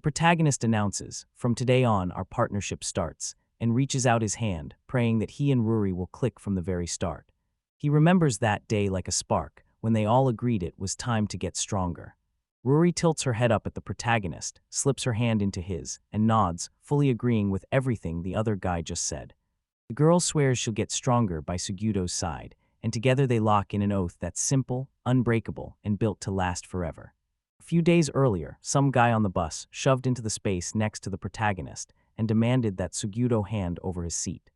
protagonist announces, "From today on, our partnership starts," and reaches out his hand, praying that he and Ruri will click from the very start. He remembers that day like a spark, when they all agreed it was time to get stronger. Ruri tilts her head up at the protagonist, slips her hand into his, and nods, fully agreeing with everything the other guy just said. The girl swears she'll get stronger by Sugito's side, and together they lock in an oath that's simple, unbreakable, and built to last forever. A few days earlier, some guy on the bus shoved into the space next to the protagonist and demanded that Sugito hand over his seat.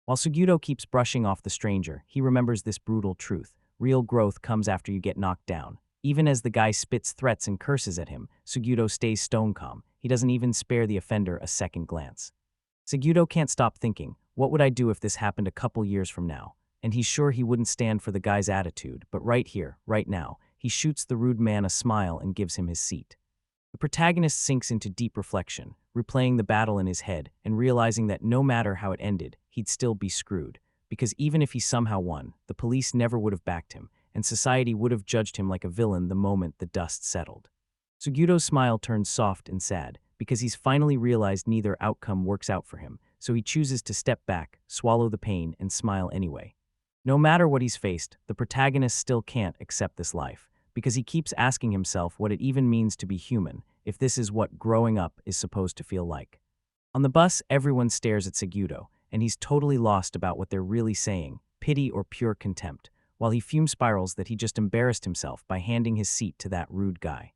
While Sugito keeps brushing off the stranger, he remembers this brutal truth: real growth comes after you get knocked down. Even as the guy spits threats and curses at him, Sugito stays stone calm. He doesn't even spare the offender a second glance. Sugito can't stop thinking, what would I do if this happened a couple years from now? And he's sure he wouldn't stand for the guy's attitude, but right here, right now, he shoots the rude man a smile and gives him his seat. The protagonist sinks into deep reflection, replaying the battle in his head and realizing that no matter how it ended, he'd still be screwed. Because even if he somehow won, the police never would have backed him, and society would have judged him like a villain the moment the dust settled. Sugito's smile turns soft and sad, because he's finally realized neither outcome works out for him, so he chooses to step back, swallow the pain, and smile anyway. No matter what he's faced, the protagonist still can't accept this life, because he keeps asking himself what it even means to be human, if this is what growing up is supposed to feel like. On the bus, everyone stares at Sugito, and he's totally lost about what they're really saying, pity or pure contempt, while he fume spirals that he just embarrassed himself by handing his seat to that rude guy.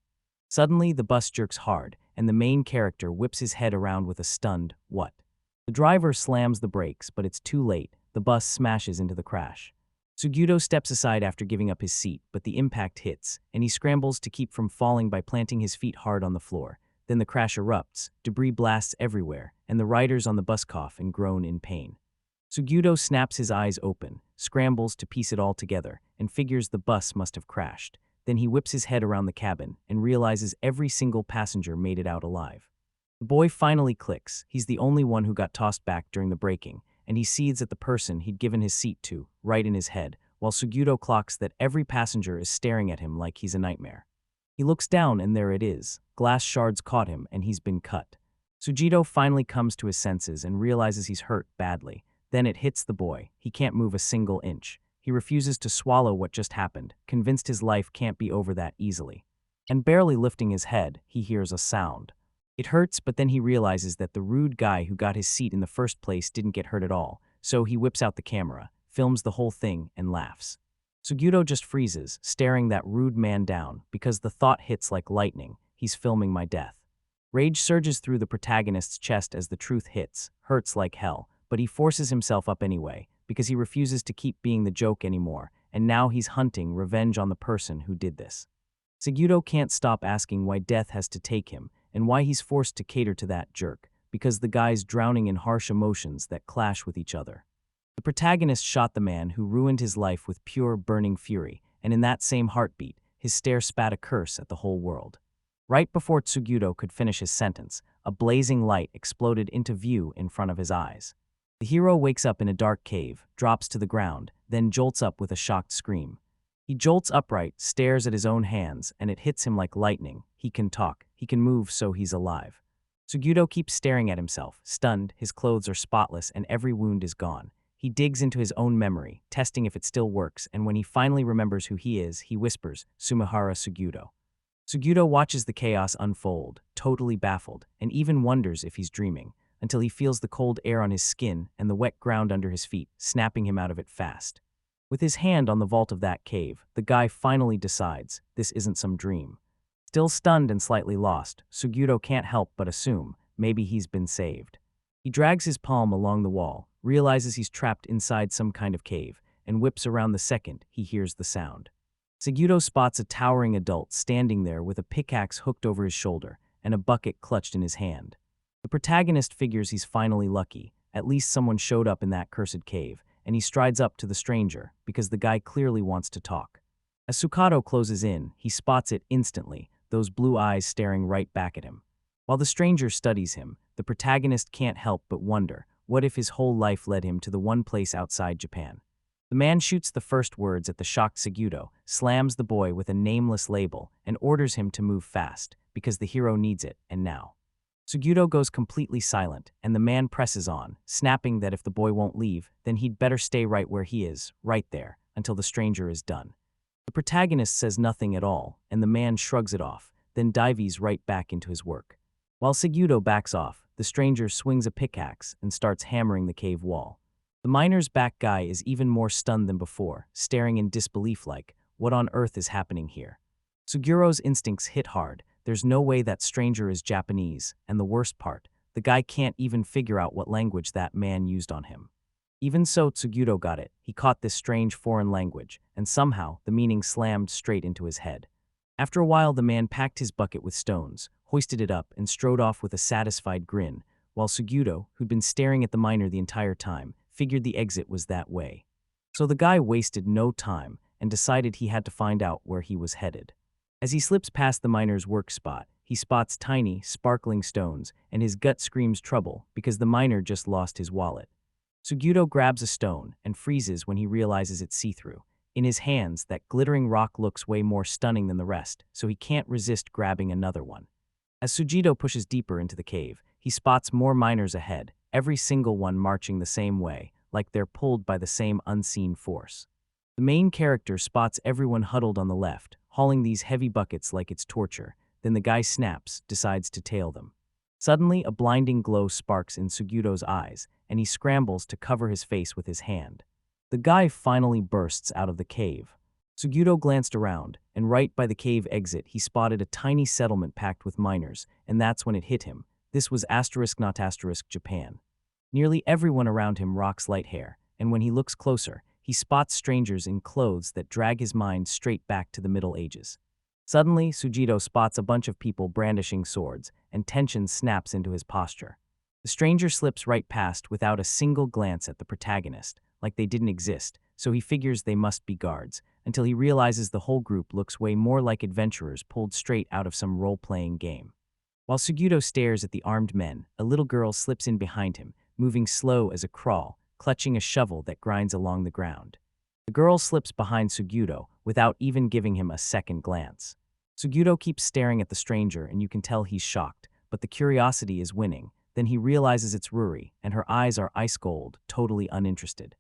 Suddenly, the bus jerks hard, and the main character whips his head around with a stunned, "What?" The driver slams the brakes, but it's too late. The bus smashes into the crash. Sugito steps aside after giving up his seat, but the impact hits, and he scrambles to keep from falling by planting his feet hard on the floor. Then the crash erupts, debris blasts everywhere, and the riders on the bus cough and groan in pain. Sugito snaps his eyes open, scrambles to piece it all together, and figures the bus must have crashed. Then he whips his head around the cabin and realizes every single passenger made it out alive. The boy finally clicks. He's the only one who got tossed back during the braking, and he seethes at the person he'd given his seat to, right in his head, while Sugito clocks that every passenger is staring at him like he's a nightmare. He looks down and there it is. Glass shards caught him and he's been cut. Sugito finally comes to his senses and realizes he's hurt badly. Then it hits the boy. He can't move a single inch. He refuses to swallow what just happened, convinced his life can't be over that easily. And barely lifting his head, he hears a sound. It hurts, but then he realizes that the rude guy who got his seat in the first place didn't get hurt at all, so he whips out the camera, films the whole thing, and laughs. Sugito just freezes, staring that rude man down, because the thought hits like lightning: he's filming my death. Rage surges through the protagonist's chest as the truth hits, hurts like hell, but he forces himself up anyway, because he refuses to keep being the joke anymore, and now he's hunting revenge on the person who did this. Sugito can't stop asking why death has to take him, and why he's forced to cater to that jerk, because the guy's drowning in harsh emotions that clash with each other. The protagonist shot the man who ruined his life with pure, burning fury, and in that same heartbeat, his stare spat a curse at the whole world. Right before Sugito could finish his sentence, a blazing light exploded into view in front of his eyes. The hero wakes up in a dark cave, drops to the ground, then jolts up with a shocked scream. He jolts upright, stares at his own hands, and it hits him like lightning. He can talk, he can move, so he's alive. Sugito keeps staring at himself, stunned. His clothes are spotless and every wound is gone. He digs into his own memory, testing if it still works, and when he finally remembers who he is, he whispers, "Sumihara Sugito." Sugito watches the chaos unfold, totally baffled, and even wonders if he's dreaming, until he feels the cold air on his skin and the wet ground under his feet, snapping him out of it fast. With his hand on the vault of that cave, the guy finally decides this isn't some dream. Still stunned and slightly lost, Sugito can't help but assume maybe he's been saved. He drags his palm along the wall, realizes he's trapped inside some kind of cave, and whips around the second he hears the sound. Sugito spots a towering adult standing there with a pickaxe hooked over his shoulder and a bucket clutched in his hand. The protagonist figures he's finally lucky. At least someone showed up in that cursed cave, and he strides up to the stranger because the guy clearly wants to talk. As Sugito closes in, he spots it instantly, those blue eyes staring right back at him. While the stranger studies him, the protagonist can't help but wonder, what if his whole life led him to the one place outside Japan? The man shoots the first words at the shocked Sugito, slams the boy with a nameless label, and orders him to move fast, because the hero needs it, and now. Sugito goes completely silent, and the man presses on, snapping that if the boy won't leave, then he'd better stay right where he is, right there, until the stranger is done. The protagonist says nothing at all, and the man shrugs it off, then dives right back into his work. While Sugito backs off, the stranger swings a pickaxe and starts hammering the cave wall. The miner's back guy is even more stunned than before, staring in disbelief like, what on earth is happening here? Sugiro's instincts hit hard. There's no way that stranger is Japanese, and the worst part, the guy can't even figure out what language that man used on him. Even so, Sugito got it. He caught this strange foreign language, and somehow the meaning slammed straight into his head. After a while, the man packed his bucket with stones, hoisted it up, and strode off with a satisfied grin, while Sugito, who'd been staring at the miner the entire time, figured the exit was that way. So the guy wasted no time and decided he had to find out where he was headed. As he slips past the miner's work spot, he spots tiny, sparkling stones, and his gut screams trouble because the miner just lost his wallet. Sugito grabs a stone and freezes when he realizes it's see-through. In his hands, that glittering rock looks way more stunning than the rest, so he can't resist grabbing another one. As Sugito pushes deeper into the cave, he spots more miners ahead, every single one marching the same way, like they're pulled by the same unseen force. The main character spots everyone huddled on the left, hauling these heavy buckets like it's torture. Then the guy snaps, decides to tail them. Suddenly, a blinding glow sparks in Sugito's eyes, and he scrambles to cover his face with his hand. The guy finally bursts out of the cave. Sugito glanced around, and right by the cave exit he spotted a tiny settlement packed with miners, and that's when it hit him. This was *not* Japan. Nearly everyone around him rocks light hair, and when he looks closer, he spots strangers in clothes that drag his mind straight back to the Middle Ages. Suddenly, Sugito spots a bunch of people brandishing swords, and tension snaps into his posture. The stranger slips right past without a single glance at the protagonist, like they didn't exist, so he figures they must be guards, until he realizes the whole group looks way more like adventurers pulled straight out of some role-playing game. While Sugito stares at the armed men, a little girl slips in behind him, moving slow as a crawl, clutching a shovel that grinds along the ground. The girl slips behind Sugito without even giving him a second glance. Sugito keeps staring at the stranger and you can tell he's shocked, but the curiosity is winning. Then he realizes it's Ruri, and her eyes are ice cold, totally uninterested.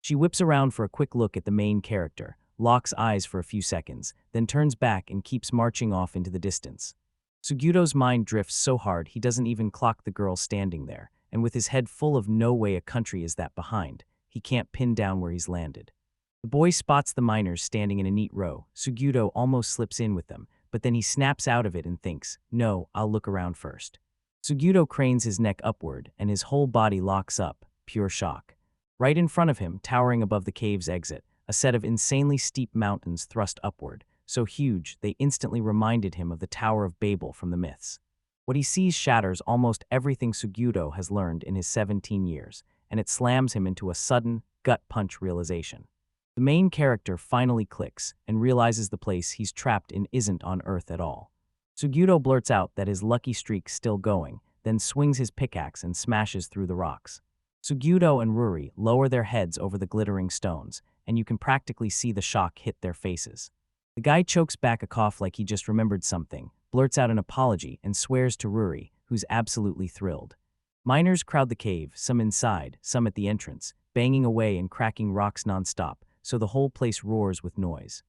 She whips around for a quick look at the main character, locks eyes for a few seconds, then turns back and keeps marching off into the distance. Sugito's mind drifts so hard he doesn't even clock the girl standing there, and with his head full of no way a country is that behind, he can't pin down where he's landed. The boy spots the miners standing in a neat row. Sugito almost slips in with them, but then he snaps out of it and thinks, no, I'll look around first. Sugito cranes his neck upward, and his whole body locks up, pure shock. Right in front of him, towering above the cave's exit, a set of insanely steep mountains thrust upward, so huge they instantly reminded him of the Tower of Babel from the myths. What he sees shatters almost everything Sugito has learned in his 17 years, and it slams him into a sudden, gut-punch realization. The main character finally clicks and realizes the place he's trapped in isn't on Earth at all. Sugito blurts out that his lucky streak's still going, then swings his pickaxe and smashes through the rocks. Sugito and Ruri lower their heads over the glittering stones, and you can practically see the shock hit their faces. The guy chokes back a cough like he just remembered something, blurts out an apology, and swears to Ruri, who's absolutely thrilled. Miners crowd the cave, some inside, some at the entrance, banging away and cracking rocks nonstop, so the whole place roars with noise.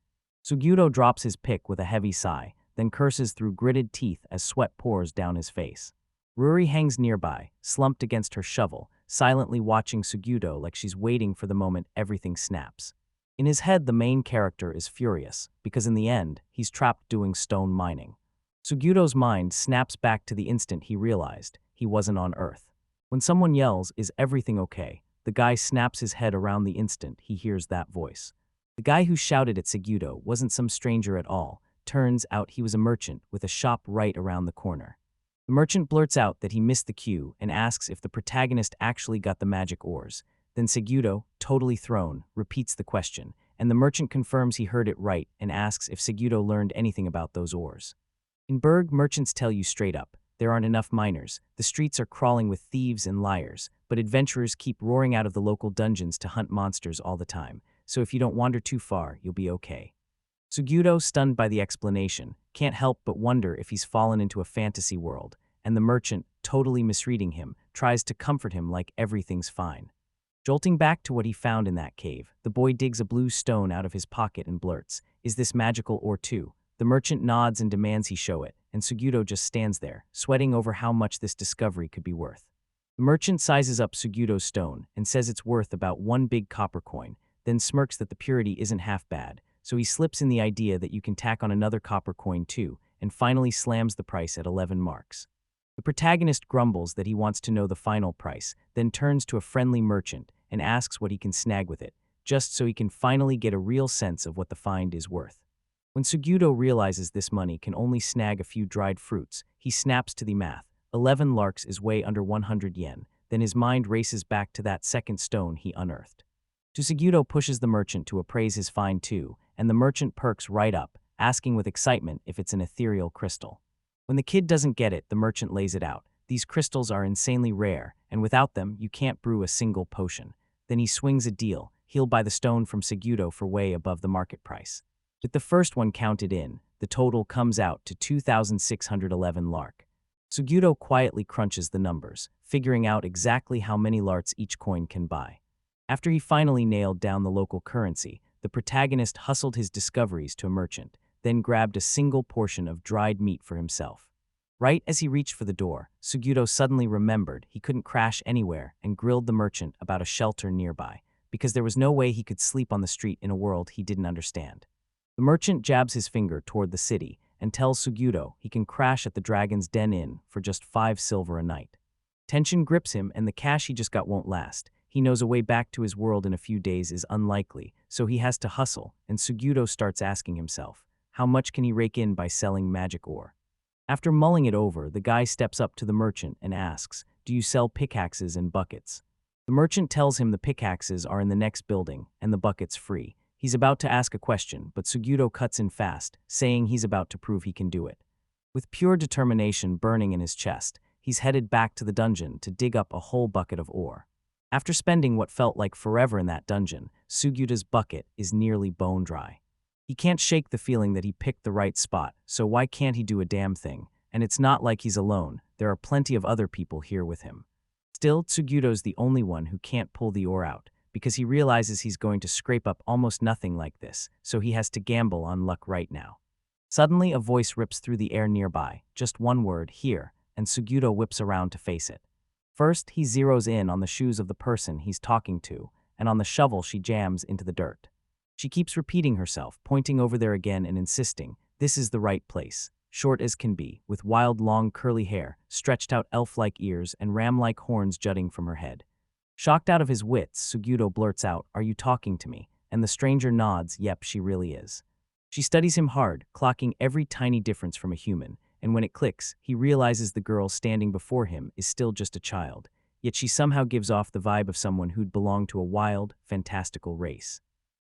Sugito drops his pick with a heavy sigh, then curses through gritted teeth as sweat pours down his face. Ruri hangs nearby, slumped against her shovel, silently watching Sugito like she's waiting for the moment everything snaps. In his head, the main character is furious, because in the end, he's trapped doing stone mining. Sugito's mind snaps back to the instant he realized he wasn't on Earth. When someone yells, "Is everything okay?" the guy snaps his head around the instant he hears that voice. The guy who shouted at Sugito wasn't some stranger at all. Turns out he was a merchant with a shop right around the corner. The merchant blurts out that he missed the cue and asks if the protagonist actually got the magic ores. Then Sugito, totally thrown, repeats the question, and the merchant confirms he heard it right and asks if Sugito learned anything about those ores. In Berg, merchants tell you straight up, there aren't enough miners, the streets are crawling with thieves and liars, but adventurers keep roaring out of the local dungeons to hunt monsters all the time, so if you don't wander too far, you'll be okay. Sugito, stunned by the explanation, can't help but wonder if he's fallen into a fantasy world, and the merchant, totally misreading him, tries to comfort him like everything's fine. Jolting back to what he found in that cave, the boy digs a blue stone out of his pocket and blurts, "Is this magical or too?" The merchant nods and demands he show it, and Suguro just stands there, sweating over how much this discovery could be worth. The merchant sizes up Suguro's stone and says it's worth about one big copper coin, then smirks that the purity isn't half bad, so he slips in the idea that you can tack on another copper coin too, and finally slams the price at 11 marks. The protagonist grumbles that he wants to know the final price, then turns to a friendly merchant and asks what he can snag with it, just so he can finally get a real sense of what the find is worth. When Suguro realizes this money can only snag a few dried fruits, he snaps to the math. 11 larks is way under 100 yen, then his mind races back to that second stone he unearthed. Suguro pushes the merchant to appraise his find too, and the merchant perks right up, asking with excitement if it's an ethereal crystal. When the kid doesn't get it, the merchant lays it out. These crystals are insanely rare, and without them, you can't brew a single potion. Then he swings a deal. He'll buy the stone from Suguro for way above the market price. With the first one counted in, the total comes out to 2,611 lark. Suguro quietly crunches the numbers, figuring out exactly how many larks each coin can buy. After he finally nailed down the local currency, the protagonist hustled his discoveries to a merchant, then grabbed a single portion of dried meat for himself. Right as he reached for the door, Suguro suddenly remembered he couldn't crash anywhere and grilled the merchant about a shelter nearby, because there was no way he could sleep on the street in a world he didn't understand. The merchant jabs his finger toward the city and tells Suguro he can crash at the Dragon's Den Inn for just 5 silver a night. Tension grips him and the cash he just got won't last. He knows a way back to his world in a few days is unlikely, so he has to hustle, and Suguro starts asking himself, how much can he rake in by selling magic ore? After mulling it over, the guy steps up to the merchant and asks, "Do you sell pickaxes and buckets?" The merchant tells him the pickaxes are in the next building, and the buckets free. He's about to ask a question, but Suguro cuts in fast, saying he's about to prove he can do it. With pure determination burning in his chest, he's headed back to the dungeon to dig up a whole bucket of ore. After spending what felt like forever in that dungeon, Suguro's bucket is nearly bone dry. He can't shake the feeling that he picked the right spot, so why can't he do a damn thing? And it's not like he's alone, there are plenty of other people here with him. Still, Suguro's the only one who can't pull the ore out, because he realizes he's going to scrape up almost nothing like this, so he has to gamble on luck right now. Suddenly, a voice rips through the air nearby, just one word, "Here," and Suguro whips around to face it. First, he zeroes in on the shoes of the person he's talking to, and on the shovel she jams into the dirt. She keeps repeating herself, pointing over there again and insisting, this is the right place. Short as can be, with wild long curly hair, stretched out elf-like ears, and ram-like horns jutting from her head. Shocked out of his wits, Suguro blurts out, "Are you talking to me?" And the stranger nods, yep, she really is. She studies him hard, clocking every tiny difference from a human, and when it clicks, he realizes the girl standing before him is still just a child, yet she somehow gives off the vibe of someone who'd belong to a wild, fantastical race.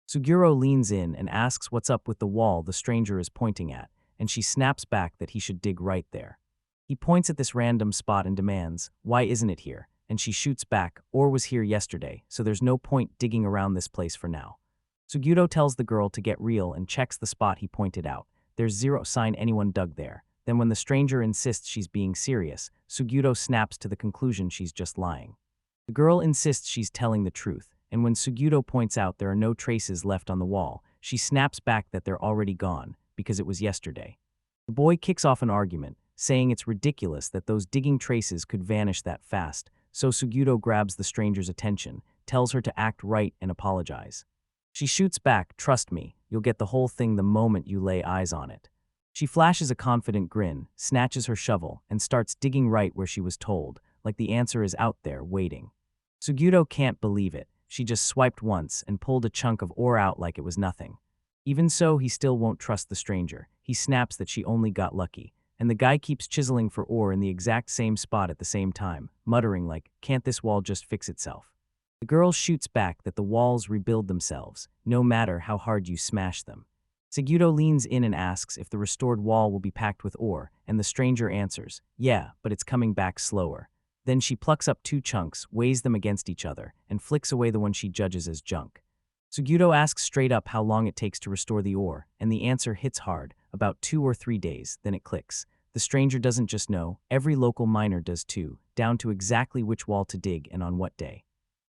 Suguro leans in and asks what's up with the wall the stranger is pointing at, and she snaps back that he should dig right there. He points at this random spot and demands, "Why isn't it here?" And she shoots back, "Ore was here yesterday, so there's no point digging around this place for now." Suguro tells the girl to get real and checks the spot he pointed out. There's zero sign anyone dug there. Then when the stranger insists she's being serious, Suguro snaps to the conclusion she's just lying. The girl insists she's telling the truth, and when Suguro points out there are no traces left on the wall, she snaps back that they're already gone, because it was yesterday. The boy kicks off an argument, saying it's ridiculous that those digging traces could vanish that fast, so Suguro grabs the stranger's attention, tells her to act right and apologize. She shoots back, "Trust me, you'll get the whole thing the moment you lay eyes on it." She flashes a confident grin, snatches her shovel, and starts digging right where she was told, like the answer is out there, waiting. Suguro can't believe it. She just swiped once and pulled a chunk of ore out like it was nothing. Even so, he still won't trust the stranger. He snaps that she only got lucky, and the guy keeps chiseling for ore in the exact same spot at the same time, muttering like, "Can't this wall just fix itself?" The girl shoots back that the walls rebuild themselves, no matter how hard you smash them. Suguro leans in and asks if the restored wall will be packed with ore, and the stranger answers, "Yeah, but it's coming back slower." Then she plucks up 2 chunks, weighs them against each other, and flicks away the one she judges as junk. Suguro asks straight up how long it takes to restore the ore, and the answer hits hard, about 2 or 3 days, then it clicks. The stranger doesn't just know, every local miner does too, down to exactly which wall to dig and on what day.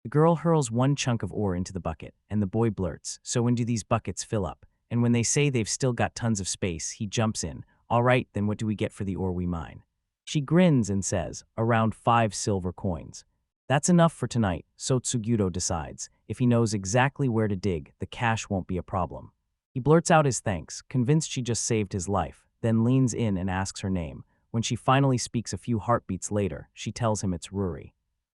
The girl hurls one chunk of ore into the bucket, and the boy blurts, "So when do these buckets fill up?" And when they say they've still got tons of space, he jumps in, "All right, then what do we get for the ore we mine?" She grins and says, "Around 5 silver coins." That's enough for tonight, so Tsugyudo decides. If he knows exactly where to dig, the cash won't be a problem. He blurts out his thanks, convinced she just saved his life, then leans in and asks her name. When she finally speaks a few heartbeats later, she tells him it's Ruri.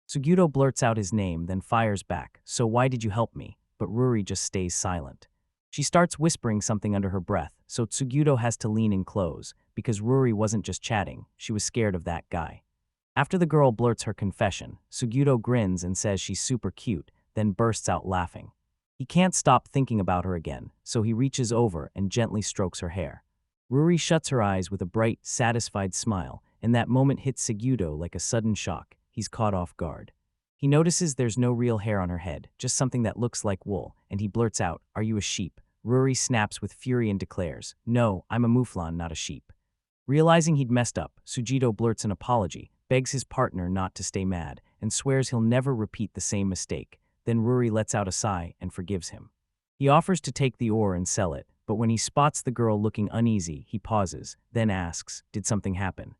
Tsugyudo blurts out his name, then fires back, "So why did you help me?" But Ruri just stays silent. She starts whispering something under her breath, so Tsugyudo has to lean in close, because Ruri wasn't just chatting, she was scared of that guy. After the girl blurts her confession, Tsugyudo grins and says she's super cute, then bursts out laughing. He can't stop thinking about her again, so he reaches over and gently strokes her hair. Ruri shuts her eyes with a bright, satisfied smile, and that moment hits Tsugyudo like a sudden shock. He's caught off guard. He notices there's no real hair on her head, just something that looks like wool, and he blurts out, "Are you a sheep?" Ruri snaps with fury and declares, "No, I'm a mouflon, not a sheep." Realizing he'd messed up, Tsugyudo blurts an apology, begs his partner not to stay mad, and swears he'll never repeat the same mistake. Then Ruri lets out a sigh and forgives him. He offers to take the ore and sell it, but when he spots the girl looking uneasy, he pauses, then asks, "Did something happen?"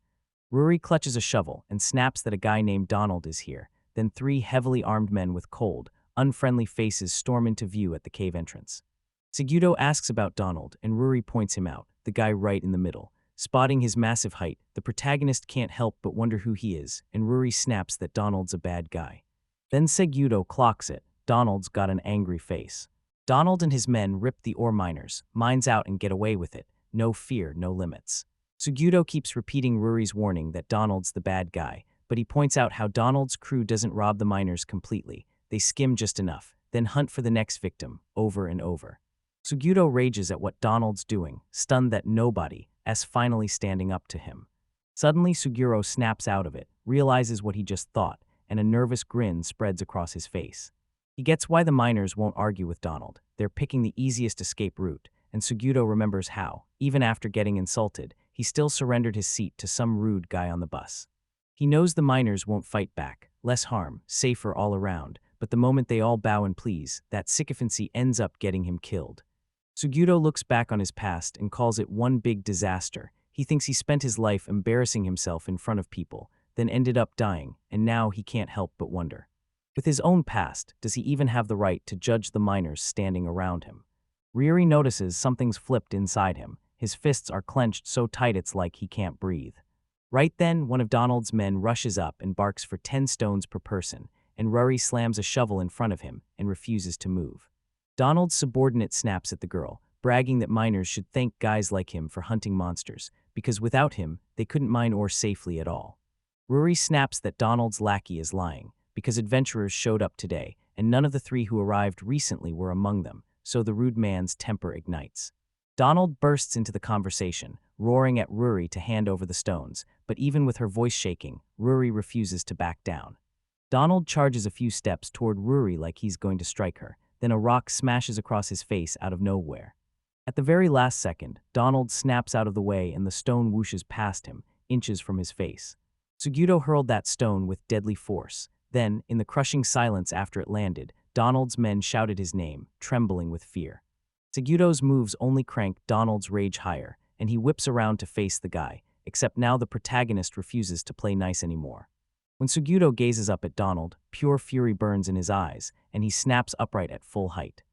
Ruri clutches a shovel and snaps that a guy named Donald is here. Then 3 heavily armed men with cold, unfriendly faces storm into view at the cave entrance. Tsugyudo asks about Donald, and Ruri points him out, the guy right in the middle. Spotting his massive height, the protagonist can't help but wonder who he is, and Ruri snaps that Donald's a bad guy. Then Tsugyudo clocks it, Donald's got an angry face. Donald and his men rip the ore miners, mines out and get away with it. No fear, no limits. Tsugyudo keeps repeating Ruri's warning that Donald's the bad guy, but he points out how Donald's crew doesn't rob the miners completely. They skim just enough, then hunt for the next victim, over and over. Tsugyudo rages at what Donald's doing, stunned that nobody's finally standing up to him. Suddenly Tsugyudo snaps out of it, realizes what he just thought, and a nervous grin spreads across his face. He gets why the miners won't argue with Donald. They're picking the easiest escape route, and Tsugyudo remembers how, even after getting insulted, he still surrendered his seat to some rude guy on the bus. He knows the miners won't fight back, less harm, safer all around, but the moment they all bow and please, that sycophancy ends up getting him killed. Tsugyudo looks back on his past and calls it one big disaster. He thinks he spent his life embarrassing himself in front of people, then ended up dying, and now he can't help but wonder. With his own past, does he even have the right to judge the miners standing around him? Ruri notices something's flipped inside him. His fists are clenched so tight it's like he can't breathe. Right then, one of Donald's men rushes up and barks for 10 stones per person, and Ruri slams a shovel in front of him and refuses to move. Donald's subordinate snaps at the girl, bragging that miners should thank guys like him for hunting monsters, because without him, they couldn't mine ore safely at all. Ruri snaps that Donald's lackey is lying, because adventurers showed up today, and none of the 3 who arrived recently were among them, so the rude man's temper ignites. Donald bursts into the conversation, roaring at Ruri to hand over the stones, but even with her voice shaking, Ruri refuses to back down. Donald charges a few steps toward Ruri like he's going to strike her, then a rock smashes across his face out of nowhere. At the very last second, Donald snaps out of the way and the stone whooshes past him, inches from his face. Tsugyudo hurled that stone with deadly force. Then, in the crushing silence after it landed, Donald's men shouted his name, trembling with fear. Tsugyudo's moves only cranked Donald's rage higher, and he whips around to face the guy, except now the protagonist refuses to play nice anymore. When Tsugyudo gazes up at Donald, pure fury burns in his eyes, and he snaps upright at full height.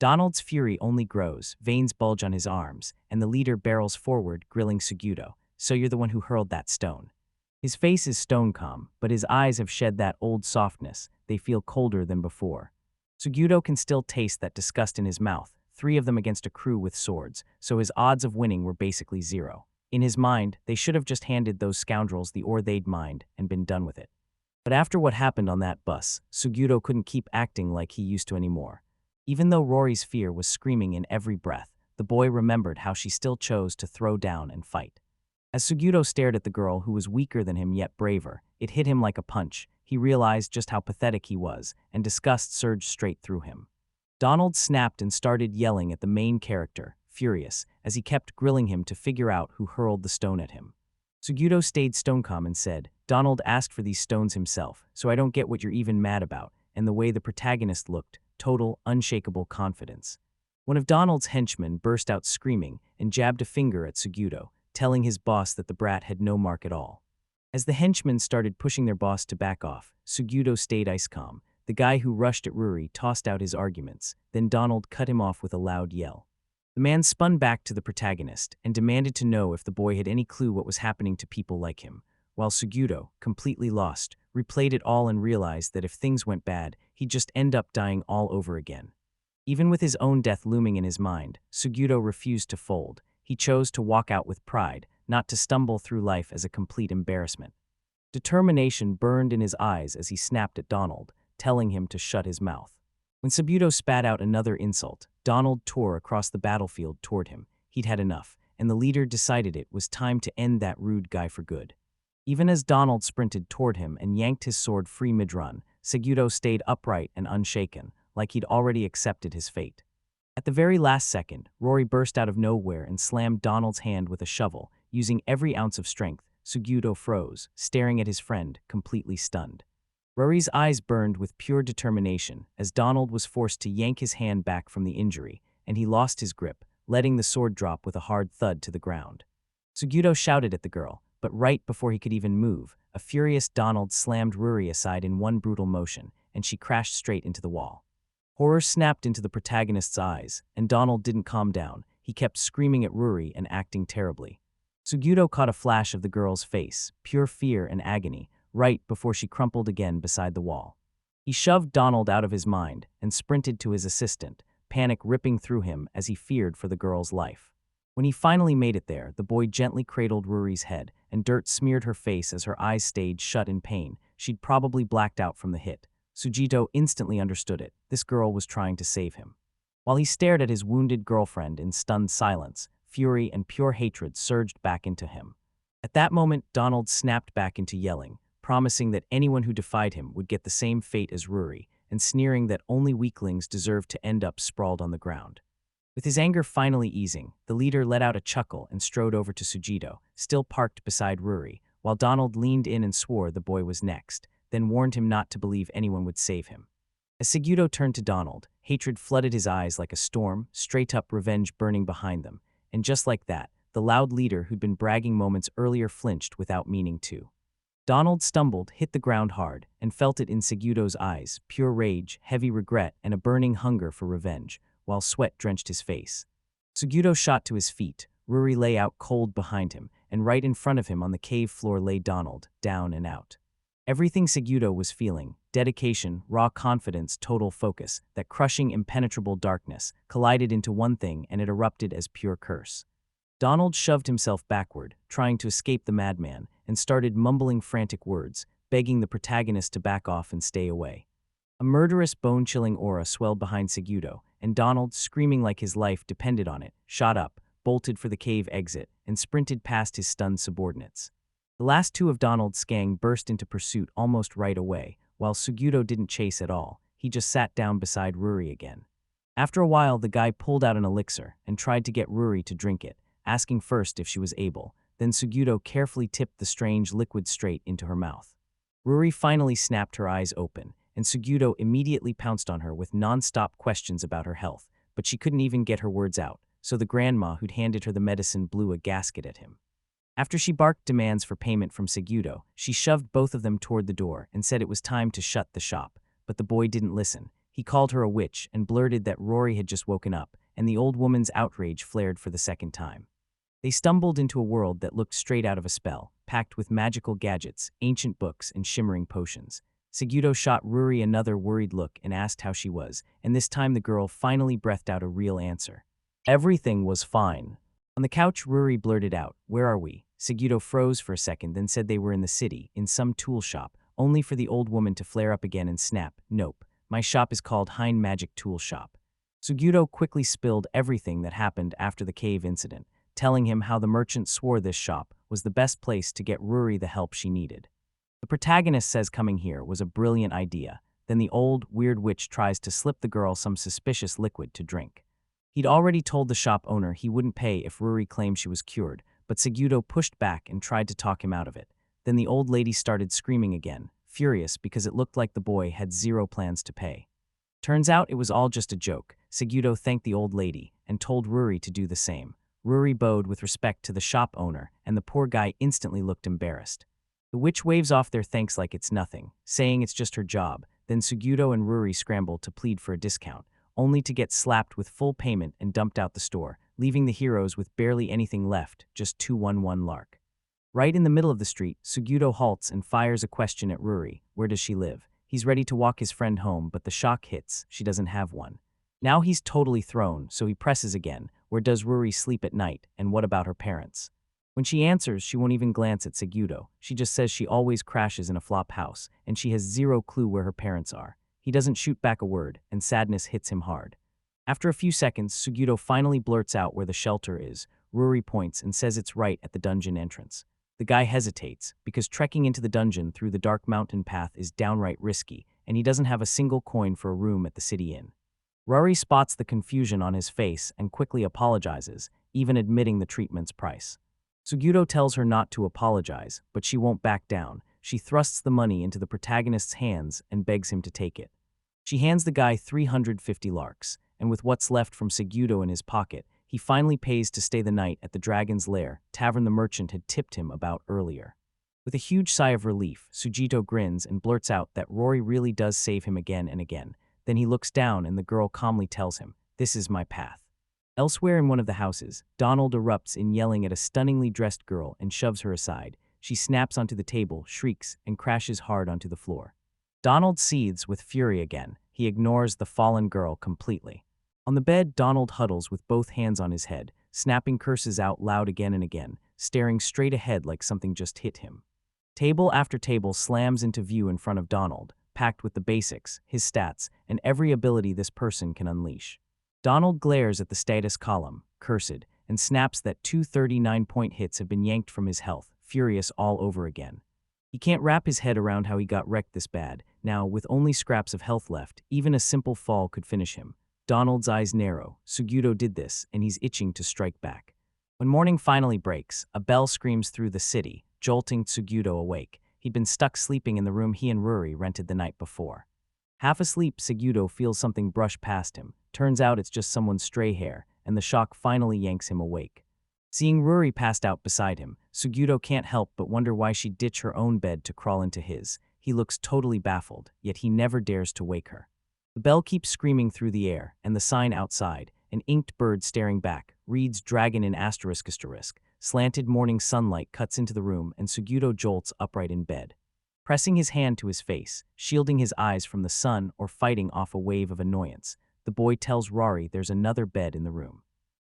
Donald's fury only grows, veins bulge on his arms, and the leader barrels forward, grilling Tsugyudo. "So you're the one who hurled that stone." His face is stone calm, but his eyes have shed that old softness. They feel colder than before. Tsugyudo can still taste that disgust in his mouth, 3 of them against a crew with swords, so his odds of winning were basically 0. In his mind, they should have just handed those scoundrels the ore they'd mined and been done with it. But after what happened on that bus, Tsugyudo couldn't keep acting like he used to anymore. Even though Rory's fear was screaming in every breath, the boy remembered how she still chose to throw down and fight. As Tsugyudo stared at the girl who was weaker than him yet braver, it hit him like a punch. He realized just how pathetic he was, and disgust surged straight through him. Donald snapped and started yelling at the main character, furious, as he kept grilling him to figure out who hurled the stone at him. Sugito stayed stone calm and said, Donald asked for these stones himself, so I don't get what you're even mad about, and the way the protagonist looked, total, unshakable confidence. One of Donald's henchmen burst out screaming and jabbed a finger at Sugito, telling his boss that the brat had no mark at all. As the henchmen started pushing their boss to back off, Sugito stayed ice calm. The guy who rushed at Ruri tossed out his arguments, then Donald cut him off with a loud yell. The man spun back to the protagonist and demanded to know if the boy had any clue what was happening to people like him, while Sugito, completely lost, replayed it all and realized that if things went bad, he'd just end up dying all over again. Even with his own death looming in his mind, Sugito refused to fold. He chose to walk out with pride, not to stumble through life as a complete embarrassment. Determination burned in his eyes as he snapped at Donald, telling him to shut his mouth. When Sugito spat out another insult, Donald tore across the battlefield toward him. He'd had enough, and the leader decided it was time to end that rude guy for good. Even as Donald sprinted toward him and yanked his sword free mid-run, Sugito stayed upright and unshaken, like he'd already accepted his fate. At the very last second, Ruri burst out of nowhere and slammed Donald's hand with a shovel. Using every ounce of strength, Sugito froze, staring at his friend, completely stunned. Ruri's eyes burned with pure determination as Donald was forced to yank his hand back from the injury, and he lost his grip, letting the sword drop with a hard thud to the ground. Sugito shouted at the girl, but right before he could even move, a furious Donald slammed Ruri aside in one brutal motion, and she crashed straight into the wall. Horror snapped into the protagonist's eyes, and Donald didn't calm down. He kept screaming at Ruri and acting terribly. Sugito caught a flash of the girl's face, pure fear and agony, right before she crumpled again beside the wall. He shoved Donald out of his mind and sprinted to his assistant, panic ripping through him as he feared for the girl's life. When he finally made it there, the boy gently cradled Ruri's head, and dirt smeared her face as her eyes stayed shut in pain. She'd probably blacked out from the hit. Sugito instantly understood it. This girl was trying to save him. While he stared at his wounded girlfriend in stunned silence, fury and pure hatred surged back into him. At that moment, Donald snapped back into yelling, promising that anyone who defied him would get the same fate as Ruri, and sneering that only weaklings deserved to end up sprawled on the ground. With his anger finally easing, the leader let out a chuckle and strode over to Sugito, still parked beside Ruri, while Donald leaned in and swore the boy was next, then warned him not to believe anyone would save him. As Sugito turned to Donald, hatred flooded his eyes like a storm, straight-up revenge burning behind them, and just like that, the loud leader who'd been bragging moments earlier flinched without meaning to. Donald stumbled, hit the ground hard, and felt it in Sugito's eyes, pure rage, heavy regret, and a burning hunger for revenge, while sweat drenched his face. Sugito shot to his feet. Ruri lay out cold behind him, and right in front of him on the cave floor lay Donald, down and out. Everything Sugito was feeling, dedication, raw confidence, total focus, that crushing impenetrable darkness, collided into one thing and it erupted as pure curse. Donald shoved himself backward, trying to escape the madman, and started mumbling frantic words, begging the protagonist to back off and stay away. A murderous, bone-chilling aura swelled behind Sugito, and Donald, screaming like his life depended on it, shot up, bolted for the cave exit, and sprinted past his stunned subordinates. The last two of Donald's gang burst into pursuit almost right away, while Sugito didn't chase at all. He just sat down beside Ruri again. After a while, the guy pulled out an elixir and tried to get Ruri to drink it, asking first if she was able. Then Sugito carefully tipped the strange liquid straight into her mouth. Ruri finally snapped her eyes open, and Sugito immediately pounced on her with non-stop questions about her health, but she couldn't even get her words out, so the grandma who'd handed her the medicine blew a gasket at him. After she barked demands for payment from Sugito, she shoved both of them toward the door and said it was time to shut the shop, but the boy didn't listen. He called her a witch and blurted that Ruri had just woken up, and the old woman's outrage flared for the second time. They stumbled into a world that looked straight out of a spell, packed with magical gadgets, ancient books, and shimmering potions. Sugito shot Ruri another worried look and asked how she was, and this time the girl finally breathed out a real answer. Everything was fine. On the couch, Ruri blurted out, "Where are we?" Sugito froze for a second, then said they were in the city, in some tool shop, only for the old woman to flare up again and snap, "Nope, my shop is called Hein Magic Tool Shop." Sugito quickly spilled everything that happened after the cave incident, telling him how the merchant swore this shop was the best place to get Ruri the help she needed. The protagonist says coming here was a brilliant idea. Then the old, weird witch tries to slip the girl some suspicious liquid to drink. He'd already told the shop owner he wouldn't pay if Ruri claimed she was cured, but Segudo pushed back and tried to talk him out of it. Then the old lady started screaming again, furious because it looked like the boy had zero plans to pay. Turns out it was all just a joke. Segudo thanked the old lady and told Ruri to do the same. Ruri bowed with respect to the shop owner, and the poor guy instantly looked embarrassed. The witch waves off their thanks like it's nothing, saying it's just her job. Then Segudo and Ruri scramble to plead for a discount, only to get slapped with full payment and dumped out the store, leaving the heroes with barely anything left, just 211 lark. Right in the middle of the street, Segudo halts and fires a question at Ruri. Where does she live? He's ready to walk his friend home, but the shock hits. She doesn't have one. Now he's totally thrown, so he presses again. Where does Ruri sleep at night, and what about her parents? When she answers, she won't even glance at Segudo. She just says she always crashes in a flop house, and she has zero clue where her parents are. He doesn't shoot back a word, and sadness hits him hard. After a few seconds, Segudo finally blurts out where the shelter is. Ruri points and says it's right at the dungeon entrance. The guy hesitates, because trekking into the dungeon through the dark mountain path is downright risky, and he doesn't have a single coin for a room at the city inn. Ruri spots the confusion on his face and quickly apologizes, even admitting the treatment's price. Segudo tells her not to apologize, but she won't back down. She thrusts the money into the protagonist's hands and begs him to take it. She hands the guy 350 larks, and with what's left from Segudo in his pocket, he finally pays to stay the night at the Dragon's Lair, tavern the merchant had tipped him about earlier. With a huge sigh of relief, Sugito grins and blurts out that Ruri really does save him again and again. Then he looks down and the girl calmly tells him, "This is my path." Elsewhere in one of the houses, Donald erupts in yelling at a stunningly dressed girl and shoves her aside. She snaps onto the table, shrieks, and crashes hard onto the floor. Donald seethes with fury again. He ignores the fallen girl completely. On the bed, Donald huddles with both hands on his head, snapping curses out loud again and again, staring straight ahead like something just hit him. Table after table slams into view in front of Donald, packed with the basics, his stats, and every ability this person can unleash. Donald glares at the status column, cursed, and snaps that 2 39-point hits have been yanked from his health, furious all over again. He can't wrap his head around how he got wrecked this bad. Now, with only scraps of health left, even a simple fall could finish him. Donald's eyes narrow. Sugito did this, and he's itching to strike back. When morning finally breaks, a bell screams through the city, jolting Sugito awake. He'd been stuck sleeping in the room he and Ruri rented the night before. Half asleep, Sugito feels something brush past him. Turns out it's just someone's stray hair, and the shock finally yanks him awake. Seeing Ruri passed out beside him, Sugito can't help but wonder why she'd ditch her own bed to crawl into his. He looks totally baffled, yet he never dares to wake her. The bell keeps screaming through the air, and the sign outside, an inked bird staring back, reads dragon in asterisk asterisk. Slanted morning sunlight cuts into the room, and Sugito jolts upright in bed. Pressing his hand to his face, shielding his eyes from the sun or fighting off a wave of annoyance, the boy tells Ruri there's another bed in the room.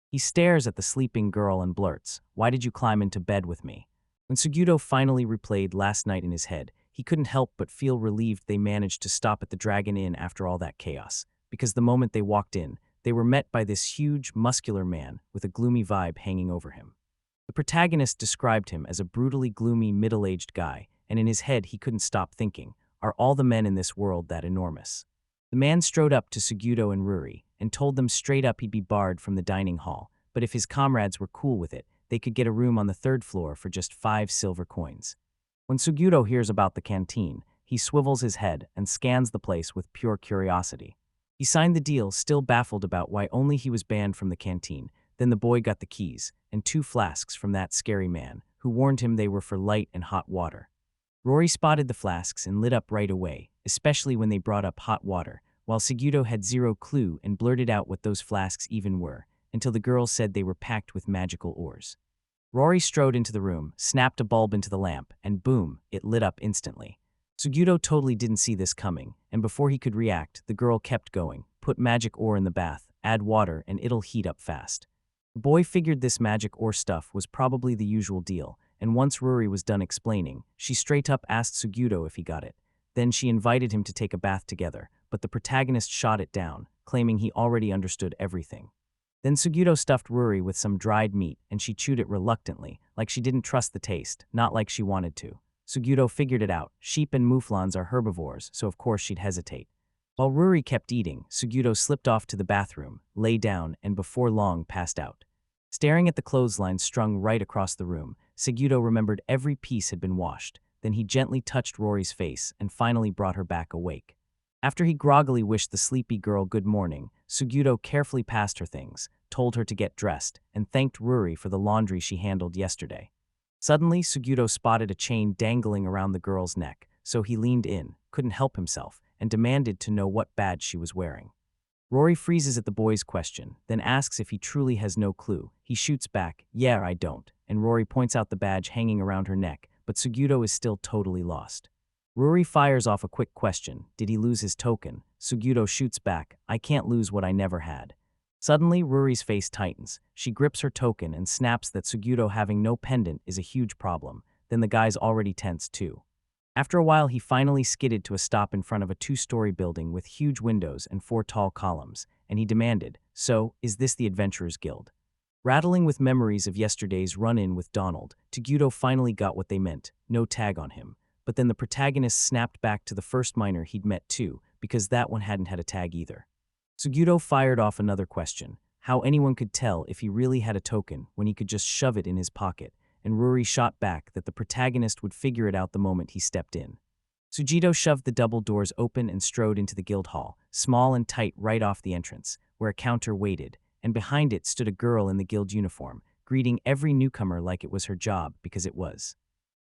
He stares at the sleeping girl and blurts, "Why did you climb into bed with me?" When Sugito finally replayed last night in his head, he couldn't help but feel relieved they managed to stop at the Dragon Inn after all that chaos, because the moment they walked in, they were met by this huge, muscular man with a gloomy vibe hanging over him. The protagonist described him as a brutally gloomy, middle-aged guy, and in his head he couldn't stop thinking, are all the men in this world that enormous? The man strode up to Sugito and Ruri and told them straight up he'd be barred from the dining hall, but if his comrades were cool with it, they could get a room on the 3rd floor for just 5 silver coins. When Sugito hears about the canteen, he swivels his head and scans the place with pure curiosity. He signed the deal, still baffled about why only he was banned from the canteen. Then the boy got the keys and 2 flasks from that scary man, who warned him they were for light and hot water. Ruri spotted the flasks and lit up right away, especially when they brought up hot water, while Sugito had zero clue and blurted out what those flasks even were, until the girl said they were packed with magical ores. Ruri strode into the room, snapped a bulb into the lamp, and boom, it lit up instantly. Sugito totally didn't see this coming, and before he could react, the girl kept going. Put magic ore in the bath, add water, and it'll heat up fast. The boy figured this magic ore stuff was probably the usual deal, and once Ruri was done explaining, she straight up asked Sugito if he got it. Then she invited him to take a bath together, but the protagonist shot it down, claiming he already understood everything. Then Sugito stuffed Ruri with some dried meat, and she chewed it reluctantly, like she didn't trust the taste, not like she wanted to. Sugito figured it out. Sheep and mouflons are herbivores, so of course she'd hesitate. While Ruri kept eating, Sugito slipped off to the bathroom, lay down, and before long passed out. Staring at the clothesline strung right across the room, Segudo remembered every piece had been washed. Then he gently touched Rory's face and finally brought her back awake. After he groggily wished the sleepy girl good morning, Segudo carefully passed her things, told her to get dressed, and thanked Ruri for the laundry she handled yesterday. Suddenly, Segudo spotted a chain dangling around the girl's neck, so he leaned in, couldn't help himself, and demanded to know what badge she was wearing. Rory freezes at the boy's question, then asks if he truly has no clue. He shoots back, "Yeah, I don't," and Rory points out the badge hanging around her neck, but Segudo is still totally lost. Ruri fires off a quick question, did he lose his token? Segudo shoots back, "I can't lose what I never had." Suddenly, Ruri's face tightens. She grips her token and snaps that Segudo having no pendant is a huge problem. Then the guy's already tense too. After a while, he finally skidded to a stop in front of a 2-story building with huge windows and 4 tall columns, and he demanded, "So, is this the Adventurers Guild?" Rattling with memories of yesterday's run-in with Donald, Segudo finally got what they meant, no tag on him. But then the protagonist snapped back to the first miner he'd met too, because that one hadn't had a tag either. Segudo fired off another question, how anyone could tell if he really had a token when he could just shove it in his pocket, and Ruri shot back that the protagonist would figure it out the moment he stepped in. Segudo shoved the double doors open and strode into the guild hall, small and tight right off the entrance, where a counter waited, and behind it stood a girl in the guild uniform, greeting every newcomer like it was her job, because it was.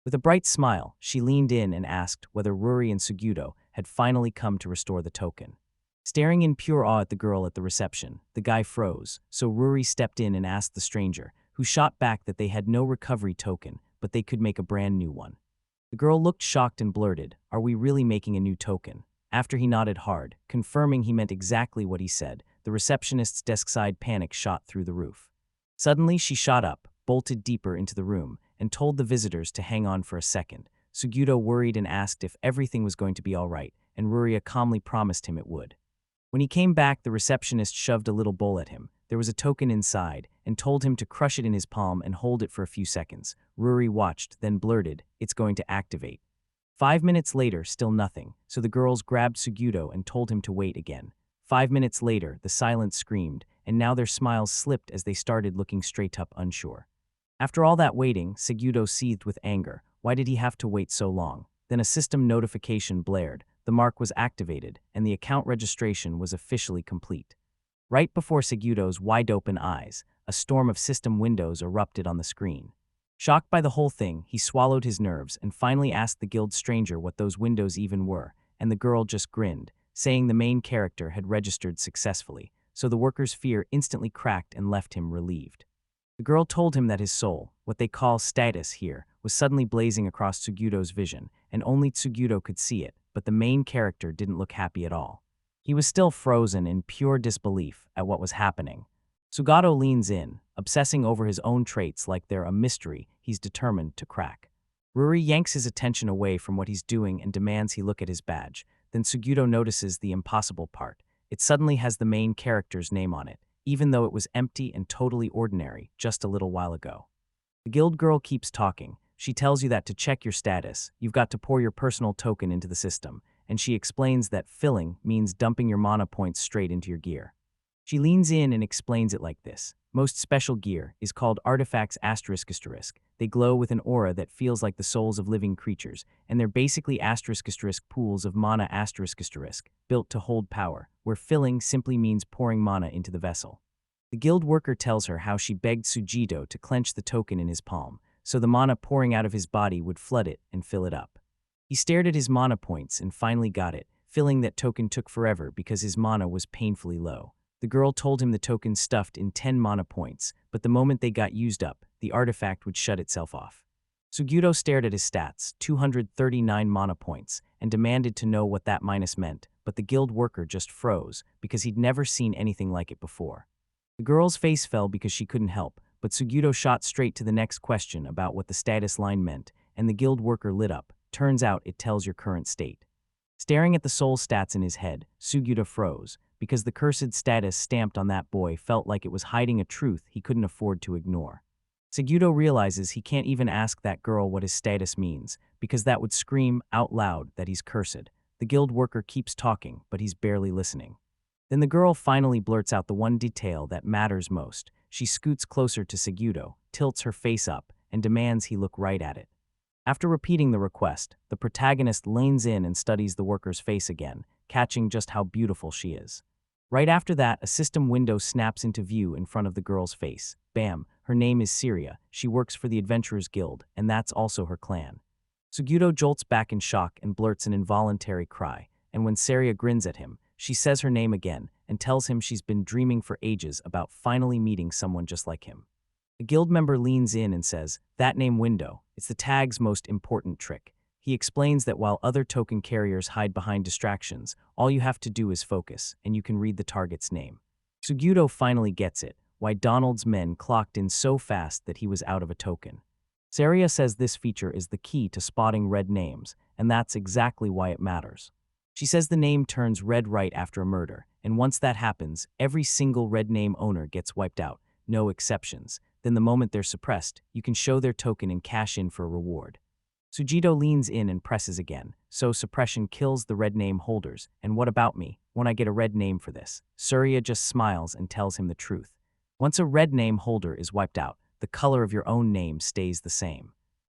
With a bright smile, she leaned in and asked whether Ruri and Segudo had finally come to restore the token. Staring in pure awe at the girl at the reception, the guy froze, so Ruri stepped in and asked the stranger, who shot back that they had no recovery token, but they could make a brand new one. The girl looked shocked and blurted, "Are we really making a new token?" After he nodded hard, confirming he meant exactly what he said, the receptionist's desk-side panic shot through the roof. Suddenly, she shot up, bolted deeper into the room, and told the visitors to hang on for a second. Segudo worried and asked if everything was going to be all right, and Ruria calmly promised him it would. When he came back, the receptionist shoved a little bowl at him. There was a token inside, and told him to crush it in his palm and hold it for a few seconds. Ruri watched, then blurted, "It's going to activate." 5 minutes later, still nothing, so the girls grabbed Segudo and told him to wait again. 5 minutes later, the silence screamed, and now their smiles slipped as they started looking straight up, unsure. After all that waiting, Segudo seethed with anger. Why did he have to wait so long? Then a system notification blared. The mark was activated, and the account registration was officially complete. Right before Segudo's wide-open eyes, a storm of system windows erupted on the screen. Shocked by the whole thing, he swallowed his nerves and finally asked the guild stranger what those windows even were, and the girl just grinned, saying the main character had registered successfully, so the worker's fear instantly cracked and left him relieved. The girl told him that his soul, what they call status here, was suddenly blazing across Segudo's vision, and only Segudo could see it, but the main character didn't look happy at all. He was still frozen in pure disbelief at what was happening. Segudo leans in, obsessing over his own traits like they're a mystery he's determined to crack. Ruri yanks his attention away from what he's doing and demands he look at his badge. Then Segudo notices the impossible part. It suddenly has the main character's name on it, even though it was empty and totally ordinary just a little while ago. The guild girl keeps talking. She tells you that to check your status, you've got to pour your personal token into the system, and she explains that filling means dumping your mana points straight into your gear. She leans in and explains it like this. Most special gear is called artifacts ***. They glow with an aura that feels like the souls of living creatures, and they're basically *** pools of mana ***, built to hold power, where filling simply means pouring mana into the vessel. The guild worker tells her how she begged Segudo to clench the token in his palm, so the mana pouring out of his body would flood it and fill it up. He stared at his mana points and finally got it. Filling that token took forever because his mana was painfully low. The girl told him the token stuffed in 10 mana points, but the moment they got used up, the artifact would shut itself off. Segudo stared at his stats, 239 mana points, and demanded to know what that minus meant, but the guild worker just froze because he'd never seen anything like it before. The girl's face fell because she couldn't help, but Segudo shot straight to the next question about what the status line meant, and the guild worker lit up. Turns out it tells your current state. Staring at the soul stats in his head, Segudo froze, because the cursed status stamped on that boy felt like it was hiding a truth he couldn't afford to ignore. Segudo realizes he can't even ask that girl what his status means, because that would scream out loud that he's cursed. The guild worker keeps talking, but he's barely listening. Then the girl finally blurts out the one detail that matters most. she scoots closer to Segudo, tilts her face up, and demands he look right at it. After repeating the request, the protagonist leans in and studies the worker's face again, catching just how beautiful she is. Right after that, a system window snaps into view in front of the girl's face. Bam, her name is Syria, she works for the Adventurers Guild, and that's also her clan. Segudo jolts back in shock and blurts an involuntary cry, and when Syria grins at him, she says her name again and tells him she's been dreaming for ages about finally meeting someone just like him. The guild member leans in and says, "That name window, it's the tag's most important trick." He explains that while other token carriers hide behind distractions, all you have to do is focus, and you can read the target's name. Segudo finally gets it, why Donald's men clocked in so fast that he was out of a token. Saria says this feature is the key to spotting red names, and that's exactly why it matters. She says the name turns red right after a murder, and once that happens, every single red name owner gets wiped out, no exceptions. Then the moment they're suppressed, you can show their token and cash in for a reward. Sugito leans in and presses again, so suppression kills the red name holders. And what about me? Won't I get a red name for this? Surya just smiles and tells him the truth. Once a red name holder is wiped out, the color of your own name stays the same.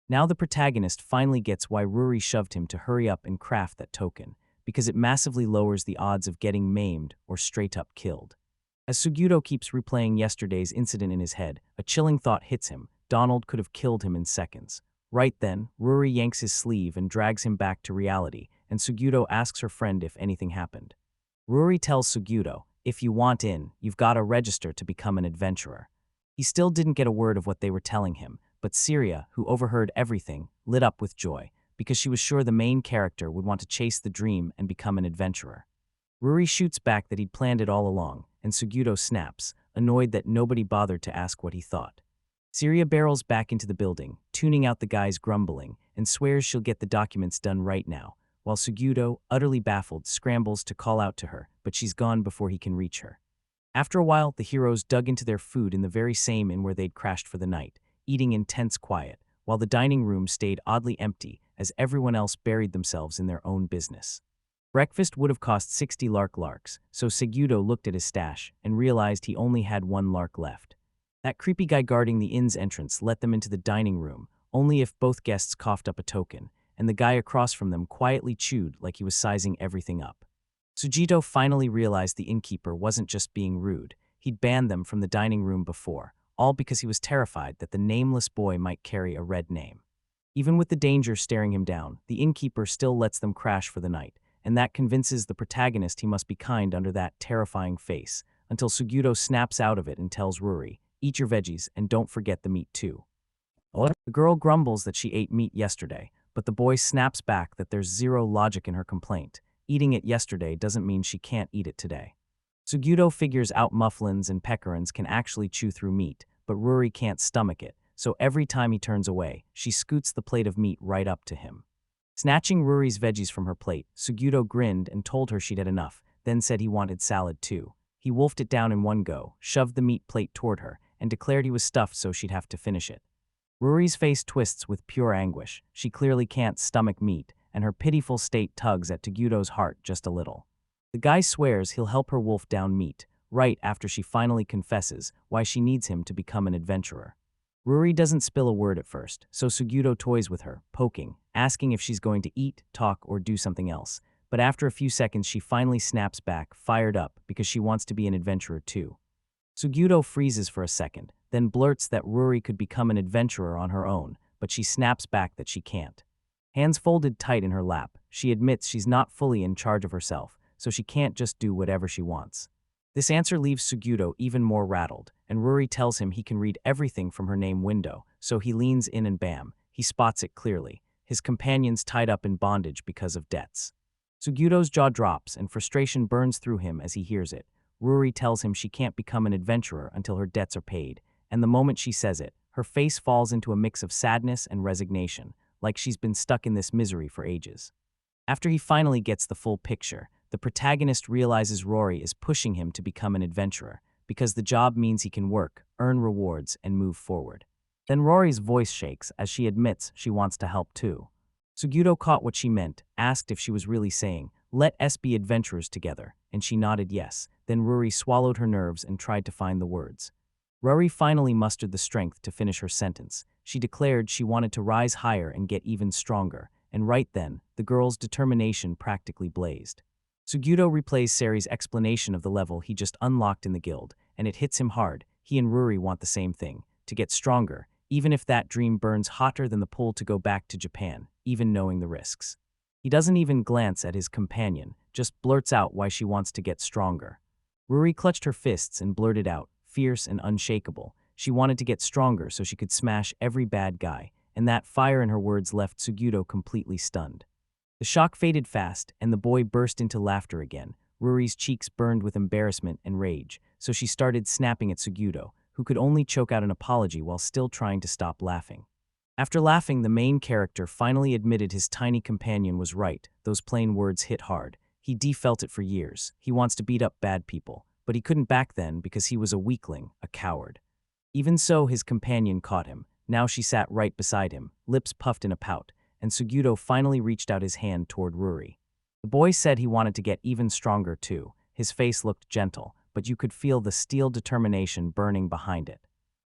Now the protagonist finally gets why Ruri shoved him to hurry up and craft that token, because it massively lowers the odds of getting maimed or straight up killed. As Sugito keeps replaying yesterday's incident in his head, a chilling thought hits him. Donald could have killed him in seconds. Right then, Ruri yanks his sleeve and drags him back to reality, and Sugito asks her friend if anything happened. Ruri tells Sugito, "If you want in, you've got to register to become an adventurer." He still didn't get a word of what they were telling him, but Syria, who overheard everything, lit up with joy, because she was sure the main character would want to chase the dream and become an adventurer. Ruri shoots back that he'd planned it all along, and Sugito snaps, annoyed that nobody bothered to ask what he thought. Syria barrels back into the building, tuning out the guy's grumbling, and swears she'll get the documents done right now, while Sugito, utterly baffled, scrambles to call out to her, but she's gone before he can reach her. After a while, the heroes dug into their food in the very same inn where they'd crashed for the night, eating in tense quiet, while the dining room stayed oddly empty as everyone else buried themselves in their own business. Breakfast would have cost 60 larks, so Segudo looked at his stash and realized he only had 1 lark left. That creepy guy guarding the inn's entrance let them into the dining room, only if both guests coughed up a token, and the guy across from them quietly chewed like he was sizing everything up. Sugito finally realized the innkeeper wasn't just being rude. He'd banned them from the dining room before, all because he was terrified that the nameless boy might carry a red name. Even with the danger staring him down, the innkeeper still lets them crash for the night, and that convinces the protagonist he must be kind under that terrifying face, until Sugito snaps out of it and tells Ruri, "Eat your veggies and don't forget the meat too." The girl grumbles that she ate meat yesterday, but the boy snaps back that there's zero logic in her complaint. Eating it yesterday doesn't mean she can't eat it today. Sugito figures out mufflins and pecorins can actually chew through meat, but Ruri can't stomach it, so every time he turns away, she scoots the plate of meat right up to him. Snatching Ruri's veggies from her plate, Sugito grinned and told her she'd had enough, then said he wanted salad too. He wolfed it down in one go, shoved the meat plate toward her, and declared he was stuffed so she'd have to finish it. Ruri's face twists with pure anguish. She clearly can't stomach meat, and her pitiful state tugs at Segudo's heart just a little. The guy swears he'll help her wolf down meat, right after she finally confesses why she needs him to become an adventurer. Ruri doesn't spill a word at first, so Segudo toys with her, poking, asking if she's going to eat, talk, or do something else. But after a few seconds she finally snaps back, fired up, because she wants to be an adventurer too. Segudo freezes for a second, then blurts that Ruri could become an adventurer on her own, but she snaps back that she can't. Hands folded tight in her lap, she admits she's not fully in charge of herself, so she can't just do whatever she wants. This answer leaves Segudo even more rattled, and Ruri tells him he can read everything from her name window, so he leans in and bam, he spots it clearly. His companion's tied up in bondage because of debts. Segudo's jaw drops and frustration burns through him as he hears it. Ruri tells him she can't become an adventurer until her debts are paid, and the moment she says it, her face falls into a mix of sadness and resignation, like she's been stuck in this misery for ages. After he finally gets the full picture, the protagonist realizes Ruri is pushing him to become an adventurer, because the job means he can work, earn rewards, and move forward. Then Ruri's voice shakes as she admits she wants to help too. Segudo caught what she meant, asked if she was really saying, "Let us be adventurers together," and she nodded yes. Then Ruri swallowed her nerves and tried to find the words. Ruri finally mustered the strength to finish her sentence. She declared she wanted to rise higher and get even stronger, and right then, the girl's determination practically blazed. Sugito replays Seri's explanation of the level he just unlocked in the guild, and it hits him hard. He and Ruri want the same thing, to get stronger, even if that dream burns hotter than the pull to go back to Japan, even knowing the risks. He doesn't even glance at his companion, just blurts out why she wants to get stronger. Ruri clutched her fists and blurted out, fierce and unshakable. She wanted to get stronger so she could smash every bad guy, and that fire in her words left Sugito completely stunned. The shock faded fast, and the boy burst into laughter again. Ruri's cheeks burned with embarrassment and rage, so she started snapping at Sugito, who could only choke out an apology while still trying to stop laughing. After laughing, the main character finally admitted his tiny companion was right. Those plain words hit hard. He felt it for years. He wants to beat up bad people, but he couldn't back then because he was a weakling, a coward. Even so, his companion caught him. Now she sat right beside him, lips puffed in a pout, and Sugito finally reached out his hand toward Ruri. The boy said he wanted to get even stronger too. His face looked gentle, but you could feel the steel determination burning behind it.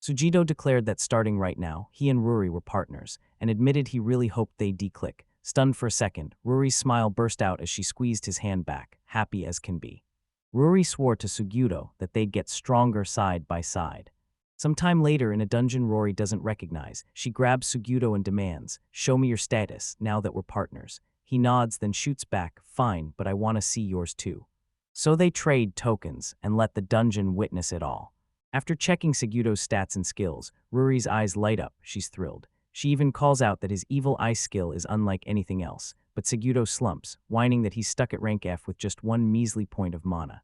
Sugito declared that starting right now, he and Ruri were partners, and admitted he really hoped they'd de-click. Stunned for a second, Ruri's smile burst out as she squeezed his hand back, happy as can be. Ruri swore to Sugito that they'd get stronger side by side. Sometime later in a dungeon Ruri doesn't recognize, she grabs Sugito and demands, "Show me your status, now that we're partners." He nods, then shoots back, "Fine, but I want to see yours too." So they trade tokens and let the dungeon witness it all. After checking Sugito's stats and skills, Ruri's eyes light up. She's thrilled. She even calls out that his evil eye skill is unlike anything else, but Sugito slumps, whining that he's stuck at rank F with just one measly point of mana.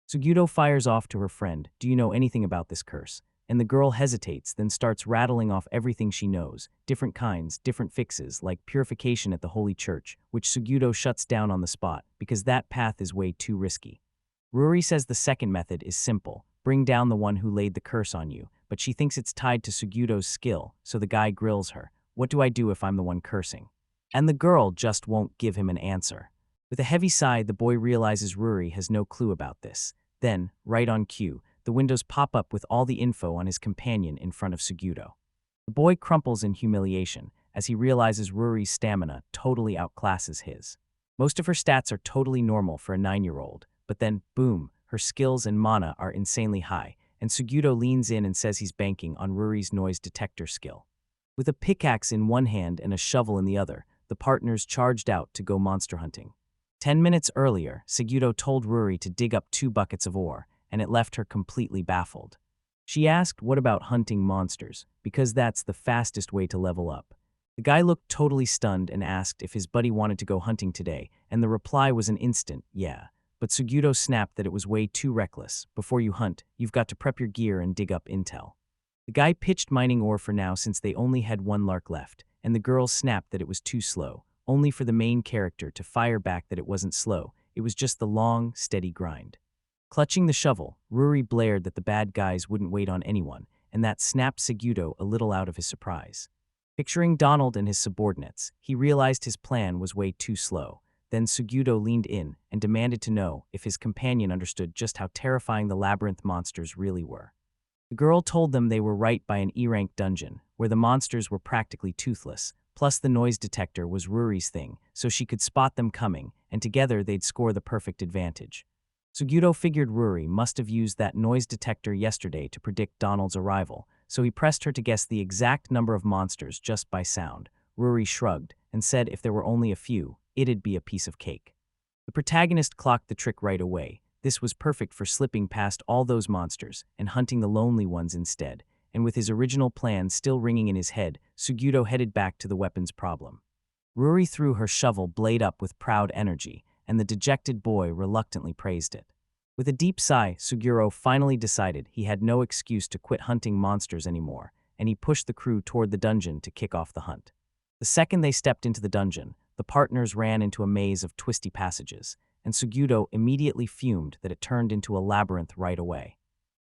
Sugito fires off to her friend, "Do you know anything about this curse?" And the girl hesitates, then starts rattling off everything she knows, different kinds, different fixes, like purification at the Holy Church, which Sugito shuts down on the spot, because that path is way too risky. Ruri says the second method is simple, bring down the one who laid the curse on you, but she thinks it's tied to Sugito's skill, so the guy grills her, "What do I do if I'm the one cursing?" And the girl just won't give him an answer. With a heavy sigh, the boy realizes Ruri has no clue about this. Then, right on cue, the windows pop up with all the info on his companion in front of Sugito. The boy crumples in humiliation as he realizes Ruri's stamina totally outclasses his. Most of her stats are totally normal for a 9-year-old, but then, boom, her skills and mana are insanely high, and Sugito leans in and says he's banking on Ruri's noise detector skill. With a pickaxe in one hand and a shovel in the other, the partners charged out to go monster hunting. 10 minutes earlier, Sugito told Ruri to dig up 2 buckets of ore, and it left her completely baffled. She asked what about hunting monsters, because that's the fastest way to level up. The guy looked totally stunned and asked if his buddy wanted to go hunting today, and the reply was an instant, "Yeah." But Sugito snapped that it was way too reckless. Before you hunt, you've got to prep your gear and dig up intel. The guy pitched mining ore for now since they only had 1 lark left, and the girl snapped that it was too slow, only for the main character to fire back that it wasn't slow, it was just the long, steady grind. Clutching the shovel, Ruri blared that the bad guys wouldn't wait on anyone, and that snapped Sugito a little out of his surprise. Picturing Donald and his subordinates, he realized his plan was way too slow. Then Sugito leaned in and demanded to know if his companion understood just how terrifying the labyrinth monsters really were. The girl told them they were right by an E-rank dungeon, where the monsters were practically toothless, plus the noise detector was Ruri's thing, so she could spot them coming, and together they'd score the perfect advantage. Sugito figured Ruri must have used that noise detector yesterday to predict Donald's arrival, so he pressed her to guess the exact number of monsters just by sound. Ruri shrugged and said if there were only a few, it'd be a piece of cake. The protagonist clocked the trick right away. This was perfect for slipping past all those monsters and hunting the lonely ones instead, and with his original plan still ringing in his head, Sugito headed back to the weapons problem. Ruri threw her shovel blade up with proud energy, and the dejected boy reluctantly praised it. With a deep sigh, Suguro finally decided he had no excuse to quit hunting monsters anymore, and he pushed the crew toward the dungeon to kick off the hunt. The second they stepped into the dungeon, the partners ran into a maze of twisty passages, and Sugito immediately fumed that it turned into a labyrinth right away.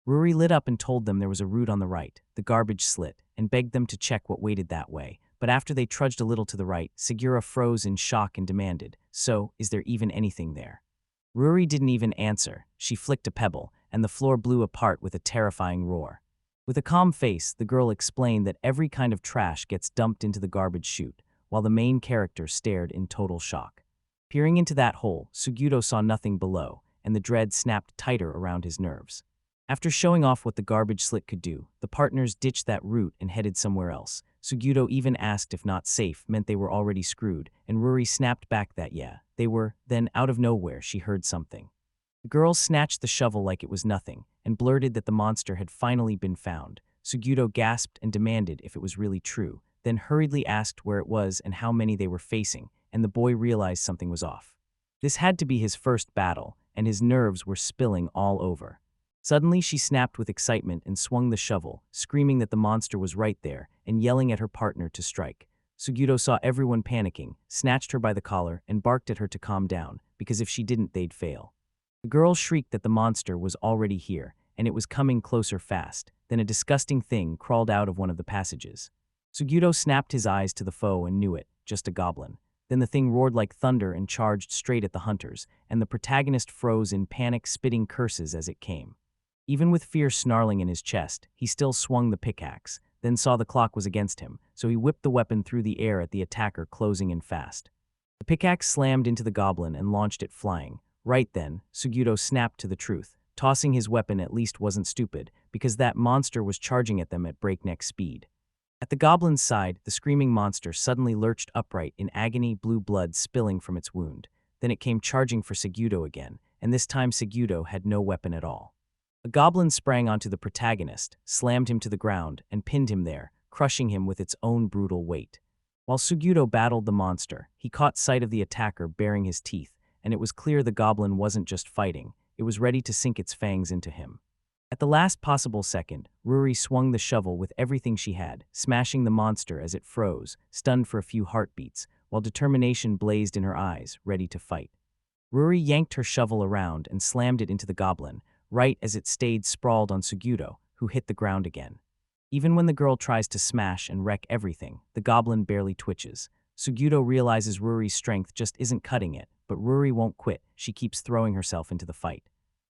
Ruri lit up and told them there was a route on the right, the garbage slit, and begged them to check what waited that way. But after they trudged a little to the right, Suguro froze in shock and demanded, "So, is there even anything there?" Ruri didn't even answer. She flicked a pebble, and the floor blew apart with a terrifying roar. With a calm face, the girl explained that every kind of trash gets dumped into the garbage chute, while the main character stared in total shock. Peering into that hole, Sugito saw nothing below, and the dread snapped tighter around his nerves. After showing off what the garbage slit could do, the partners ditched that route and headed somewhere else. Sugito even asked if not safe meant they were already screwed, and Ruri snapped back that yeah, they were. Then, out of nowhere, she heard something. The girl snatched the shovel like it was nothing, and blurted that the monster had finally been found. Sugito gasped and demanded if it was really true, then hurriedly asked where it was and how many they were facing, and the boy realized something was off. This had to be his first battle, and his nerves were spilling all over. Suddenly, she snapped with excitement and swung the shovel, screaming that the monster was right there and yelling at her partner to strike. Sugito saw everyone panicking, snatched her by the collar, and barked at her to calm down, because if she didn't, they'd fail. The girl shrieked that the monster was already here, and it was coming closer fast. Then a disgusting thing crawled out of one of the passages. Sugito snapped his eyes to the foe and knew it, just a goblin. Then the thing roared like thunder and charged straight at the hunters, and the protagonist froze in panic, spitting curses as it came. Even with fear snarling in his chest, he still swung the pickaxe, then saw the clock was against him, so he whipped the weapon through the air at the attacker, closing in fast. The pickaxe slammed into the goblin and launched it flying. Right then, Sugito snapped to the truth. Tossing his weapon at least wasn't stupid, because that monster was charging at them at breakneck speed. At the goblin's side, the screaming monster suddenly lurched upright in agony, blue blood spilling from its wound. Then it came charging for Sugito again, and this time Sugito had no weapon at all. A goblin sprang onto the protagonist, slammed him to the ground, and pinned him there, crushing him with its own brutal weight. While Sugito battled the monster, he caught sight of the attacker baring his teeth, and it was clear the goblin wasn't just fighting, it was ready to sink its fangs into him. At the last possible second, Ruri swung the shovel with everything she had, smashing the monster as it froze, stunned for a few heartbeats, while determination blazed in her eyes, ready to fight. Ruri yanked her shovel around and slammed it into the goblin, right as it stayed sprawled on Sugito, who hit the ground again. Even when the girl tries to smash and wreck everything, the goblin barely twitches. Sugito realizes Ruri's strength just isn't cutting it, but Ruri won't quit. She keeps throwing herself into the fight.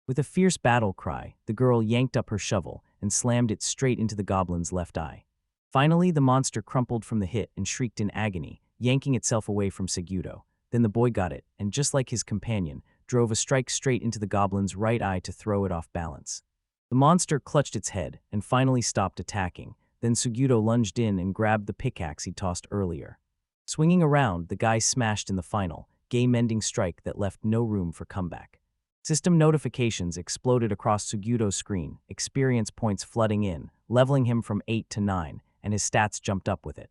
With a fierce battle cry, the girl yanked up her shovel and slammed it straight into the goblin's left eye. Finally, the monster crumpled from the hit and shrieked in agony, yanking itself away from Sugito. Then the boy got it, and just like his companion, drove a strike straight into the goblin's right eye to throw it off balance. The monster clutched its head and finally stopped attacking. Then Sugito lunged in and grabbed the pickaxe he tossed earlier. Swinging around, the guy smashed in the final, game-ending strike that left no room for comeback. System notifications exploded across Sugito's screen, experience points flooding in, leveling him from 8 to 9, and his stats jumped up with it.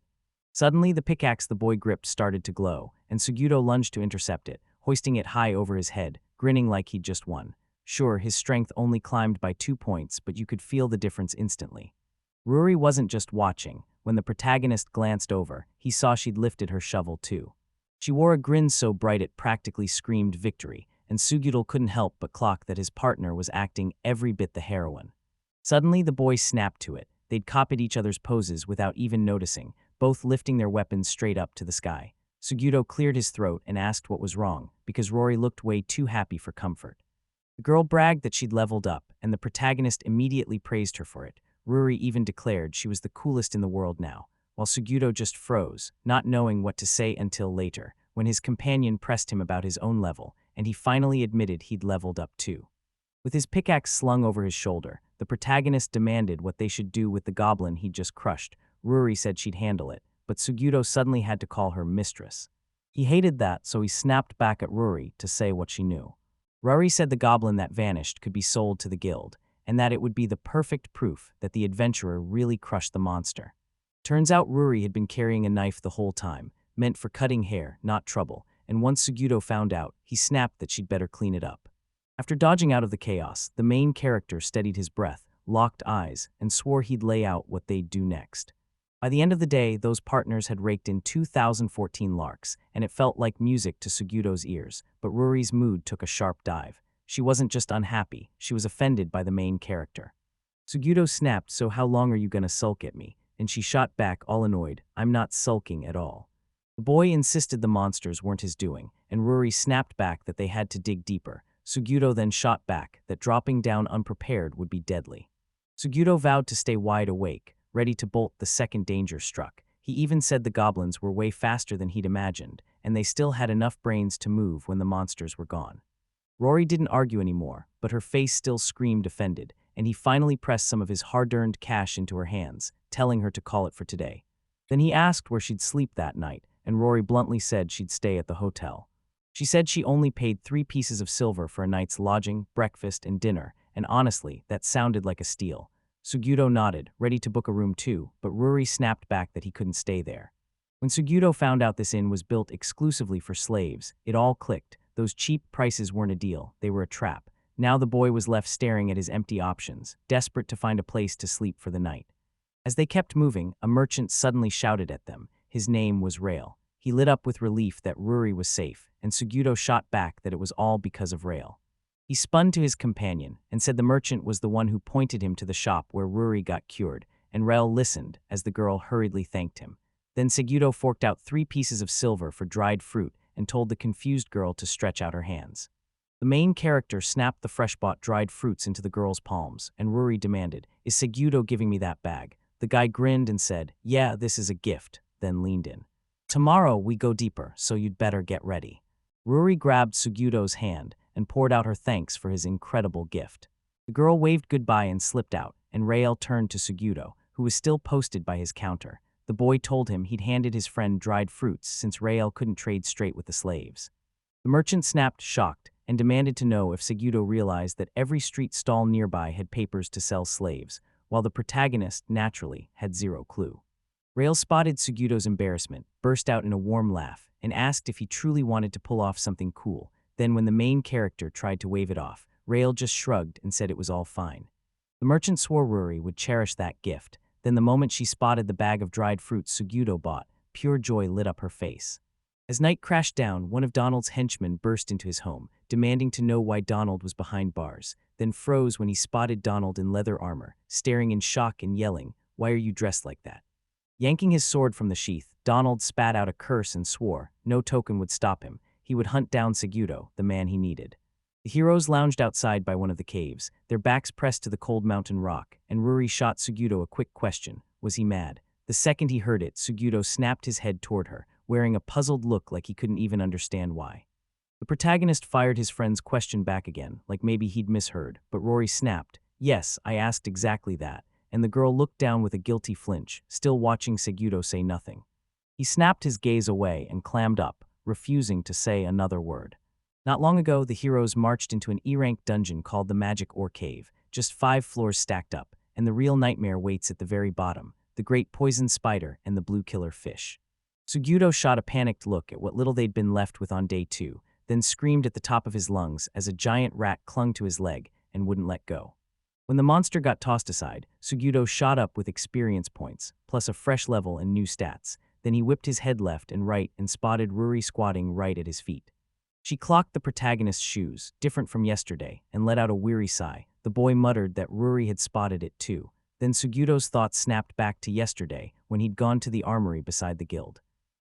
Suddenly, the pickaxe the boy gripped started to glow, and Sugito lunged to intercept it, hoisting it high over his head, grinning like he'd just won. Sure, his strength only climbed by 2 points, but you could feel the difference instantly. Ruri wasn't just watching. When the protagonist glanced over, he saw she'd lifted her shovel too. She wore a grin so bright it practically screamed victory, and Sugito couldn't help but clock that his partner was acting every bit the heroine. Suddenly, the boy snapped to it. They'd copied each other's poses without even noticing, both lifting their weapons straight up to the sky. Sugito cleared his throat and asked what was wrong, because Ruri looked way too happy for comfort. The girl bragged that she'd leveled up, and the protagonist immediately praised her for it. Ruri even declared she was the coolest in the world now, while Sugito just froze, not knowing what to say until later, when his companion pressed him about his own level, and he finally admitted he'd leveled up too. With his pickaxe slung over his shoulder, the protagonist demanded what they should do with the goblin he'd just crushed. Ruri said she'd handle it, but Sugito suddenly had to call her mistress. He hated that, so he snapped back at Ruri to say what she knew. Ruri said the goblin that vanished could be sold to the guild, and that it would be the perfect proof that the adventurer really crushed the monster. Turns out Ruri had been carrying a knife the whole time, meant for cutting hair, not trouble, and once Sugito found out, he snapped that she'd better clean it up. After dodging out of the chaos, the main character steadied his breath, locked eyes, and swore he'd lay out what they'd do next. By the end of the day, those partners had raked in 2014 larks, and it felt like music to Sugito's ears, but Ruri's mood took a sharp dive. She wasn't just unhappy, she was offended by the main character. Sugito snapped, "So how long are you gonna sulk at me?" And she shot back, all annoyed, "I'm not sulking at all." The boy insisted the monsters weren't his doing, and Ruri snapped back that they had to dig deeper. Sugito then shot back that dropping down unprepared would be deadly. Sugito vowed to stay wide awake, ready to bolt the second danger struck. He even said the goblins were way faster than he'd imagined, and they still had enough brains to move when the monsters were gone. Rory didn't argue anymore, but her face still screamed offended, and he finally pressed some of his hard-earned cash into her hands, telling her to call it for today. Then he asked where she'd sleep that night, and Rory bluntly said she'd stay at the hotel. She said she only paid 3 pieces of silver for a night's lodging, breakfast, and dinner, and honestly, that sounded like a steal. Sugito nodded, ready to book a room too, but Ruri snapped back that he couldn't stay there. When Sugito found out this inn was built exclusively for slaves, it all clicked. Those cheap prices weren't a deal, they were a trap. Now the boy was left staring at his empty options, desperate to find a place to sleep for the night. As they kept moving, a merchant suddenly shouted at them. His name was Rail. He lit up with relief that Ruri was safe, and Sugito shot back that it was all because of Rail. He spun to his companion and said the merchant was the one who pointed him to the shop where Ruri got cured, and Rail listened as the girl hurriedly thanked him. Then Sugito forked out 3 pieces of silver for dried fruit and told the confused girl to stretch out her hands. The main character snapped the fresh-bought dried fruits into the girl's palms, and Ruri demanded, "Is Sugito giving me that bag?" The guy grinned and said, "Yeah, this is a gift," then leaned in. "Tomorrow we go deeper, so you'd better get ready." Ruri grabbed Sugito's hand and poured out her thanks for his incredible gift. The girl waved goodbye and slipped out, and Rael turned to Sugito, who was still posted by his counter. The boy told him he'd handed his friend dried fruits since Rael couldn't trade straight with the slaves. The merchant snapped, shocked, and demanded to know if Sugito realized that every street stall nearby had papers to sell slaves, while the protagonist, naturally, had zero clue. Rael spotted Sugito's embarrassment, burst out in a warm laugh, and asked if he truly wanted to pull off something cool. Then when the main character tried to wave it off, Rael just shrugged and said it was all fine. The merchant swore Ruri would cherish that gift. Then the moment she spotted the bag of dried fruits Sugito bought, pure joy lit up her face. As night crashed down, one of Donald's henchmen burst into his home, demanding to know why Donald was behind bars, then froze when he spotted Donald in leather armor, staring in shock and yelling, "Why are you dressed like that?" Yanking his sword from the sheath, Donald spat out a curse and swore no token would stop him. He would hunt down Sugito, the man he needed. The heroes lounged outside by one of the caves, their backs pressed to the cold mountain rock, and Ruri shot Sugito a quick question. Was he mad? The second he heard it, Sugito snapped his head toward her, wearing a puzzled look like he couldn't even understand why. The protagonist fired his friend's question back again, like maybe he'd misheard, but Rory snapped, "Yes, I asked exactly that," and the girl looked down with a guilty flinch, still watching Sugito say nothing. He snapped his gaze away and clammed up, refusing to say another word. Not long ago, the heroes marched into an E-rank dungeon called the Magic Ore Cave, just 5 floors stacked up, and the real nightmare waits at the very bottom, the great poison spider and the blue killer fish. Sugito shot a panicked look at what little they'd been left with on day 2, then screamed at the top of his lungs as a giant rat clung to his leg and wouldn't let go. When the monster got tossed aside, Sugito shot up with experience points, plus a fresh level and new stats. Then he whipped his head left and right and spotted Ruri squatting right at his feet. She clocked the protagonist's shoes, different from yesterday, and let out a weary sigh. The boy muttered that Ruri had spotted it too. Then Sugito's thoughts snapped back to yesterday when he'd gone to the armory beside the guild.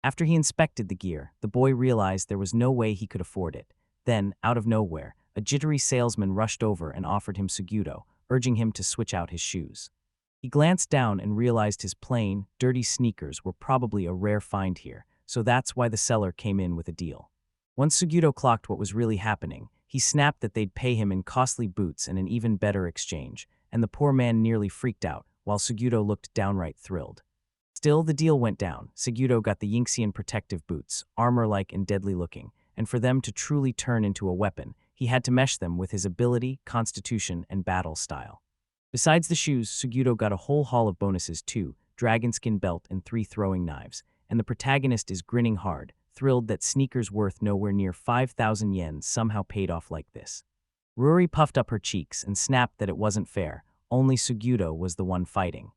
After he inspected the gear, the boy realized there was no way he could afford it. Then, out of nowhere, a jittery salesman rushed over and offered him Sugito, urging him to switch out his shoes. He glanced down and realized his plain, dirty sneakers were probably a rare find here, so that's why the seller came in with a deal. Once Sugito clocked what was really happening, he snapped that they'd pay him in costly boots and an even better exchange, and the poor man nearly freaked out, while Sugito looked downright thrilled. Still, the deal went down. Sugito got the Yinxian protective boots, armor-like and deadly-looking, and for them to truly turn into a weapon, he had to mesh them with his ability, constitution, and battle style. Besides the shoes, Sugito got a whole haul of bonuses too, dragonskin belt and 3 throwing knives, and the protagonist is grinning hard, thrilled that sneakers worth nowhere near 5,000 yen somehow paid off like this. Ruri puffed up her cheeks and snapped that it wasn't fair, only Sugito was the one fighting.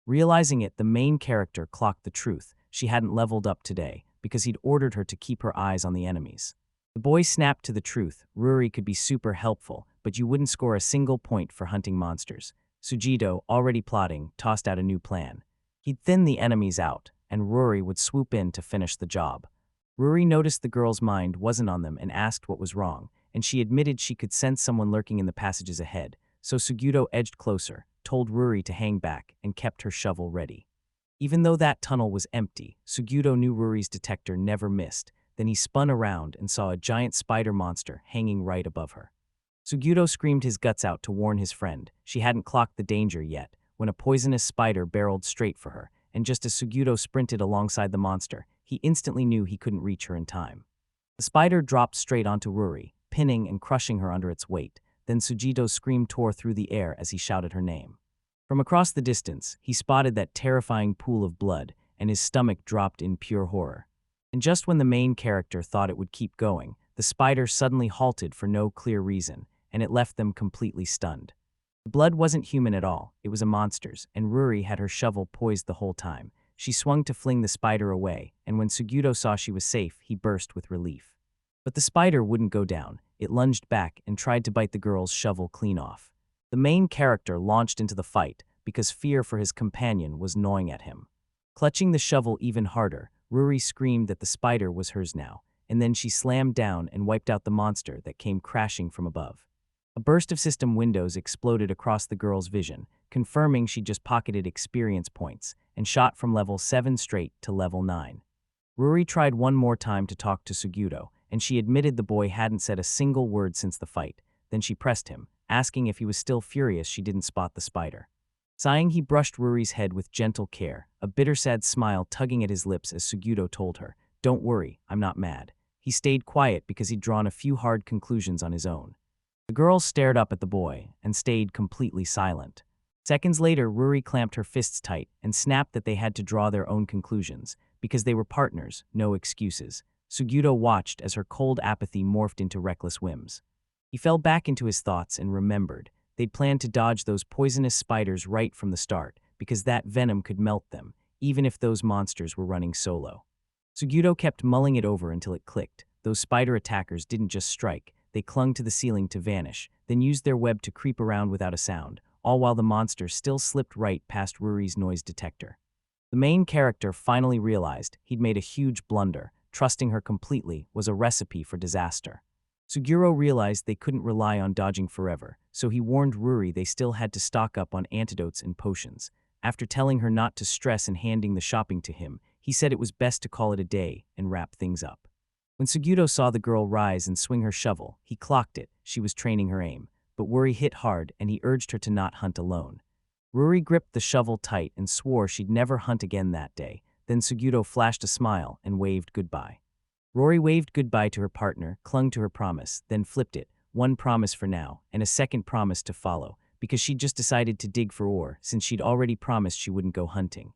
Realizing it, the main character clocked the truth. She hadn't leveled up today, because he'd ordered her to keep her eyes on the enemies. The boy snapped to the truth. Ruri could be super helpful, but you wouldn't score a single point for hunting monsters. Sugito, already plotting, tossed out a new plan. He'd thin the enemies out, and Ruri would swoop in to finish the job. Ruri noticed the girl's mind wasn't on them and asked what was wrong, and she admitted she could sense someone lurking in the passages ahead, so Sugito edged closer, told Ruri to hang back, and kept her shovel ready. Even though that tunnel was empty, Sugito knew Ruri's detector never missed. Then he spun around and saw a giant spider monster hanging right above her. Sugito screamed his guts out to warn his friend. She hadn't clocked the danger yet, when a poisonous spider barreled straight for her, and just as Sugito sprinted alongside the monster, he instantly knew he couldn't reach her in time. The spider dropped straight onto Ruri, pinning and crushing her under its weight. Then Sugito's scream tore through the air as he shouted her name. From across the distance, he spotted that terrifying pool of blood, and his stomach dropped in pure horror. And just when the main character thought it would keep going, the spider suddenly halted for no clear reason, and it left them completely stunned. The blood wasn't human at all, it was a monster's, and Ruri had her shovel poised the whole time. She swung to fling the spider away, and when Sugito saw she was safe, he burst with relief. But the spider wouldn't go down. It lunged back and tried to bite the girl's shovel clean off. The main character launched into the fight because fear for his companion was gnawing at him. Clutching the shovel even harder, Ruri screamed that the spider was hers now, and then she slammed down and wiped out the monster that came crashing from above. A burst of system windows exploded across the girl's vision, confirming she just pocketed experience points and shot from level 7 straight to level 9. Ruri tried one more time to talk to Sugito, and she admitted the boy hadn't said a single word since the fight. Then she pressed him, asking if he was still furious she didn't spot the spider. Sighing, he brushed Ruri's head with gentle care, a bitter sad smile tugging at his lips as Sugito told her, "Don't worry, I'm not mad." He stayed quiet because he'd drawn a few hard conclusions on his own. The girl stared up at the boy and stayed completely silent. Seconds later, Ruri clamped her fists tight and snapped that they had to draw their own conclusions, because they were partners, no excuses. Sugito watched as her cold apathy morphed into reckless whims. He fell back into his thoughts and remembered. They'd planned to dodge those poisonous spiders right from the start, because that venom could melt them, even if those monsters were running solo. Sugito kept mulling it over until it clicked. Those spider attackers didn't just strike, they clung to the ceiling to vanish, then used their web to creep around without a sound, all while the monster still slipped right past Ruri's noise detector. The main character finally realized he'd made a huge blunder. Trusting her completely was a recipe for disaster. Suguro realized they couldn't rely on dodging forever, so he warned Ruri they still had to stock up on antidotes and potions. After telling her not to stress and handing the shopping to him, he said it was best to call it a day and wrap things up. When Sugito saw the girl rise and swing her shovel, he clocked it. She was training her aim, but Ruri hit hard and he urged her to not hunt alone. Ruri gripped the shovel tight and swore she'd never hunt again that day. Then Sugito flashed a smile and waved goodbye. Ruri waved goodbye to her partner, clung to her promise, then flipped it, one promise for now, and a second promise to follow, because she'd just decided to dig for ore since she'd already promised she wouldn't go hunting.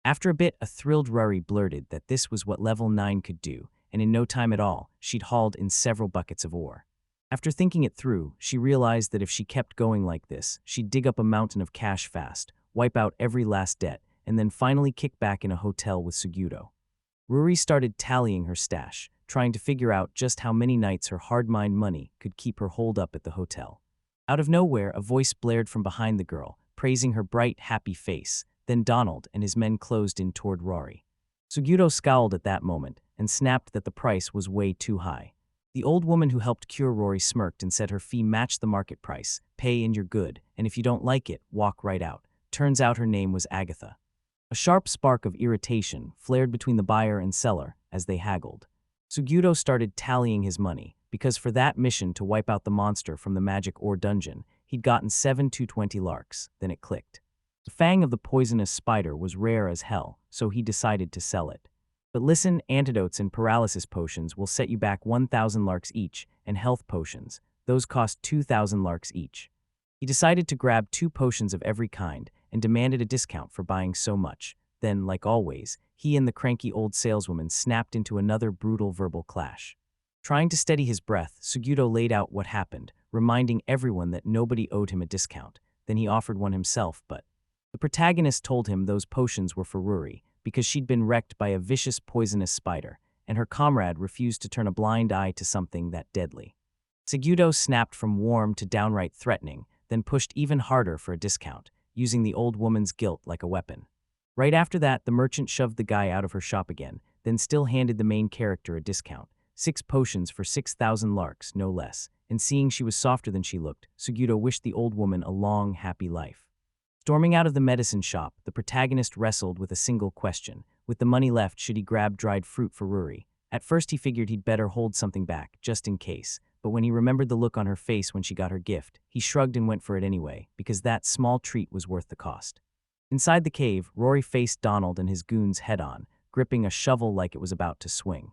After a bit, a thrilled Ruri blurted that this was what level 9 could do, and in no time at all, she'd hauled in several buckets of ore. After thinking it through, she realized that if she kept going like this, she'd dig up a mountain of cash fast, wipe out every last debt, and then finally kick back in a hotel with Sugito. Ruri started tallying her stash, trying to figure out just how many nights her hard-mined money could keep her holed up at the hotel. Out of nowhere, a voice blared from behind the girl, praising her bright, happy face. Then Donald and his men closed in toward Ruri. Sugito scowled at that moment and snapped that the price was way too high. The old woman who helped cure Ruri smirked and said her fee matched the market price. Pay and you're good, and if you don't like it, walk right out. Turns out her name was Agatha. A sharp spark of irritation flared between the buyer and seller as they haggled. Sugito started tallying his money, because for that mission to wipe out the monster from the magic ore dungeon, he'd gotten 7 220 larks. Then it clicked. The fang of the poisonous spider was rare as hell, so he decided to sell it. But listen, antidotes and paralysis potions will set you back 1,000 larks each, and health potions, those cost 2,000 larks each. He decided to grab 2 potions of every kind and demanded a discount for buying so much. Then, like always, he and the cranky old saleswoman snapped into another brutal verbal clash. Trying to steady his breath, Sugito laid out what happened, reminding everyone that nobody owed him a discount. Then he offered one himself, but the protagonist told him those potions were for Ruri, because she'd been wrecked by a vicious poisonous spider, and her comrade refused to turn a blind eye to something that deadly. Sugito snapped from warm to downright threatening, then pushed even harder for a discount, using the old woman's guilt like a weapon. Right after that, the merchant shoved the guy out of her shop again, then still handed the main character a discount. 6 potions for 6,000 larks, no less, and seeing she was softer than she looked, Sugito wished the old woman a long, happy life. Storming out of the medicine shop, the protagonist wrestled with a single question. With the money left, should he grab dried fruit for Ruri? At first he figured he'd better hold something back, just in case, but when he remembered the look on her face when she got her gift, he shrugged and went for it anyway, because that small treat was worth the cost. Inside the cave, Rory faced Donald and his goons head-on, gripping a shovel like it was about to swing.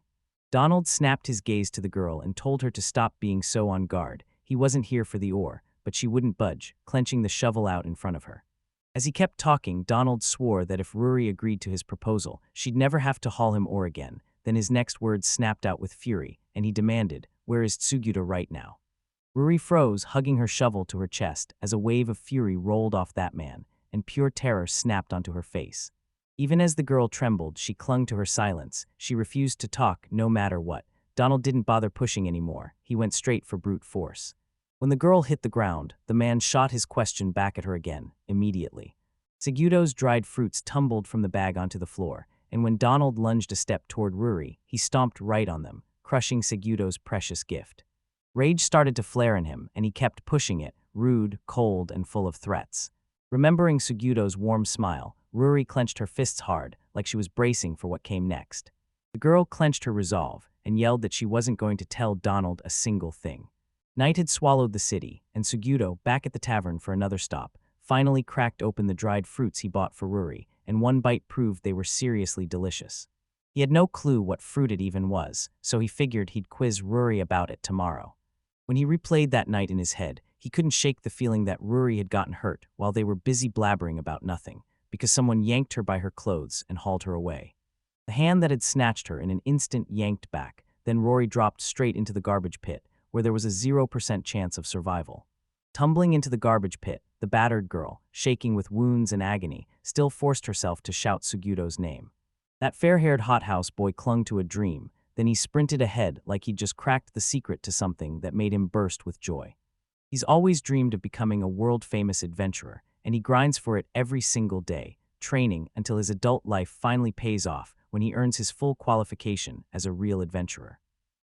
Donald snapped his gaze to the girl and told her to stop being so on guard. He wasn't here for the ore, but she wouldn't budge, clenching the shovel out in front of her. As he kept talking, Donald swore that if Ruri agreed to his proposal, she'd never have to haul him ore again. Then his next words snapped out with fury, and he demanded, "Where is Tsugyuta right now?" Ruri froze, hugging her shovel to her chest, as a wave of fury rolled off that man, and pure terror snapped onto her face. Even as the girl trembled, she clung to her silence. She refused to talk, no matter what. Donald didn't bother pushing anymore. He went straight for brute force. When the girl hit the ground, the man shot his question back at her again, immediately. Segudo's dried fruits tumbled from the bag onto the floor, and when Donald lunged a step toward Ruri, he stomped right on them, crushing Segudo's precious gift. Rage started to flare in him, and he kept pushing it, rude, cold, and full of threats. Remembering Segudo's warm smile, Ruri clenched her fists hard, like she was bracing for what came next. The girl clenched her resolve and yelled that she wasn't going to tell Donald a single thing. Night had swallowed the city, and Segudo, back at the tavern for another stop, finally cracked open the dried fruits he bought for Ruri, and one bite proved they were seriously delicious. He had no clue what fruit it even was, so he figured he'd quiz Ruri about it tomorrow. When he replayed that night in his head, he couldn't shake the feeling that Ruri had gotten hurt while they were busy blabbering about nothing, because someone yanked her by her clothes and hauled her away. The hand that had snatched her in an instant yanked back, then Rory dropped straight into the garbage pit, where there was a 0% chance of survival. Tumbling into the garbage pit, the battered girl, shaking with wounds and agony, still forced herself to shout Suguto's name. That fair-haired hothouse boy clung to a dream, then he sprinted ahead like he'd just cracked the secret to something that made him burst with joy. He's always dreamed of becoming a world-famous adventurer, and he grinds for it every single day, training until his adult life finally pays off when he earns his full qualification as a real adventurer.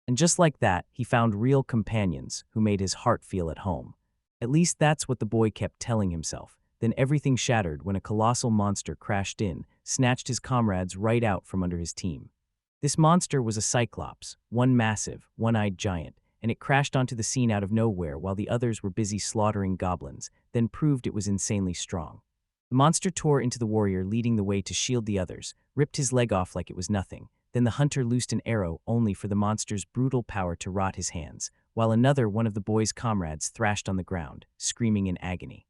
And just like that, he found real companions who made his heart feel at home. At least that's what the boy kept telling himself. Then everything shattered when a colossal monster crashed in, snatched his comrades right out from under his team. This monster was a cyclops, one massive, one-eyed giant, and it crashed onto the scene out of nowhere while the others were busy slaughtering goblins, then proved it was insanely strong. The monster tore into the warrior leading the way to shield the others, ripped his leg off like it was nothing. Then the hunter loosed an arrow only for the monster's brutal power to rot his hands, while another one of the boy's comrades thrashed on the ground, screaming in agony.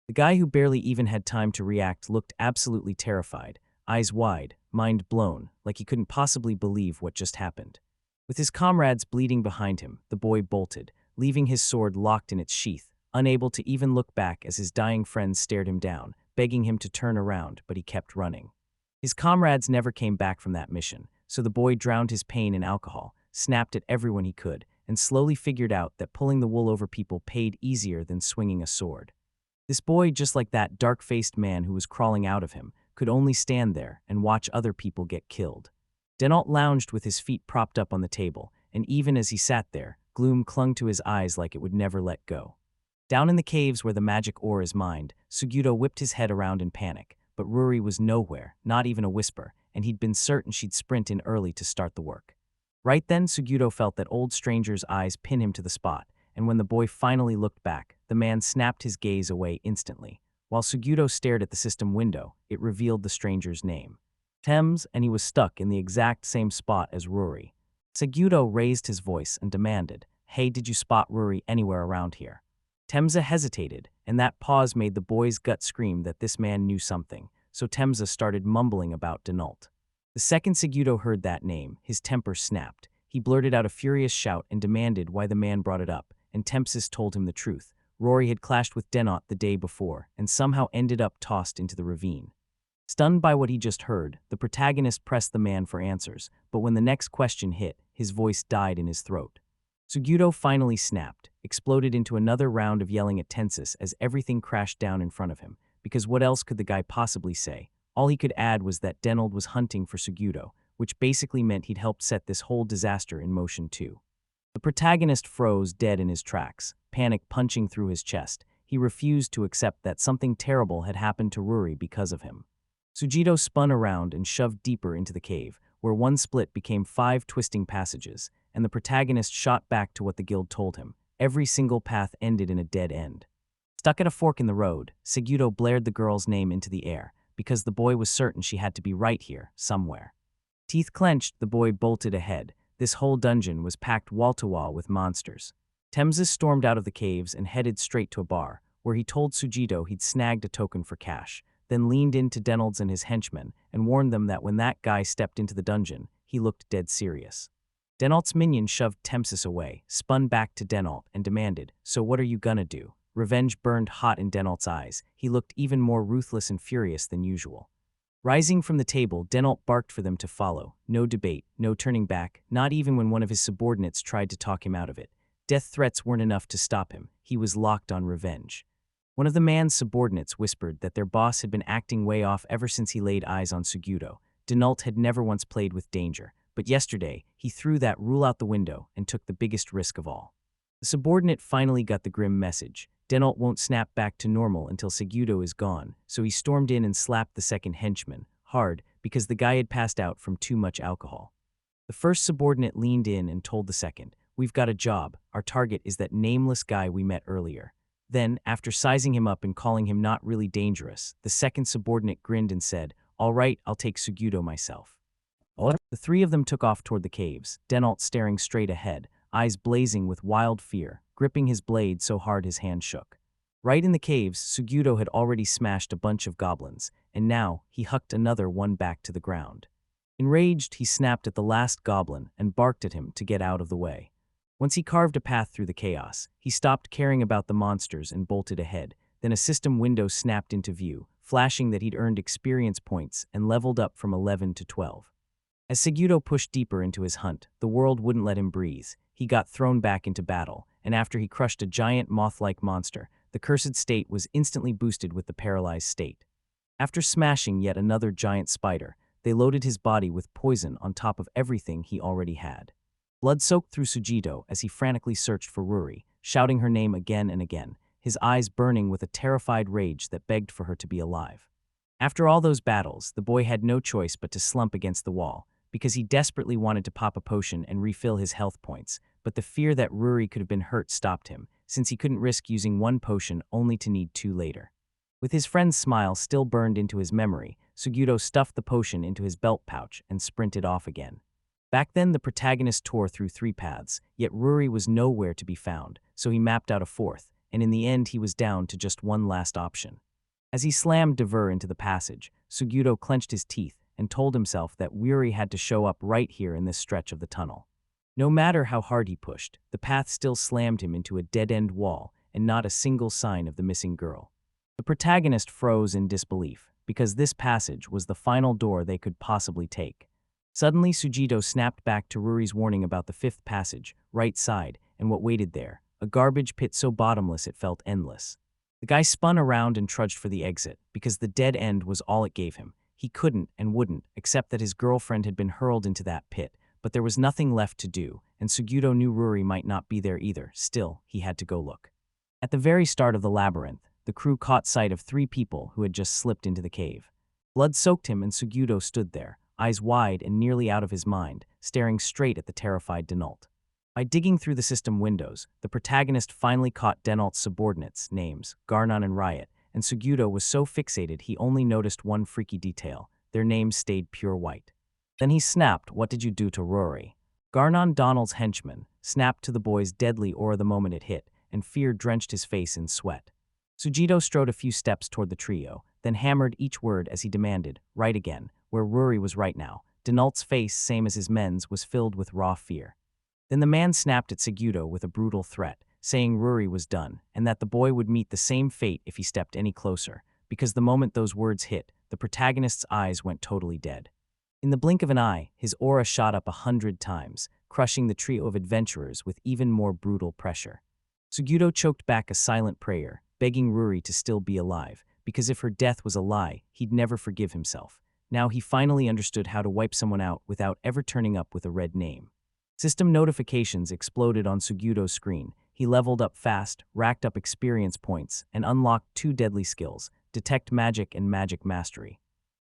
The guy who barely even had time to react looked absolutely terrified, eyes wide, mind blown, like he couldn't possibly believe what just happened. With his comrades bleeding behind him, the boy bolted, leaving his sword locked in its sheath, unable to even look back as his dying friends stared him down, begging him to turn around, but he kept running. His comrades never came back from that mission, so the boy drowned his pain in alcohol, snapped at everyone he could, and slowly figured out that pulling the wool over people paid easier than swinging a sword. This boy, just like that dark-faced man who was crawling out of him, could only stand there and watch other people get killed. Denault lounged with his feet propped up on the table, and even as he sat there, gloom clung to his eyes like it would never let go. Down in the caves where the magic ore is mined, Suguto whipped his head around in panic, but Ruri was nowhere, not even a whisper, and he'd been certain she'd sprint in early to start the work. Right then, Suguto felt that old stranger's eyes pin him to the spot, and when the boy finally looked back, the man snapped his gaze away instantly. While Suguto stared at the system window, it revealed the stranger's name. Thames, and he was stuck in the exact same spot as Ruri. Suguto raised his voice and demanded, "Hey, did you spot Ruri anywhere around here?" Temza hesitated, and that pause made the boy's gut scream that this man knew something, so Temza started mumbling about Denault. The second Segudo heard that name, his temper snapped. He blurted out a furious shout and demanded why the man brought it up, and Tempsis told him the truth. Rory had clashed with Denault the day before, and somehow ended up tossed into the ravine. Stunned by what he just heard, the protagonist pressed the man for answers, but when the next question hit, his voice died in his throat. Suguto finally snapped, exploded into another round of yelling at Tensis as everything crashed down in front of him, because what else could the guy possibly say? All he could add was that Denold was hunting for Suguto, which basically meant he'd helped set this whole disaster in motion too. The protagonist froze dead in his tracks, panic punching through his chest. He refused to accept that something terrible had happened to Ruri because of him. Sujito spun around and shoved deeper into the cave, where one split became 5 twisting passages, and the protagonist shot back to what the guild told him. Every single path ended in a dead end. Stuck at a fork in the road, Sugito blared the girl's name into the air, because the boy was certain she had to be right here, somewhere. Teeth clenched, the boy bolted ahead. This whole dungeon was packed wall-to-wall with monsters. Temsis stormed out of the caves and headed straight to a bar, where he told Sujito he'd snagged a token for cash, then leaned into Donald's and his henchmen and warned them that when that guy stepped into the dungeon, he looked dead serious. Denalt's minion shoved Temsis away, spun back to Denalt, and demanded, "So what are you gonna do?" Revenge burned hot in Denalt's eyes. He looked even more ruthless and furious than usual. Rising from the table, Denalt barked for them to follow. No debate, no turning back, not even when one of his subordinates tried to talk him out of it. Death threats weren't enough to stop him. He was locked on revenge. One of the man's subordinates whispered that their boss had been acting way off ever since he laid eyes on Sugito. Denalt had never once played with danger, but yesterday, he threw that rule out the window and took the biggest risk of all. The subordinate finally got the grim message. Denalt won't snap back to normal until Sugito is gone, so he stormed in and slapped the second henchman, hard, because the guy had passed out from too much alcohol. The first subordinate leaned in and told the second, "We've got a job. Our target is that nameless guy we met earlier." Then, after sizing him up and calling him not really dangerous, the second subordinate grinned and said, "All right, I'll take Sugito myself." The 3 of them took off toward the caves, Denalt staring straight ahead, eyes blazing with wild fear, gripping his blade so hard his hand shook. Right in the caves, Sugito had already smashed a bunch of goblins, and now he hucked another one back to the ground. Enraged, he snapped at the last goblin and barked at him to get out of the way. Once he carved a path through the chaos, he stopped caring about the monsters and bolted ahead. Then a system window snapped into view, flashing that he'd earned experience points and leveled up from 11 to 12. As Sugito pushed deeper into his hunt, the world wouldn't let him breathe. He got thrown back into battle, and after he crushed a giant moth-like monster, the cursed state was instantly boosted with the paralyzed state. After smashing yet another giant spider, they loaded his body with poison on top of everything he already had. Blood soaked through Sugito as he frantically searched for Ruri, shouting her name again and again, his eyes burning with a terrified rage that begged for her to be alive. After all those battles, the boy had no choice but to slump against the wall, because he desperately wanted to pop a potion and refill his health points, but the fear that Ruri could have been hurt stopped him, since he couldn't risk using 1 potion only to need 2 later. With his friend's smile still burned into his memory, Sugito stuffed the potion into his belt pouch and sprinted off again. Back then, the protagonist tore through 3 paths, yet Ruri was nowhere to be found, so he mapped out a 4th, and in the end he was down to just one last option. As he slammed Devur into the passage, Sugito clenched his teeth and told himself that Ruri had to show up right here in this stretch of the tunnel. No matter how hard he pushed, the path still slammed him into a dead-end wall and not a single sign of the missing girl. The protagonist froze in disbelief, because this passage was the final door they could possibly take. Suddenly, Sugito snapped back to Ruri's warning about the 5th passage, right side, and what waited there, a garbage pit so bottomless it felt endless. The guy spun around and trudged for the exit, because the dead end was all it gave him. He couldn't and wouldn't accept that his girlfriend had been hurled into that pit, but there was nothing left to do, and Sugito knew Ruri might not be there either. Still, he had to go look. At the very start of the labyrinth, the crew caught sight of 3 people who had just slipped into the cave. Blood soaked him and Sugito stood there, eyes wide and nearly out of his mind, staring straight at the terrified Donald. By digging through the system windows, the protagonist finally caught Denalt's subordinates' names, Garnon and Riot, and Sugito was so fixated he only noticed one freaky detail: their names stayed pure white. Then he snapped, "What did you do to Ruri?" Garnon, Donald's henchman, snapped to the boy's deadly aura the moment it hit, and fear drenched his face in sweat. Sugito strode a few steps toward the trio, then hammered each word as he demanded, "Right again," where Ruri was right now. Donald's face, same as his men's, was filled with raw fear. Then the man snapped at Sugito with a brutal threat, saying Ruri was done, and that the boy would meet the same fate if he stepped any closer, because the moment those words hit, the protagonist's eyes went totally dead. In the blink of an eye, his aura shot up 100 times, crushing the trio of adventurers with even more brutal pressure. Sugito choked back a silent prayer, begging Ruri to still be alive, because if her death was a lie, he'd never forgive himself. Now he finally understood how to wipe someone out without ever turning up with a red name. System notifications exploded on Sugito's screen. He leveled up fast, racked up experience points, and unlocked 2 deadly skills, Detect Magic and Magic Mastery.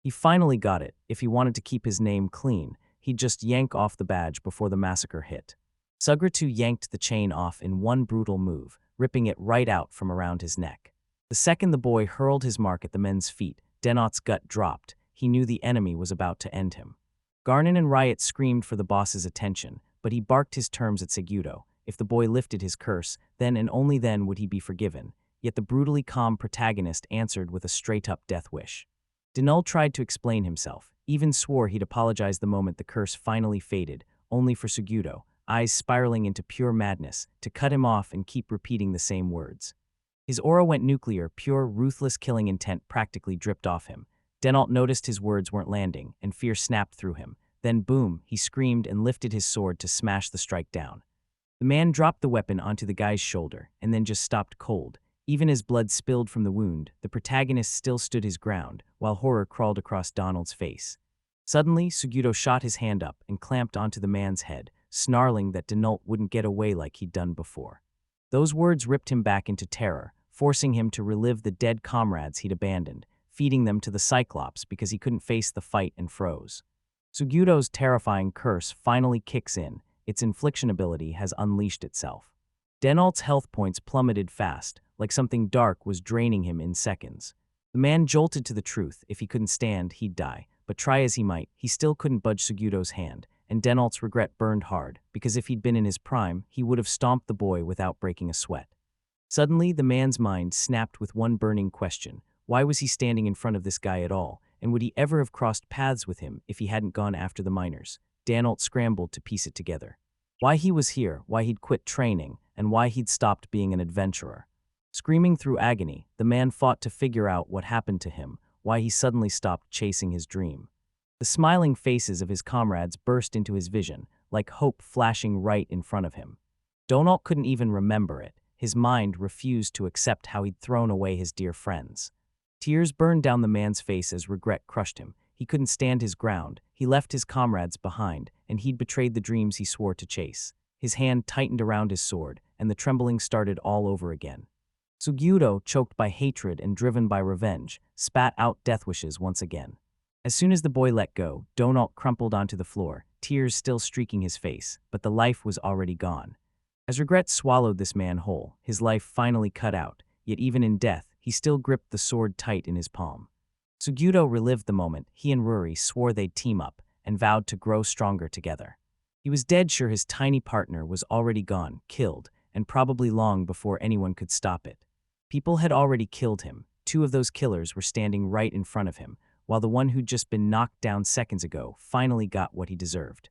He finally got it. If he wanted to keep his name clean, he'd just yank off the badge before the massacre hit. Sugratu yanked the chain off in one brutal move, ripping it right out from around his neck. The second the boy hurled his mark at the men's feet, Denot's gut dropped. He knew the enemy was about to end him. Garnon and Riot screamed for the boss's attention, but he barked his terms at Sugito. If the boy lifted his curse, then and only then would he be forgiven. Yet the brutally calm protagonist answered with a straight-up death wish. Donald tried to explain himself, even swore he'd apologize the moment the curse finally faded, only for Sugito, eyes spiraling into pure madness, to cut him off and keep repeating the same words. His aura went nuclear, pure, ruthless killing intent practically dripped off him. Denalt noticed his words weren't landing, and fear snapped through him. Then boom, he screamed and lifted his sword to smash the strike down. The man dropped the weapon onto the guy's shoulder, and then just stopped cold. Even as blood spilled from the wound, the protagonist still stood his ground, while horror crawled across Donald's face. Suddenly, Sugito shot his hand up and clamped onto the man's head, snarling that Denault wouldn't get away like he'd done before. Those words ripped him back into terror, forcing him to relive the dead comrades he'd abandoned, feeding them to the Cyclops because he couldn't face the fight and froze. Sugito's terrifying curse finally kicks in. Its infliction ability has unleashed itself. Denault's health points plummeted fast, like something dark was draining him in seconds. The man jolted to the truth. If he couldn't stand, he'd die. But try as he might, he still couldn't budge Sugito's hand, and Denault's regret burned hard, because if he'd been in his prime, he would have stomped the boy without breaking a sweat. Suddenly, the man's mind snapped with one burning question. Why was he standing in front of this guy at all, and would he ever have crossed paths with him if he hadn't gone after the miners? Denault scrambled to piece it together. Why he was here, why he'd quit training, and why he'd stopped being an adventurer. Screaming through agony, the man fought to figure out what happened to him, why he suddenly stopped chasing his dream. The smiling faces of his comrades burst into his vision, like hope flashing right in front of him. Denault couldn't even remember it. His mind refused to accept how he'd thrown away his dear friends. Tears burned down the man's face as regret crushed him. He couldn't stand his ground. He left his comrades behind, and he'd betrayed the dreams he swore to chase. His hand tightened around his sword, and the trembling started all over again. Sugito, choked by hatred and driven by revenge, spat out death wishes once again. As soon as the boy let go, Denault crumpled onto the floor, tears still streaking his face, but the life was already gone. As regret swallowed this man whole, his life finally cut out, yet even in death, he still gripped the sword tight in his palm. Sugito relived the moment. He and Ruri swore they'd team up, and vowed to grow stronger together. He was dead sure his tiny partner was already gone, killed, and probably long before anyone could stop it. People had already killed him. 2 of those killers were standing right in front of him, while the one who'd just been knocked down seconds ago finally got what he deserved.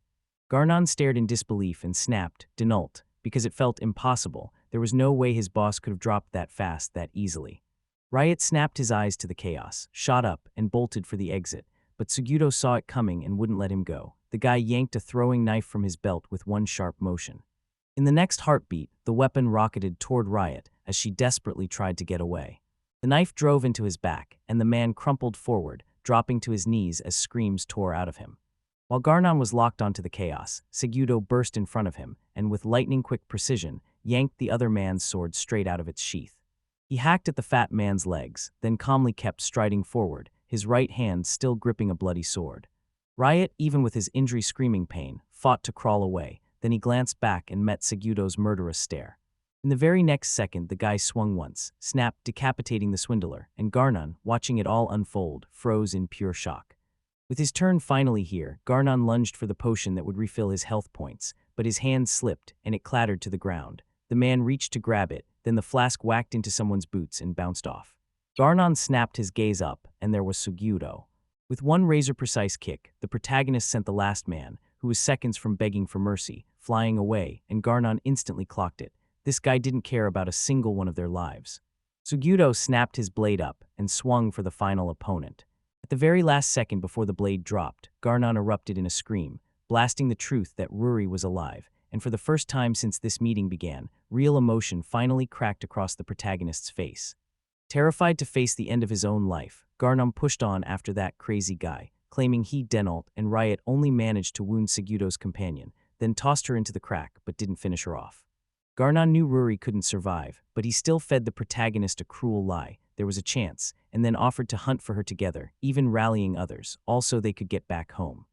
Garnon stared in disbelief and snapped, Denault, because it felt impossible. There was no way his boss could have dropped that fast, that easily. Riot snapped his eyes to the chaos, shot up, and bolted for the exit, but Sugito saw it coming and wouldn't let him go. The guy yanked a throwing knife from his belt with one sharp motion. In the next heartbeat, the weapon rocketed toward Riot as she desperately tried to get away. The knife drove into his back, and the man crumpled forward, dropping to his knees as screams tore out of him. While Garnon was locked onto the chaos, Sugito burst in front of him, and with lightning-quick precision, yanked the other man's sword straight out of its sheath. He hacked at the fat man's legs, then calmly kept striding forward, his right hand still gripping a bloody sword. Riot, even with his injury screaming pain, fought to crawl away, then he glanced back and met Sugito's murderous stare. In the very next second, the guy swung once, snapped, decapitating the swindler, and Garnon, watching it all unfold, froze in pure shock. With his turn finally here, Garnon lunged for the potion that would refill his health points, but his hand slipped, and it clattered to the ground. The man reached to grab it, then the flask whacked into someone's boots and bounced off. Garnon snapped his gaze up, and there was Sugito. With one razor-precise kick, the protagonist sent the last man, who was seconds from begging for mercy, flying away, and Garnon instantly clocked it. This guy didn't care about a single one of their lives. Sugito snapped his blade up and swung for the final opponent. At the very last second before the blade dropped, Garnon erupted in a scream, blasting the truth that Ruri was alive, and for the first time since this meeting began, real emotion finally cracked across the protagonist's face. Terrified to face the end of his own life, Garnon pushed on after that crazy guy, claiming he, Donald, and Riot only managed to wound Segudo's companion, then tossed her into the crack but didn't finish her off. Garnon knew Ruri couldn't survive, but he still fed the protagonist a cruel lie. There was a chance, and then offered to hunt for her together, even rallying others, also they could get back home.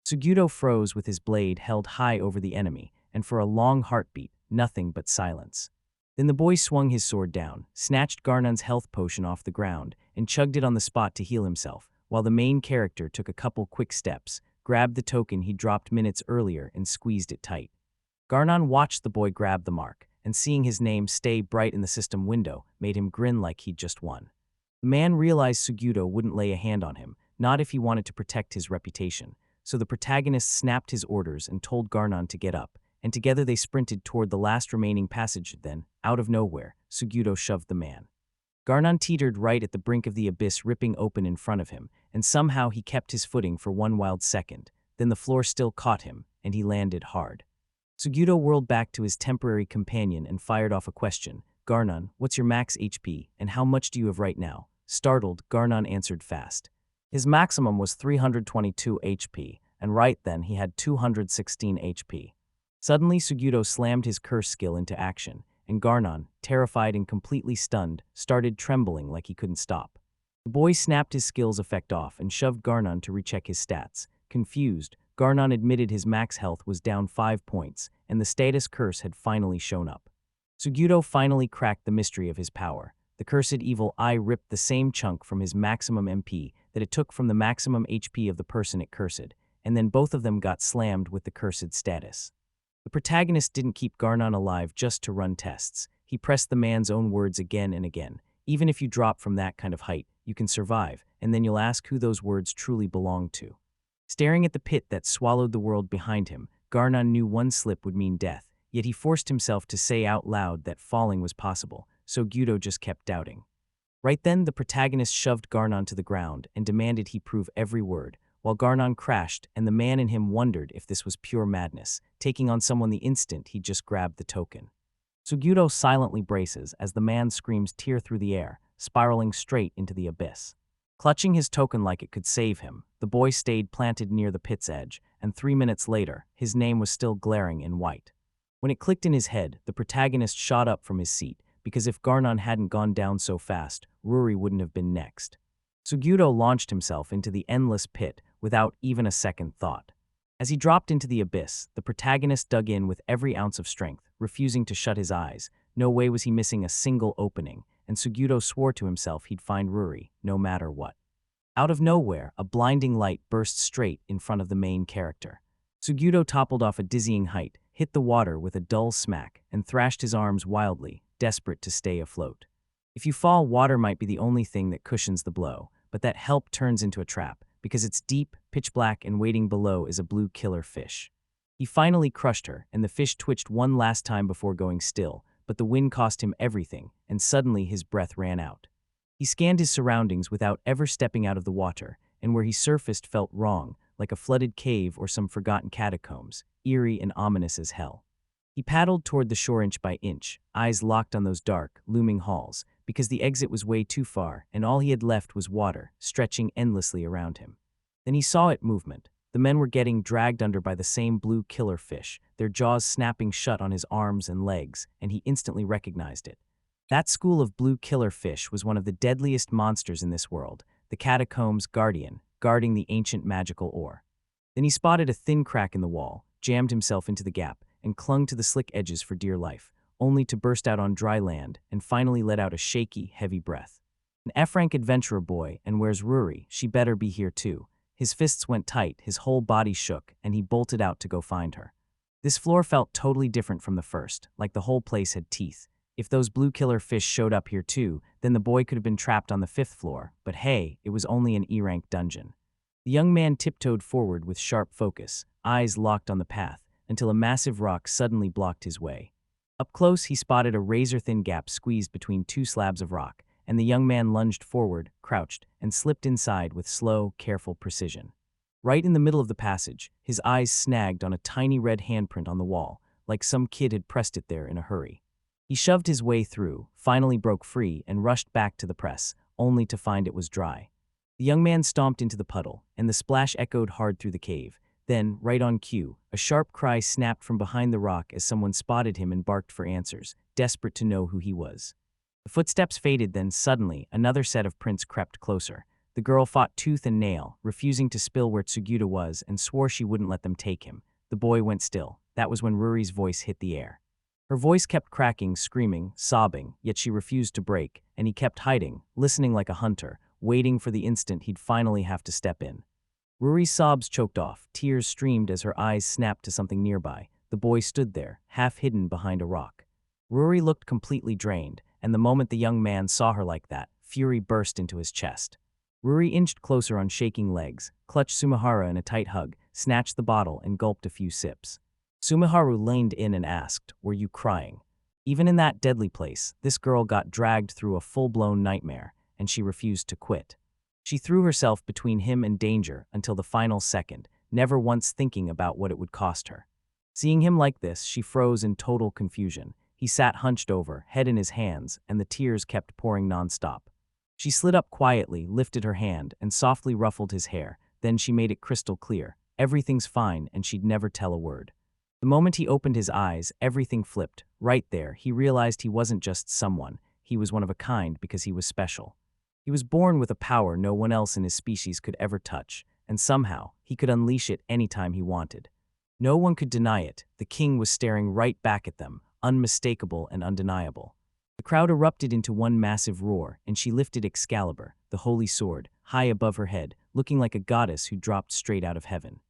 Segudo froze with his blade held high over the enemy, and for a long heartbeat, nothing but silence. Then the boy swung his sword down, snatched Garnon's health potion off the ground, and chugged it on the spot to heal himself, while the main character took a couple quick steps, grabbed the token he dropped minutes earlier and squeezed it tight. Garnon watched the boy grab the mark, and seeing his name stay bright in the system window made him grin like he'd just won. The man realized Segudo wouldn't lay a hand on him, not if he wanted to protect his reputation, so the protagonist snapped his orders and told Garnon to get up, and together they sprinted toward the last remaining passage. Then, out of nowhere, Segudo shoved the man. Garnon teetered right at the brink of the abyss ripping open in front of him, and somehow he kept his footing for one wild second. Then the floor still caught him, and he landed hard. Segudo whirled back to his temporary companion and fired off a question. Garnon, what's your max HP, and how much do you have right now? Startled, Garnon answered fast. His maximum was 322 HP, and right then he had 216 HP. Suddenly, Segudo slammed his curse skill into action, and Garnon, terrified and completely stunned, started trembling like he couldn't stop. The boy snapped his skill's effect off and shoved Garnon to recheck his stats. Confused, Garnon admitted his max health was down 5 points, and the status curse had finally shown up. Segudo finally cracked the mystery of his power. The cursed evil eye ripped the same chunk from his maximum MP that it took from the maximum HP of the person it cursed, and then both of them got slammed with the cursed status. The protagonist didn't keep Garnon alive just to run tests. He pressed the man's own words again and again. Even if you drop from that kind of height, you can survive, and then you'll ask who those words truly belong to. Staring at the pit that swallowed the world behind him, Garnon knew one slip would mean death, yet he forced himself to say out loud that falling was possible, so Segudo just kept doubting. Right then, the protagonist shoved Garnon to the ground and demanded he prove every word, while Garnon crashed and the man in him wondered if this was pure madness, taking on someone the instant he just grabbed the token. Segudo silently braces as the man screams tear through the air, spiraling straight into the abyss. Clutching his token like it could save him, the boy stayed planted near the pit's edge, and 3 minutes later, his name was still glaring in white. When it clicked in his head, the protagonist shot up from his seat, because if Garnon hadn't gone down so fast, Ruri wouldn't have been next. Segudo launched himself into the endless pit without even a second thought. As he dropped into the abyss, the protagonist dug in with every ounce of strength, refusing to shut his eyes. No way was he missing a single opening, and Segudo swore to himself he'd find Ruri, no matter what. Out of nowhere, a blinding light burst straight in front of the main character. Segudo toppled off a dizzying height, hit the water with a dull smack, and thrashed his arms wildly, desperate to stay afloat. If you fall, water might be the only thing that cushions the blow, but that help turns into a trap, because it's deep, pitch black, and waiting below is a blue killer fish. He finally crushed her, and the fish twitched one last time before going still, but the wind cost him everything, and suddenly his breath ran out. He scanned his surroundings without ever stepping out of the water, and where he surfaced felt wrong, like a flooded cave or some forgotten catacombs, eerie and ominous as hell. He paddled toward the shore inch by inch, eyes locked on those dark, looming halls, because the exit was way too far, and all he had left was water, stretching endlessly around him. Then he saw it movement. The men were getting dragged under by the same blue killer fish, their jaws snapping shut on his arms and legs, and he instantly recognized it. That school of blue killer fish was one of the deadliest monsters in this world, the Catacombs Guardian, guarding the ancient magical ore. Then he spotted a thin crack in the wall, jammed himself into the gap, and clung to the slick edges for dear life, only to burst out on dry land and finally let out a shaky, heavy breath. An F-rank adventurer boy, and where's Ruri? She better be here too. His fists went tight, his whole body shook, and he bolted out to go find her. This floor felt totally different from the first, like the whole place had teeth. If those blue killer fish showed up here too, then the boy could have been trapped on the 5th floor, but hey, it was only an E-rank dungeon. The young man tiptoed forward with sharp focus, eyes locked on the path, until a massive rock suddenly blocked his way. Up close, he spotted a razor-thin gap squeezed between 2 slabs of rock, and the young man lunged forward, crouched, and slipped inside with slow, careful precision. Right in the middle of the passage, his eyes snagged on a tiny red handprint on the wall, like some kid had pressed it there in a hurry. He shoved his way through, finally broke free, and rushed back to the press, only to find it was dry. The young man stomped into the puddle, and the splash echoed hard through the cave. Then, right on cue, a sharp cry snapped from behind the rock as someone spotted him and barked for answers, desperate to know who he was. The footsteps faded, then suddenly, another set of prints crept closer. The girl fought tooth and nail, refusing to spill where Tsuguta was, and swore she wouldn't let them take him. The boy went still. That was when Ruri's voice hit the air. Her voice kept cracking, screaming, sobbing, yet she refused to break, and he kept hiding, listening like a hunter, waiting for the instant he'd finally have to step in. Ruri's sobs choked off, tears streamed as her eyes snapped to something nearby. The boy stood there, half hidden behind a rock. Ruri looked completely drained, and the moment the young man saw her like that, fury burst into his chest. Ruri inched closer on shaking legs, clutched Sumihara in a tight hug, snatched the bottle, and gulped a few sips. Sumiharu leaned in and asked, "Were you crying?" Even in that deadly place, this girl got dragged through a full-blown nightmare, and she refused to quit. She threw herself between him and danger until the final second, never once thinking about what it would cost her. Seeing him like this, she froze in total confusion. He sat hunched over, head in his hands, and the tears kept pouring nonstop. She slid up quietly, lifted her hand, and softly ruffled his hair. Then she made it crystal clear. Everything's fine, and she'd never tell a word. The moment he opened his eyes, everything flipped. Right there, he realized he wasn't just someone. He was one of a kind because he was special. He was born with a power no one else in his species could ever touch, and somehow, he could unleash it anytime he wanted. No one could deny it. The king was staring right back at them, unmistakable and undeniable. The crowd erupted into one massive roar, and she lifted Excalibur, the holy sword, high above her head, looking like a goddess who dropped straight out of heaven.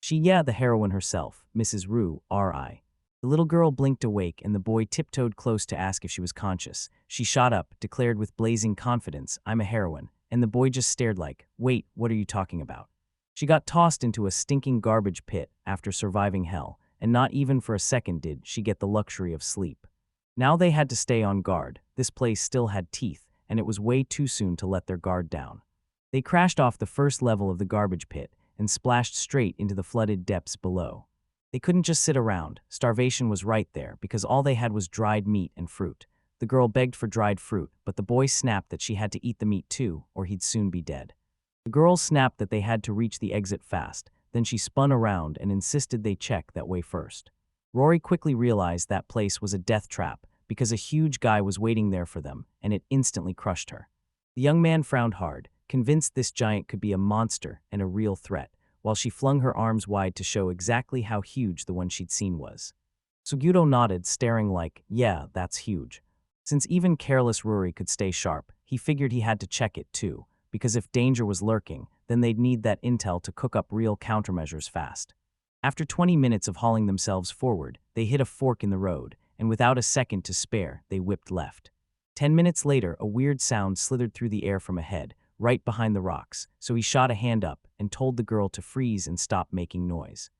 The heroine herself, Mrs. Ruri. The little girl blinked awake, and the boy tiptoed close to ask if she was conscious. She shot up, declared with blazing confidence, "I'm a heroine," and the boy just stared like, "Wait, what are you talking about?" She got tossed into a stinking garbage pit after surviving hell, and not even for a second did she get the luxury of sleep. Now they had to stay on guard. This place still had teeth, and it was way too soon to let their guard down. They crashed off the first level of the garbage pit and splashed straight into the flooded depths below. They couldn't just sit around. Starvation was right there because all they had was dried meat and fruit. The girl begged for dried fruit, but the boy snapped that she had to eat the meat too, or he'd soon be dead. The girl snapped that they had to reach the exit fast. Then she spun around and insisted they check that way first. Rory quickly realized that place was a death trap because a huge guy was waiting there for them, and it instantly crushed her. The young man frowned hard, convinced this giant could be a monster and a real threat, while she flung her arms wide to show exactly how huge the one she'd seen was. Suguro nodded, staring like, "Yeah, that's huge." Since even careless Ruri could stay sharp, he figured he had to check it too, because if danger was lurking, then they'd need that intel to cook up real countermeasures fast. After 20 minutes of hauling themselves forward, they hit a fork in the road, and without a second to spare, they whipped left. 10 minutes later, a weird sound slithered through the air from ahead, right behind the rocks, so he shot a hand up and told the girl to freeze and stop making noise.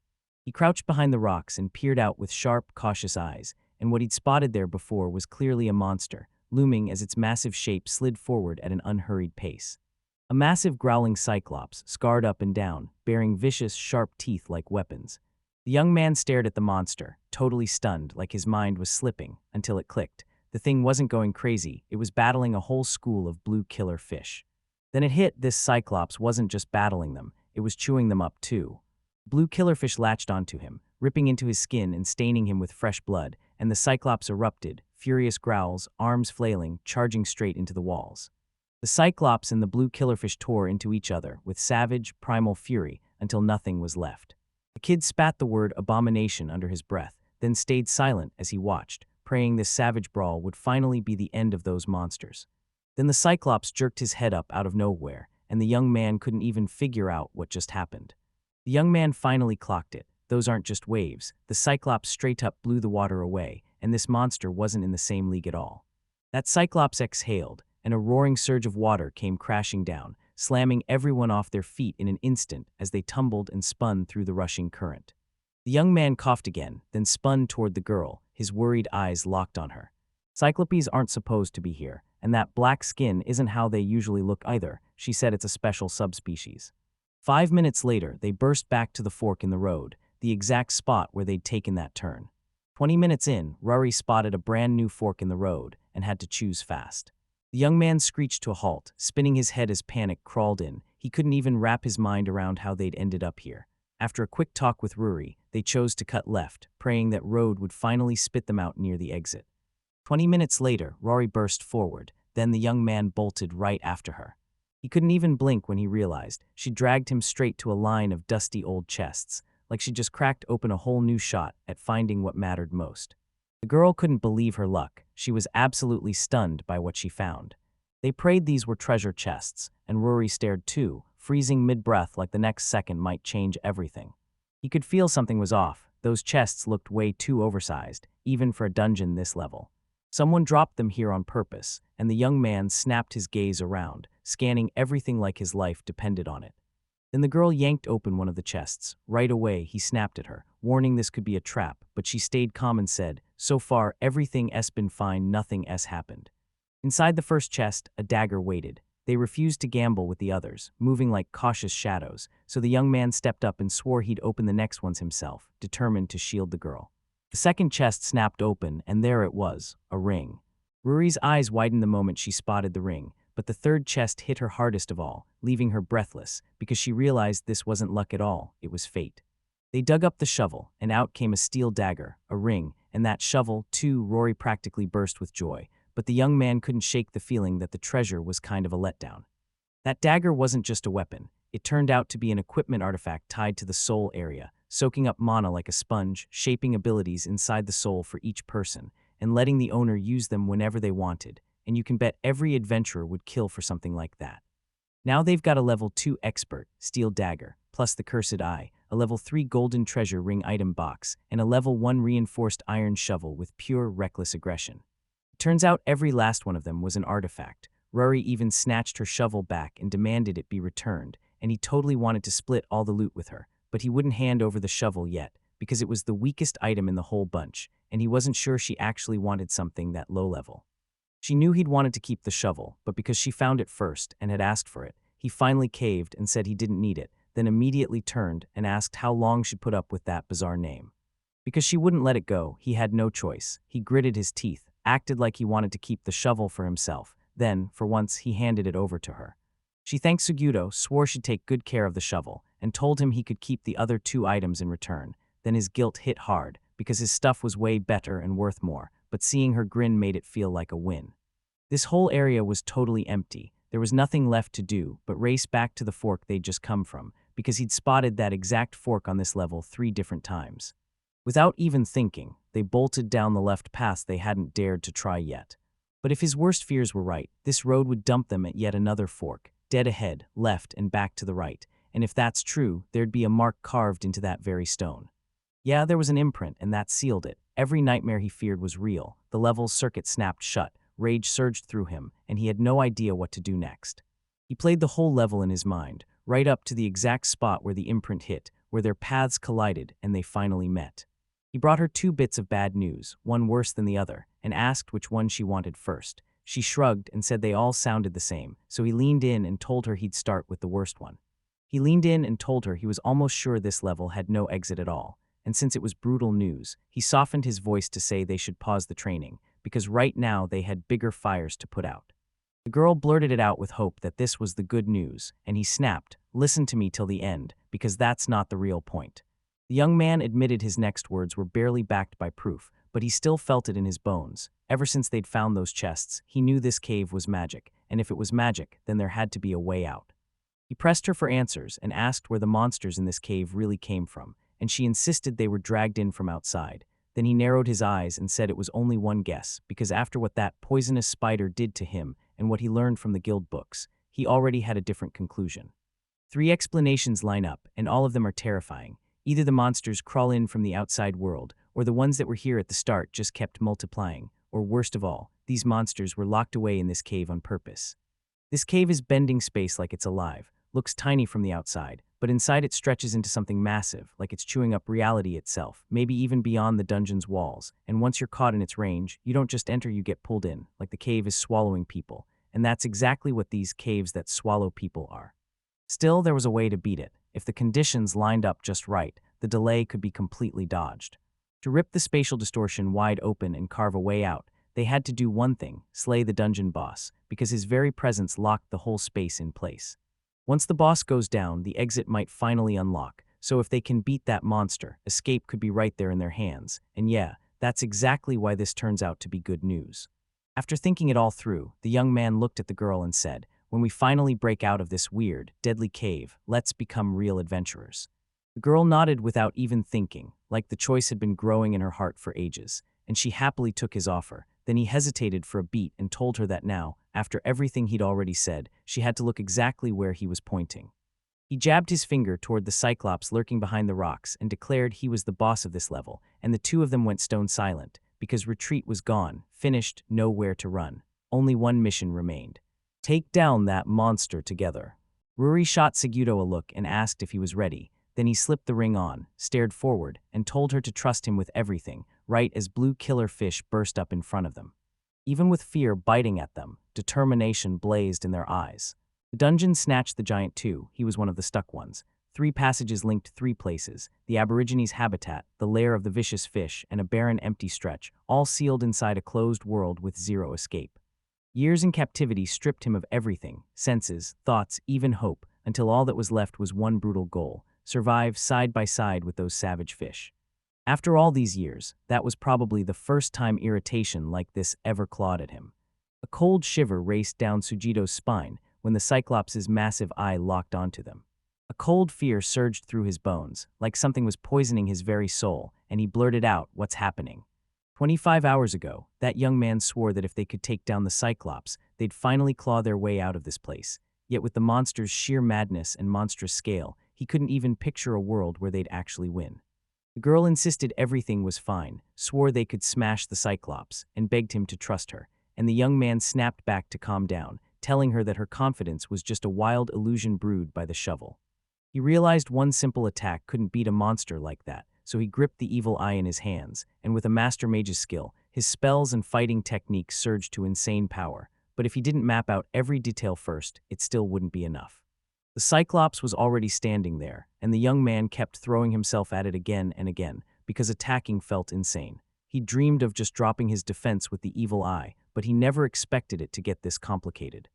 He crouched behind the rocks and peered out with sharp, cautious eyes, and what he'd spotted there before was clearly a monster, looming as its massive shape slid forward at an unhurried pace. A massive growling cyclops, scarred up and down, bearing vicious, sharp teeth like weapons. The young man stared at the monster, totally stunned, like his mind was slipping, until it clicked. The thing wasn't going crazy, it was battling a whole school of blue killer fish. Then it hit, this cyclops wasn't just battling them, it was chewing them up too. Blue killerfish latched onto him, ripping into his skin and staining him with fresh blood, and the cyclops erupted, furious growls, arms flailing, charging straight into the walls. The cyclops and the blue killerfish tore into each other with savage, primal fury until nothing was left. The kid spat the word abomination under his breath, then stayed silent as he watched, praying this savage brawl would finally be the end of those monsters. Then the cyclops jerked his head up out of nowhere, and the young man couldn't even figure out what just happened. The young man finally clocked it. Those aren't just waves. The cyclops straight up blew the water away, and this monster wasn't in the same league at all. That cyclops exhaled, and a roaring surge of water came crashing down, slamming everyone off their feet in an instant as they tumbled and spun through the rushing current. The young man coughed again, then spun toward the girl, his worried eyes locked on her. Cyclopes aren't supposed to be here, and that black skin isn't how they usually look either. She said it's a special subspecies. 5 minutes later, they burst back to the fork in the road, the exact spot where they'd taken that turn. 20 minutes in, Ruri spotted a brand new fork in the road and had to choose fast. The young man screeched to a halt, spinning his head as panic crawled in. He He couldn't even wrap his mind around how they'd ended up here. After a quick talk with Ruri, they chose to cut left, praying that road would finally spit them out near the exit. 20 minutes later, Rory burst forward, then the young man bolted right after her. He couldn't even blink when he realized she'd dragged him straight to a line of dusty old chests, like she'd just cracked open a whole new shot at finding what mattered most. The girl couldn't believe her luck. She was absolutely stunned by what she found. They prayed these were treasure chests, and Rory stared too, freezing mid-breath like the next second might change everything. He could feel something was off. Those chests looked way too oversized, even for a dungeon this level. Someone dropped them here on purpose, and the young man snapped his gaze around, scanning everything like his life depended on it. Then the girl yanked open one of the chests. Right away, he snapped at her, warning this could be a trap, but she stayed calm and said, "So far, everything's been fine, nothing happened." Inside the first chest, a dagger waited. They refused to gamble with the others, moving like cautious shadows, so the young man stepped up and swore he'd open the next ones himself, determined to shield the girl. The second chest snapped open, and there it was, a ring. Ruri's eyes widened the moment she spotted the ring, but the third chest hit her hardest of all, leaving her breathless, because she realized this wasn't luck at all, it was fate. They dug up the shovel, and out came a steel dagger, a ring, and that shovel, too. Rory practically burst with joy, but the young man couldn't shake the feeling that the treasure was kind of a letdown. That dagger wasn't just a weapon. It turned out to be an equipment artifact tied to the soul area, soaking up mana like a sponge, shaping abilities inside the soul for each person, and letting the owner use them whenever they wanted, and you can bet every adventurer would kill for something like that. Now they've got a level 2 expert, steel dagger, plus the cursed eye, a level 3 golden treasure ring item box, and a level 1 reinforced iron shovel with pure reckless aggression. It turns out every last one of them was an artifact. Ruri even snatched her shovel back and demanded it be returned, and he totally wanted to split all the loot with her, but he wouldn't hand over the shovel yet, because it was the weakest item in the whole bunch, and he wasn't sure she actually wanted something that low level. She knew he'd wanted to keep the shovel, but because she found it first and had asked for it, he finally caved and said he didn't need it, then immediately turned and asked how long she'd put up with that bizarre name. Because she wouldn't let it go, he had no choice. He gritted his teeth, acted like he wanted to keep the shovel for himself. Then, for once, he handed it over to her. She thanked Suguro, swore she'd take good care of the shovel, and told him he could keep the other 2 items in return. Then his guilt hit hard, because his stuff was way better and worth more, but seeing her grin made it feel like a win. This whole area was totally empty. There was nothing left to do but race back to the fork they'd just come from, because he'd spotted that exact fork on this level 3 different times. Without even thinking, they bolted down the left path they hadn't dared to try yet. But if his worst fears were right, this road would dump them at yet another fork, dead ahead, left, and back to the right, and if that's true, there'd be a mark carved into that very stone. Yeah, there was an imprint, and that sealed it. Every nightmare he feared was real. The level's circuit snapped shut, rage surged through him, and he had no idea what to do next. He played the whole level in his mind, right up to the exact spot where the imprint hit, where their paths collided and they finally met. He brought her 2 bits of bad news, one worse than the other, and asked which one she wanted first. She shrugged and said they all sounded the same, so he leaned in and told her he'd start with the worst one. He leaned in and told her he was almost sure this level had no exit at all, and since it was brutal news, he softened his voice to say they should pause the training, because right now they had bigger fires to put out. The girl blurted it out with hope that this was the good news, and he snapped, "Listen to me till the end, because that's not the real point." The young man admitted his next words were barely backed by proof, but he still felt it in his bones. Ever since they'd found those chests, he knew this cave was magic, and if it was magic, then there had to be a way out. He pressed her for answers and asked where the monsters in this cave really came from, and she insisted they were dragged in from outside. Then he narrowed his eyes and said it was only one guess, because after what that poisonous spider did to him and what he learned from the guild books, he already had a different conclusion. 3 explanations line up, and all of them are terrifying. Either the monsters crawl in from the outside world, or the ones that were here at the start just kept multiplying, or worst of all, these monsters were locked away in this cave on purpose. This cave is bending space like it's alive, looks tiny from the outside, but inside it stretches into something massive, like it's chewing up reality itself, maybe even beyond the dungeon's walls, and once you're caught in its range, you don't just enter, you get pulled in, like the cave is swallowing people, and that's exactly what these caves that swallow people are. Still, there was a way to beat it. If the conditions lined up just right, the delay could be completely dodged. To rip the spatial distortion wide open and carve a way out, they had to do one thing: slay the dungeon boss, because his very presence locked the whole space in place. Once the boss goes down, the exit might finally unlock, so if they can beat that monster, escape could be right there in their hands. And yeah, that's exactly why this turns out to be good news. After thinking it all through, the young man looked at the girl and said, "When we finally break out of this weird, deadly cave, let's become real adventurers." The girl nodded without even thinking, like the choice had been growing in her heart for ages, and she happily took his offer. Then he hesitated for a beat and told her that now, after everything he'd already said, she had to look exactly where he was pointing. He jabbed his finger toward the cyclops lurking behind the rocks and declared he was the boss of this level, and the two of them went stone silent, because retreat was gone, finished, nowhere to run. Only one mission remained. Take down that monster together. Ruri shot Segudo a look and asked if he was ready. Then he slipped the ring on, stared forward, and told her to trust him with everything, right as blue killer fish burst up in front of them. Even with fear biting at them, determination blazed in their eyes. The dungeon snatched the giant too. He was one of the stuck ones. 3 passages linked 3 places: the Aborigines' habitat, the lair of the vicious fish, and a barren empty stretch, all sealed inside a closed world with zero escape. Years in captivity stripped him of everything: senses, thoughts, even hope, until all that was left was one brutal goal: survive side by side with those savage fish. After all these years, that was probably the first time irritation like this ever clawed at him. A cold shiver raced down Sujito's spine when the Cyclops' massive eye locked onto them. A cold fear surged through his bones, like something was poisoning his very soul, and he blurted out, "What's happening?" 25 hours ago, that young man swore that if they could take down the Cyclops, they'd finally claw their way out of this place. Yet with the monster's sheer madness and monstrous scale, he couldn't even picture a world where they'd actually win. The girl insisted everything was fine, swore they could smash the Cyclops, and begged him to trust her, and the young man snapped back to calm down, telling her that her confidence was just a wild illusion brewed by the shovel. He realized one simple attack couldn't beat a monster like that, so he gripped the evil eye in his hands, and with a master mage's skill, his spells and fighting techniques surged to insane power. But if he didn't map out every detail first, it still wouldn't be enough. The Cyclops was already standing there, and the young man kept throwing himself at it again and again, because attacking felt insane. He dreamed of just dropping his defense with the evil eye, but he never expected it to get this complicated.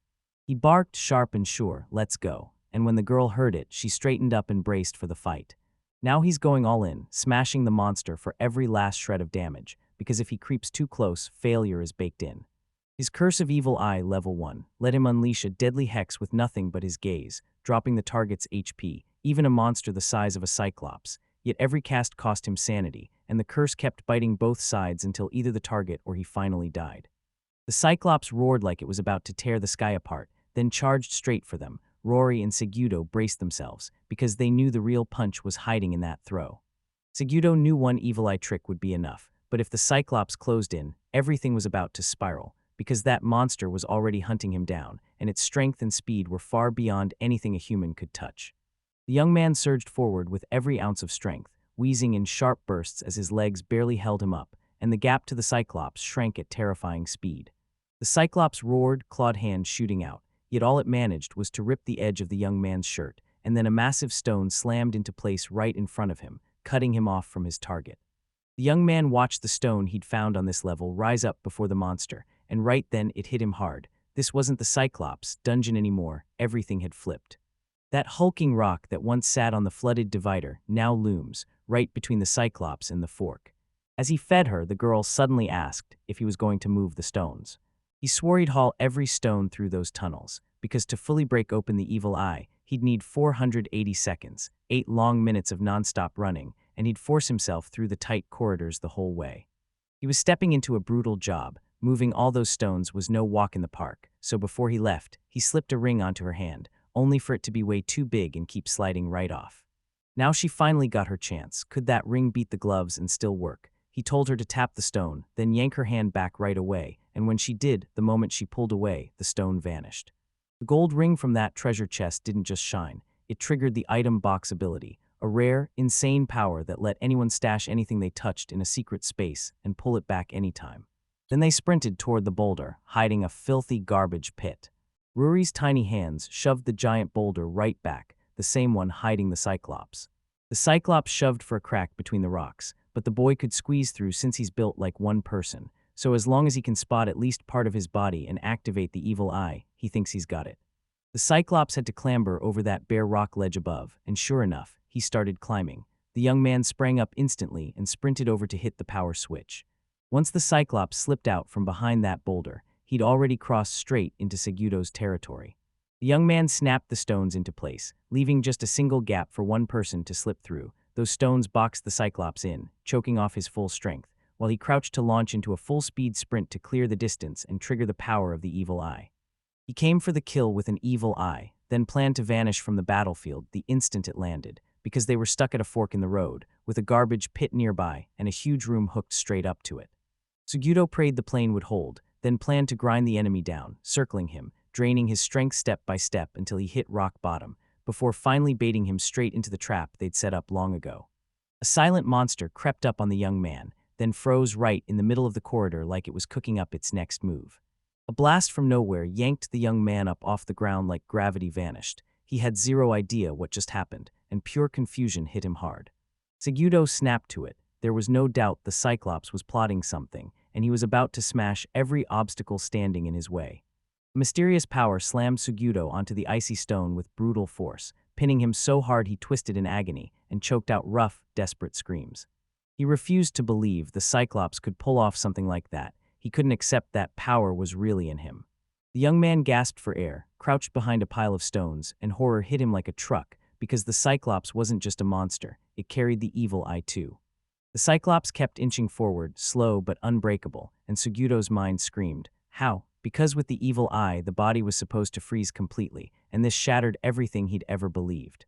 He barked sharp and sure, "Let's go," and when the girl heard it, she straightened up and braced for the fight. Now he's going all in, smashing the monster for every last shred of damage, because if he creeps too close, failure is baked in. His Curse of Evil Eye Level 1 let him unleash a deadly hex with nothing but his gaze, dropping the target's HP, even a monster the size of a Cyclops. Yet every cast cost him sanity, and the curse kept biting both sides until either the target or he finally died. The Cyclops roared like it was about to tear the sky apart, then charged straight for them. Ruri and Segudo braced themselves, because they knew the real punch was hiding in that throw. Segudo knew one evil eye trick would be enough, but if the Cyclops closed in, everything was about to spiral, because that monster was already hunting him down, and its strength and speed were far beyond anything a human could touch. The young man surged forward with every ounce of strength, wheezing in sharp bursts as his legs barely held him up, and the gap to the Cyclops shrank at terrifying speed. The Cyclops roared, clawed hands shooting out, yet all it managed was to rip the edge of the young man's shirt, and then a massive stone slammed into place right in front of him, cutting him off from his target. The young man watched the stone he'd found on this level rise up before the monster, and right then it hit him hard. This wasn't the Cyclops dungeon anymore, everything had flipped. That hulking rock that once sat on the flooded divider now looms, right between the Cyclops and the fork. As he fed her, the girl suddenly asked if he was going to move the stones. He swore he'd haul every stone through those tunnels, because to fully break open the evil eye, he'd need 480 seconds, 8 long minutes of nonstop running, and he'd force himself through the tight corridors the whole way. He was stepping into a brutal job. Moving all those stones was no walk in the park, so before he left, he slipped a ring onto her hand, only for it to be way too big and keep sliding right off. Now she finally got her chance. Could that ring beat the gloves and still work? He told her to tap the stone, then yank her hand back right away, and when she did, the moment she pulled away, the stone vanished. The gold ring from that treasure chest didn't just shine, it triggered the item box ability, a rare, insane power that let anyone stash anything they touched in a secret space and pull it back anytime. Then they sprinted toward the boulder, hiding a filthy garbage pit. Ruri's tiny hands shoved the giant boulder right back, the same one hiding the Cyclops. The Cyclops shoved for a crack between the rocks, but the boy could squeeze through since he's built like one person, so as long as he can spot at least part of his body and activate the evil eye, he thinks he's got it. The Cyclops had to clamber over that bare rock ledge above, and sure enough, he started climbing. The young man sprang up instantly and sprinted over to hit the power switch. Once the Cyclops slipped out from behind that boulder, he'd already crossed straight into Segudo's territory. The young man snapped the stones into place, leaving just a single gap for one person to slip through. Those stones boxed the Cyclops in, choking off his full strength, while he crouched to launch into a full-speed sprint to clear the distance and trigger the power of the evil eye. He came for the kill with an evil eye, then planned to vanish from the battlefield the instant it landed, because they were stuck at a fork in the road, with a garbage pit nearby and a huge room hooked straight up to it. Segudo prayed the plane would hold, then planned to grind the enemy down, circling him, draining his strength step by step until he hit rock bottom, before finally baiting him straight into the trap they'd set up long ago. A silent monster crept up on the young man, then froze right in the middle of the corridor like it was cooking up its next move. A blast from nowhere yanked the young man up off the ground like gravity vanished. He had zero idea what just happened, and pure confusion hit him hard. Segudo snapped to it. There was no doubt the Cyclops was plotting something, and he was about to smash every obstacle standing in his way. A mysterious power slammed Segudo onto the icy stone with brutal force, pinning him so hard he twisted in agony and choked out rough, desperate screams. He refused to believe the Cyclops could pull off something like that. He couldn't accept that power was really in him. The young man gasped for air, crouched behind a pile of stones, and horror hit him like a truck, because the Cyclops wasn't just a monster, it carried the evil eye too. The Cyclops kept inching forward, slow but unbreakable, and Segudo's mind screamed, how? Because with the evil eye, the body was supposed to freeze completely, and this shattered everything he'd ever believed.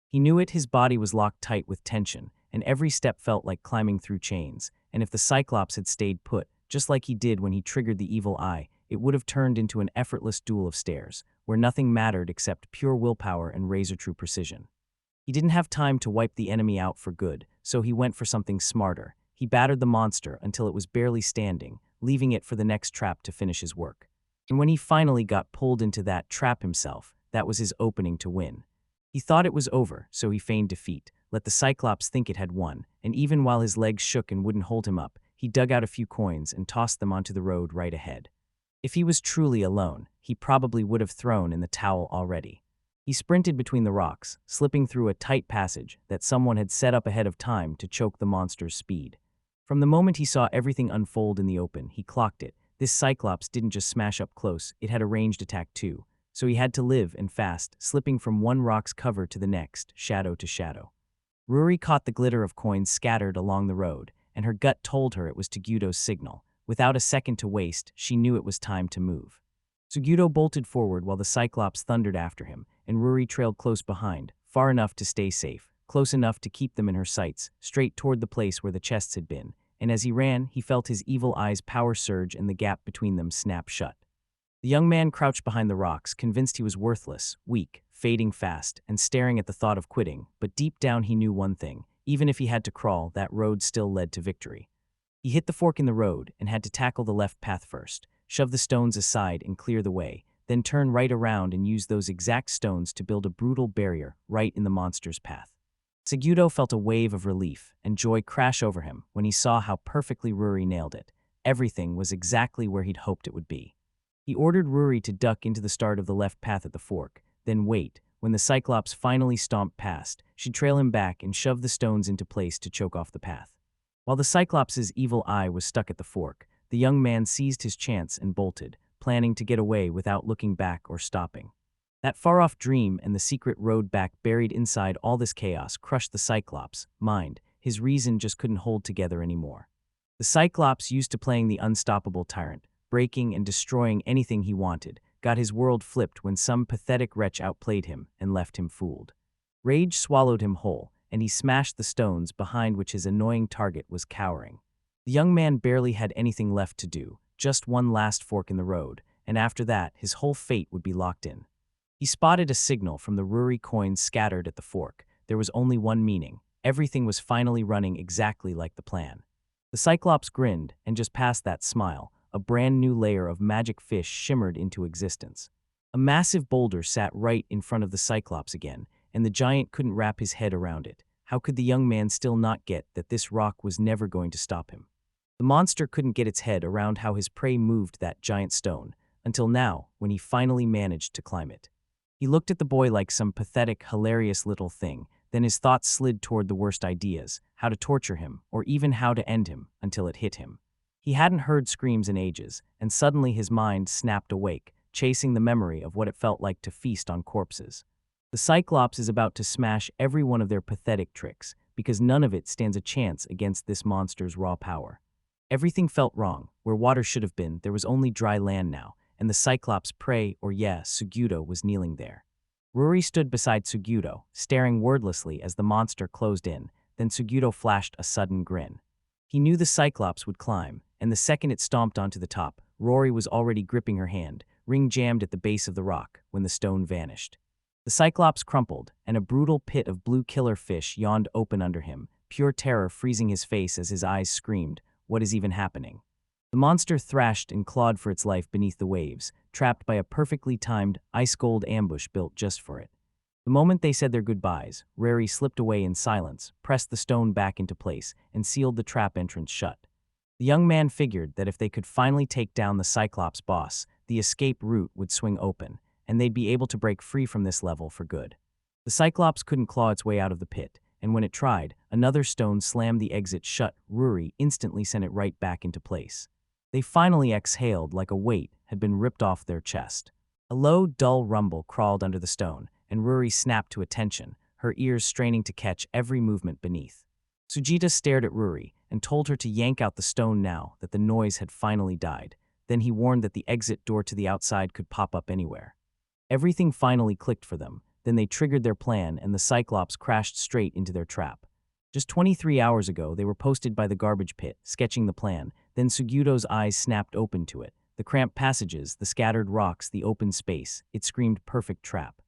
He knew it, his body was locked tight with tension, and every step felt like climbing through chains, and if the Cyclops had stayed put, just like he did when he triggered the evil eye, it would have turned into an effortless duel of stairs, where nothing mattered except pure willpower and razor-true precision. He didn't have time to wipe the enemy out for good, so he went for something smarter. He battered the monster until it was barely standing, leaving it for the next trap to finish his work. And when he finally got pulled into that trap himself, that was his opening to win. He thought it was over, so he feigned defeat, let the Cyclops think it had won, and even while his legs shook and wouldn't hold him up, he dug out a few coins and tossed them onto the road right ahead. If he was truly alone, he probably would have thrown in the towel already. He sprinted between the rocks, slipping through a tight passage that someone had set up ahead of time to choke the monster's speed. From the moment he saw everything unfold in the open, he clocked it. This Cyclops didn't just smash up close, it had a ranged attack too. So he had to live and fast, slipping from one rock's cover to the next, shadow to shadow. Ruri caught the glitter of coins scattered along the road, and her gut told her it was Segudo's signal. Without a second to waste, she knew it was time to move. Segudo bolted forward while the Cyclops thundered after him, and Ruri trailed close behind, far enough to stay safe, close enough to keep them in her sights, straight toward the place where the chests had been, and as he ran, he felt his evil eye's power surge and the gap between them snap shut. The young man crouched behind the rocks, convinced he was worthless, weak, fading fast, and staring at the thought of quitting, but deep down he knew one thing: even if he had to crawl, that road still led to victory. He hit the fork in the road and had to tackle the left path first, shove the stones aside and clear the way, then turn right around and use those exact stones to build a brutal barrier right in the monster's path. Segudo felt a wave of relief and joy crash over him when he saw how perfectly Ruri nailed it. Everything was exactly where he'd hoped it would be. He ordered Ruri to duck into the start of the left path at the fork, then wait. When the Cyclops finally stomped past, she'd trail him back and shove the stones into place to choke off the path. While the Cyclops' evil eye was stuck at the fork, the young man seized his chance and bolted, planning to get away without looking back or stopping. That far-off dream and the secret road back buried inside all this chaos crushed the Cyclops' mind. His reason just couldn't hold together anymore. The Cyclops, used to playing the unstoppable tyrant, breaking and destroying anything he wanted, got his world flipped when some pathetic wretch outplayed him and left him fooled. Rage swallowed him whole, and he smashed the stones behind which his annoying target was cowering. The young man barely had anything left to do, just one last fork in the road, and after that, his whole fate would be locked in. He spotted a signal from the Ruri coins scattered at the fork. There was only one meaning: everything was finally running exactly like the plan. The Cyclops grinned, and just past that smile, a brand new layer of magic fish shimmered into existence. A massive boulder sat right in front of the Cyclops again, and the giant couldn't wrap his head around it. How could the young man still not get that this rock was never going to stop him? The monster couldn't get its head around how his prey moved that giant stone, until now, when he finally managed to climb it. He looked at the boy like some pathetic, hilarious little thing, then his thoughts slid toward the worst ideas, how to torture him, or even how to end him, until it hit him. He hadn't heard screams in ages, and suddenly his mind snapped awake, chasing the memory of what it felt like to feast on corpses. The Cyclops is about to smash every one of their pathetic tricks, because none of it stands a chance against this monster's raw power. Everything felt wrong. Where water should have been, there was only dry land now, and the Cyclops' prey, or Suguro, was kneeling there. Ruri stood beside Suguro, staring wordlessly as the monster closed in, then Suguro flashed a sudden grin. He knew the Cyclops would climb, and the second it stomped onto the top, Ruri was already gripping her hand, ring jammed at the base of the rock, when the stone vanished. The Cyclops crumpled, and a brutal pit of blue killer fish yawned open under him, pure terror freezing his face as his eyes screamed, "What is even happening?" The monster thrashed and clawed for its life beneath the waves, trapped by a perfectly timed, ice-cold ambush built just for it. The moment they said their goodbyes, Ruri slipped away in silence, pressed the stone back into place, and sealed the trap entrance shut. The young man figured that if they could finally take down the Cyclops boss, the escape route would swing open, and they'd be able to break free from this level for good. The Cyclops couldn't claw its way out of the pit, and when it tried, another stone slammed the exit shut. Ruri instantly sent it right back into place. They finally exhaled like a weight had been ripped off their chest. A low, dull rumble crawled under the stone, and Ruri snapped to attention, her ears straining to catch every movement beneath. Sujita stared at Ruri and told her to yank out the stone now that the noise had finally died. Then he warned that the exit door to the outside could pop up anywhere. Everything finally clicked for them. Then they triggered their plan and the Cyclops crashed straight into their trap. Just 23 hours ago, they were posted by the garbage pit, sketching the plan. Then Suguro's eyes snapped open to it. The cramped passages, the scattered rocks, the open space. It screamed perfect trap.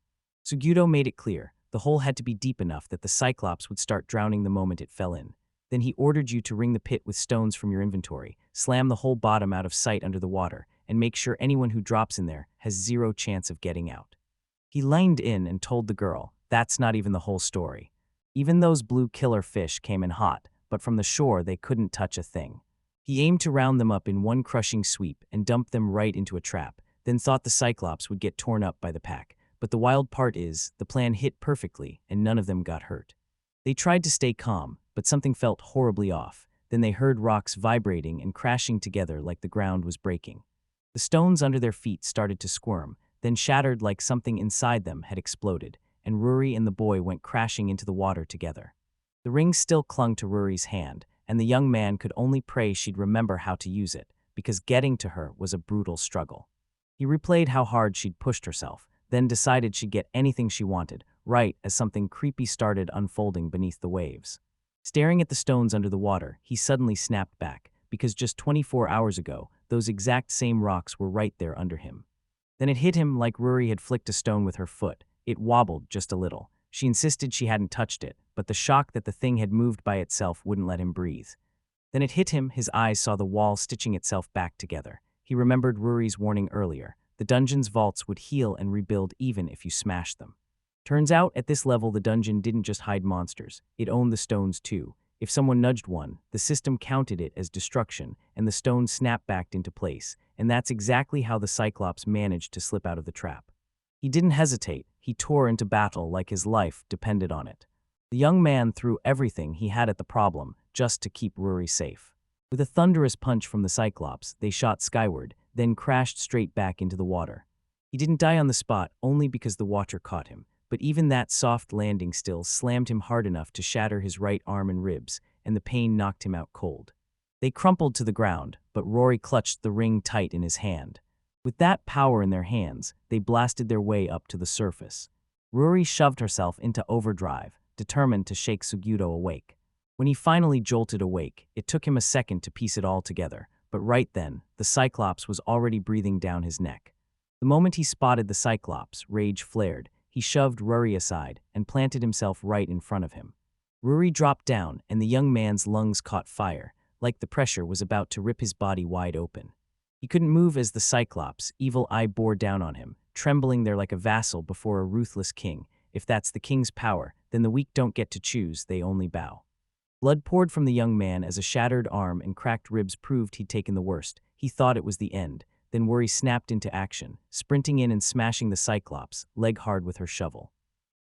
Suguro made it clear. The hole had to be deep enough that the Cyclops would start drowning the moment it fell in. Then he ordered you to ring the pit with stones from your inventory, slam the whole bottom out of sight under the water, and make sure anyone who drops in there has zero chance of getting out. He leaned in and told the girl, that's not even the whole story. Even those blue killer fish came in hot, but from the shore they couldn't touch a thing. He aimed to round them up in one crushing sweep and dump them right into a trap, then thought the Cyclops would get torn up by the pack. But the wild part is, the plan hit perfectly and none of them got hurt. They tried to stay calm, but something felt horribly off. Then they heard rocks vibrating and crashing together like the ground was breaking. The stones under their feet started to squirm, then shattered like something inside them had exploded, and Ruri and the boy went crashing into the water together. The ring still clung to Ruri's hand, and the young man could only pray she'd remember how to use it, because getting to her was a brutal struggle. He replayed how hard she'd pushed herself, then decided she'd get anything she wanted, right as something creepy started unfolding beneath the waves. Staring at the stones under the water, he suddenly snapped back, because just 24 hours ago, those exact same rocks were right there under him. Then it hit him like Ruri had flicked a stone with her foot. It wobbled just a little. She insisted she hadn't touched it, but the shock that the thing had moved by itself wouldn't let him breathe. Then it hit him, his eyes saw the wall stitching itself back together. He remembered Ruri's warning earlier. The dungeon's vaults would heal and rebuild even if you smashed them. Turns out, at this level, the dungeon didn't just hide monsters. It owned the stones too. If someone nudged one, the system counted it as destruction, and the stone snapped back into place. And that's exactly how the Cyclops managed to slip out of the trap. He didn't hesitate. He tore into battle like his life depended on it. The young man threw everything he had at the problem just to keep Ruri safe. With a thunderous punch from the Cyclops, they shot skyward, then crashed straight back into the water. He didn't die on the spot only because the watcher caught him, but even that soft landing still slammed him hard enough to shatter his right arm and ribs, and the pain knocked him out cold. They crumpled to the ground, but Ruri clutched the ring tight in his hand. With that power in their hands, they blasted their way up to the surface. Ruri shoved herself into overdrive, determined to shake Suguro awake. When he finally jolted awake, it took him a second to piece it all together, but right then, the Cyclops was already breathing down his neck. The moment he spotted the Cyclops, rage flared. He shoved Ruri aside and planted himself right in front of him. Ruri dropped down, and the young man's lungs caught fire, like the pressure was about to rip his body wide open. He couldn't move as the Cyclops' evil eye bore down on him, trembling there like a vassal before a ruthless king. If that's the king's power, then the weak don't get to choose, they only bow. Blood poured from the young man as a shattered arm and cracked ribs proved he'd taken the worst. He thought it was the end. Then Ruri snapped into action, sprinting in and smashing the cyclops, leg hard with her shovel.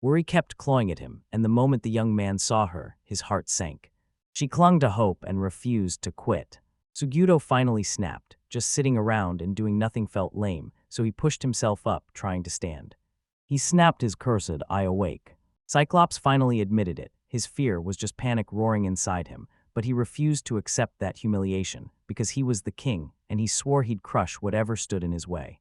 Ruri kept clawing at him, and the moment the young man saw her, his heart sank. She clung to hope and refused to quit. Suguro finally snapped. Just sitting around and doing nothing felt lame, so he pushed himself up, trying to stand. He snapped his cursed eye awake. Cyclops finally admitted it. His fear was just panic roaring inside him, but he refused to accept that humiliation because he was the king, and he swore he'd crush whatever stood in his way.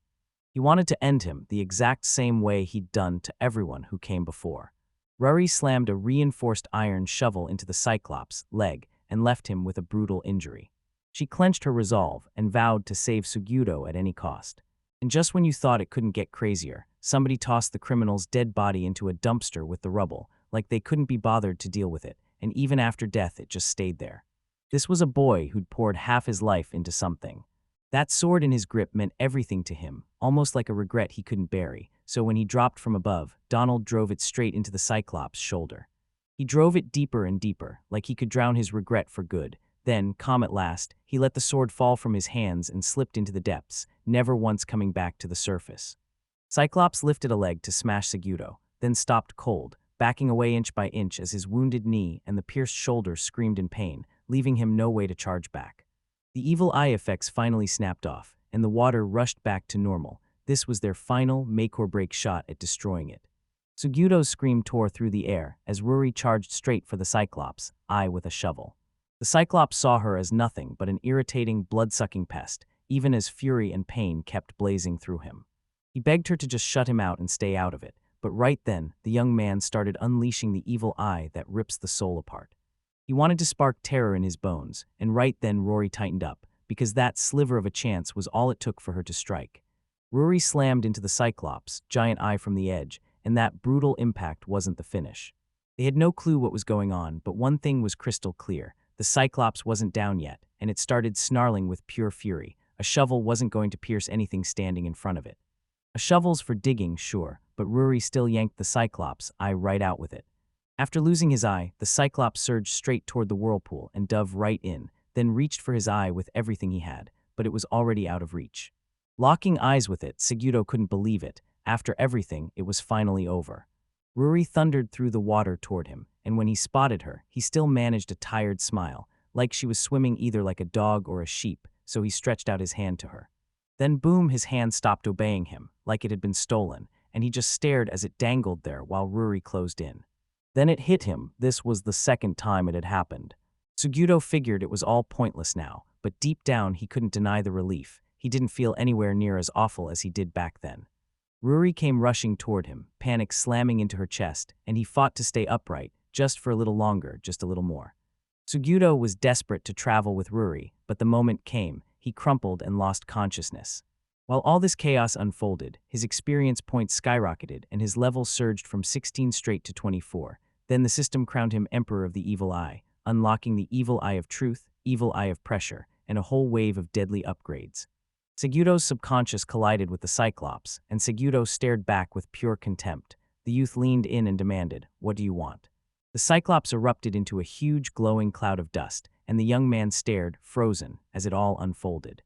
He wanted to end him the exact same way he'd done to everyone who came before. Ruri slammed a reinforced iron shovel into the Cyclops' leg and left him with a brutal injury. She clenched her resolve and vowed to save Suguro at any cost. And just when you thought it couldn't get crazier, somebody tossed the criminal's dead body into a dumpster with the rubble, like they couldn't be bothered to deal with it, and even after death it just stayed there. This was a boy who'd poured half his life into something. That sword in his grip meant everything to him, almost like a regret he couldn't bury, so when he dropped from above, Donald drove it straight into the Cyclops' shoulder. He drove it deeper and deeper, like he could drown his regret for good. Then, calm at last, he let the sword fall from his hands and slipped into the depths, never once coming back to the surface. Cyclops lifted a leg to smash Suguro, then stopped cold, backing away inch by inch as his wounded knee and the pierced shoulder screamed in pain, leaving him no way to charge back. The evil eye effects finally snapped off, and the water rushed back to normal. This was their final make-or-break shot at destroying it. Suguro's scream tore through the air as Ruri charged straight for the Cyclops' eye with a shovel. The Cyclops saw her as nothing but an irritating, blood-sucking pest, even as fury and pain kept blazing through him. He begged her to just shut him out and stay out of it, but right then, the young man started unleashing the evil eye that rips the soul apart. He wanted to spark terror in his bones, and right then Ruri tightened up, because that sliver of a chance was all it took for her to strike. Ruri slammed into the Cyclops' giant eye from the edge, and that brutal impact wasn't the finish. They had no clue what was going on, but one thing was crystal clear. The Cyclops wasn't down yet, and it started snarling with pure fury. A shovel wasn't going to pierce anything standing in front of it. A shovel's for digging, sure, but Ruri still yanked the Cyclops' eye right out with it. After losing his eye, the Cyclops surged straight toward the whirlpool and dove right in, then reached for his eye with everything he had, but it was already out of reach. Locking eyes with it, Suguro couldn't believe it. After everything, it was finally over. Ruri thundered through the water toward him, and when he spotted her, he still managed a tired smile, like she was swimming either like a dog or a sheep, so he stretched out his hand to her. Then boom, his hand stopped obeying him, like it had been stolen, and he just stared as it dangled there while Ruri closed in. Then it hit him. This was the second time it had happened. Suguro figured it was all pointless now, but deep down he couldn't deny the relief. He didn't feel anywhere near as awful as he did back then. Ruri came rushing toward him, panic slamming into her chest, and he fought to stay upright, just for a little longer, just a little more. Suguro was desperate to travel with Ruri, but the moment came. He crumpled and lost consciousness. While all this chaos unfolded, his experience points skyrocketed and his level surged from 16 straight to 24. Then the system crowned him Emperor of the Evil Eye, unlocking the Evil Eye of Truth, Evil Eye of Pressure, and a whole wave of deadly upgrades. Seguro's subconscious collided with the Cyclops, and Seguro stared back with pure contempt. The youth leaned in and demanded, "What do you want?" The Cyclops erupted into a huge glowing cloud of dust, and the young man stared, frozen, as it all unfolded.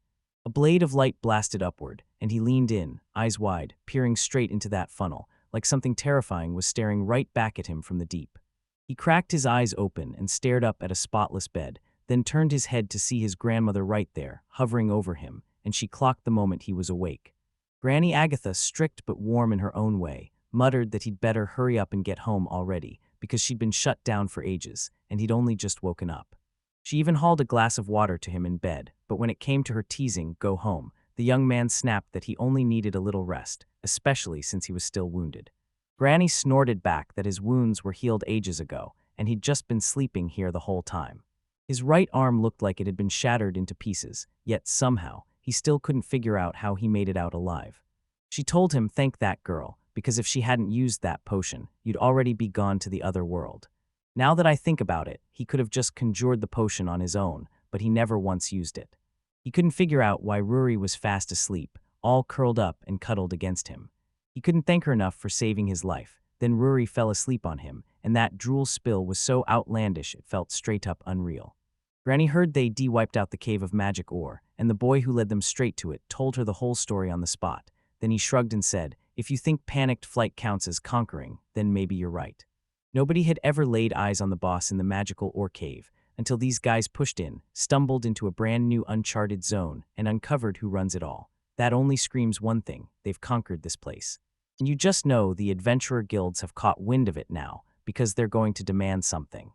A blade of light blasted upward, and he leaned in, eyes wide, peering straight into that funnel, like something terrifying was staring right back at him from the deep. He cracked his eyes open and stared up at a spotless bed, then turned his head to see his grandmother right there, hovering over him, and she clocked the moment he was awake. Granny Agatha, strict but warm in her own way, muttered that he'd better hurry up and get home already, because she'd been shut down for ages, and he'd only just woken up. She even hauled a glass of water to him in bed, but when it came to her teasing, "Go home," the young man snapped that he only needed a little rest, especially since he was still wounded. Granny snorted back that his wounds were healed ages ago, and he'd just been sleeping here the whole time. His right arm looked like it had been shattered into pieces, yet somehow, he still couldn't figure out how he made it out alive. She told him, "Thank that girl, because if she hadn't used that potion, you'd already be gone to the other world." Now that I think about it, he could have just conjured the potion on his own, but he never once used it. He couldn't figure out why Ruri was fast asleep, all curled up and cuddled against him. He couldn't thank her enough for saving his life. Then Ruri fell asleep on him, and that drool spill was so outlandish it felt straight up unreal. Granny heard they wiped out the cave of magic ore, and the boy who led them straight to it told her the whole story on the spot. Then he shrugged and said, "If you think panicked flight counts as conquering, then maybe you're right." Nobody had ever laid eyes on the boss in the magical ore cave until these guys pushed in, stumbled into a brand new uncharted zone, and uncovered who runs it all. That only screams one thing: they've conquered this place. And you just know the adventurer guilds have caught wind of it now, because they're going to demand something.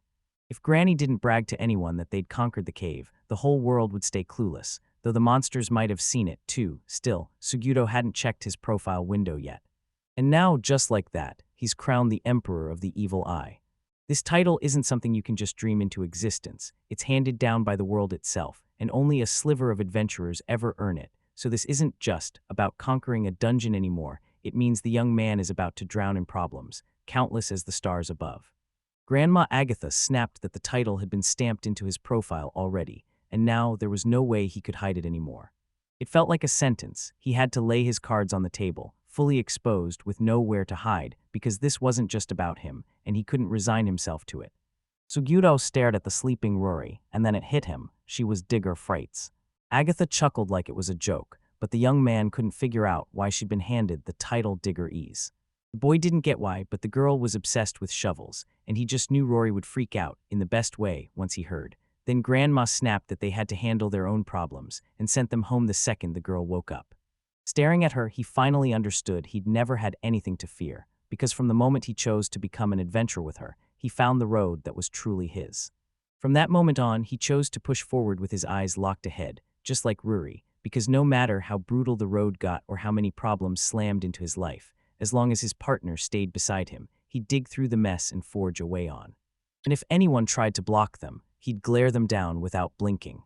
If Granny didn't brag to anyone that they'd conquered the cave, the whole world would stay clueless, though the monsters might have seen it too. Still, Sugito hadn't checked his profile window yet. And now, just like that, he's crowned the Emperor of the Evil Eye. This title isn't something you can just dream into existence. It's handed down by the world itself, and only a sliver of adventurers ever earn it. So this isn't just about conquering a dungeon anymore. It means the young man is about to drown in problems, countless as the stars above. Grandma Agatha snapped that the title had been stamped into his profile already, and now there was no way he could hide it anymore. It felt like a sentence. He had to lay his cards on the table, fully exposed with nowhere to hide, because this wasn't just about him, and he couldn't resign himself to it. Sugito stared at the sleeping Ruri, and then it hit him. She was Digger Frights. Agatha chuckled like it was a joke, but the young man couldn't figure out why she'd been handed the title Digger Ease. The boy didn't get why, but the girl was obsessed with shovels, and he just knew Rory would freak out, in the best way, once he heard. Then Grandma snapped that they had to handle their own problems, and sent them home the second the girl woke up. Staring at her, he finally understood he'd never had anything to fear, because from the moment he chose to become an adventurer with her, he found the road that was truly his. From that moment on, he chose to push forward with his eyes locked ahead, just like Ruri, because no matter how brutal the road got or how many problems slammed into his life, as long as his partner stayed beside him, he'd dig through the mess and forge a way on. And if anyone tried to block them, he'd glare them down without blinking.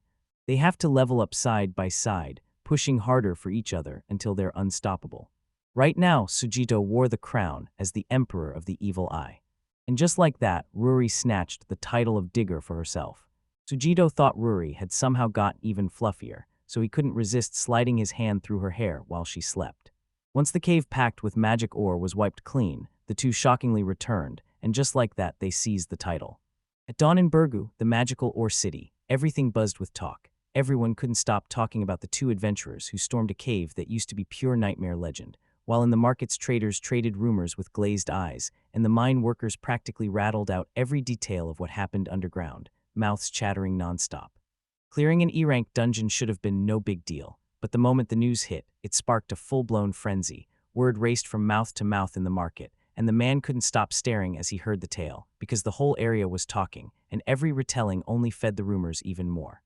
They have to level up side by side, pushing harder for each other until they're unstoppable. Right now, Sugito wore the crown as the Emperor of the Evil Eye. And just like that, Ruri snatched the title of Digger for herself. Sugito thought Ruri had somehow got even fluffier, so he couldn't resist sliding his hand through her hair while she slept. Once the cave packed with magic ore was wiped clean, the two shockingly returned, and just like that they seized the title. At dawn in Bergu, the magical ore city, everything buzzed with talk. Everyone couldn't stop talking about the two adventurers who stormed a cave that used to be pure nightmare legend, while in the markets traders traded rumors with glazed eyes, and the mine workers practically rattled out every detail of what happened underground, mouths chattering nonstop. Clearing an E-rank dungeon should have been no big deal, but the moment the news hit, it sparked a full-blown frenzy. Word raced from mouth to mouth in the market, and the man couldn't stop staring as he heard the tale, because the whole area was talking, and every retelling only fed the rumors even more.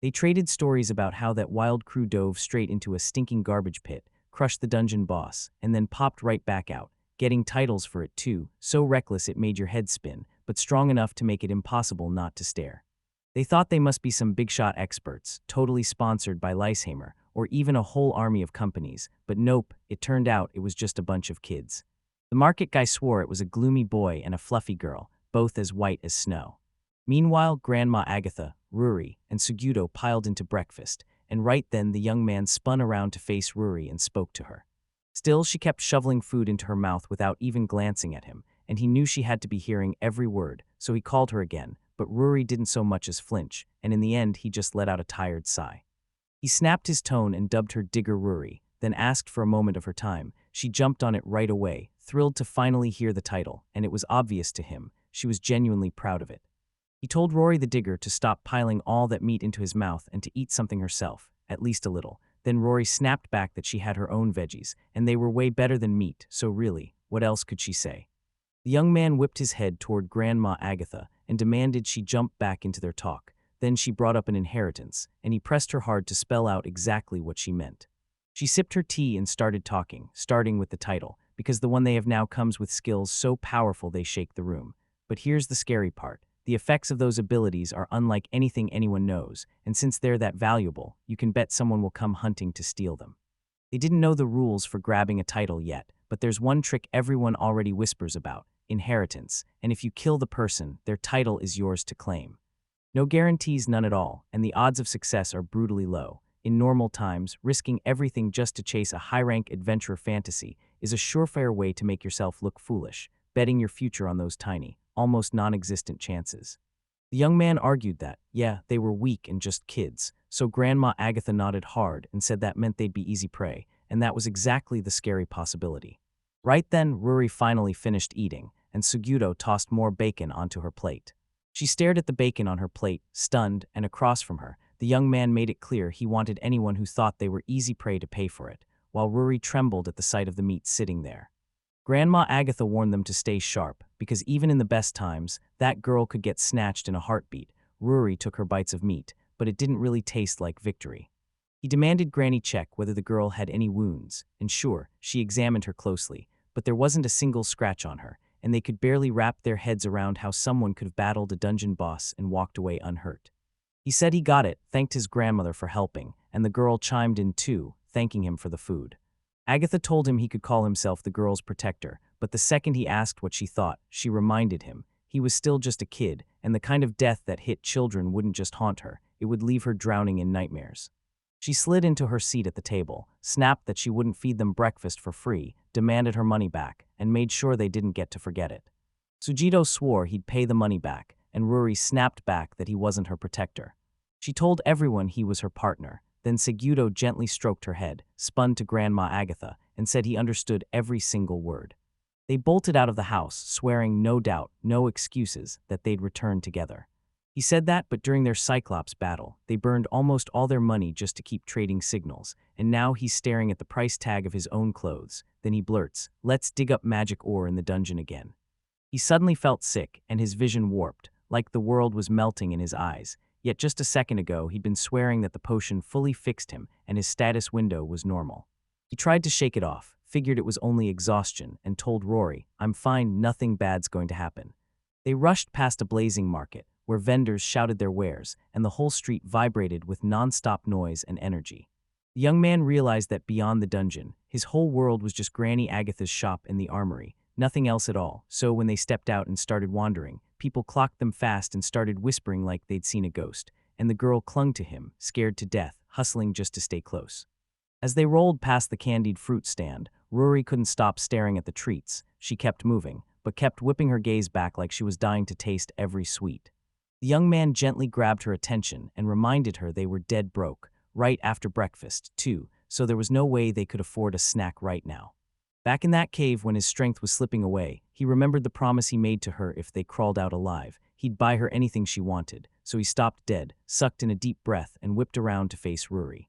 They traded stories about how that wild crew dove straight into a stinking garbage pit, crushed the dungeon boss, and then popped right back out, getting titles for it too, so reckless it made your head spin, but strong enough to make it impossible not to stare. They thought they must be some big-shot experts, totally sponsored by Lysheimer, or even a whole army of companies, but nope, it turned out it was just a bunch of kids. The market guy swore it was a gloomy boy and a fluffy girl, both as white as snow. Meanwhile, Grandma Agatha, Ruri, and Sugito piled into breakfast, and right then the young man spun around to face Ruri and spoke to her. Still, she kept shoveling food into her mouth without even glancing at him, and he knew she had to be hearing every word, so he called her again, but Ruri didn't so much as flinch, and in the end he just let out a tired sigh. He snapped his tone and dubbed her Digger Ruri, then asked for a moment of her time. She jumped on it right away, thrilled to finally hear the title, and it was obvious to him, she was genuinely proud of it. He told Rory the Digger to stop piling all that meat into his mouth and to eat something herself, at least a little. Then Rory snapped back that she had her own veggies, and they were way better than meat, so really, what else could she say? The young man whipped his head toward Grandma Agatha and demanded she jump back into their talk. Then she brought up an inheritance, and he pressed her hard to spell out exactly what she meant. She sipped her tea and started talking, starting with the title, because the one they have now comes with skills so powerful they shake the room. But here's the scary part. The effects of those abilities are unlike anything anyone knows, and since they're that valuable, you can bet someone will come hunting to steal them. They didn't know the rules for grabbing a title yet, but there's one trick everyone already whispers about: inheritance, and if you kill the person, their title is yours to claim. No guarantees, none at all, and the odds of success are brutally low. In normal times, risking everything just to chase a high-rank adventurer fantasy is a surefire way to make yourself look foolish, betting your future on those tiny, almost non-existent chances. The young man argued that, yeah, they were weak and just kids, so Grandma Agatha nodded hard and said that meant they'd be easy prey, and that was exactly the scary possibility. Right then, Ruri finally finished eating, and Suguro tossed more bacon onto her plate. She stared at the bacon on her plate, stunned, and across from her, the young man made it clear he wanted anyone who thought they were easy prey to pay for it, while Ruri trembled at the sight of the meat sitting there. Grandma Agatha warned them to stay sharp, because even in the best times, that girl could get snatched in a heartbeat. Ruri took her bites of meat, but it didn't really taste like victory. He demanded Granny check whether the girl had any wounds, and sure, she examined her closely, but there wasn't a single scratch on her, and they could barely wrap their heads around how someone could have battled a dungeon boss and walked away unhurt. He said he got it, thanked his grandmother for helping, and the girl chimed in too, thanking him for the food. Agatha told him he could call himself the girl's protector, but the second he asked what she thought, she reminded him he was still just a kid, and the kind of death that hit children wouldn't just haunt her, it would leave her drowning in nightmares. She slid into her seat at the table, snapped that she wouldn't feed them breakfast for free, demanded her money back, and made sure they didn't get to forget it. Sugito swore he'd pay the money back, and Ruri snapped back that he wasn't her protector. She told everyone he was her partner. Then Segudo gently stroked her head, spun to Grandma Agatha, and said he understood every single word. They bolted out of the house, swearing no doubt, no excuses, that they'd return together. He said that, but during their Cyclops battle, they burned almost all their money just to keep trading signals, and now he's staring at the price tag of his own clothes. Then he blurts, "Let's dig up magic ore in the dungeon again." He suddenly felt sick, and his vision warped, like the world was melting in his eyes. Yet just a second ago, he'd been swearing that the potion fully fixed him and his status window was normal. He tried to shake it off, figured it was only exhaustion, and told Rory, "I'm fine, nothing bad's going to happen." They rushed past a blazing market, where vendors shouted their wares, and the whole street vibrated with non-stop noise and energy. The young man realized that beyond the dungeon, his whole world was just Granny Agatha's shop and the armory, nothing else at all. So when they stepped out and started wandering, people clocked them fast and started whispering like they'd seen a ghost, and the girl clung to him, scared to death, hustling just to stay close. As they rolled past the candied fruit stand, Ruri couldn't stop staring at the treats. She kept moving, but kept whipping her gaze back like she was dying to taste every sweet. The young man gently grabbed her attention and reminded her they were dead broke, right after breakfast, too, so there was no way they could afford a snack right now. Back in that cave when his strength was slipping away, he remembered the promise he made to her if they crawled out alive. He'd buy her anything she wanted, so he stopped dead, sucked in a deep breath, and whipped around to face Ruri.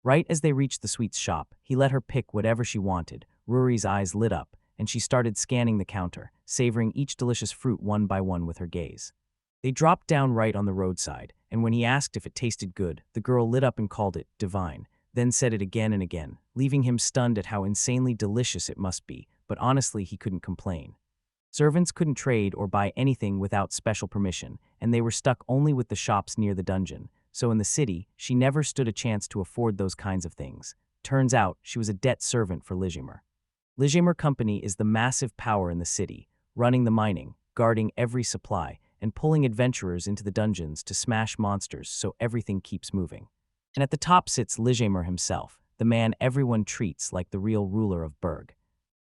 Right as they reached the sweets shop, he let her pick whatever she wanted. Ruri's eyes lit up, and she started scanning the counter, savoring each delicious fruit one by one with her gaze. They dropped down right on the roadside, and when he asked if it tasted good, the girl lit up and called it divine, then said it again and again, leaving him stunned at how insanely delicious it must be, but honestly he couldn't complain. Servants couldn't trade or buy anything without special permission, and they were stuck only with the shops near the dungeon, so in the city, she never stood a chance to afford those kinds of things. Turns out, she was a debt servant for Lijimer. Lijimer Company is the massive power in the city, running the mining, guarding every supply, and pulling adventurers into the dungeons to smash monsters so everything keeps moving. And at the top sits Lijimer himself, the man everyone treats like the real ruler of Berg.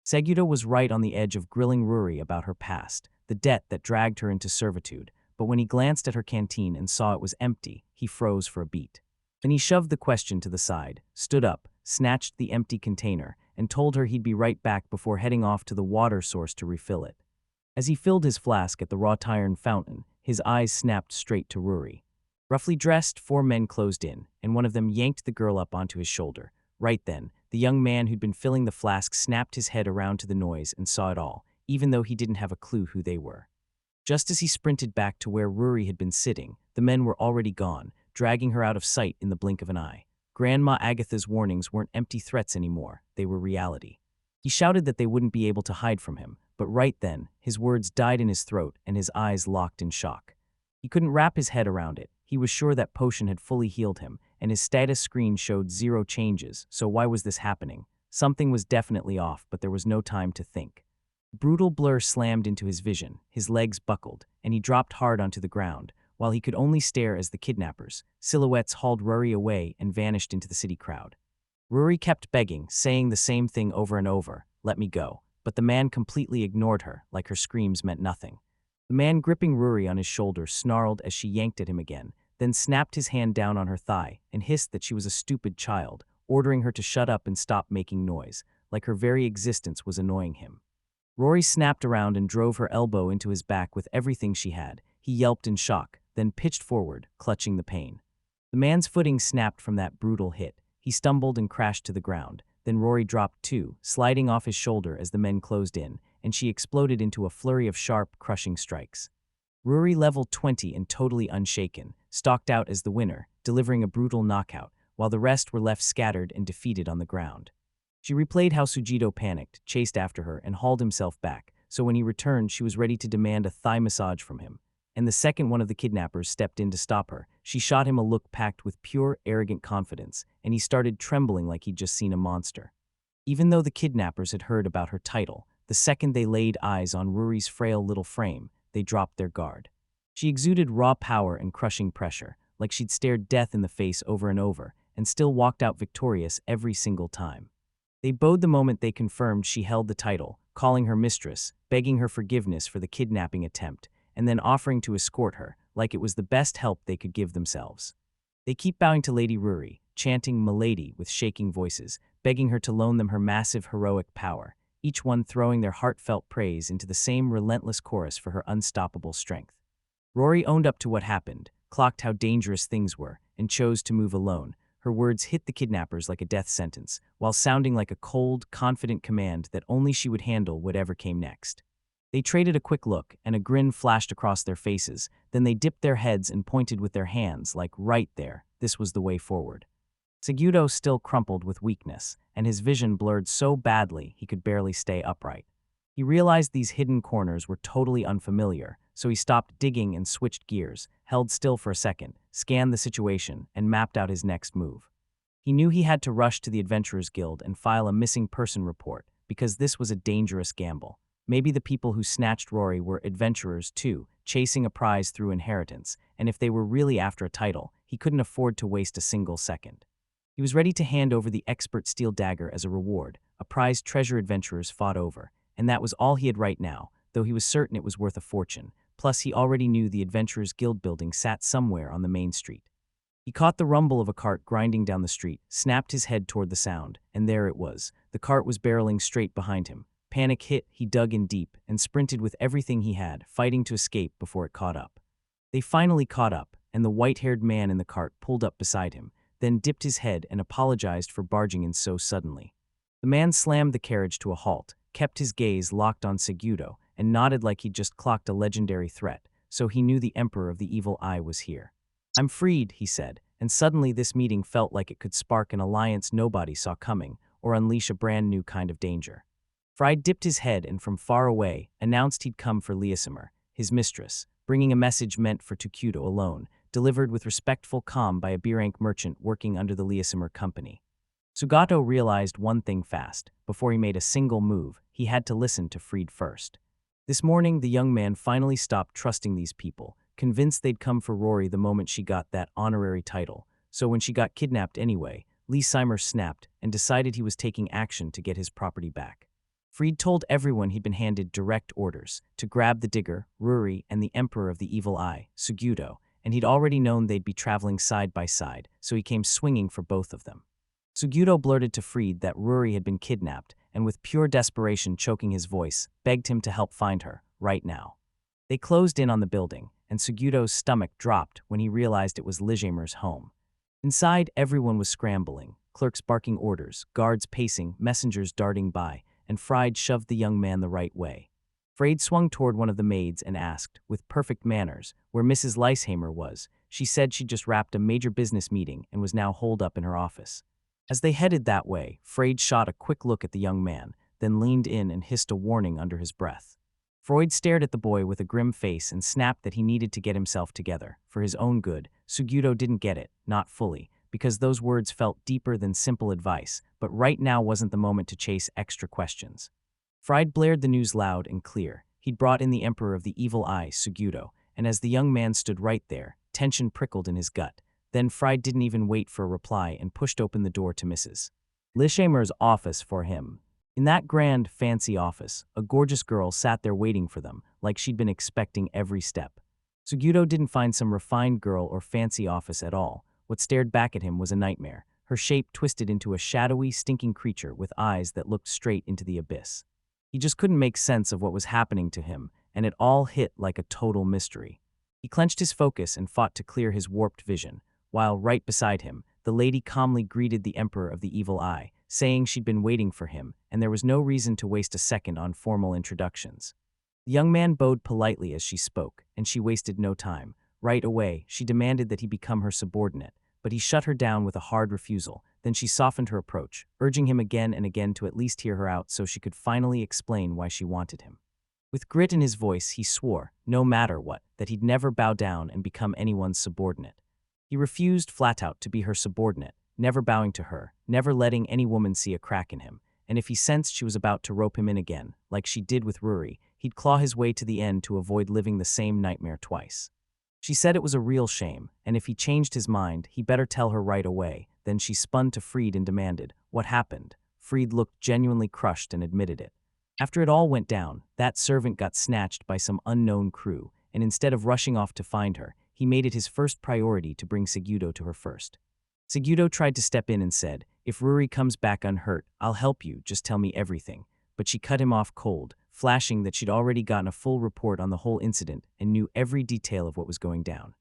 Segudo was right on the edge of grilling Ruri about her past, the debt that dragged her into servitude, but when he glanced at her canteen and saw it was empty, he froze for a beat. Then he shoved the question to the side, stood up, snatched the empty container, and told her he'd be right back before heading off to the water source to refill it. As he filled his flask at the wrought iron fountain, his eyes snapped straight to Ruri. Roughly dressed, 4 men closed in, and one of them yanked the girl up onto his shoulder. Right then, the young man who'd been filling the flask snapped his head around to the noise and saw it all, even though he didn't have a clue who they were. Just as he sprinted back to where Ruri had been sitting, the men were already gone, dragging her out of sight in the blink of an eye. Grandma Agatha's warnings weren't empty threats anymore, they were reality. He shouted that they wouldn't be able to hide from him, but right then, his words died in his throat and his eyes locked in shock. He couldn't wrap his head around it. He was sure that potion had fully healed him, and his status screen showed 0 changes, so why was this happening? Something was definitely off, but there was no time to think. Brutal blur slammed into his vision, his legs buckled, and he dropped hard onto the ground, while he could only stare as the kidnappers, silhouettes hauled Ruri away and vanished into the city crowd. Ruri kept begging, saying the same thing over and over, "Let me go," but the man completely ignored her, like her screams meant nothing. The man gripping Ruri on his shoulder snarled as she yanked at him again, then snapped his hand down on her thigh and hissed that she was a stupid child, ordering her to shut up and stop making noise, like her very existence was annoying him. Rory snapped around and drove her elbow into his back with everything she had. He yelped in shock, then pitched forward, clutching the pain. The man's footing snapped from that brutal hit. He stumbled and crashed to the ground. Then Rory dropped too, sliding off his shoulder as the men closed in, and she exploded into a flurry of sharp, crushing strikes. Ruri, level 20 and totally unshaken, stalked out as the winner, delivering a brutal knockout, while the rest were left scattered and defeated on the ground. She replayed how Sugito panicked, chased after her, and hauled himself back, so when he returned she was ready to demand a thigh massage from him. And the second one of the kidnappers stepped in to stop her, she shot him a look packed with pure, arrogant confidence, and he started trembling like he'd just seen a monster. Even though the kidnappers had heard about her title, the second they laid eyes on Ruri's frail little frame, they dropped their guard. She exuded raw power and crushing pressure, like she'd stared death in the face over and over, and still walked out victorious every single time. They bowed the moment they confirmed she held the title, calling her mistress, begging her forgiveness for the kidnapping attempt, and then offering to escort her, like it was the best help they could give themselves. They keep bowing to Lady Ruri, chanting "Milady" with shaking voices, begging her to loan them her massive heroic power, each one throwing their heartfelt praise into the same relentless chorus for her unstoppable strength. Rory owned up to what happened, clocked how dangerous things were, and chose to move alone. Her words hit the kidnappers like a death sentence, while sounding like a cold, confident command that only she would handle whatever came next. They traded a quick look, and a grin flashed across their faces, then they dipped their heads and pointed with their hands like, right there, this was the way forward. Segudo still crumpled with weakness, and his vision blurred so badly he could barely stay upright. He realized these hidden corners were totally unfamiliar, so he stopped digging and switched gears, held still for a second, scanned the situation, and mapped out his next move. He knew he had to rush to the Adventurers Guild and file a missing person report, because this was a dangerous gamble. Maybe the people who snatched Rory were adventurers too, chasing a prize through inheritance, and if they were really after a title, he couldn't afford to waste a single second. He was ready to hand over the expert steel dagger as a reward, a prized treasure adventurers fought over, and that was all he had right now, though he was certain it was worth a fortune. Plus, he already knew the Adventurers Guild building sat somewhere on the main street. He caught the rumble of a cart grinding down the street, snapped his head toward the sound, and there it was. The cart was barreling straight behind him. Panic hit, he dug in deep, and sprinted with everything he had, fighting to escape before it caught up. They finally caught up, and the white-haired man in the cart pulled up beside him, then dipped his head and apologized for barging in so suddenly. The man slammed the carriage to a halt, kept his gaze locked on Segudo, and nodded like he'd just clocked a legendary threat, so he knew the Emperor of the Evil Eye was here. "I'm freed," he said, and suddenly this meeting felt like it could spark an alliance nobody saw coming, or unleash a brand new kind of danger. Fried dipped his head and from far away announced he'd come for Liasimer, his mistress, bringing a message meant for Tukudo alone, delivered with respectful calm by a B-rank merchant working under the Liasimer company. Sugato realized one thing fast. Before he made a single move, he had to listen to Fried first. This morning, the young man finally stopped trusting these people, convinced they'd come for Rory the moment she got that honorary title. So when she got kidnapped anyway, Liasimer snapped and decided he was taking action to get his property back. Fried told everyone he'd been handed direct orders to grab the digger, Ruri, and the Emperor of the Evil Eye, Segudo, and he'd already known they'd be traveling side by side, so he came swinging for both of them. Segudo blurted to Fried that Ruri had been kidnapped, and with pure desperation choking his voice, begged him to help find her, right now. They closed in on the building, and Segudo's stomach dropped when he realized it was Liasimer's home. Inside, everyone was scrambling, clerks barking orders, guards pacing, messengers darting by, and Fried shoved the young man the right way. Fried swung toward one of the maids and asked, with perfect manners, where Mrs. Liasimer was. She said she'd just wrapped a major business meeting and was now holed up in her office. As they headed that way, Fried shot a quick look at the young man, then leaned in and hissed a warning under his breath. Fried stared at the boy with a grim face and snapped that he needed to get himself together, for his own good. Segudo didn't get it, not fully, because those words felt deeper than simple advice, but right now wasn't the moment to chase extra questions. Fried blared the news loud and clear. He'd brought in the Emperor of the Evil Eye, Segudo, and as the young man stood right there, tension prickled in his gut. Then Fried didn't even wait for a reply and pushed open the door to Mrs. Liasimer's office for him. In that grand, fancy office, a gorgeous girl sat there waiting for them, like she'd been expecting every step. Sugito didn't find some refined girl or fancy office at all. What stared back at him was a nightmare, her shape twisted into a shadowy, stinking creature with eyes that looked straight into the abyss. He just couldn't make sense of what was happening to him, and it all hit like a total mystery. He clenched his focus and fought to clear his warped vision, while right beside him, the lady calmly greeted the Emperor of the Evil Eye, saying she'd been waiting for him, and there was no reason to waste a second on formal introductions. The young man bowed politely as she spoke, and she wasted no time. Right away, she demanded that he become her subordinate, but he shut her down with a hard refusal. Then she softened her approach, urging him again and again to at least hear her out so she could finally explain why she wanted him. With grit in his voice, he swore, no matter what, that he'd never bow down and become anyone's subordinate. He refused flat out to be her subordinate, never bowing to her, never letting any woman see a crack in him, and if he sensed she was about to rope him in again, like she did with Ruri, he'd claw his way to the end to avoid living the same nightmare twice. She said it was a real shame, and if he changed his mind, he better tell her right away. Then she spun to Fried and demanded, "What happened?" Fried looked genuinely crushed and admitted it. After it all went down, that servant got snatched by some unknown crew, and instead of rushing off to find her, he made it his first priority to bring Segudo to her first. Segudo tried to step in and said, "If Ruri comes back unhurt, I'll help you, just tell me everything." But she cut him off cold, flashing that she'd already gotten a full report on the whole incident and knew every detail of what was going down.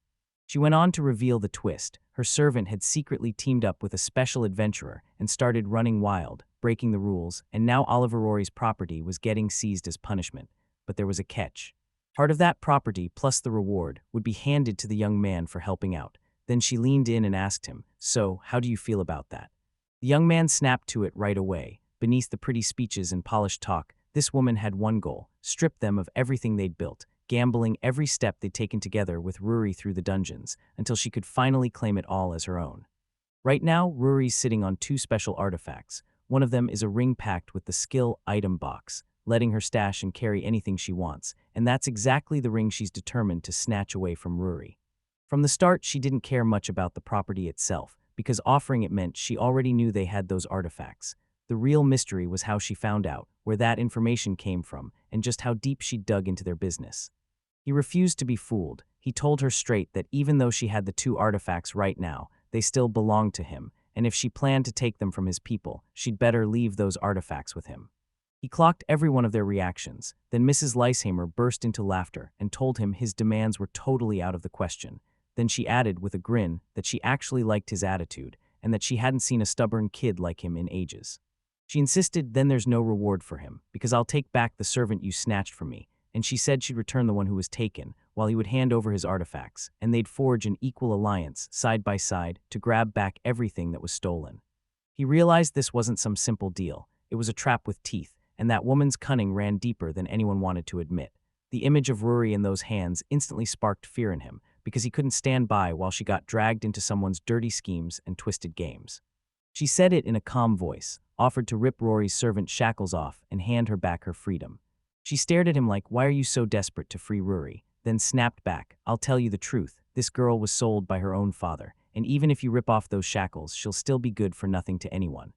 She went on to reveal the twist. Her servant had secretly teamed up with a special adventurer and started running wild, breaking the rules, and now Oliver Rory's property was getting seized as punishment. But there was a catch. Part of that property, plus the reward, would be handed to the young man for helping out. Then she leaned in and asked him, "So, how do you feel about that?" The young man snapped to it right away. Beneath the pretty speeches and polished talk, this woman had one goal: strip them of everything they'd built, gambling every step they'd taken together with Ruri through the dungeons, until she could finally claim it all as her own. Right now, Ruri's sitting on two special artifacts. One of them is a ring packed with the skill item box, letting her stash and carry anything she wants, and that's exactly the ring she's determined to snatch away from Ruri. From the start, she didn't care much about the property itself, because offering it meant she already knew they had those artifacts. The real mystery was how she found out, where that information came from, and just how deep she dug into their business. He refused to be fooled. He told her straight that even though she had the two artifacts right now, they still belonged to him, and if she planned to take them from his people, she'd better leave those artifacts with him. He clocked every one of their reactions. Then Mrs. Leisheimer burst into laughter and told him his demands were totally out of the question. Then she added with a grin that she actually liked his attitude and that she hadn't seen a stubborn kid like him in ages. She insisted, "Then there's no reward for him, because I'll take back the servant you snatched from me," and she said she'd return the one who was taken, while he would hand over his artifacts, and they'd forge an equal alliance, side by side, to grab back everything that was stolen. He realized this wasn't some simple deal. It was a trap with teeth, and that woman's cunning ran deeper than anyone wanted to admit. The image of Ruri in those hands instantly sparked fear in him, because he couldn't stand by while she got dragged into someone's dirty schemes and twisted games. She said it in a calm voice, offered to rip Rory's servant shackles off and hand her back her freedom. She stared at him like, "Why are you so desperate to free Ruri?" Then snapped back, "I'll tell you the truth. This girl was sold by her own father, and even if you rip off those shackles, she'll still be good for nothing to anyone."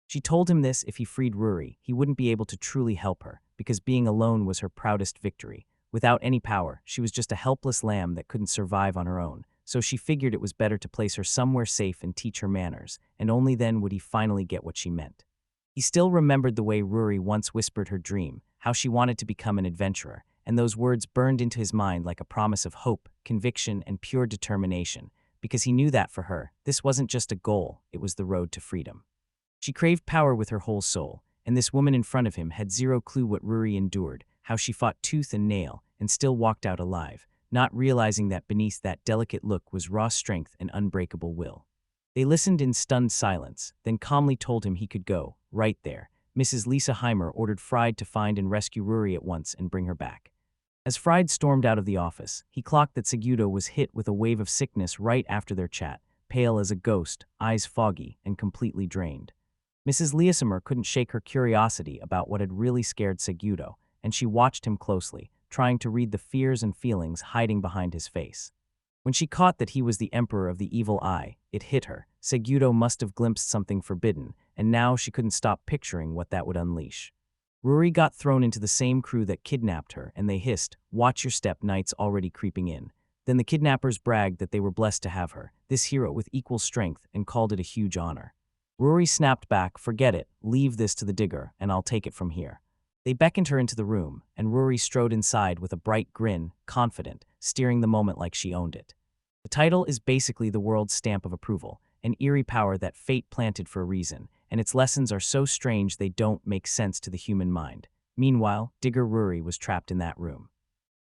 She told him this: if he freed Ruri, he wouldn't be able to truly help her, because being alone was her proudest victory. Without any power, she was just a helpless lamb that couldn't survive on her own, so she figured it was better to place her somewhere safe and teach her manners, and only then would he finally get what she meant. He still remembered the way Ruri once whispered her dream, how she wanted to become an adventurer, and those words burned into his mind like a promise of hope, conviction, and pure determination, because he knew that for her, this wasn't just a goal, it was the road to freedom. She craved power with her whole soul, and this woman in front of him had zero clue what Ruri endured, how she fought tooth and nail, and still walked out alive, not realizing that beneath that delicate look was raw strength and unbreakable will. They listened in stunned silence, then calmly told him he could go. Right there, Mrs. Leisheimer ordered Fried to find and rescue Ruri at once and bring her back. As Fried stormed out of the office, he clocked that Segudo was hit with a wave of sickness right after their chat, pale as a ghost, eyes foggy, and completely drained. Mrs. Leisheimer couldn't shake her curiosity about what had really scared Segudo, and she watched him closely, trying to read the fears and feelings hiding behind his face. When she caught that he was the Emperor of the Evil Eye, it hit her. Segudo must have glimpsed something forbidden, and now she couldn't stop picturing what that would unleash. Ruri got thrown into the same crew that kidnapped her, and they hissed, "Watch your step, night's already creeping in." Then the kidnappers bragged that they were blessed to have her, this hero with equal strength, and called it a huge honor. Ruri snapped back, "Forget it, leave this to the digger, and I'll take it from here." They beckoned her into the room, and Ruri strode inside with a bright grin, confident, steering the moment like she owned it. The title is basically the world's stamp of approval, an eerie power that fate planted for a reason, and its lessons are so strange they don't make sense to the human mind. Meanwhile, Digger Ruri was trapped in that room.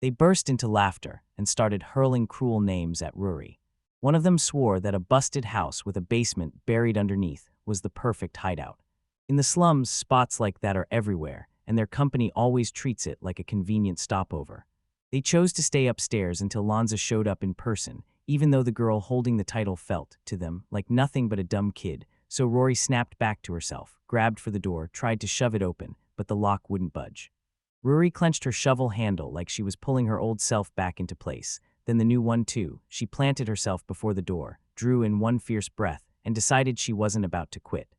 They burst into laughter and started hurling cruel names at Ruri. One of them swore that a busted house with a basement buried underneath was the perfect hideout. In the slums, spots like that are everywhere, and their company always treats it like a convenient stopover. They chose to stay upstairs until Lanza showed up in person, even though the girl holding the title felt, to them, like nothing but a dumb kid. So Rory snapped back to herself, grabbed for the door, tried to shove it open, but the lock wouldn't budge. Ruri clenched her shovel handle like she was pulling her old self back into place. Then the new one too. She planted herself before the door, drew in one fierce breath, and decided she wasn't about to quit.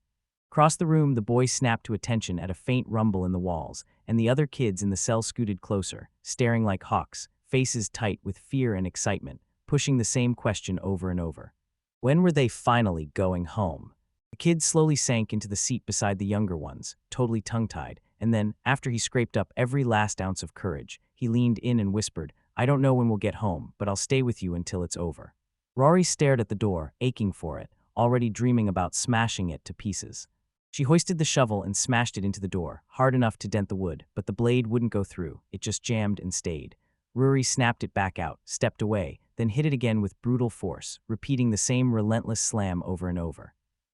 Across the room, the boy snapped to attention at a faint rumble in the walls, and the other kids in the cell scooted closer, staring like hawks, faces tight with fear and excitement, pushing the same question over and over. When were they finally going home? The kid slowly sank into the seat beside the younger ones, totally tongue-tied, and then, after he scraped up every last ounce of courage, he leaned in and whispered, "I don't know when we'll get home, but I'll stay with you until it's over." Rory stared at the door, aching for it, already dreaming about smashing it to pieces. She hoisted the shovel and smashed it into the door, hard enough to dent the wood, but the blade wouldn't go through, it just jammed and stayed. Ruri snapped it back out, stepped away, then hit it again with brutal force, repeating the same relentless slam over and over.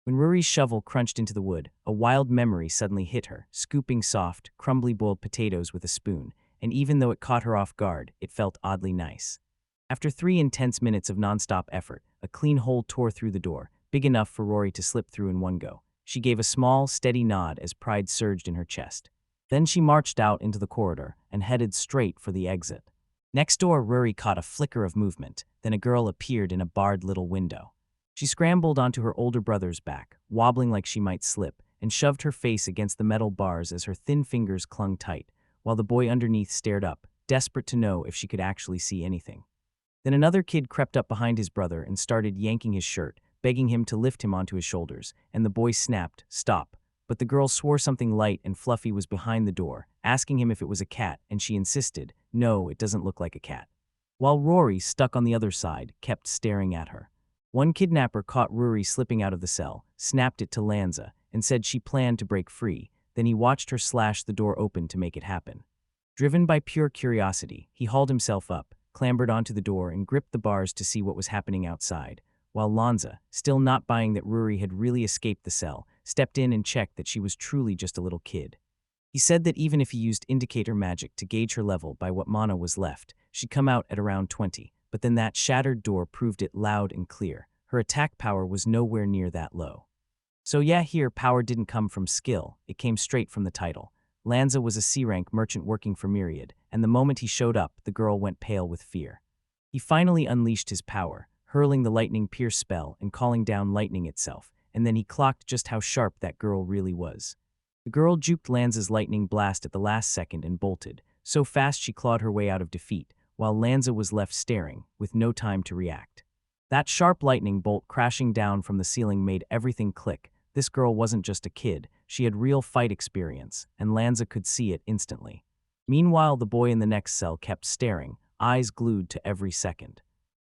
When Ruri's shovel crunched into the wood, a wild memory suddenly hit her, scooping soft, crumbly boiled potatoes with a spoon, and even though it caught her off guard, it felt oddly nice. After 3 intense minutes of nonstop effort, a clean hole tore through the door, big enough for Rory to slip through in one go. She gave a small, steady nod as pride surged in her chest. Then she marched out into the corridor and headed straight for the exit. Next door, Ruri caught a flicker of movement, then a girl appeared in a barred little window. She scrambled onto her older brother's back, wobbling like she might slip, and shoved her face against the metal bars as her thin fingers clung tight, while the boy underneath stared up, desperate to know if she could actually see anything. Then another kid crept up behind his brother and started yanking his shirt, begging him to lift him onto his shoulders, and the boy snapped, "Stop." But the girl swore something light and fluffy was behind the door, asking him if it was a cat, and she insisted, "No, it doesn't look like a cat." While Rory, stuck on the other side, kept staring at her. One kidnapper caught Ruri slipping out of the cell, snapped it to Lanza, and said she planned to break free. Then he watched her slash the door open to make it happen. Driven by pure curiosity, he hauled himself up, clambered onto the door, and gripped the bars to see what was happening outside, while Lanza, still not buying that Ruri had really escaped the cell, stepped in and checked that she was truly just a little kid. He said that even if he used indicator magic to gauge her level by what mana was left, she'd come out at around 20, but then that shattered door proved it loud and clear. Her attack power was nowhere near that low. So yeah, here power didn't come from skill, it came straight from the title. Lanza was a C-rank merchant working for Myriad, and the moment he showed up, the girl went pale with fear. He finally unleashed his power, hurling the lightning pierce spell and calling down lightning itself, and then he clocked just how sharp that girl really was. The girl juked Lanza's lightning blast at the last second and bolted, so fast she clawed her way out of defeat, while Lanza was left staring, with no time to react. That sharp lightning bolt crashing down from the ceiling made everything click. This girl wasn't just a kid, she had real fight experience, and Lanza could see it instantly. Meanwhile, the boy in the next cell kept staring, eyes glued to every second.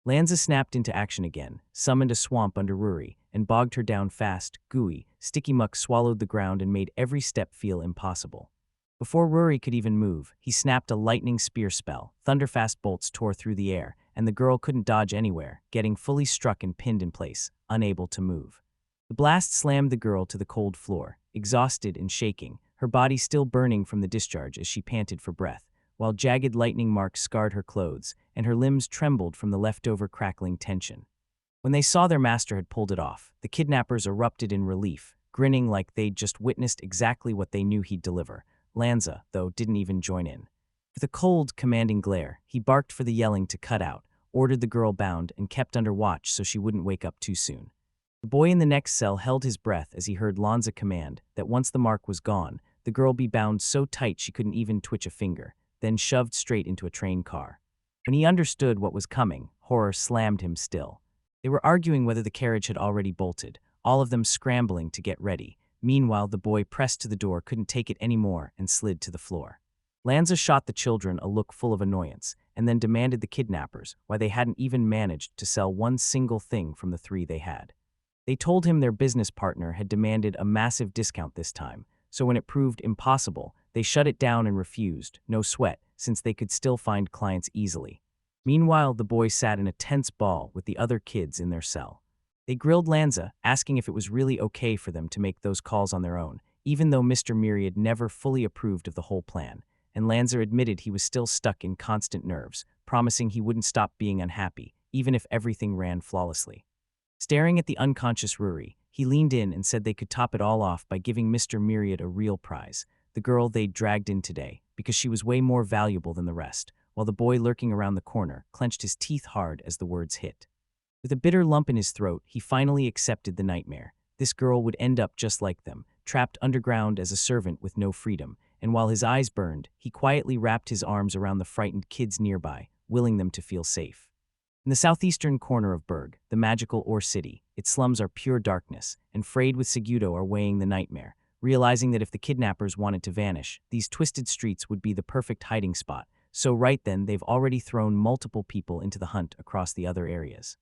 Lanza snapped into action again, summoned a swamp under Ruri, and bogged her down fast, gooey. Sticky muck swallowed the ground and made every step feel impossible. Before Ruri could even move, he snapped a lightning spear spell. Thunderfast bolts tore through the air, and the girl couldn't dodge anywhere, getting fully struck and pinned in place, unable to move. The blast slammed the girl to the cold floor, exhausted and shaking, her body still burning from the discharge as she panted for breath, while jagged lightning marks scarred her clothes, and her limbs trembled from the leftover crackling tension. When they saw their master had pulled it off, the kidnappers erupted in relief, grinning like they'd just witnessed exactly what they knew he'd deliver. Lanza, though, didn't even join in. With a cold, commanding glare, he barked for the yelling to cut out, ordered the girl bound, and kept under watch so she wouldn't wake up too soon. The boy in the next cell held his breath as he heard Lanza command that once the mark was gone, the girl be bound so tight she couldn't even twitch a finger, then shoved straight into a train car. When he understood what was coming, horror slammed him still. They were arguing whether the carriage had already bolted, all of them scrambling to get ready. Meanwhile, the boy pressed to the door, couldn't take it anymore, and slid to the floor. Lanza shot the children a look full of annoyance, and then demanded the kidnappers why they hadn't even managed to sell one single thing from the three they had. They told him their business partner had demanded a massive discount this time, so when it proved impossible, they shut it down and refused, no sweat, since they could still find clients easily. Meanwhile, the boy sat in a tense ball with the other kids in their cell. They grilled Lanza, asking if it was really okay for them to make those calls on their own, even though Mr. Myriad never fully approved of the whole plan, and Lanza admitted he was still stuck in constant nerves, promising he wouldn't stop being unhappy, even if everything ran flawlessly. Staring at the unconscious Ruri, he leaned in and said they could top it all off by giving Mr. Myriad a real prize, the girl they'd dragged in today, because she was way more valuable than the rest, while the boy lurking around the corner clenched his teeth hard as the words hit. With a bitter lump in his throat, he finally accepted the nightmare. This girl would end up just like them, trapped underground as a servant with no freedom, and while his eyes burned, he quietly wrapped his arms around the frightened kids nearby, willing them to feel safe. In the southeastern corner of Berg, the magical Ore City, its slums are pure darkness, and Frayed with Segudo are weighing the nightmare, realizing that if the kidnappers wanted to vanish, these twisted streets would be the perfect hiding spot, so right then they've already thrown multiple people into the hunt across the other areas.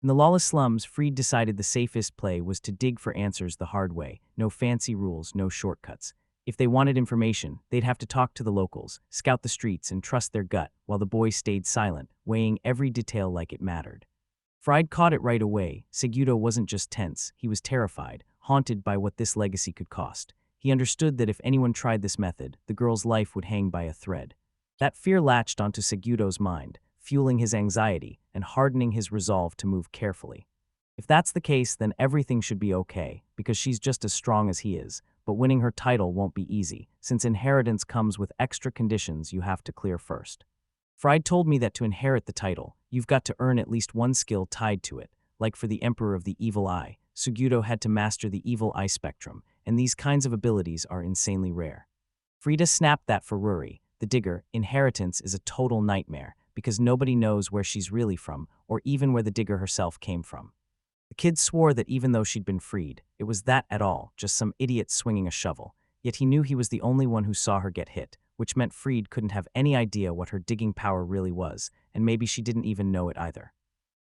In the lawless slums, Freed decided the safest play was to dig for answers the hard way, no fancy rules, no shortcuts. If they wanted information, they'd have to talk to the locals, scout the streets, and trust their gut, while the boy stayed silent, weighing every detail like it mattered. Fried caught it right away. Segudo wasn't just tense, he was terrified, haunted by what this legacy could cost. He understood that if anyone tried this method, the girl's life would hang by a thread. That fear latched onto Segudo's mind, fueling his anxiety and hardening his resolve to move carefully. If that's the case, then everything should be okay, because she's just as strong as he is, but winning her title won't be easy, since inheritance comes with extra conditions you have to clear first. Fried told me that to inherit the title, you've got to earn at least one skill tied to it, like for the Emperor of the Evil Eye, Segudo had to master the Evil Eye spectrum, and these kinds of abilities are insanely rare. Frida snapped that for Ruri, the digger. Inheritance is a total nightmare, because nobody knows where she's really from, or even where the digger herself came from. The kid swore that even though she'd been freed, it was that at all, just some idiot swinging a shovel, yet he knew he was the only one who saw her get hit, which meant Freed couldn't have any idea what her digging power really was, and maybe she didn't even know it either.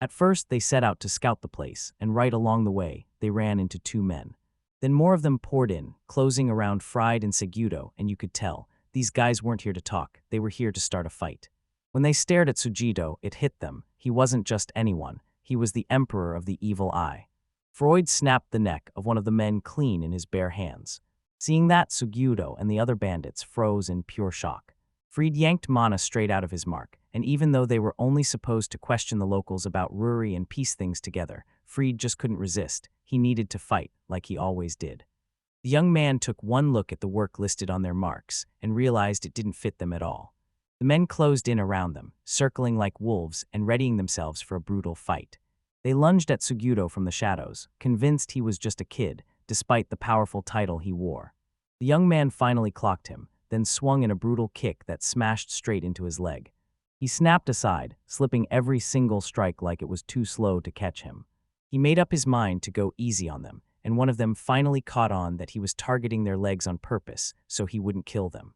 At first, they set out to scout the place, and right along the way, they ran into two men. Then more of them poured in, closing around Fried and Segudo, and you could tell, these guys weren't here to talk, they were here to start a fight. When they stared at Segudo, it hit them. He wasn't just anyone, he was the Emperor of the Evil Eye. Freud snapped the neck of one of the men clean in his bare hands. Seeing that, Segudo and the other bandits froze in pure shock. Freed yanked Mana straight out of his mark, and even though they were only supposed to question the locals about Ruri and piece things together, Freed just couldn't resist. He needed to fight, like he always did. The young man took one look at the work listed on their marks and realized it didn't fit them at all. The men closed in around them, circling like wolves and readying themselves for a brutal fight. They lunged at Segudo from the shadows, convinced he was just a kid, despite the powerful title he wore. The young man finally clocked him, then swung in a brutal kick that smashed straight into his leg. He snapped aside, slipping every single strike like it was too slow to catch him. He made up his mind to go easy on them, and one of them finally caught on that he was targeting their legs on purpose so he wouldn't kill them.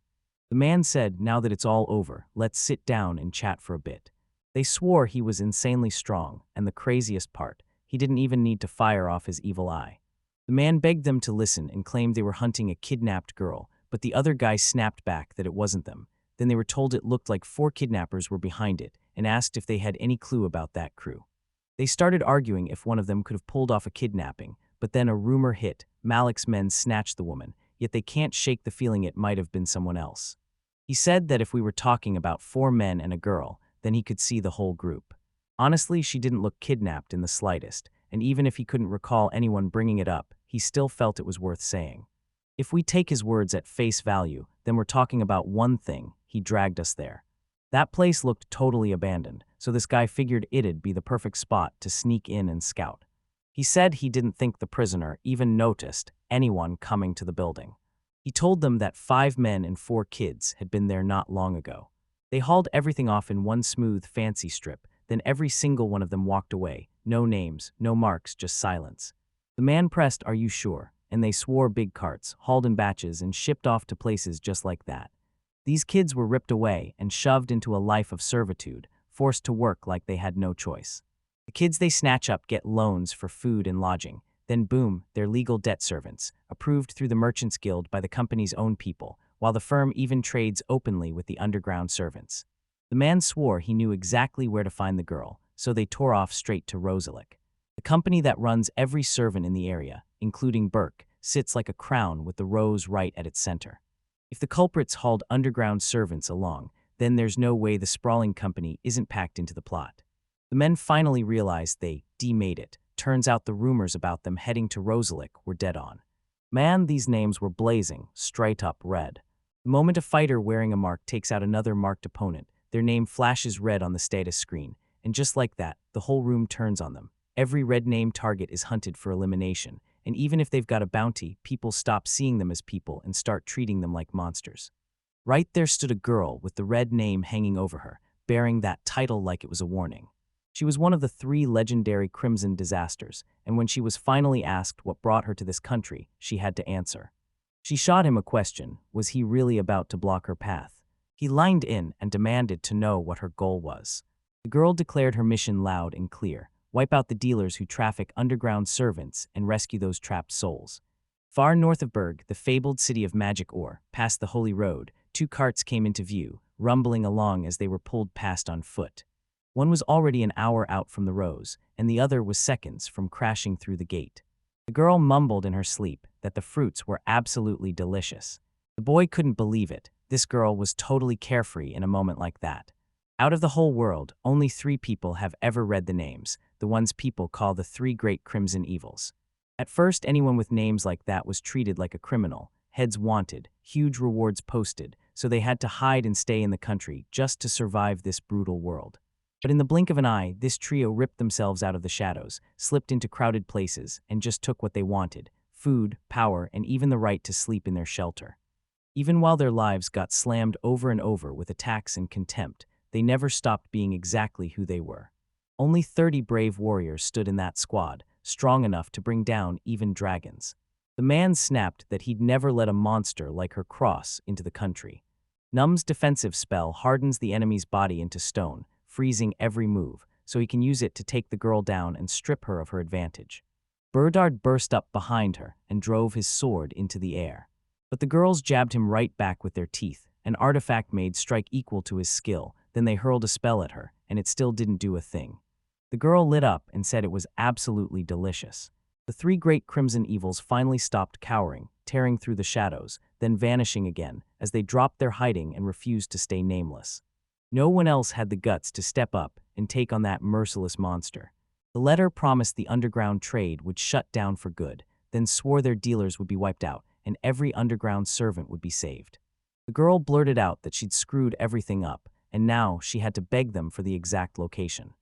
The man said, "Now that it's all over, let's sit down and chat for a bit." They swore he was insanely strong, and the craziest part, he didn't even need to fire off his evil eye. The man begged them to listen and claimed they were hunting a kidnapped girl, but the other guy snapped back that it wasn't them. Then they were told it looked like 4 kidnappers were behind it and asked if they had any clue about that crew. They started arguing if one of them could have pulled off a kidnapping, but then a rumor hit. Malik's men snatched the woman, yet they can't shake the feeling it might have been someone else. He said that if we were talking about 4 men and a girl, then he could see the whole group. Honestly, she didn't look kidnapped in the slightest, and even if he couldn't recall anyone bringing it up, he still felt it was worth saying. If we take his words at face value, then we're talking about one thing: he dragged us there. That place looked totally abandoned, so this guy figured it'd be the perfect spot to sneak in and scout. He said he didn't think the prisoner even noticed anyone coming to the building. He told them that 5 men and 4 kids had been there not long ago. They hauled everything off in one smooth, fancy strip, then every single one of them walked away. No names, no marks, just silence. The man pressed, "Are you sure?" And they swore. Big carts, hauled in batches, and shipped off to places just like that. These kids were ripped away and shoved into a life of servitude, forced to work like they had no choice. The kids they snatch up get loans for food and lodging. Then boom, they're legal debt servants, approved through the Merchants Guild by the company's own people, while the firm even trades openly with the underground servants. The man swore he knew exactly where to find the girl, so they tore off straight to Rosalik. The company that runs every servant in the area, including Berg, sits like a crown with the rose right at its center. If the culprits hauled underground servants along, then there's no way the sprawling company isn't packed into the plot. The men finally realized they made it. Turns out the rumors about them heading to Rosalik were dead on. Man, these names were blazing, straight up red. The moment a fighter wearing a mark takes out another marked opponent, their name flashes red on the status screen, and just like that, the whole room turns on them. Every red name target is hunted for elimination, and even if they've got a bounty, people stop seeing them as people and start treating them like monsters. Right there stood a girl with the red name hanging over her, bearing that title like it was a warning. She was one of the 3 legendary Crimson Disasters, and when she was finally asked what brought her to this country, she had to answer. She shot him a question: was he really about to block her path? He lined in and demanded to know what her goal was. The girl declared her mission loud and clear: wipe out the dealers who traffic underground servants and rescue those trapped souls. Far north of Berg, the fabled city of magic ore, past the Holy Road, 2 carts came into view, rumbling along as they were pulled past on foot. One was already an hour out from the Rose, and the other was seconds from crashing through the gate. The girl mumbled in her sleep that the fruits were absolutely delicious. The boy couldn't believe it. This girl was totally carefree in a moment like that. Out of the whole world, only 3 people have ever read the names, the ones people call the 3 great crimson evils. At first, anyone with names like that was treated like a criminal, heads wanted, huge rewards posted, so they had to hide and stay in the country just to survive this brutal world. But in the blink of an eye, this trio ripped themselves out of the shadows, slipped into crowded places, and just took what they wanted: food, power, and even the right to sleep in their shelter. Even while their lives got slammed over and over with attacks and contempt, they never stopped being exactly who they were. Only 30 brave warriors stood in that squad, strong enough to bring down even dragons. The man snapped that he'd never let a monster like her cross into the country. Num's defensive spell hardens the enemy's body into stone, freezing every move, so he can use it to take the girl down and strip her of her advantage. Berdard burst up behind her and drove his sword into the air. But the girls jabbed him right back with their teeth, an artifact made strike equal to his skill. Then they hurled a spell at her, and it still didn't do a thing. The girl lit up and said it was absolutely delicious. The 3 great crimson evils finally stopped cowering, tearing through the shadows, then vanishing again as they dropped their hiding and refused to stay nameless. No one else had the guts to step up and take on that merciless monster. The letter promised the underground trade would shut down for good, then swore their dealers would be wiped out and every underground servant would be saved. The girl blurted out that she'd screwed everything up, and now she had to beg them for the exact location.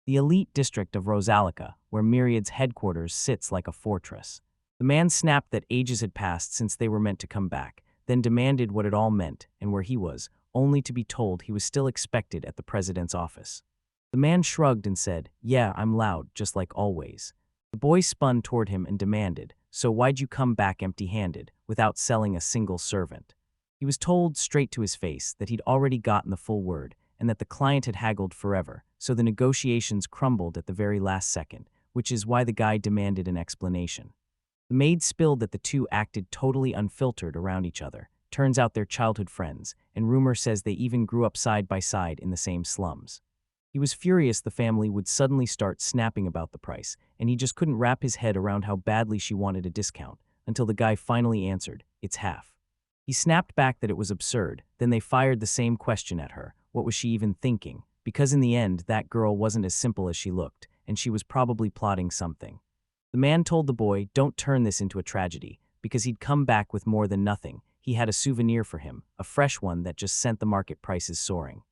The elite district of Rosalica, where Myriad's headquarters sits like a fortress. The man snapped that ages had passed since they were meant to come back, then demanded what it all meant and where he was, only to be told he was still expected at the president's office. The man shrugged and said, "Yeah, I'm loud, just like always." The boy spun toward him and demanded, "So why'd you come back empty-handed, without selling a single servant?" He was told straight to his face that he'd already gotten the full word, and that the client had haggled forever, so the negotiations crumbled at the very last second, which is why the guy demanded an explanation. The maid spilled that the 2 acted totally unfiltered around each other. Turns out they're childhood friends, and rumor says they even grew up side by side in the same slums. He was furious the family would suddenly start snapping about the price, and he just couldn't wrap his head around how badly she wanted a discount, until the guy finally answered, "It's half." He snapped back that it was absurd, then they fired the same question at her: what was she even thinking? Because in the end, that girl wasn't as simple as she looked, and she was probably plotting something. The man told the boy, don't turn this into a tragedy, because he'd come back with more than nothing. He had a souvenir for him, a fresh one that just sent the market prices soaring.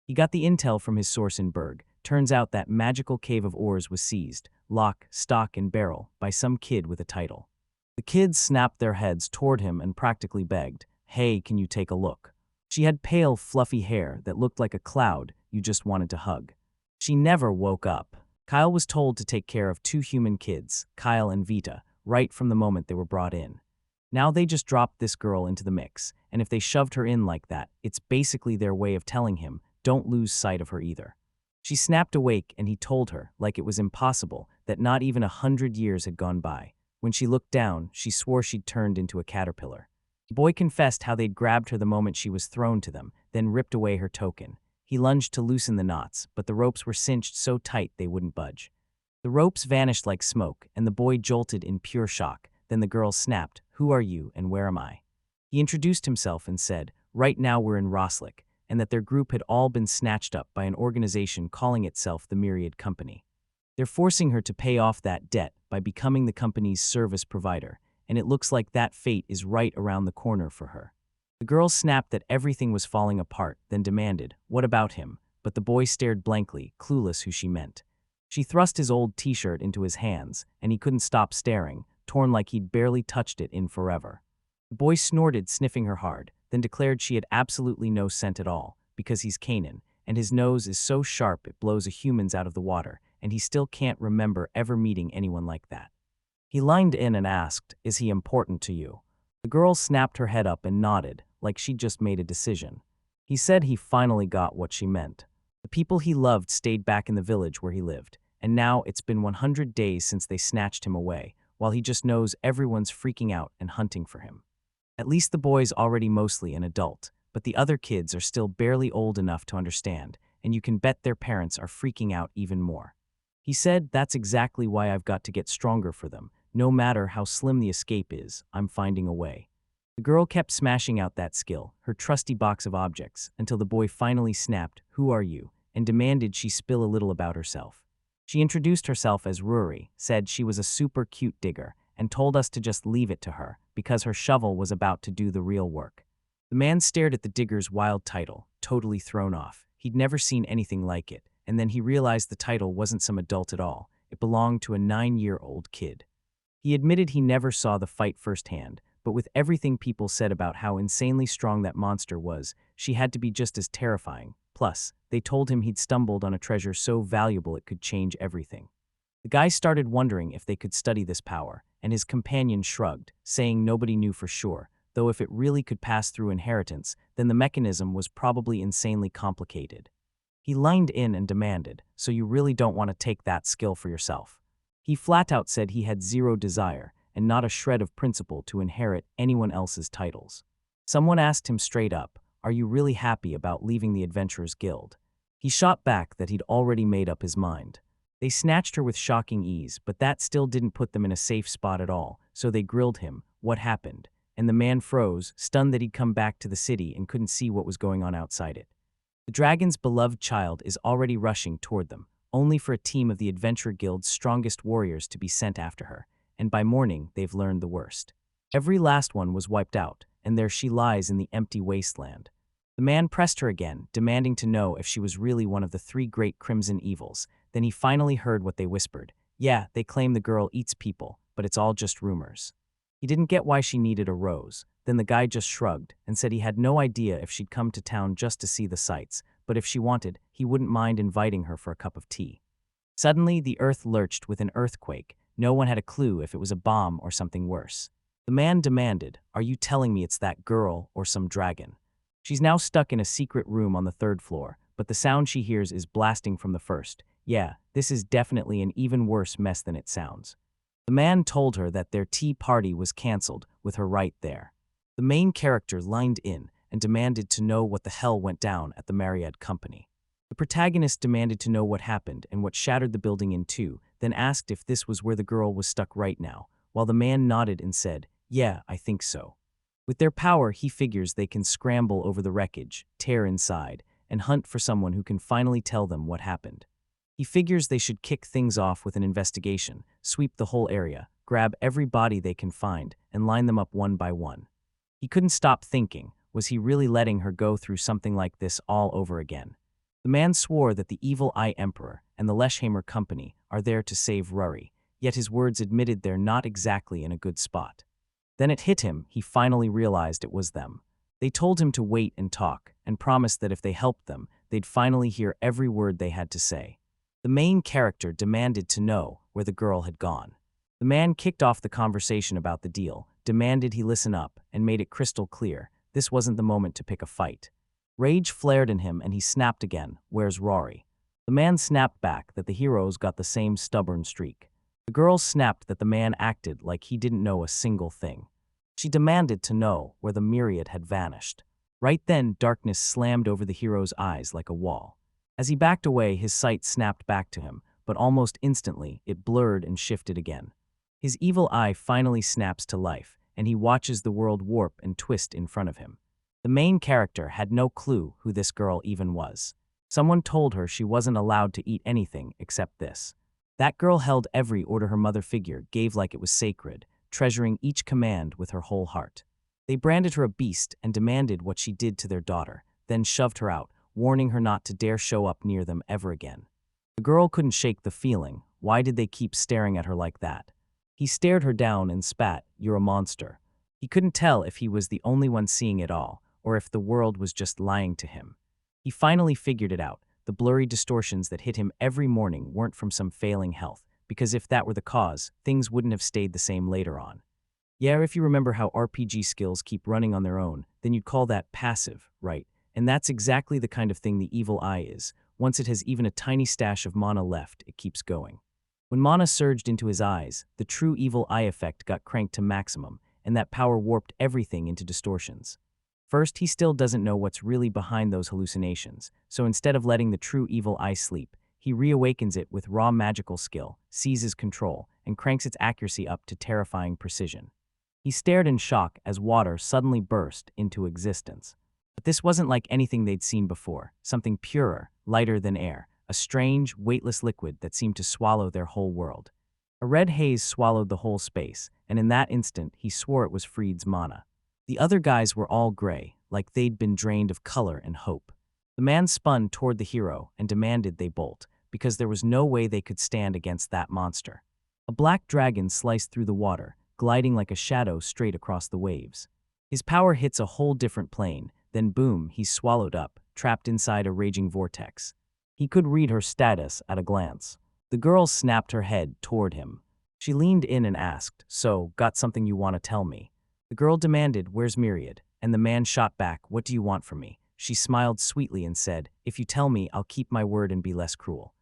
He got the intel from his source in Berg, turns out that magical cave of ores was seized, lock, stock, and barrel, by some kid with a title. The kids snapped their heads toward him and practically begged, "Hey, can you take a look?" She had pale, fluffy hair that looked like a cloud you just wanted to hug. She never woke up. Kyle was told to take care of two human kids, Kyle and Vita, right from the moment they were brought in. Now they just dropped this girl into the mix, and if they shoved her in like that, it's basically their way of telling him, don't lose sight of her either. She snapped awake and he told her, like it was impossible, that not even 100 years had gone by. When she looked down, she swore she'd turned into a caterpillar. The boy confessed how they'd grabbed her the moment she was thrown to them, then ripped away her token. He lunged to loosen the knots, but the ropes were cinched so tight they wouldn't budge. The ropes vanished like smoke, and the boy jolted in pure shock. Then the girl snapped, "Who are you and where am I?" He introduced himself and said, right now we're in Roslick, and that their group had all been snatched up by an organization calling itself the Myriad Company. They're forcing her to pay off that debt by becoming the company's service provider, and it looks like that fate is right around the corner for her. The girl snapped that everything was falling apart, then demanded, "What about him?" But the boy stared blankly, clueless who she meant. She thrust his old t-shirt into his hands, and he couldn't stop staring, torn like he'd barely touched it in forever. The boy snorted, sniffing her hard, then declared she had absolutely no scent at all, because he's Kanan, and his nose is so sharp it blows a human's out of the water, and he still can't remember ever meeting anyone like that. He leaned in and asked, "Is he important to you?" The girl snapped her head up and nodded, like she'd just made a decision. He said he finally got what she meant. The people he loved stayed back in the village where he lived, and now it's been 100 days since they snatched him away, while he just knows everyone's freaking out and hunting for him. At least the boy's already mostly an adult, but the other kids are still barely old enough to understand, and you can bet their parents are freaking out even more. He said, "That's exactly why I've got to get stronger for them. No matter how slim the escape is, I'm finding a way." The girl kept smashing out that skill, her trusty box of objects, until the boy finally snapped, "Who are you?" and demanded she spill a little about herself. She introduced herself as Ruri, said she was a super cute digger, and told us to just leave it to her, because her shovel was about to do the real work. The man stared at the digger's wild title, totally thrown off. He'd never seen anything like it, and then he realized the title wasn't some adult at all. It belonged to a 9-year-old kid. He admitted he never saw the fight firsthand, but with everything people said about how insanely strong that monster was, she had to be just as terrifying. Plus, they told him he'd stumbled on a treasure so valuable it could change everything. The guy started wondering if they could study this power, and his companion shrugged, saying nobody knew for sure, though if it really could pass through inheritance, then the mechanism was probably insanely complicated. He leaned in and demanded, "So you really don't want to take that skill for yourself?" He flat out said he had zero desire, and not a shred of principle to inherit anyone else's titles. Someone asked him straight up, "Are you really happy about leaving the Adventurers Guild?" He shot back that he'd already made up his mind. They snatched her with shocking ease, but that still didn't put them in a safe spot at all, so they grilled him, "What happened?" And the man froze, stunned that he'd come back to the city and couldn't see what was going on outside it. The dragon's beloved child is already rushing toward them, only for a team of the Adventurer Guild's strongest warriors to be sent after her, and by morning they've learned the worst. Every last one was wiped out, and there she lies in the empty wasteland. The man pressed her again, demanding to know if she was really one of the 3 great crimson evils. Then he finally heard what they whispered. "Yeah, they claim the girl eats people, but it's all just rumors." He didn't get why she needed a rose. Then the guy just shrugged and said he had no idea if she'd come to town just to see the sights, but if she wanted, he wouldn't mind inviting her for a cup of tea. Suddenly, the earth lurched with an earthquake. No one had a clue if it was a bomb or something worse. The man demanded, "Are you telling me it's that girl or some dragon?" She's now stuck in a secret room on the 3rd floor, but the sound she hears is blasting from the first. Yeah, this is definitely an even worse mess than it sounds. The man told her that their tea party was canceled, with her right there. The main character leaned in and demanded to know what the hell went down at the Myriad Company. The protagonist demanded to know what happened and what shattered the building in two, then asked if this was where the girl was stuck right now, while the man nodded and said, "Yeah, I think so." With their power, he figures they can scramble over the wreckage, tear inside, and hunt for someone who can finally tell them what happened. He figures they should kick things off with an investigation, sweep the whole area, grab every body they can find, and line them up one by one. He couldn't stop thinking, was he really letting her go through something like this all over again? The man swore that the Evil Eye Emperor and the Lesheimer Company are there to save Ruri, yet his words admitted they're not exactly in a good spot. Then it hit him, he finally realized it was them. They told him to wait and talk, and promised that if they helped them, they'd finally hear every word they had to say. The main character demanded to know where the girl had gone. The man kicked off the conversation about the deal, demanded he listen up, and made it crystal clear this wasn't the moment to pick a fight. Rage flared in him and he snapped again, "Where's Rory?" The man snapped back that the heroes got the same stubborn streak. The girl snapped that the man acted like he didn't know a single thing. She demanded to know where the myriad had vanished. Right then, darkness slammed over the hero's eyes like a wall. As he backed away, his sight snapped back to him, but almost instantly, it blurred and shifted again. His evil eye finally snaps to life, and he watches the world warp and twist in front of him. The main character had no clue who this girl even was. Someone told her she wasn't allowed to eat anything except this. That girl held every order her mother figure gave like it was sacred, treasuring each command with her whole heart. They branded her a beast and demanded what she did to their daughter, then shoved her out, warning her not to dare show up near them ever again. The girl couldn't shake the feeling. Why did they keep staring at her like that? He stared her down and spat, "You're a monster." He couldn't tell if he was the only one seeing it all, or if the world was just lying to him. He finally figured it out. The blurry distortions that hit him every morning weren't from some failing health, because if that were the cause, things wouldn't have stayed the same later on. Yeah, if you remember how RPG skills keep running on their own, then you'd call that passive, right? And that's exactly the kind of thing the evil eye is. Once it has even a tiny stash of mana left, it keeps going. When mana surged into his eyes, the true evil eye effect got cranked to maximum, and that power warped everything into distortions. First, he still doesn't know what's really behind those hallucinations, so instead of letting the true evil eye sleep, he reawakens it with raw magical skill, seizes control, and cranks its accuracy up to terrifying precision. He stared in shock as water suddenly burst into existence. But this wasn't like anything they'd seen before, something purer, lighter than air, a strange, weightless liquid that seemed to swallow their whole world. A red haze swallowed the whole space, and in that instant he swore it was Freed's mana. The other guys were all gray, like they'd been drained of color and hope. The man spun toward the hero and demanded they bolt, because there was no way they could stand against that monster. A black dragon sliced through the water, gliding like a shadow straight across the waves. His power hits a whole different plane, then boom, he's swallowed up, trapped inside a raging vortex. He could read her status at a glance. The girl snapped her head toward him. She leaned in and asked, "So, got something you want to tell me?" The girl demanded, "Where's Myriad?" And the man shot back, "What do you want from me?" She smiled sweetly and said, "If you tell me, I'll keep my word and be less cruel."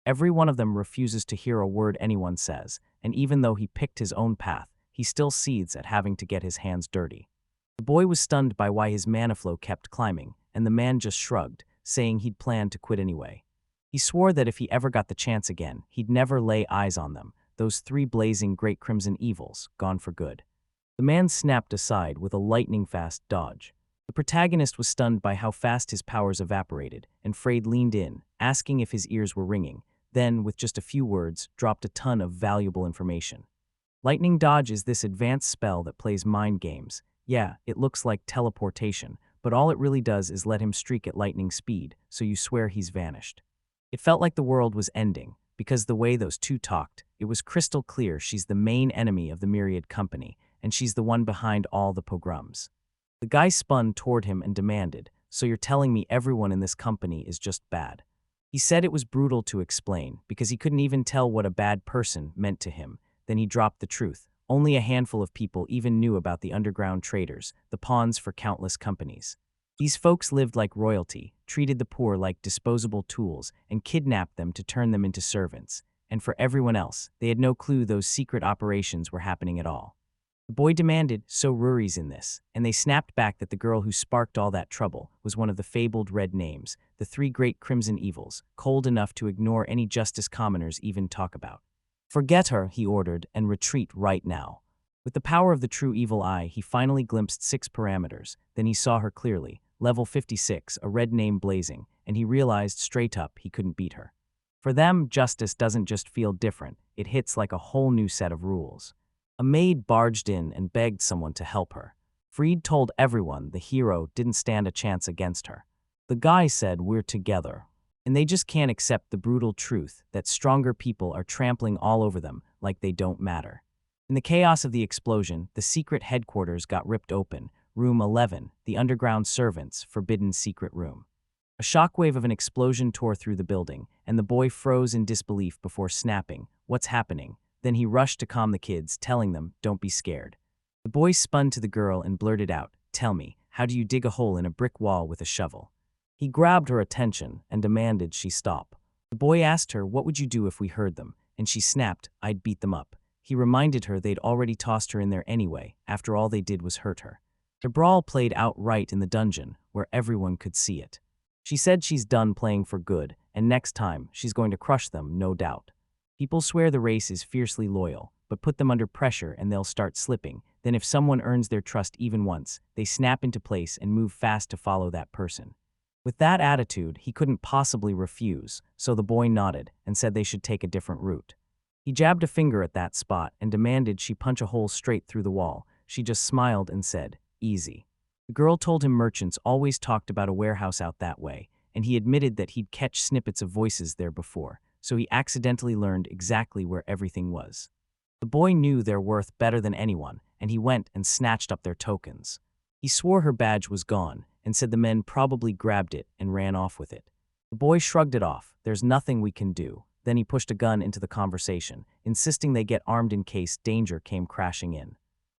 Every one of them refuses to hear a word anyone says, and even though he picked his own path, he still seethes at having to get his hands dirty. The boy was stunned by why his mana flow kept climbing, and the man just shrugged, saying he'd planned to quit anyway. He swore that if he ever got the chance again, he'd never lay eyes on them, those three blazing great crimson evils, gone for good. The man snapped aside with a lightning-fast dodge. The protagonist was stunned by how fast his powers evaporated, and Freyd leaned in, asking if his ears were ringing, then, with just a few words, dropped a ton of valuable information. Lightning dodge is this advanced spell that plays mind games. Yeah, it looks like teleportation, but all it really does is let him streak at lightning speed, so you swear he's vanished. It felt like the world was ending, because the way those two talked, it was crystal clear she's the main enemy of the Myriad Company, and she's the one behind all the pogroms. The guy spun toward him and demanded, "So you're telling me everyone in this company is just bad?" He said it was brutal to explain, because he couldn't even tell what a bad person meant to him. Then he dropped the truth. Only a handful of people even knew about the underground traders, the pawns for countless companies. These folks lived like royalty, treated the poor like disposable tools, and kidnapped them to turn them into servants. And for everyone else, they had no clue those secret operations were happening at all. The boy demanded, "So Ruri's in this," and they snapped back that the girl who sparked all that trouble was one of the fabled red names, the three great crimson evils, cold enough to ignore any justice commoners even talk about. "Forget her," he ordered, "and retreat right now." With the power of the true evil eye, he finally glimpsed 6 parameters. Then he saw her clearly, level 56, a red name blazing, and he realized straight up he couldn't beat her. For them, justice doesn't just feel different, it hits like a whole new set of rules. A maid barged in and begged someone to help her. Freed told everyone the hero didn't stand a chance against her. The guy said, "We're together." And they just can't accept the brutal truth that stronger people are trampling all over them like they don't matter. In the chaos of the explosion, the secret headquarters got ripped open, room 11, the underground servants' forbidden secret room. A shockwave of an explosion tore through the building, and the boy froze in disbelief before snapping, "What's happening?" Then he rushed to calm the kids, telling them, "Don't be scared." The boy spun to the girl and blurted out, "Tell me, how do you dig a hole in a brick wall with a shovel?" He grabbed her attention and demanded she stop. The boy asked her, "What would you do if we heard them?" And she snapped, "I'd beat them up." He reminded her they'd already tossed her in there anyway. After all they did was hurt her. The brawl played out right in the dungeon, where everyone could see it. She said she's done playing for good, and next time, she's going to crush them, no doubt. People swear the race is fiercely loyal, but put them under pressure and they'll start slipping. Then if someone earns their trust even once, they snap into place and move fast to follow that person. With that attitude, he couldn't possibly refuse, so the boy nodded and said they should take a different route. He jabbed a finger at that spot and demanded she punch a hole straight through the wall. She just smiled and said, "Easy." The girl told him merchants always talked about a warehouse out that way, and he admitted that he'd catch snippets of voices there before, so he accidentally learned exactly where everything was. The boy knew their worth better than anyone, and he went and snatched up their tokens. He swore her badge was gone, and said the men probably grabbed it and ran off with it. The boy shrugged it off. "There's nothing we can do." Then he pushed a gun into the conversation, insisting they get armed in case danger came crashing in.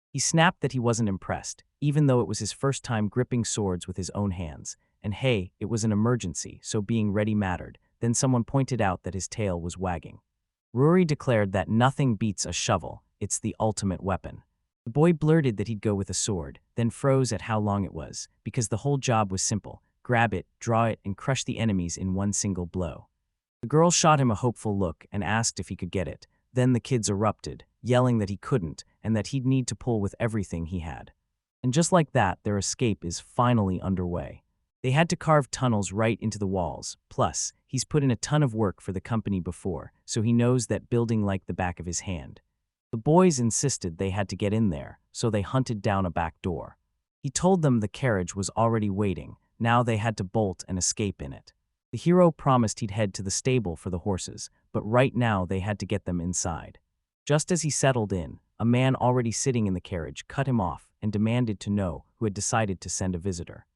He snapped that he wasn't impressed, even though it was his first time gripping swords with his own hands. And hey, it was an emergency, so being ready mattered. Then someone pointed out that his tail was wagging. Ruri declared that nothing beats a shovel, it's the ultimate weapon. The boy blurted that he'd go with a sword, then froze at how long it was, because the whole job was simple: grab it, draw it, and crush the enemies in one single blow. The girl shot him a hopeful look and asked if he could get it. Then the kids erupted, yelling that he couldn't and that he'd need to pull with everything he had. And just like that, their escape is finally underway. They had to carve tunnels right into the walls. Plus, he's put in a ton of work for the company before, so he knows that building like the back of his hand. The boys insisted they had to get in there, so they hunted down a back door. He told them the carriage was already waiting. Now they had to bolt and escape in it. The hero promised he'd head to the stable for the horses, but right now they had to get them inside. Just as he settled in, a man already sitting in the carriage cut him off and demanded to know who had decided to send a visitor.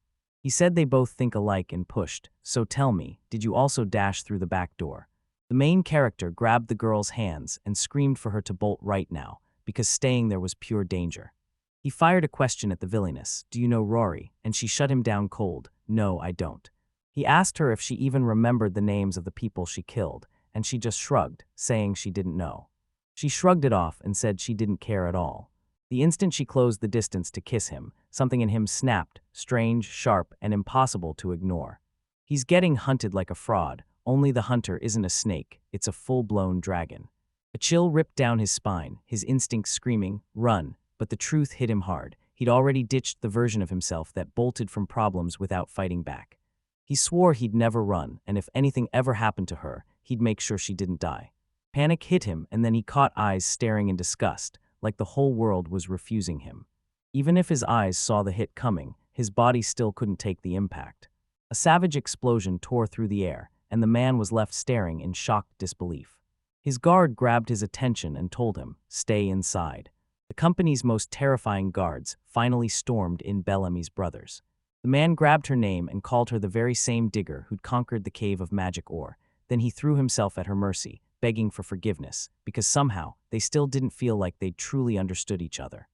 He said they both think alike and pushed, "So tell me, did you also dash through the back door?" The main character grabbed the girl's hands and screamed for her to bolt right now, because staying there was pure danger. He fired a question at the villainess, "Do you know Ruri?" And she shut him down cold, "No, I don't." He asked her if she even remembered the names of the people she killed, and she just shrugged, saying she didn't know. She shrugged it off and said she didn't care at all. The instant she closed the distance to kiss him, something in him snapped, strange, sharp, and impossible to ignore. He's getting hunted like a fraud, only the hunter isn't a snake, it's a full-blown dragon. A chill ripped down his spine, his instincts screaming, "Run," but the truth hit him hard. He'd already ditched the version of himself that bolted from problems without fighting back. He swore he'd never run, and if anything ever happened to her, he'd make sure she didn't die. Panic hit him, and then he caught eyes staring in disgust, like the whole world was refusing him. Even if his eyes saw the hit coming, his body still couldn't take the impact. A savage explosion tore through the air, and the man was left staring in shocked disbelief. His guard grabbed his attention and told him, "Stay inside." The company's most terrifying guards finally stormed in Bellamy's brothers. The man grabbed her name and called her the very same digger who'd conquered the cave of magic ore. Then he threw himself at her mercy, begging for forgiveness, because somehow they still didn't feel like they'd truly understood each other.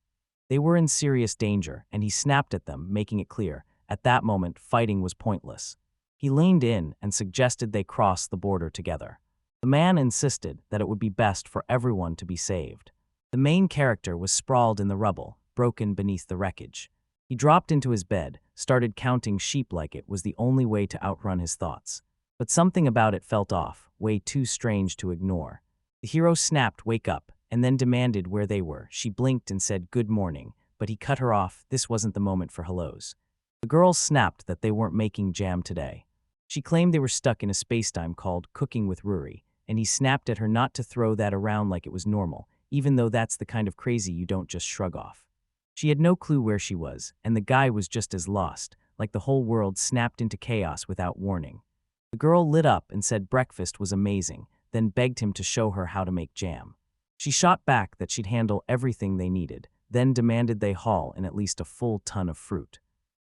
They were in serious danger, and he snapped at them, making it clear, at that moment, fighting was pointless. He leaned in and suggested they cross the border together. The man insisted that it would be best for everyone to be saved. The main character was sprawled in the rubble, broken beneath the wreckage. He dropped into his bed, started counting sheep like it was the only way to outrun his thoughts. But something about it felt off, way too strange to ignore. The hero snapped, "Wake up," and then demanded where they were. She blinked and said, "Good morning," but he cut her off. This wasn't the moment for hellos. The girl snapped that they weren't making jam today. She claimed they were stuck in a spacetime called Cooking with Ruri, and he snapped at her not to throw that around like it was normal, even though that's the kind of crazy you don't just shrug off. She had no clue where she was, and the guy was just as lost, like the whole world snapped into chaos without warning. The girl lit up and said breakfast was amazing, then begged him to show her how to make jam. She shot back that she'd handle everything they needed, then demanded they haul in at least a full ton of fruit.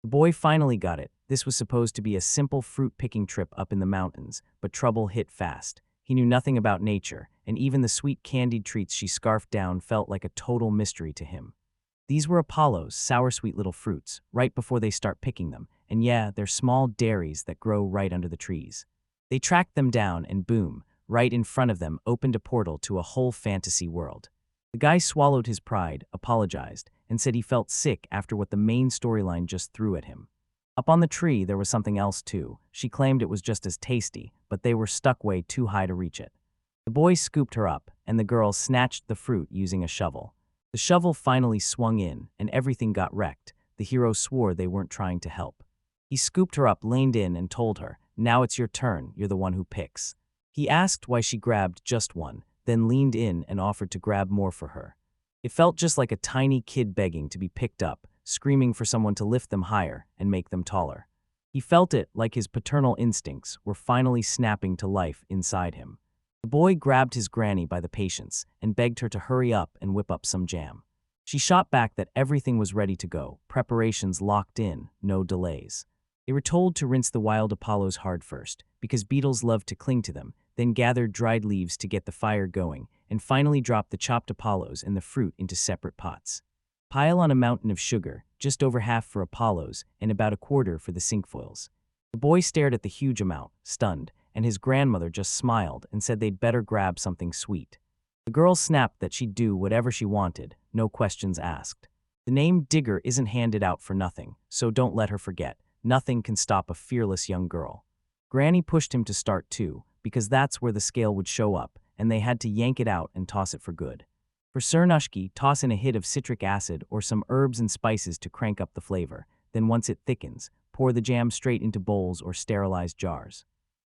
The boy finally got it. This was supposed to be a simple fruit-picking trip up in the mountains, but trouble hit fast. He knew nothing about nature, and even the sweet candied treats she scarfed down felt like a total mystery to him. These were Apollo's sour-sweet little fruits, right before they start picking them, and yeah, they're small dairies that grow right under the trees. They tracked them down, and boom, right in front of them opened a portal to a whole fantasy world. The guy swallowed his pride, apologized, and said he felt sick after what the main storyline just threw at him. Up on the tree, there was something else too. She claimed it was just as tasty, but they were stuck way too high to reach it. The boy scooped her up, and the girl snatched the fruit using a shovel. The shovel finally swung in, and everything got wrecked. The hero swore they weren't trying to help. He scooped her up, leaned in, and told her, "Now it's your turn, you're the one who picks." He asked why she grabbed just one, then leaned in and offered to grab more for her. It felt just like a tiny kid begging to be picked up, screaming for someone to lift them higher and make them taller. He felt it like his paternal instincts were finally snapping to life inside him. The boy grabbed his granny by the patience and begged her to hurry up and whip up some jam. She shot back that everything was ready to go, preparations locked in, no delays. They were told to rinse the wild Apollos hard first, because beetles love to cling to them, then gathered dried leaves to get the fire going, and finally dropped the chopped Apollos and the fruit into separate pots. Pile on a mountain of sugar, just over half for Apollos and about a quarter for the cinquefoils. The boy stared at the huge amount, stunned, and his grandmother just smiled and said they'd better grab something sweet. The girl snapped that she'd do whatever she wanted, no questions asked. The name Digger isn't handed out for nothing, so don't let her forget. Nothing can stop a fearless young girl. Granny pushed him to start too, because that's where the scale would show up, and they had to yank it out and toss it for good. For Cernushki, toss in a hit of citric acid or some herbs and spices to crank up the flavor. Then once it thickens, pour the jam straight into bowls or sterilized jars.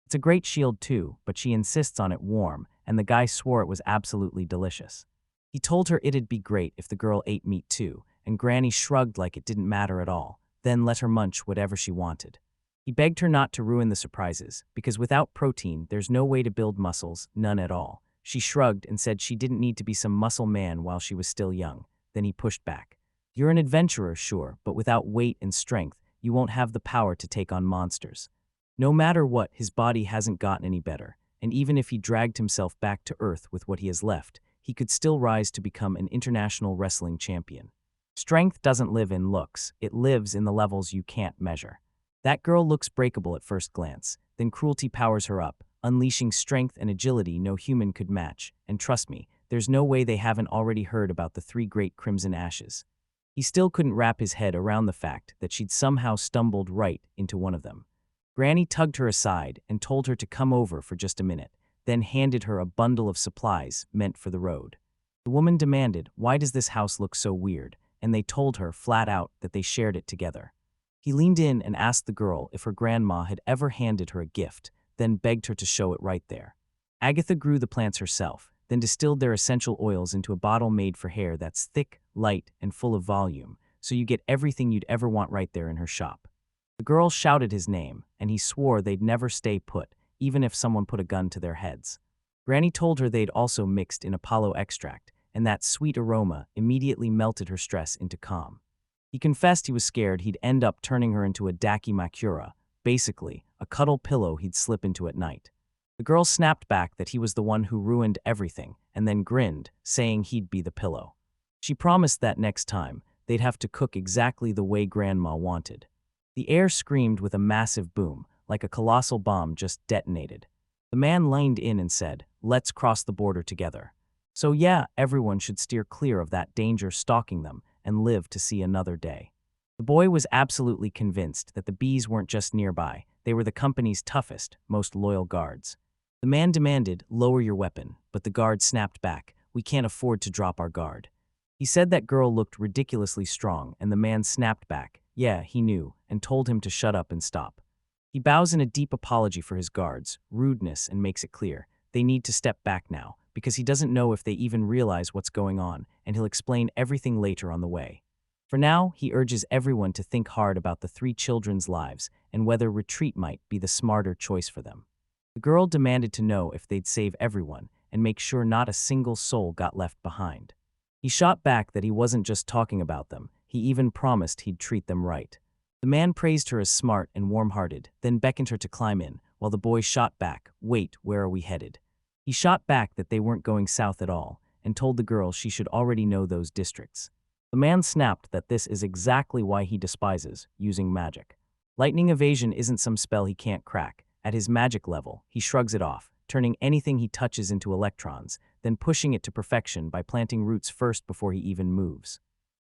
It's a great shield too, but she insists on it warm, and the guy swore it was absolutely delicious. He told her it'd be great if the girl ate meat too, and Granny shrugged like it didn't matter at all, then let her munch whatever she wanted. He begged her not to ruin the surprises, because without protein, there's no way to build muscles, none at all. She shrugged and said she didn't need to be some muscle man while she was still young. Then he pushed back. You're an adventurer, sure, but without weight and strength, you won't have the power to take on monsters. No matter what, his body hasn't gotten any better, and even if he dragged himself back to Earth with what he has left, he could still rise to become an international wrestling champion. Strength doesn't live in looks, it lives in the levels you can't measure. That girl looks breakable at first glance, then cruelty powers her up, unleashing strength and agility no human could match, and trust me, there's no way they haven't already heard about the 3 great crimson ashes. He still couldn't wrap his head around the fact that she'd somehow stumbled right into one of them. Granny tugged her aside and told her to come over for just a minute, then handed her a bundle of supplies meant for the road. The woman demanded, "Why does this house look so weird?" And they told her flat out that they shared it together. He leaned in and asked the girl if her grandma had ever handed her a gift, then begged her to show it right there. Agatha grew the plants herself, then distilled their essential oils into a bottle made for hair that's thick, light, and full of volume, so you get everything you'd ever want right there in her shop. The girl shouted his name, and he swore they'd never stay put, even if someone put a gun to their heads. Granny told her they'd also mixed in Apollo extract, and that sweet aroma immediately melted her stress into calm. He confessed he was scared he'd end up turning her into a dakimakura, basically, a cuddle pillow he'd slip into at night. The girl snapped back that he was the one who ruined everything, and then grinned, saying he'd be the pillow. She promised that next time, they'd have to cook exactly the way Grandma wanted. The air screamed with a massive boom, like a colossal bomb just detonated. The man leaned in and said, "Let's cross the border together." So yeah, everyone should steer clear of that danger stalking them and live to see another day. The boy was absolutely convinced that the bees weren't just nearby, they were the company's toughest, most loyal guards. The man demanded, "Lower your weapon," but the guard snapped back, "We can't afford to drop our guard." He said that girl looked ridiculously strong, and the man snapped back, yeah, he knew, and told him to shut up and stop. He bows in a deep apology for his guards' rudeness and makes it clear they need to step back now, because he doesn't know if they even realize what's going on, and he'll explain everything later on the way. For now, he urges everyone to think hard about the 3 children's lives and whether retreat might be the smarter choice for them. The girl demanded to know if they'd save everyone and make sure not a single soul got left behind. He shot back that he wasn't just talking about them, he even promised he'd treat them right. The man praised her as smart and warm-hearted, then beckoned her to climb in, while the boy shot back, "Wait, where are we headed?" He shot back that they weren't going south at all, and told the girl she should already know those districts. The man snapped that this is exactly why he despises using magic. Lightning evasion isn't some spell he can't crack. At his magic level, he shrugs it off, turning anything he touches into electrons, then pushing it to perfection by planting roots first before he even moves.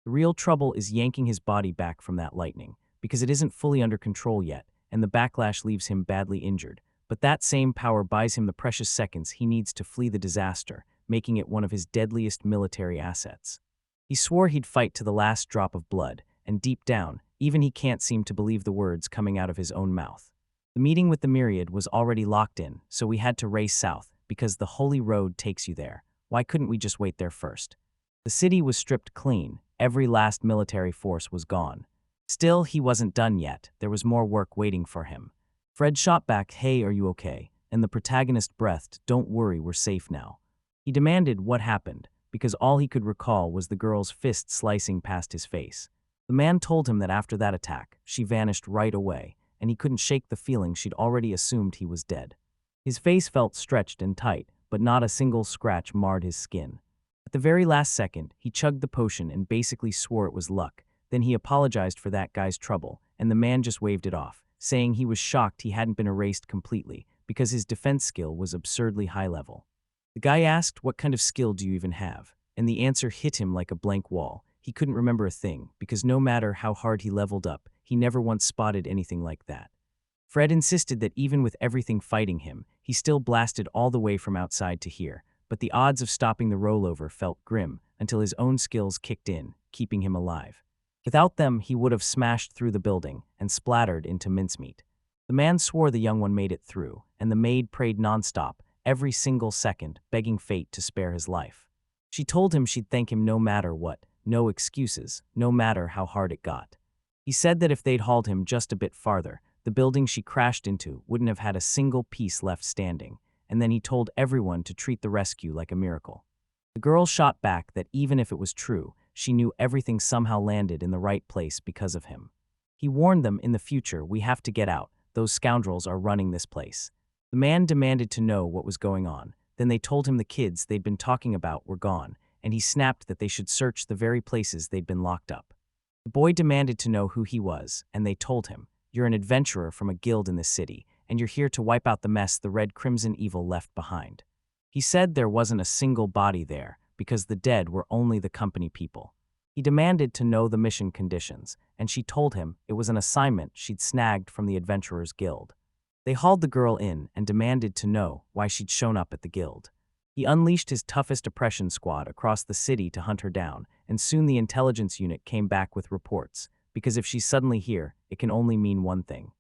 The real trouble is yanking his body back from that lightning, because it isn't fully under control yet, and the backlash leaves him badly injured. But that same power buys him the precious seconds he needs to flee the disaster, making it one of his deadliest military assets. He swore he'd fight to the last drop of blood, and deep down, even he can't seem to believe the words coming out of his own mouth. The meeting with the Myriad was already locked in, so we had to race south, because the Holy Road takes you there. Why couldn't we just wait there first? The city was stripped clean, every last military force was gone. Still, he wasn't done yet, there was more work waiting for him. Fred shot back, "Hey, are you okay?" And the protagonist breathed, "Don't worry, we're safe now." He demanded what happened, because all he could recall was the girl's fist slicing past his face. The man told him that after that attack, she vanished right away, and he couldn't shake the feeling she'd already assumed he was dead. His face felt stretched and tight, but not a single scratch marred his skin. At the very last second, he chugged the potion and basically swore it was luck. Then he apologized for that guy's trouble, and the man just waved it off, saying he was shocked he hadn't been erased completely, because his defense skill was absurdly high level. The guy asked, "What kind of skill do you even have?" And the answer hit him like a blank wall. He couldn't remember a thing, because no matter how hard he leveled up, he never once spotted anything like that. Fred insisted that even with everything fighting him, he still blasted all the way from outside to here, but the odds of stopping the rollover felt grim until his own skills kicked in, keeping him alive. Without them, he would have smashed through the building and splattered into mincemeat. The man swore the young one made it through, and the maid prayed nonstop, every single second, begging fate to spare his life. She told him she'd thank him no matter what, no excuses, no matter how hard it got. He said that if they'd hauled him just a bit farther, the building she crashed into wouldn't have had a single piece left standing, and then he told everyone to treat the rescue like a miracle. The girl shot back that even if it was true, she knew everything somehow landed in the right place because of him. He warned them, "In the future, we have to get out. Those scoundrels are running this place." The man demanded to know what was going on. Then they told him the kids they'd been talking about were gone, and he snapped that they should search the very places they'd been locked up. The boy demanded to know who he was, and they told him, "You're an adventurer from a guild in this city, and you're here to wipe out the mess the Red Crimson Evil left behind." He said there wasn't a single body there, because the dead were only the company people. He demanded to know the mission conditions, and she told him it was an assignment she'd snagged from the Adventurers Guild. They hauled the girl in and demanded to know why she'd shown up at the guild. He unleashed his toughest oppression squad across the city to hunt her down, and soon the intelligence unit came back with reports, because if she's suddenly here, it can only mean one thing.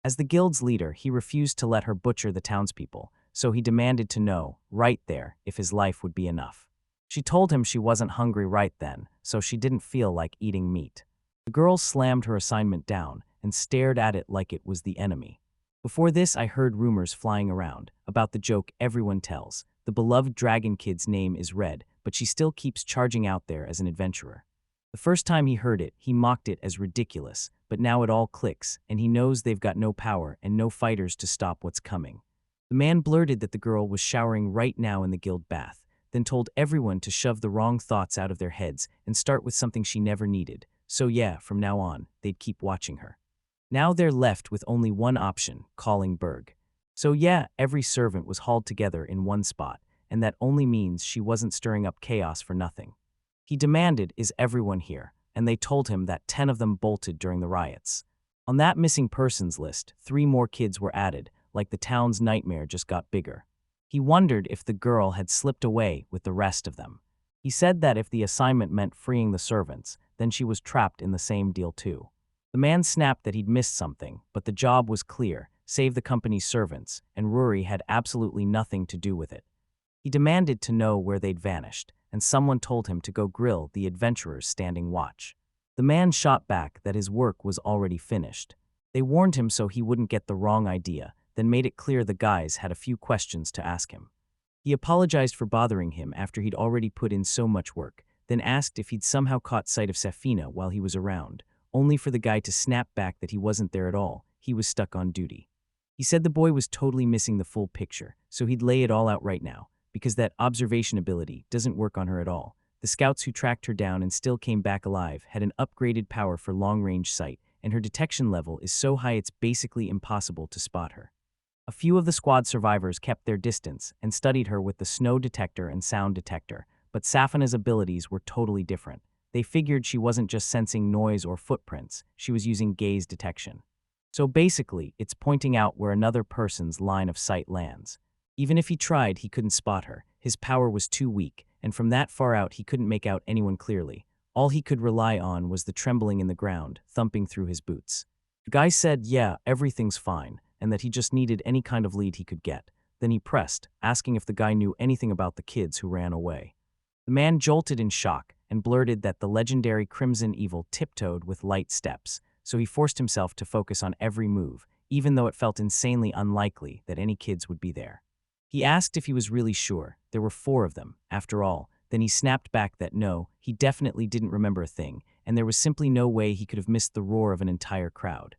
As the guild's leader, he refused to let her butcher the townspeople, so he demanded to know, right there, if his life would be enough. She told him she wasn't hungry right then, so she didn't feel like eating meat. The girl slammed her assignment down and stared at it like it was the enemy. Before this, I heard rumors flying around about the joke everyone tells. The beloved dragon kid's name is Red, but she still keeps charging out there as an adventurer. The first time he heard it, he mocked it as ridiculous, but now it all clicks, and he knows they've got no power and no fighters to stop what's coming. The man blurted that the girl was showering right now in the guild bath, then told everyone to shove the wrong thoughts out of their heads and start with something she never needed. So yeah, from now on, they'd keep watching her. Now they're left with only one option, calling Berg. So yeah, every servant was hauled together in one spot, and that only means she wasn't stirring up chaos for nothing. He demanded, "Is everyone here?" And they told him that 10 of them bolted during the riots. On that missing persons list, 3 more kids were added, like the town's nightmare just got bigger. He wondered if the girl had slipped away with the rest of them. He said that if the assignment meant freeing the servants, then she was trapped in the same deal too. The man snapped that he'd missed something, but the job was clear: save the company's servants, and Ruri had absolutely nothing to do with it. He demanded to know where they'd vanished, and someone told him to go grill the adventurers standing watch. The man shot back that his work was already finished. They warned him so he wouldn't get the wrong idea, then made it clear the guys had a few questions to ask him. He apologized for bothering him after he'd already put in so much work, then asked if he'd somehow caught sight of Safina while he was around, only for the guy to snap back that he wasn't there at all, he was stuck on duty. He said the boy was totally missing the full picture, so he'd lay it all out right now, because that observation ability doesn't work on her at all. The scouts who tracked her down and still came back alive had an upgraded power for long-range sight, and her detection level is so high it's basically impossible to spot her. A few of the squad survivors kept their distance and studied her with the snow detector and sound detector, but Safina's abilities were totally different. They figured she wasn't just sensing noise or footprints, she was using gaze detection. So basically, it's pointing out where another person's line of sight lands. Even if he tried, he couldn't spot her. His power was too weak, and from that far out he couldn't make out anyone clearly. All he could rely on was the trembling in the ground, thumping through his boots. The guy said, yeah, everything's fine, and that he just needed any kind of lead he could get. Then he pressed, asking if the guy knew anything about the kids who ran away. The man jolted in shock and blurted that the legendary Crimson Evil tiptoed with light steps, so he forced himself to focus on every move, even though it felt insanely unlikely that any kids would be there. He asked if he was really sure. There were 4 of them, after all. Then he snapped back that no, he definitely didn't remember a thing, and there was simply no way he could have missed the roar of an entire crowd.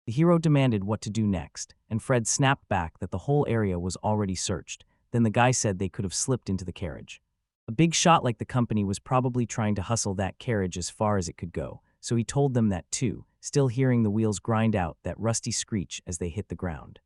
The hero demanded what to do next, and Fred snapped back that the whole area was already searched. Then the guy said they could have slipped into the carriage. A big shot like the company was probably trying to hustle that carriage as far as it could go, so he told them that too, still hearing the wheels grind out that rusty screech as they hit the ground.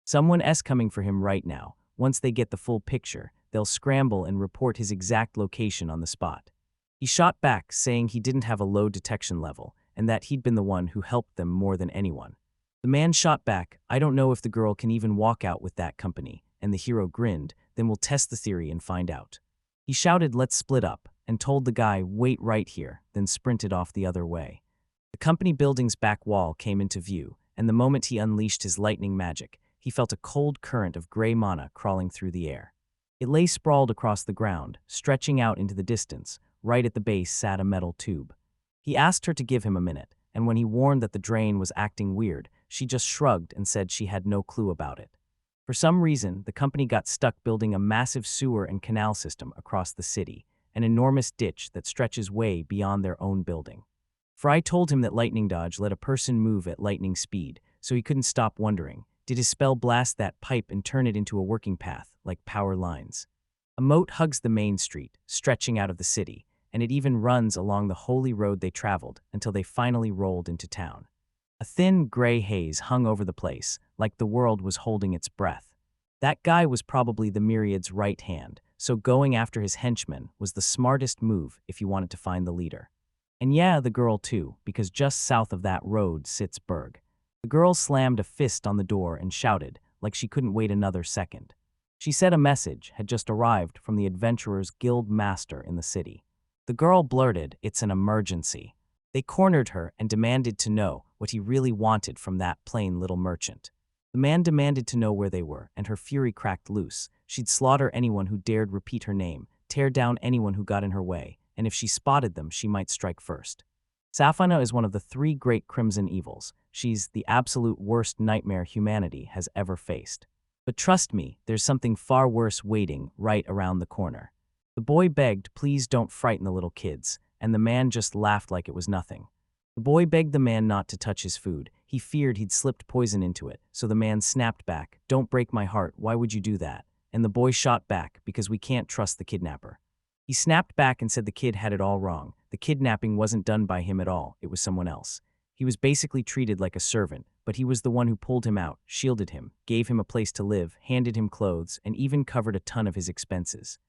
Someone's coming for him right now. Once they get the full picture, they'll scramble and report his exact location on the spot. He shot back, saying he didn't have a low detection level, and that he'd been the one who helped them more than anyone. The man shot back, I don't know if the girl can even walk out with that company, and the hero grinned, then we'll test the theory and find out. He shouted, let's split up, and told the guy, wait right here, then sprinted off the other way. The company building's back wall came into view, and the moment he unleashed his lightning magic, he felt a cold current of gray mana crawling through the air. It lay sprawled across the ground, stretching out into the distance. Right at the base sat a metal tube. He asked her to give him a minute, and when he warned that the drain was acting weird, she just shrugged and said she had no clue about it. For some reason, the company got stuck building a massive sewer and canal system across the city, an enormous ditch that stretches way beyond their own building. Fry told him that lightning dodge let a person move at lightning speed, so he couldn't stop wondering, did his spell blast that pipe and turn it into a working path, like power lines? A moat hugs the main street, stretching out of the city, and it even runs along the holy road they traveled until they finally rolled into town. A thin, gray haze hung over the place, like the world was holding its breath. That guy was probably the Myriad's right hand, so going after his henchmen was the smartest move if you wanted to find the leader. And yeah, the girl too, because just south of that road sits Berg. The girl slammed a fist on the door and shouted, like she couldn't wait another second. She said a message had just arrived from the Adventurers Guild Master in the city. The girl blurted, it's an emergency. They cornered her and demanded to know what he really wanted from that plain little merchant. The man demanded to know where they were, and her fury cracked loose. She'd slaughter anyone who dared repeat her name, tear down anyone who got in her way, and if she spotted them, she might strike first. Safina is one of the 3 great Crimson Evils. She's the absolute worst nightmare humanity has ever faced. But trust me, there's something far worse waiting right around the corner. The boy begged, please don't frighten the little kids, and the man just laughed like it was nothing. The boy begged the man not to touch his food. He feared he'd slipped poison into it, so the man snapped back, don't break my heart, why would you do that? And the boy shot back, because we can't trust the kidnapper. He snapped back and said the kid had it all wrong. The kidnapping wasn't done by him at all, it was someone else. He was basically treated like a servant, but he was the one who pulled him out, shielded him, gave him a place to live, handed him clothes, and even covered a ton of his expenses.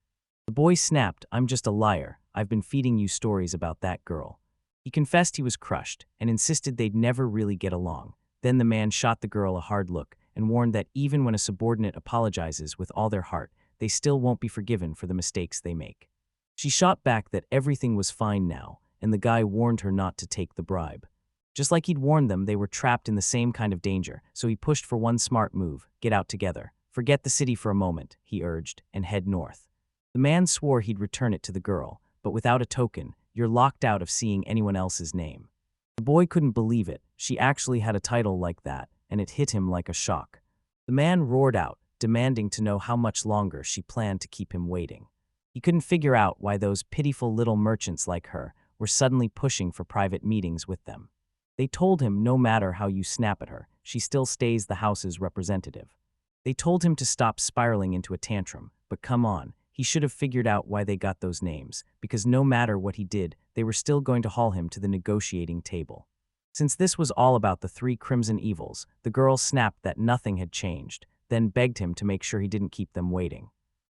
The boy snapped, I'm just a liar, I've been feeding you stories about that girl. He confessed he was crushed, and insisted they'd never really get along. Then the man shot the girl a hard look, and warned that even when a subordinate apologizes with all their heart, they still won't be forgiven for the mistakes they make. She shot back that everything was fine now, and the guy warned her not to take the bribe. Just like he'd warned them, they were trapped in the same kind of danger, so he pushed for one smart move, get out together. Forget the city for a moment, he urged, and head north. The man swore he'd return it to the girl, but without a token, you're locked out of seeing anyone else's name. The boy couldn't believe it, she actually had a title like that, and it hit him like a shock. The man roared out, demanding to know how much longer she planned to keep him waiting. He couldn't figure out why those pitiful little merchants like her were suddenly pushing for private meetings with them. They told him no matter how you snap at her, she still stays the house's representative. They told him to stop spiraling into a tantrum, but come on, he should have figured out why they got those names, because no matter what he did, they were still going to haul him to the negotiating table. Since this was all about the three crimson evils, the girl snapped that nothing had changed, then begged him to make sure he didn't keep them waiting.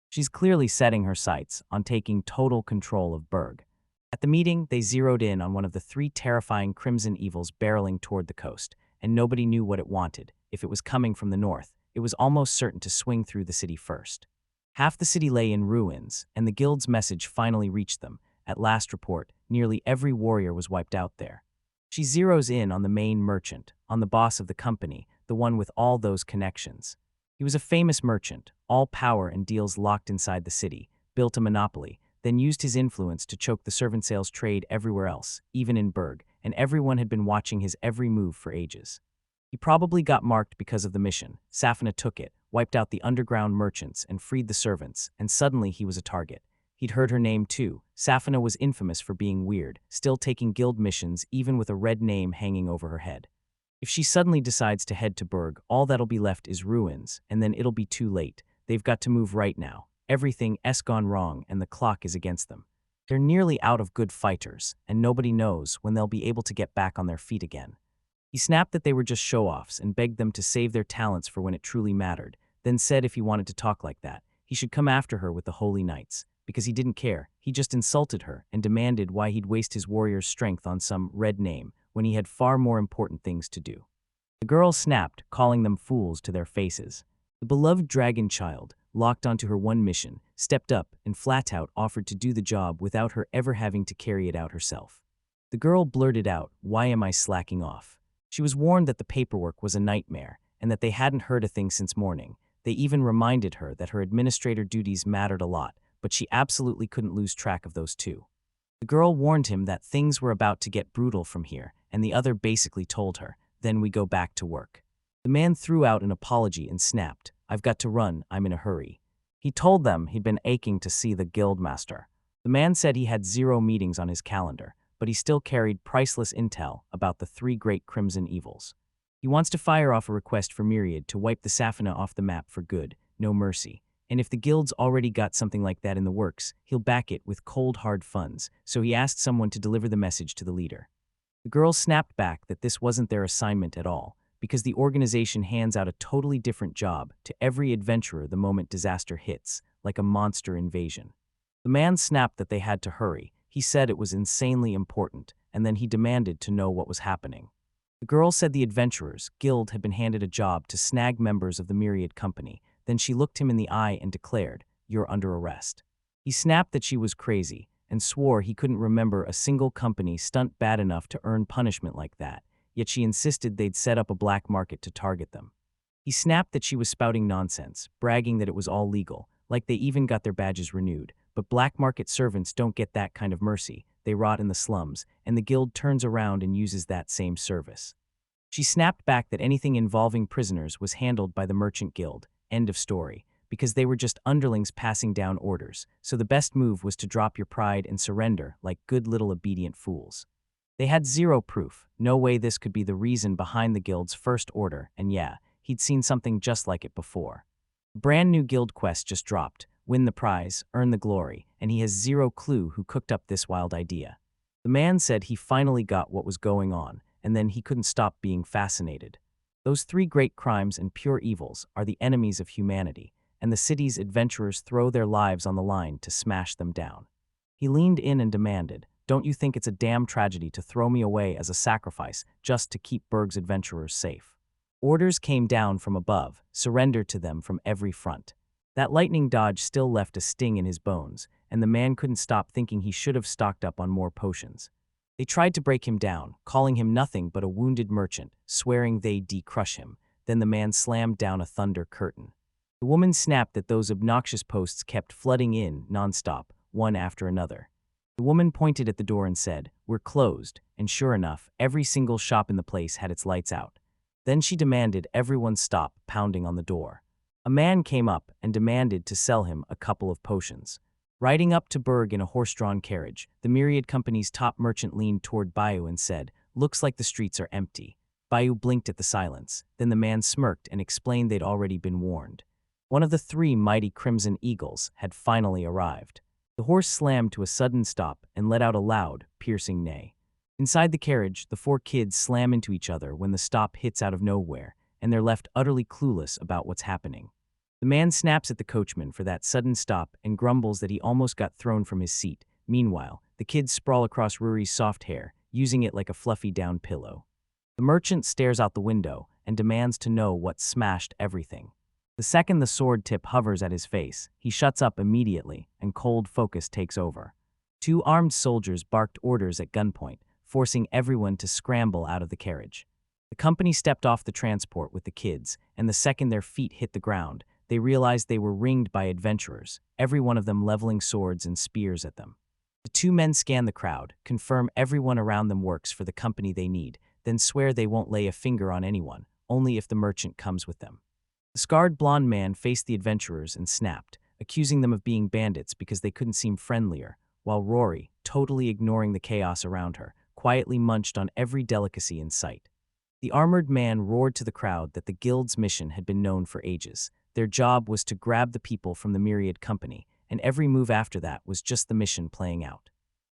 She's clearly setting her sights on taking total control of Berg. At the meeting, they zeroed in on one of the three terrifying crimson evils barreling toward the coast, and nobody knew what it wanted. If it was coming from the north, it was almost certain to swing through the city first. Half the city lay in ruins, and the guild's message finally reached them. At last report, nearly every warrior was wiped out there. She zeroes in on the main merchant, on the boss of the company, the one with all those connections. He was a famous merchant, all power and deals locked inside the city, built a monopoly, then used his influence to choke the servant sales trade everywhere else, even in Berg, and everyone had been watching his every move for ages. He probably got marked because of the mission. Safina took it, wiped out the underground merchants, and freed the servants, and suddenly he was a target. He'd heard her name too. Safina was infamous for being weird, still taking guild missions even with a red name hanging over her head. If she suddenly decides to head to Berg, all that'll be left is ruins, and then it'll be too late. They've got to move right now. Everything's gone wrong, and the clock is against them. They're nearly out of good fighters, and nobody knows when they'll be able to get back on their feet again. He snapped that they were just show-offs and begged them to save their talents for when it truly mattered, then said if he wanted to talk like that, he should come after her with the Holy Knights. Because he didn't care, he just insulted her and demanded why he'd waste his warrior's strength on some red name when he had far more important things to do. The girl snapped, calling them fools to their faces. The beloved dragon child, locked onto her one mission, stepped up and flat-out offered to do the job without her ever having to carry it out herself. The girl blurted out, "Why am I slacking off?" She was warned that the paperwork was a nightmare and that they hadn't heard a thing since morning. They even reminded her that her administrator duties mattered a lot, but she absolutely couldn't lose track of those too. The girl warned him that things were about to get brutal from here, and the other basically told her, "Then we go back to work." The man threw out an apology and snapped, "I've got to run, I'm in a hurry." He told them he'd been aching to see the guildmaster. The man said he had 0 meetings on his calendar, but he still carried priceless intel about the 3 great crimson evils. He wants to fire off a request for Myriad to wipe the Safina off the map for good, no mercy. And if the guild's already got something like that in the works, he'll back it with cold hard funds, so he asked someone to deliver the message to the leader. The girl snapped back that this wasn't their assignment at all, because the organization hands out a totally different job to every adventurer the moment disaster hits, like a monster invasion. The man snapped that they had to hurry. He said it was insanely important, and then he demanded to know what was happening. The girl said the adventurers' guild had been handed a job to snag members of the Myriad company. Then she looked him in the eye and declared, "You're under arrest." He snapped that she was crazy and swore he couldn't remember a single company stunt bad enough to earn punishment like that, yet she insisted they'd set up a black market to target them. He snapped that she was spouting nonsense, bragging that it was all legal, like they even got their badges renewed, but black market servants don't get that kind of mercy, they rot in the slums, and the guild turns around and uses that same service. She snapped back that anything involving prisoners was handled by the merchant guild. End of story, because they were just underlings passing down orders, so the best move was to drop your pride and surrender like good little obedient fools. They had 0 proof, no way this could be the reason behind the guild's first order, and yeah, he'd seen something just like it before. A brand new guild quest just dropped, win the prize, earn the glory, and he has 0 clue who cooked up this wild idea. The man said he finally got what was going on, and then he couldn't stop being fascinated. Those 3 great crimes and pure evils are the enemies of humanity, and the city's adventurers throw their lives on the line to smash them down. He leaned in and demanded, "Don't you think it's a damn tragedy to throw me away as a sacrifice just to keep Berg's adventurers safe?" Orders came down from above, surrender to them from every front. That lightning dodge still left a sting in his bones, and the man couldn't stop thinking he should have stocked up on more potions. They tried to break him down, calling him nothing but a wounded merchant, swearing they'd decrush him. Then the man slammed down a thunder curtain. The woman snapped that those obnoxious posts kept flooding in nonstop, one after another. The woman pointed at the door and said, "We're closed," and sure enough, every single shop in the place had its lights out. Then she demanded everyone stop pounding on the door. A man came up and demanded to sell him a couple of potions. Riding up to Berg in a horse-drawn carriage, the Myriad Company's top merchant leaned toward Bayou and said, "Looks like the streets are empty." Bayou blinked at the silence. Then the man smirked and explained they'd already been warned. One of the three mighty crimson eagles had finally arrived. The horse slammed to a sudden stop and let out a loud, piercing neigh. Inside the carriage, the four kids slam into each other when the stop hits out of nowhere, and they're left utterly clueless about what's happening. The man snaps at the coachman for that sudden stop and grumbles that he almost got thrown from his seat. Meanwhile, the kids sprawl across Ruri's soft hair, using it like a fluffy down pillow. The merchant stares out the window and demands to know what smashed everything. The second the sword tip hovers at his face, he shuts up immediately, and cold focus takes over. Two armed soldiers barked orders at gunpoint, forcing everyone to scramble out of the carriage. The company stepped off the transport with the kids, and the second their feet hit the ground, they realized they were ringed by adventurers, every one of them leveling swords and spears at them. The two men scan the crowd, confirm everyone around them works for the company they need, then swear they won't lay a finger on anyone, only if the merchant comes with them. The scarred blonde man faced the adventurers and snapped, accusing them of being bandits because they couldn't seem friendlier, while Ruri, totally ignoring the chaos around her, quietly munched on every delicacy in sight. The armored man roared to the crowd that the guild's mission had been known for ages. Their job was to grab the people from the Myriad Company, and every move after that was just the mission playing out.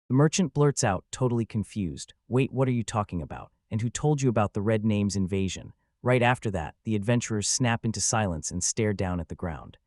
The merchant blurts out, totally confused, "Wait, what are you talking about? And who told you about the Red Name's invasion?" Right after that, the adventurers snap into silence and stare down at the ground.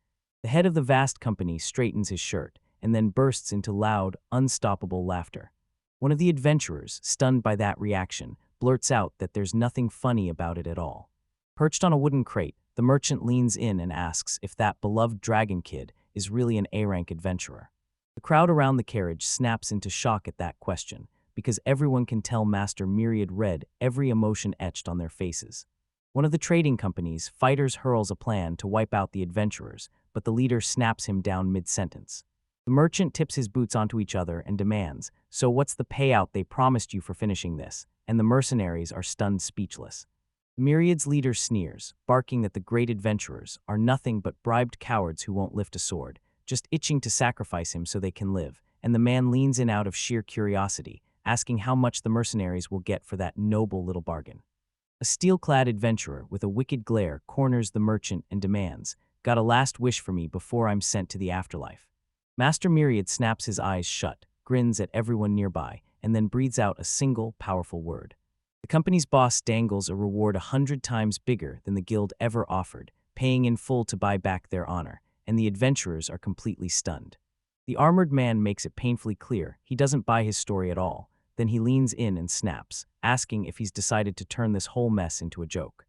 The head of the vast company straightens his shirt, and then bursts into loud, unstoppable laughter. One of the adventurers, stunned by that reaction, blurts out that there's nothing funny about it at all. Perched on a wooden crate, the merchant leans in and asks if that beloved dragon kid is really an A-rank adventurer. The crowd around the carriage snaps into shock at that question, because everyone can tell Master Myriad read every emotion etched on their faces. One of the trading company's fighters hurls a plan to wipe out the adventurers, but the leader snaps him down mid-sentence. The merchant tips his boots onto each other and demands, "So what's the payout they promised you for finishing this?" And the mercenaries are stunned speechless. Myriad's leader sneers, barking that the great adventurers are nothing but bribed cowards who won't lift a sword, just itching to sacrifice him so they can live, and the man leans in out of sheer curiosity, asking how much the mercenaries will get for that noble little bargain. A steel-clad adventurer with a wicked glare corners the merchant and demands, "Got a last wish for me before I'm sent to the afterlife." Master Myriad snaps his eyes shut, grins at everyone nearby, and then breathes out a single, powerful word. The company's boss dangles a reward 100 times bigger than the guild ever offered, paying in full to buy back their honor, and the adventurers are completely stunned. The armored man makes it painfully clear he doesn't buy his story at all. Then he leans in and snaps, asking if he's decided to turn this whole mess into a joke.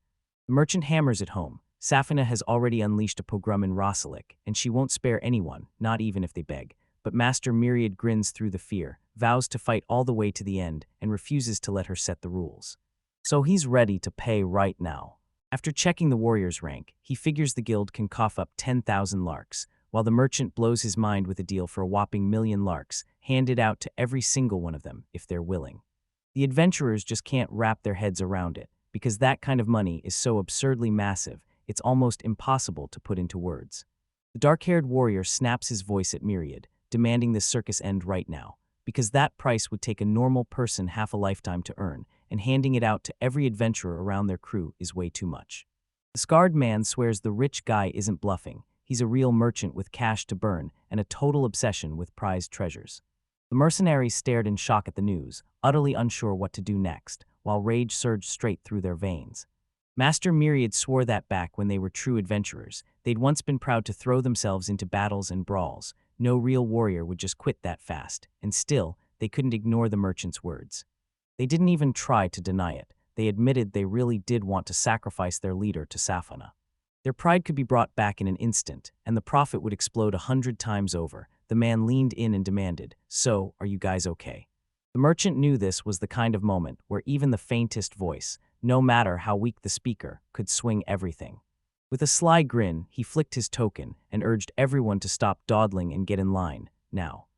The merchant hammers it home. Safina has already unleashed a pogrom in Rossalik, and she won't spare anyone, not even if they beg. But Master Myriad grins through the fear, vows to fight all the way to the end, and refuses to let her set the rules. So he's ready to pay right now. After checking the warrior's rank, he figures the guild can cough up 10,000 larks, while the merchant blows his mind with a deal for a whopping million larks, handed out to every single one of them, if they're willing. The adventurers just can't wrap their heads around it, because that kind of money is so absurdly massive, it's almost impossible to put into words. The dark-haired warrior snaps his voice at Myriad, demanding this circus end right now, because that price would take a normal person half a lifetime to earn, and handing it out to every adventurer around their crew is way too much. The scarred man swears the rich guy isn't bluffing. He's a real merchant with cash to burn and a total obsession with prized treasures. The mercenaries stared in shock at the news, utterly unsure what to do next, while rage surged straight through their veins. Master Myriad swore that back when they were true adventurers, they'd once been proud to throw themselves into battles and brawls. No real warrior would just quit that fast, and still, they couldn't ignore the merchant's words. They didn't even try to deny it. They admitted they really did want to sacrifice their leader to Safina. Their pride could be brought back in an instant, and the profit would explode 100 times over. The man leaned in and demanded, "So, are you guys okay?" The merchant knew this was the kind of moment where even the faintest voice, no matter how weak the speaker, could swing everything. With a sly grin, he flicked his token and urged everyone to stop dawdling and get in line, now.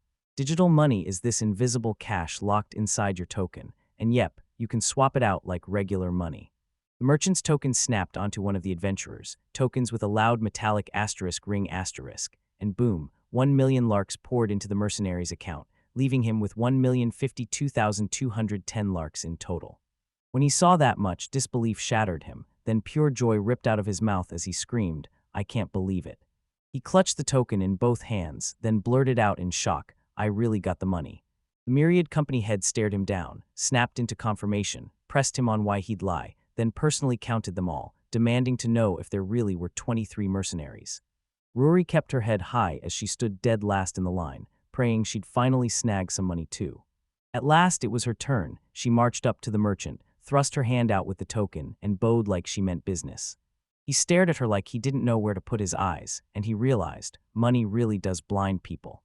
Digital money is this invisible cash locked inside your token, and yep, you can swap it out like regular money. The merchant's token snapped onto one of the adventurers, tokens with a loud metallic asterisk ring asterisk, and boom, 1 million larks poured into the mercenary's account, leaving him with 1,052,210 larks in total. When he saw that much, disbelief shattered him, then pure joy ripped out of his mouth as he screamed, "I can't believe it." He clutched the token in both hands, then blurted out in shock, "I really got the money." The Myriad company head stared him down, snapped into confirmation, pressed him on why he'd lie, then personally counted them all, demanding to know if there really were 23 mercenaries. Ruri kept her head high as she stood dead last in the line, praying she'd finally snag some money too. At last it was her turn. She marched up to the merchant, thrust her hand out with the token, and bowed like she meant business. He stared at her like he didn't know where to put his eyes, and he realized, money really does blind people.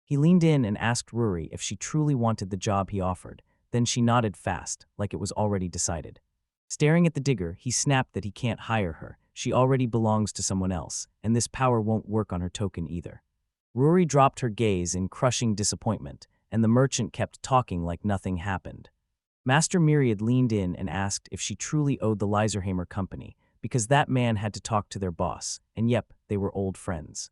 He leaned in and asked Ruri if she truly wanted the job he offered, then she nodded fast, like it was already decided. Staring at the digger, he snapped that he can't hire her. She already belongs to someone else, and this power won't work on her token either. Ruri dropped her gaze in crushing disappointment, and the merchant kept talking like nothing happened. Master Myriad leaned in and asked if she truly owed the Leiserhammer company, because that man had to talk to their boss, and yep, they were old friends.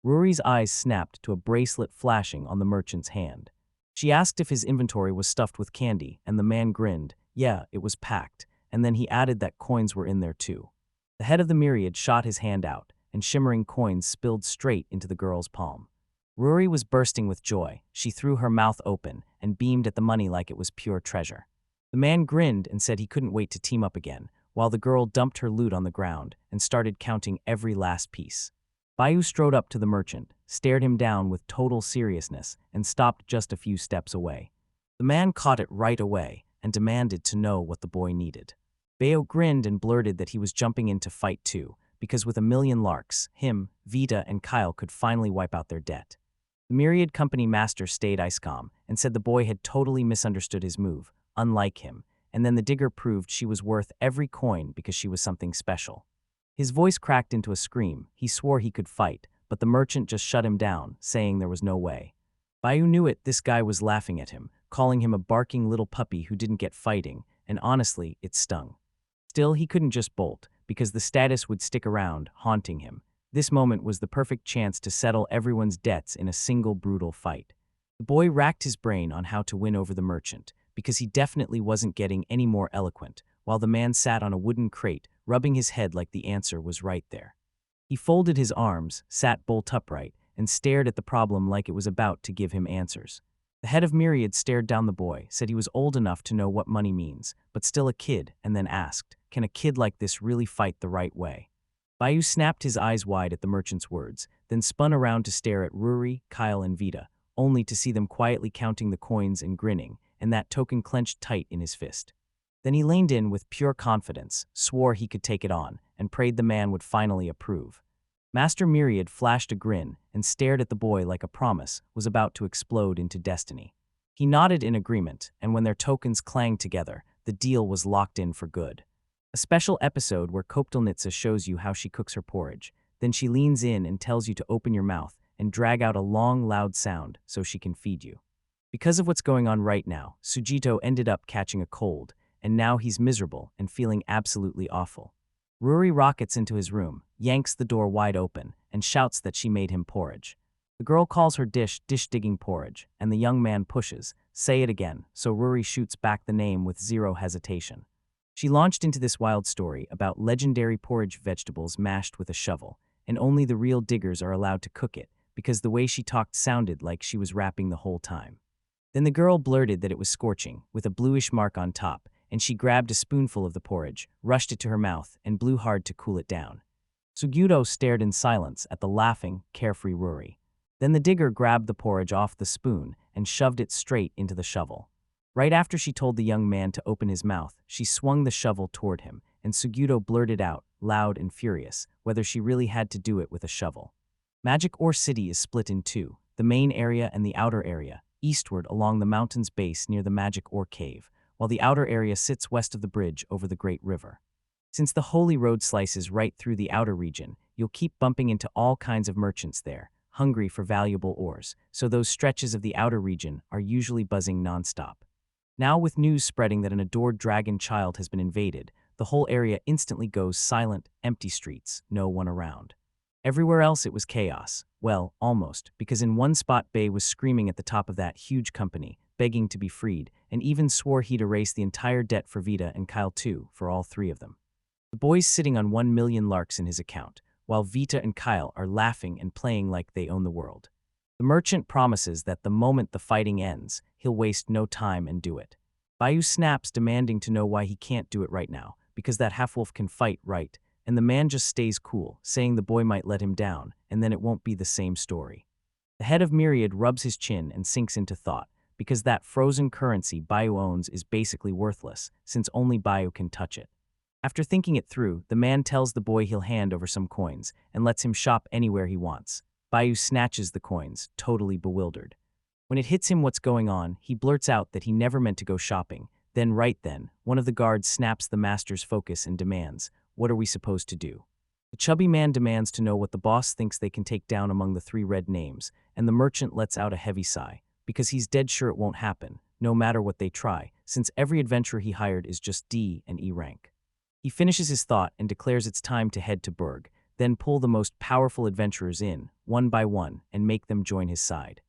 Ruri's eyes snapped to a bracelet flashing on the merchant's hand. She asked if his inventory was stuffed with candy, and the man grinned, yeah, it was packed, and then he added that coins were in there too. The head of the Myriad shot his hand out, and shimmering coins spilled straight into the girl's palm. Ruri was bursting with joy. She threw her mouth open and beamed at the money like it was pure treasure. The man grinned and said he couldn't wait to team up again, while the girl dumped her loot on the ground and started counting every last piece. Bayou strode up to the merchant, stared him down with total seriousness, and stopped just a few steps away. The man caught it right away and demanded to know what the boy needed. Bayou grinned and blurted that he was jumping in to fight too, because with 1,000,000 larks, him, Vita, and Kyle could finally wipe out their debt. The Myriad company master stayed ice calm and said the boy had totally misunderstood his move, unlike him, and then the digger proved she was worth every coin because she was something special. His voice cracked into a scream. He swore he could fight, but the merchant just shut him down, saying there was no way. Bayou knew it. This guy was laughing at him, calling him a barking little puppy who didn't get fighting, and honestly, it stung. Still, he couldn't just bolt, because the status would stick around, haunting him. This moment was the perfect chance to settle everyone's debts in a single brutal fight. The boy racked his brain on how to win over the merchant, because he definitely wasn't getting any more eloquent, while the man sat on a wooden crate, rubbing his head like the answer was right there. He folded his arms, sat bolt upright, and stared at the problem like it was about to give him answers. The head of Myriad stared down the boy, said he was old enough to know what money means, but still a kid, and then asked, "Can a kid like this really fight the right way?" Bayou snapped his eyes wide at the merchant's words, then spun around to stare at Ruri, Kyle, and Vita, only to see them quietly counting the coins and grinning, and that token clenched tight in his fist. Then he leaned in with pure confidence, swore he could take it on, and prayed the man would finally approve. Master Myriad flashed a grin and stared at the boy like a promise was about to explode into destiny. He nodded in agreement, and when their tokens clanged together, the deal was locked in for good. A special episode where Koptelnitsa shows you how she cooks her porridge. Then she leans in and tells you to open your mouth and drag out a long, loud sound so she can feed you. Because of what's going on right now, Sujito ended up catching a cold, and now he's miserable and feeling absolutely awful. Ruri rockets into his room, yanks the door wide open, and shouts that she made him porridge. The girl calls her dish dish-digging porridge, and the young man pushes, "Say it again," so Ruri shoots back the name with zero hesitation. She launched into this wild story about legendary porridge vegetables mashed with a shovel, and only the real diggers are allowed to cook it, because the way she talked sounded like she was rapping the whole time. Then the girl blurted that it was scorching, with a bluish mark on top, and she grabbed a spoonful of the porridge, rushed it to her mouth, and blew hard to cool it down. Sugito stared in silence at the laughing, carefree Ruri. Then the digger grabbed the porridge off the spoon and shoved it straight into the shovel. Right after she told the young man to open his mouth, she swung the shovel toward him, and Sugito blurted out, loud and furious, whether she really had to do it with a shovel. Magic Ore City is split in two, the main area and the outer area, eastward along the mountain's base near the Magic Ore Cave, while the outer area sits west of the bridge over the Great River. Since the Holy Road slices right through the outer region, you'll keep bumping into all kinds of merchants there, hungry for valuable ores, so those stretches of the outer region are usually buzzing nonstop. Now with news spreading that an adored dragon child has been invaded, the whole area instantly goes silent, empty streets, no one around. Everywhere else it was chaos. Well, almost, because in one spot Bei was screaming at the top of that huge company, begging to be freed, and even swore he'd erase the entire debt for Vita and Kyle too, for all three of them. The boy's sitting on 1 million larks in his account, while Vita and Kyle are laughing and playing like they own the world. The merchant promises that the moment the fighting ends, he'll waste no time and do it. Bayu snaps, demanding to know why he can't do it right now, because that half-wolf can fight, right? And the man just stays cool, saying the boy might let him down, and then it won't be the same story. The head of Myriad rubs his chin and sinks into thought, because that frozen currency Bayu owns is basically worthless, since only Bayu can touch it. After thinking it through, the man tells the boy he'll hand over some coins, and lets him shop anywhere he wants. Bayu snatches the coins, totally bewildered. When it hits him what's going on, he blurts out that he never meant to go shopping. Then right then, one of the guards snaps the master's focus and demands, "What are we supposed to do?" The chubby man demands to know what the boss thinks they can take down among the 3 red names, and the merchant lets out a heavy sigh, because he's dead sure it won't happen, no matter what they try, since every adventurer he hired is just D and E rank. He finishes his thought and declares it's time to head to Berg, then pull the most powerful adventurers in, one by one, and make them join his side.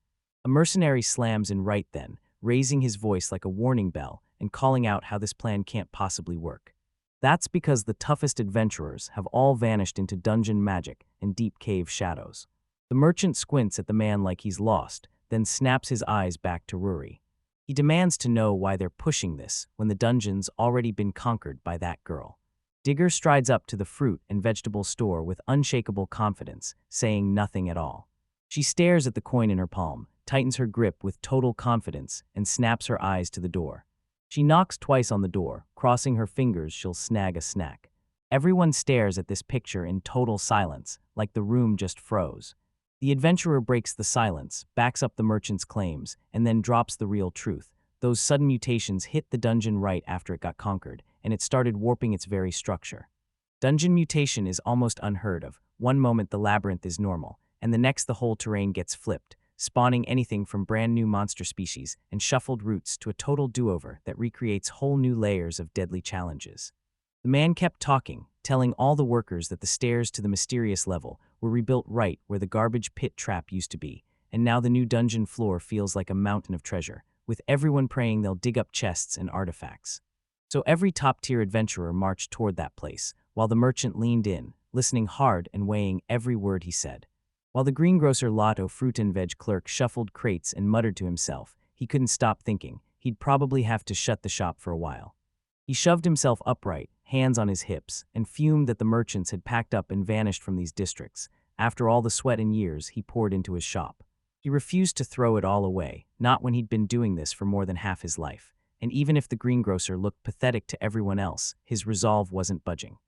A mercenary slams in right then, raising his voice like a warning bell and calling out how this plan can't possibly work. That's because the toughest adventurers have all vanished into dungeon magic and deep cave shadows. The merchant squints at the man like he's lost, then snaps his eyes back to Ruri. He demands to know why they're pushing this when the dungeon's already been conquered by that girl. Digger strides up to the fruit and vegetable store with unshakable confidence, saying nothing at all. She stares at the coin in her palm, tightens her grip with total confidence, and snaps her eyes to the door. She knocks twice on the door, crossing her fingers she'll snag a snack. Everyone stares at this picture in total silence, like the room just froze. The adventurer breaks the silence, backs up the merchant's claims, and then drops the real truth. Those sudden mutations hit the dungeon right after it got conquered, and it started warping its very structure. Dungeon mutation is almost unheard of. One moment the labyrinth is normal, and the next the whole terrain gets flipped, spawning anything from brand new monster species and shuffled routes to a total do-over that recreates whole new layers of deadly challenges. The man kept talking, telling all the workers that the stairs to the mysterious level were rebuilt right where the garbage pit trap used to be, and now the new dungeon floor feels like a mountain of treasure, with everyone praying they'll dig up chests and artifacts. So every top-tier adventurer marched toward that place, while the merchant leaned in, listening hard and weighing every word he said. While the greengrocer Lotto fruit and veg clerk shuffled crates and muttered to himself, he couldn't stop thinking he'd probably have to shut the shop for a while. He shoved himself upright, hands on his hips, and fumed that the merchants had packed up and vanished from these districts, after all the sweat and years he poured into his shop. He refused to throw it all away, not when he'd been doing this for more than half his life, and even if the greengrocer looked pathetic to everyone else, his resolve wasn't budging.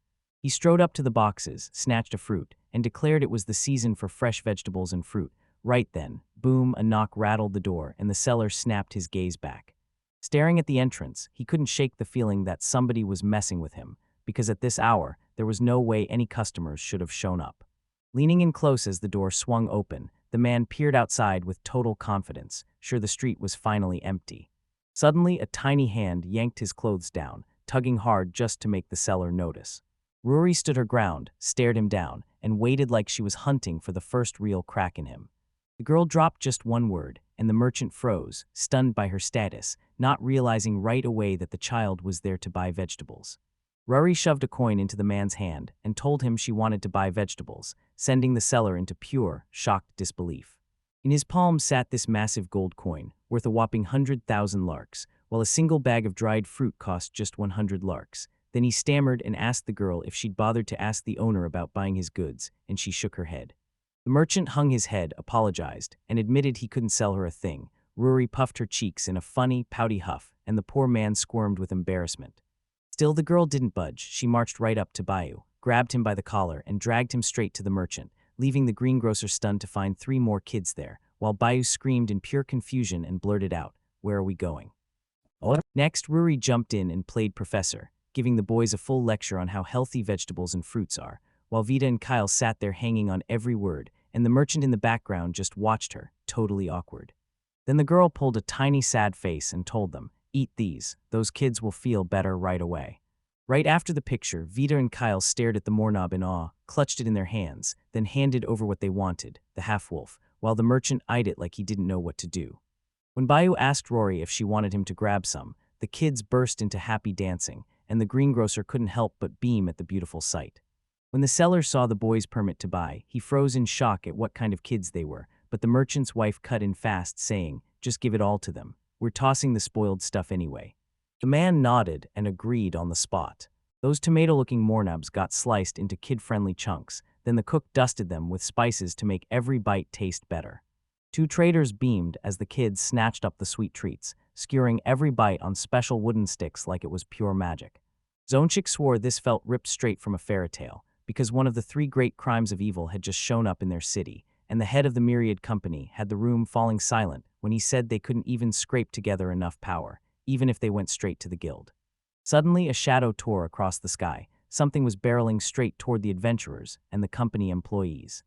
He strode up to the boxes, snatched a fruit, and declared it was the season for fresh vegetables and fruit. Right then, boom, a knock rattled the door, and the seller snapped his gaze back. Staring at the entrance, he couldn't shake the feeling that somebody was messing with him, because at this hour, there was no way any customers should have shown up. Leaning in close as the door swung open, the man peered outside with total confidence, sure the street was finally empty. Suddenly, a tiny hand yanked his clothes down, tugging hard just to make the seller notice. Ruri stood her ground, stared him down, and waited like she was hunting for the first real crack in him. The girl dropped just one word, and the merchant froze, stunned by her status, not realizing right away that the child was there to buy vegetables. Ruri shoved a coin into the man's hand and told him she wanted to buy vegetables, sending the seller into pure, shocked disbelief. In his palm sat this massive gold coin, worth a whopping 100,000 larks, while a single bag of dried fruit cost just 100 larks. Then he stammered and asked the girl if she'd bothered to ask the owner about buying his goods, and she shook her head. The merchant hung his head, apologized, and admitted he couldn't sell her a thing. Ruri puffed her cheeks in a funny, pouty huff, and the poor man squirmed with embarrassment. Still, the girl didn't budge. She marched right up to Bayu, grabbed him by the collar, and dragged him straight to the merchant, leaving the greengrocer stunned to find 3 more kids there, while Bayu screamed in pure confusion and blurted out, "Where are we going?" Next, Ruri jumped in and played professor, giving the boys a full lecture on how healthy vegetables and fruits are, while Vita and Kyle sat there hanging on every word and the merchant in the background just watched her, totally awkward. Then the girl pulled a tiny sad face and told them, "Eat these, those kids will feel better right away." Right after the picture, Vita and Kyle stared at the moorknob in awe, clutched it in their hands, then handed over what they wanted, the half-wolf, while the merchant eyed it like he didn't know what to do. When Bayu asked Rory if she wanted him to grab some, the kids burst into happy dancing, and the greengrocer couldn't help but beam at the beautiful sight. When the seller saw the boy's permit to buy, he froze in shock at what kind of kids they were, but the merchant's wife cut in fast, saying, "Just give it all to them. We're tossing the spoiled stuff anyway." The man nodded and agreed on the spot. Those tomato-looking moorknobs got sliced into kid-friendly chunks, then the cook dusted them with spices to make every bite taste better. Two traders beamed as the kids snatched up the sweet treats, skewering every bite on special wooden sticks like it was pure magic. Zonchik swore this felt ripped straight from a fairy tale, because one of the three great crimes of evil had just shown up in their city, and the head of the Myriad Company had the room falling silent when he said they couldn't even scrape together enough power, even if they went straight to the guild. Suddenly, a shadow tore across the sky. Something was barreling straight toward the adventurers and the company employees.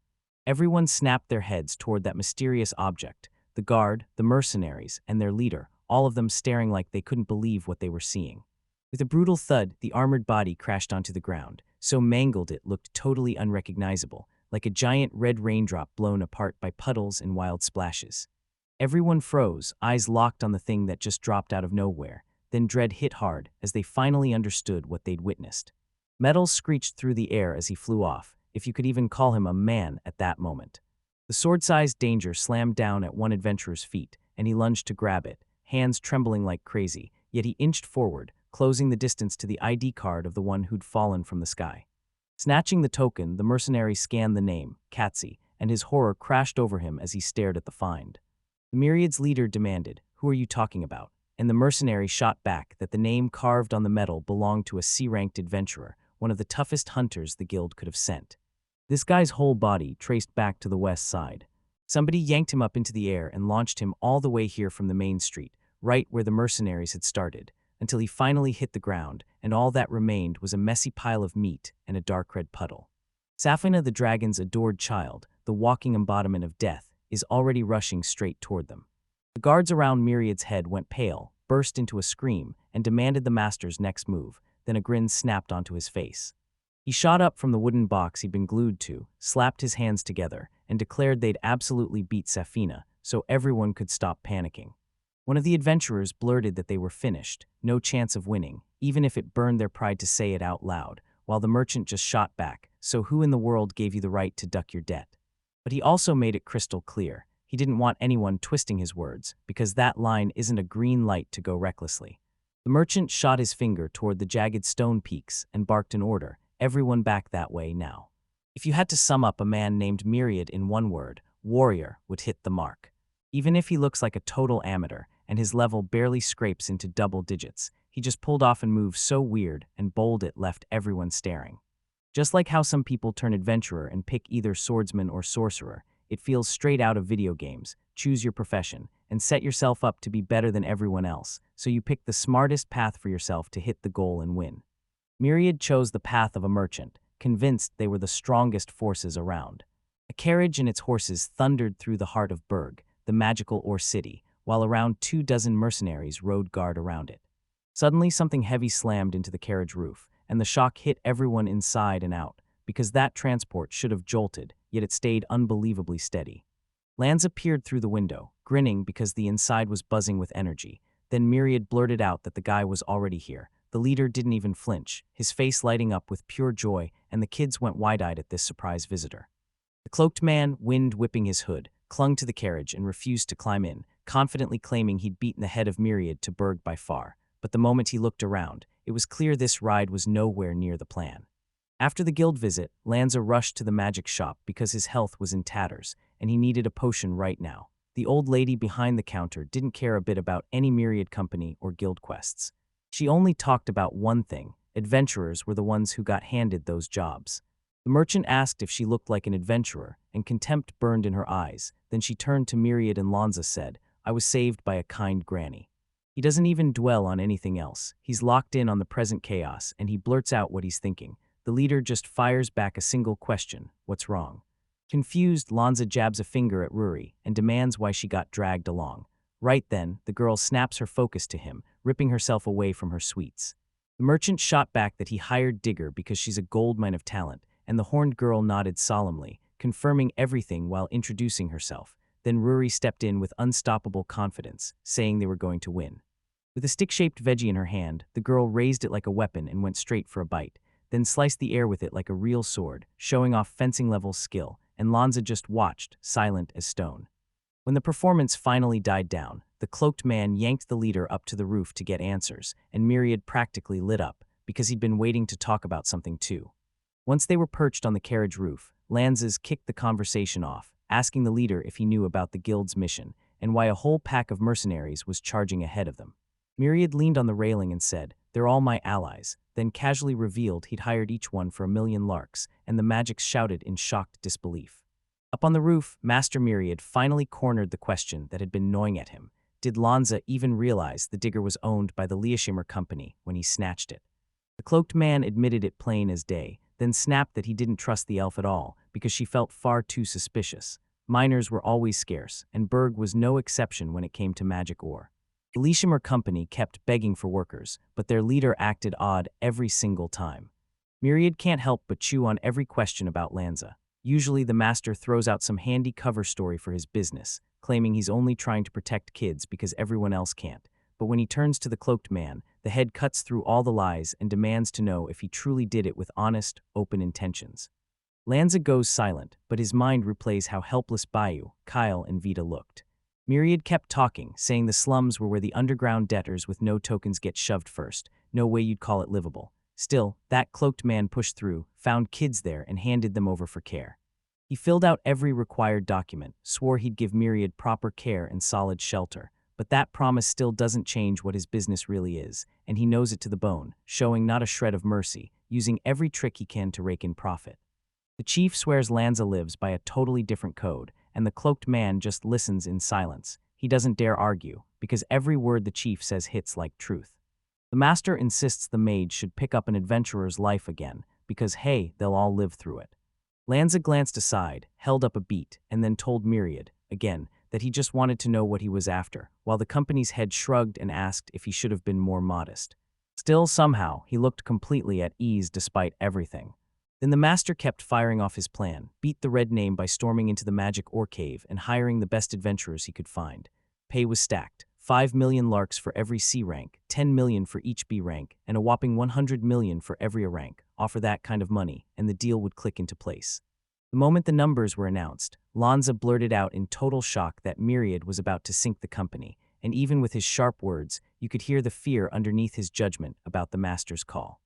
Everyone snapped their heads toward that mysterious object, the guard, the mercenaries, and their leader, all of them staring like they couldn't believe what they were seeing. With a brutal thud, the armored body crashed onto the ground, so mangled it looked totally unrecognizable, like a giant red raindrop blown apart by puddles and wild splashes. Everyone froze, eyes locked on the thing that just dropped out of nowhere. Then dread hit hard as they finally understood what they'd witnessed. Metal screeched through the air as he flew off, if you could even call him a man at that moment. The sword-sized danger slammed down at one adventurer's feet, and he lunged to grab it, hands trembling like crazy, yet he inched forward, closing the distance to the ID card of the one who'd fallen from the sky. Snatching the token, the mercenary scanned the name, Katsi, and his horror crashed over him as he stared at the find. The Myriad's leader demanded, "Who are you talking about?" And the mercenary shot back that the name carved on the metal belonged to a C-ranked adventurer, one of the toughest hunters the guild could have sent. This guy's whole body traced back to the west side. Somebody yanked him up into the air and launched him all the way here from the main street, right where the mercenaries had started, until he finally hit the ground, and all that remained was a messy pile of meat and a dark red puddle. Safina, the dragon's adored child, the walking embodiment of death, is already rushing straight toward them. The guards around Myriad's head went pale, burst into a scream, and demanded the master's next move, then a grin snapped onto his face. He shot up from the wooden box he'd been glued to, slapped his hands together, and declared they'd absolutely beat Safina, so everyone could stop panicking. One of the adventurers blurted that they were finished, no chance of winning, even if it burned their pride to say it out loud, while the merchant just shot back, "So who in the world gave you the right to duck your debt?" But he also made it crystal clear. He didn't want anyone twisting his words, because that line isn't a green light to go recklessly. The merchant shot his finger toward the jagged stone peaks and barked an order, "Everyone back that way now." If you had to sum up a man named Myriad in one word, warrior would hit the mark. Even if he looks like a total amateur, and his level barely scrapes into double digits, he just pulled off and moved so weird and bold it left everyone staring. Just like how some people turn adventurer and pick either swordsman or sorcerer, it feels straight out of video games. Choose your profession, and set yourself up to be better than everyone else, so you pick the smartest path for yourself to hit the goal and win. Myriad chose the path of a merchant, convinced they were the strongest forces around. A carriage and its horses thundered through the heart of Berg, the magical ore city, while around 24 mercenaries rode guard around it. Suddenly something heavy slammed into the carriage roof, and the shock hit everyone inside and out, because that transport should have jolted, yet it stayed unbelievably steady. Lanza peered through the window, grinning because the inside was buzzing with energy. Then Myriad blurted out that the guy was already here. The leader didn't even flinch, his face lighting up with pure joy, and the kids went wide-eyed at this surprise visitor. The cloaked man, wind whipping his hood, clung to the carriage and refused to climb in, confidently claiming he'd beaten the head of Myriad to Berg by far. But the moment he looked around, it was clear this ride was nowhere near the plan. After the guild visit, Lanza rushed to the magic shop because his health was in tatters, and he needed a potion right now. The old lady behind the counter didn't care a bit about any Myriad company or guild quests. She only talked about one thing: adventurers were the ones who got handed those jobs. The merchant asked if she looked like an adventurer, and contempt burned in her eyes. Then she turned to Myriad and Lanza said, "I was saved by a kind granny." He doesn't even dwell on anything else. He's locked in on the present chaos, and he blurts out what he's thinking. The leader just fires back a single question: "What's wrong?" Confused, Lanza jabs a finger at Ruri and demands why she got dragged along. Right then, the girl snaps her focus to him, ripping herself away from her sweets. The merchant shot back that he hired Digger because she's a goldmine of talent, and the horned girl nodded solemnly, confirming everything while introducing herself. Then Ruri stepped in with unstoppable confidence, saying they were going to win. With a stick-shaped veggie in her hand, the girl raised it like a weapon and went straight for a bite, then sliced the air with it like a real sword, showing off fencing-level skill, and Lanza just watched, silent as stone. When the performance finally died down, the cloaked man yanked the leader up to the roof to get answers, and Myriad practically lit up, because he'd been waiting to talk about something too. Once they were perched on the carriage roof, Lanzas kicked the conversation off, asking the leader if he knew about the guild's mission, and why a whole pack of mercenaries was charging ahead of them. Myriad leaned on the railing and said, "They're all my allies," then casually revealed he'd hired each one for 1,000,000 larks, and the magics shouted in shocked disbelief. Up on the roof, Master Myriad finally cornered the question that had been gnawing at him. Did Lanza even realize the digger was owned by the Liashimmer company when he snatched it? The cloaked man admitted it plain as day, then snapped that he didn't trust the elf at all because she felt far too suspicious. Miners were always scarce, and Berg was no exception when it came to magic ore. The Liashimmer company kept begging for workers, but their leader acted odd every single time. Myriad can't help but chew on every question about Lanza. Usually the master throws out some handy cover story for his business, claiming he's only trying to protect kids because everyone else can't. But when he turns to the cloaked man, the head cuts through all the lies and demands to know if he truly did it with honest, open intentions. Lanza goes silent, but his mind replays how helpless Bayou, Kyle, and Vita looked. Myriad kept talking, saying the slums were where the underground debtors with no tokens get shoved first. No way you'd call it livable. Still, that cloaked man pushed through, found kids there, and handed them over for care. He filled out every required document, swore he'd give Myriad proper care and solid shelter. But that promise still doesn't change what his business really is, and he knows it to the bone, showing not a shred of mercy, using every trick he can to rake in profit. The chief swears Lanza lives by a totally different code, and the cloaked man just listens in silence. He doesn't dare argue, because every word the chief says hits like truth. The master insists the mage should pick up an adventurer's life again, because hey, they'll all live through it. Lanza glanced aside, held up a beat, and then told Myriad, again, that he just wanted to know what he was after, while the company's head shrugged and asked if he should have been more modest. Still, somehow, he looked completely at ease despite everything. Then the master kept firing off his plan, beat the red name by storming into the magic ore cave and hiring the best adventurers he could find. Pay was stacked, 5,000,000 larks for every C rank, 10,000,000 for each B rank, and a whopping 100,000,000 for every A rank. Offer that kind of money, and the deal would click into place. The moment the numbers were announced, Lanza blurted out in total shock that Myriad was about to sink the company, and even with his sharp words, you could hear the fear underneath his judgment about the master's call.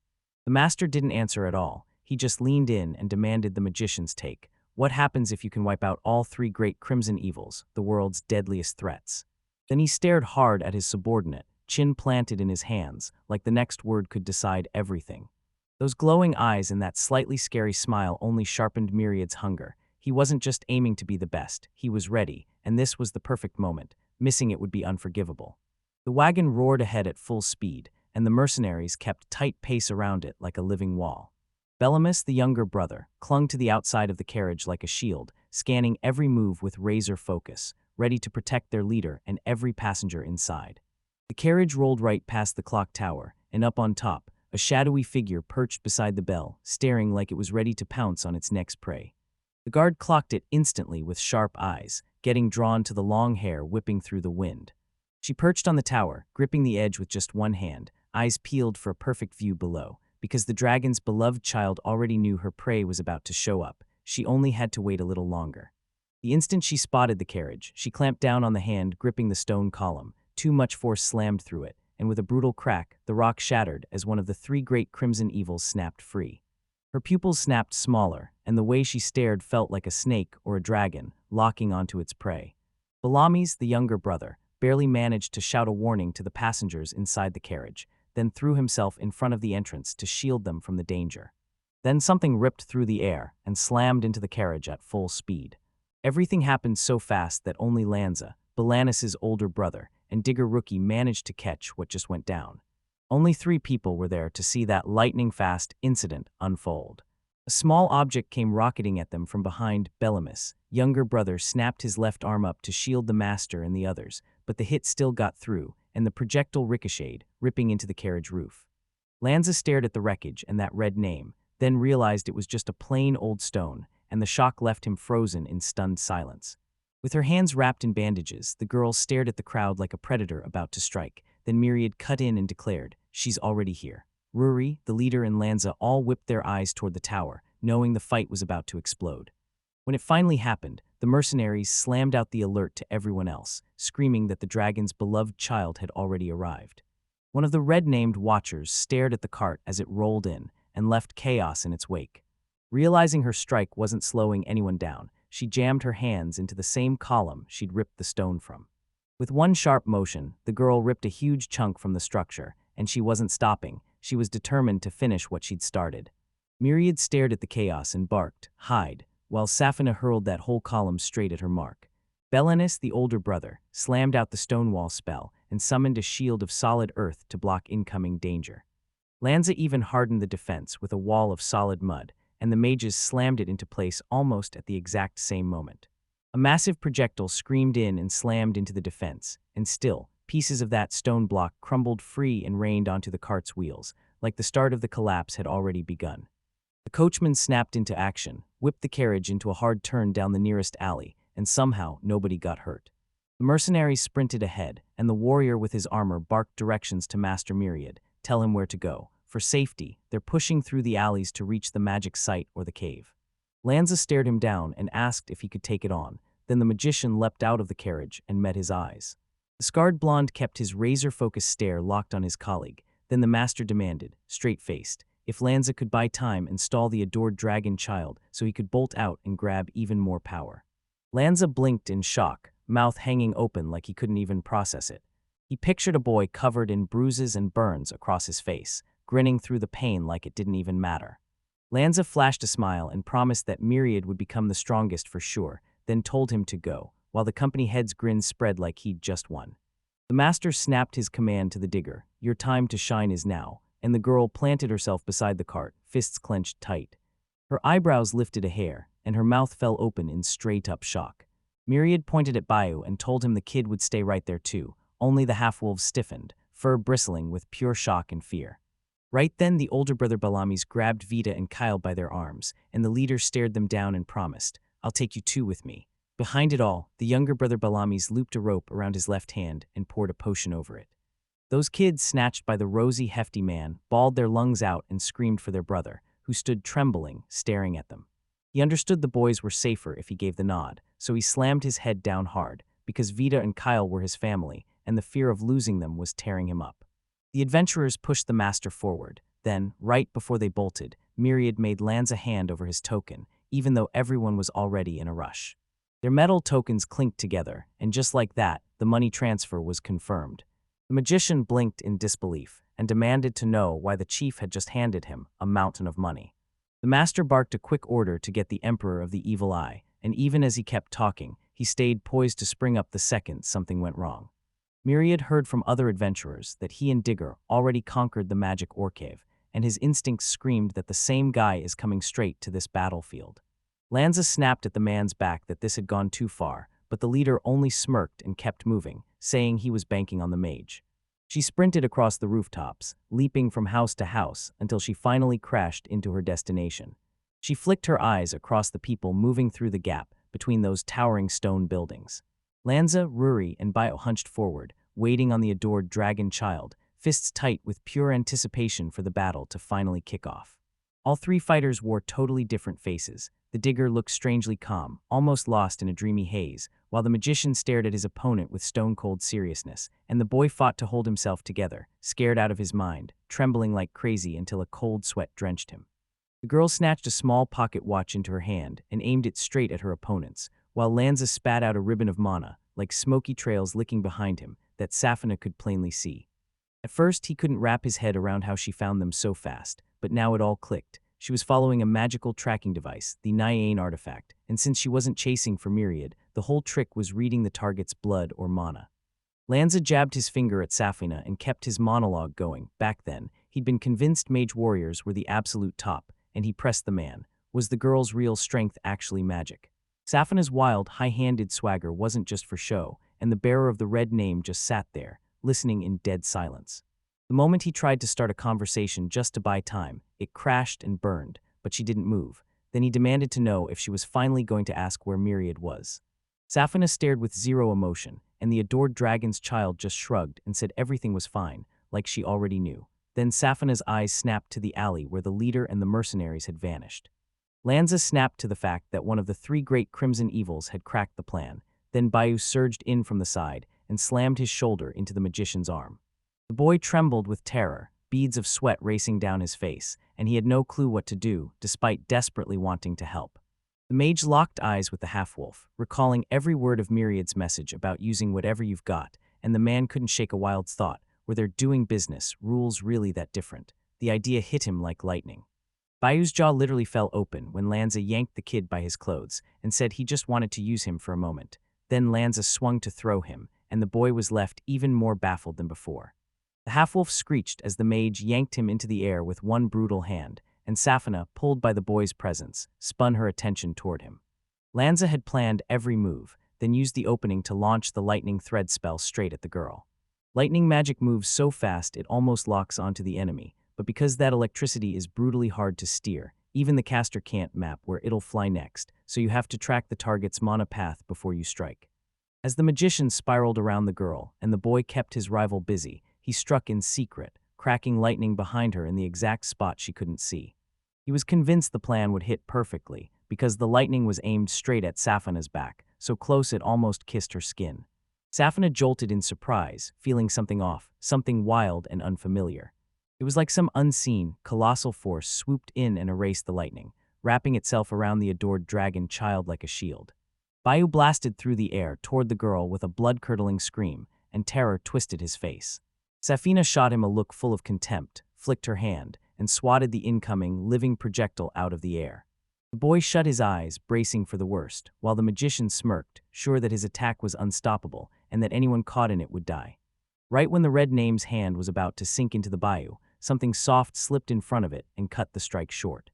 The master didn't answer at all. He just leaned in and demanded the magician's take. What happens if you can wipe out all three great crimson evils, the world's deadliest threats? Then he stared hard at his subordinate, chin planted in his hands, like the next word could decide everything. Those glowing eyes and that slightly scary smile only sharpened Myriad's hunger. He wasn't just aiming to be the best, he was ready, and this was the perfect moment. Missing it would be unforgivable. The wagon roared ahead at full speed, and the mercenaries kept tight pace around it like a living wall. Bellamus, the younger brother, clung to the outside of the carriage like a shield, scanning every move with razor focus, ready to protect their leader and every passenger inside. The carriage rolled right past the clock tower, and up on top, a shadowy figure perched beside the bell, staring like it was ready to pounce on its next prey. The guard clocked it instantly with sharp eyes, getting drawn to the long hair whipping through the wind. She perched on the tower, gripping the edge with just one hand, eyes peeled for a perfect view below. Because the dragon's beloved child already knew her prey was about to show up, she only had to wait a little longer. The instant she spotted the carriage, she clamped down on the hand gripping the stone column. Too much force slammed through it, and with a brutal crack, the rock shattered as one of the three great crimson evils snapped free. Her pupils snapped smaller, and the way she stared felt like a snake or a dragon, locking onto its prey. Bellamus, the younger brother, barely managed to shout a warning to the passengers inside the carriage, then threw himself in front of the entrance to shield them from the danger. Then something ripped through the air and slammed into the carriage at full speed. Everything happened so fast that only Lanza, Bellamus's older brother, and Digger Rookie managed to catch what just went down. Only 3 people were there to see that lightning-fast incident unfold. A small object came rocketing at them from behind. Bellamus, younger brother, snapped his left arm up to shield the master and the others, but the hit still got through, and the projectile ricocheted, ripping into the carriage roof. Lanza stared at the wreckage and that red name, then realized it was just a plain old stone, and the shock left him frozen in stunned silence. With her hands wrapped in bandages, the girl stared at the crowd like a predator about to strike. Then Myriad cut in and declared, "She's already here." Ruri, the leader, and Lanza all whipped their eyes toward the tower, knowing the fight was about to explode. When it finally happened, the mercenaries slammed out the alert to everyone else, screaming that the dragon's beloved child had already arrived. One of the red-named watchers stared at the cart as it rolled in and left chaos in its wake. Realizing her strike wasn't slowing anyone down, she jammed her hands into the same column she'd ripped the stone from. With one sharp motion, the girl ripped a huge chunk from the structure, and she wasn't stopping. She was determined to finish what she'd started. Myriad stared at the chaos and barked, "Hide," while Safina hurled that whole column straight at her mark. Belanus, the older brother, slammed out the stonewall spell and summoned a shield of solid earth to block incoming danger. Lanza even hardened the defense with a wall of solid mud, and the mages slammed it into place almost at the exact same moment. A massive projectile screamed in and slammed into the defense, and still, pieces of that stone block crumbled free and rained onto the cart's wheels, like the start of the collapse had already begun. The coachman snapped into action, whipped the carriage into a hard turn down the nearest alley, and somehow nobody got hurt. The mercenaries sprinted ahead, and the warrior with his armor barked directions to Master Myriad, "Tell him where to go." For safety, they're pushing through the alleys to reach the magic site or the cave. Lanza stared him down and asked if he could take it on. Then the magician leapt out of the carriage and met his eyes. The scarred blonde kept his razor-focused stare locked on his colleague. Then the master demanded, straight-faced, if Lanza could buy time and stall the adored dragon child so he could bolt out and grab even more power. Lanza blinked in shock, mouth hanging open like he couldn't even process it. He pictured a boy covered in bruises and burns across his face, grinning through the pain like it didn't even matter. Lanza flashed a smile and promised that Myriad would become the strongest for sure, then told him to go, while the company head's grin spread like he'd just won. The master snapped his command to the digger, "Your time to shine is now," and the girl planted herself beside the cart, fists clenched tight. Her eyebrows lifted a hair, and her mouth fell open in straight-up shock. Myriad pointed at Bayu and told him the kid would stay right there too. Only the half-wolves stiffened, fur bristling with pure shock and fear. Right then, the older brother Balamis grabbed Vita and Kyle by their arms, and the leader stared them down and promised, "I'll take you two with me." Behind it all, the younger brother Balamis looped a rope around his left hand and poured a potion over it. Those kids, snatched by the rosy, hefty man, bawled their lungs out and screamed for their brother, who stood trembling, staring at them. He understood the boys were safer if he gave the nod, so he slammed his head down hard, because Vita and Kyle were his family, and the fear of losing them was tearing him up. The adventurers pushed the master forward. Then, right before they bolted, Myriad made Lanza hand over his token, even though everyone was already in a rush. Their metal tokens clinked together, and just like that, the money transfer was confirmed. The magician blinked in disbelief and demanded to know why the chief had just handed him a mountain of money. The master barked a quick order to get the Emperor of the Evil Eye, and even as he kept talking, he stayed poised to spring up the second something went wrong. Myriad heard from other adventurers that he and Digger already conquered the magic ore cave, and his instincts screamed that the same guy is coming straight to this battlefield. Lanza snapped at the man's back that this had gone too far, but the leader only smirked and kept moving, saying he was banking on the mage. She sprinted across the rooftops, leaping from house to house until she finally crashed into her destination. She flicked her eyes across the people moving through the gap between those towering stone buildings. Lanza, Ruri, and Bio hunched forward, waiting on the adored dragon child, fists tight with pure anticipation for the battle to finally kick off. All three fighters wore totally different faces. The digger looked strangely calm, almost lost in a dreamy haze, while the magician stared at his opponent with stone-cold seriousness, and the boy fought to hold himself together, scared out of his mind, trembling like crazy until a cold sweat drenched him. The girl snatched a small pocket watch into her hand and aimed it straight at her opponents, while Lanza spat out a ribbon of mana, like smoky trails licking behind him, that Safina could plainly see. At first, he couldn't wrap his head around how she found them so fast, but now it all clicked. She was following a magical tracking device, the Nyane artifact, and since she wasn't chasing for Myriad, the whole trick was reading the target's blood or mana. Lanza jabbed his finger at Safina and kept his monologue going. Back then, he'd been convinced mage warriors were the absolute top, and he pressed the man, Was the girl's real strength actually magic? Safina's wild, high-handed swagger wasn't just for show, and the bearer of the red name just sat there, listening in dead silence. The moment he tried to start a conversation just to buy time, it crashed and burned, but she didn't move. Then he demanded to know if she was finally going to ask where Myriad was. Safina stared with zero emotion, and the adored dragon's child just shrugged and said everything was fine, like she already knew. Then Safina's eyes snapped to the alley where the leader and the mercenaries had vanished. Lanza snapped to the fact that one of the three great crimson evils had cracked the plan. Then Bayu surged in from the side and slammed his shoulder into the magician's arm. The boy trembled with terror, beads of sweat racing down his face, and he had no clue what to do, despite desperately wanting to help. The mage locked eyes with the half-wolf, recalling every word of Myriad's message about using whatever you've got, and the man couldn't shake a wild thought. Were their doing business rules really that different? The idea hit him like lightning. Bayu's jaw literally fell open when Lanza yanked the kid by his clothes and said he just wanted to use him for a moment. Then Lanza swung to throw him, and the boy was left even more baffled than before. The half-wolf screeched as the mage yanked him into the air with one brutal hand, and Safina, pulled by the boy's presence, spun her attention toward him. Lanza had planned every move, then used the opening to launch the lightning thread spell straight at the girl. Lightning magic moves so fast it almost locks onto the enemy, but because that electricity is brutally hard to steer, even the caster can't map where it'll fly next, so you have to track the target's mana path before you strike. As the magician spiraled around the girl and the boy kept his rival busy, he struck in secret, cracking lightning behind her in the exact spot she couldn't see. He was convinced the plan would hit perfectly, because the lightning was aimed straight at Safina's back, so close it almost kissed her skin. Safina jolted in surprise, feeling something off, something wild and unfamiliar. It was like some unseen, colossal force swooped in and erased the lightning, wrapping itself around the adored dragon child like a shield. Bayu blasted through the air toward the girl with a blood-curdling scream, and terror twisted his face. Safina shot him a look full of contempt, flicked her hand, and swatted the incoming, living projectile out of the air. The boy shut his eyes, bracing for the worst, while the magician smirked, sure that his attack was unstoppable and that anyone caught in it would die. Right when the red name's hand was about to sink into the bayou, something soft slipped in front of it and cut the strike short.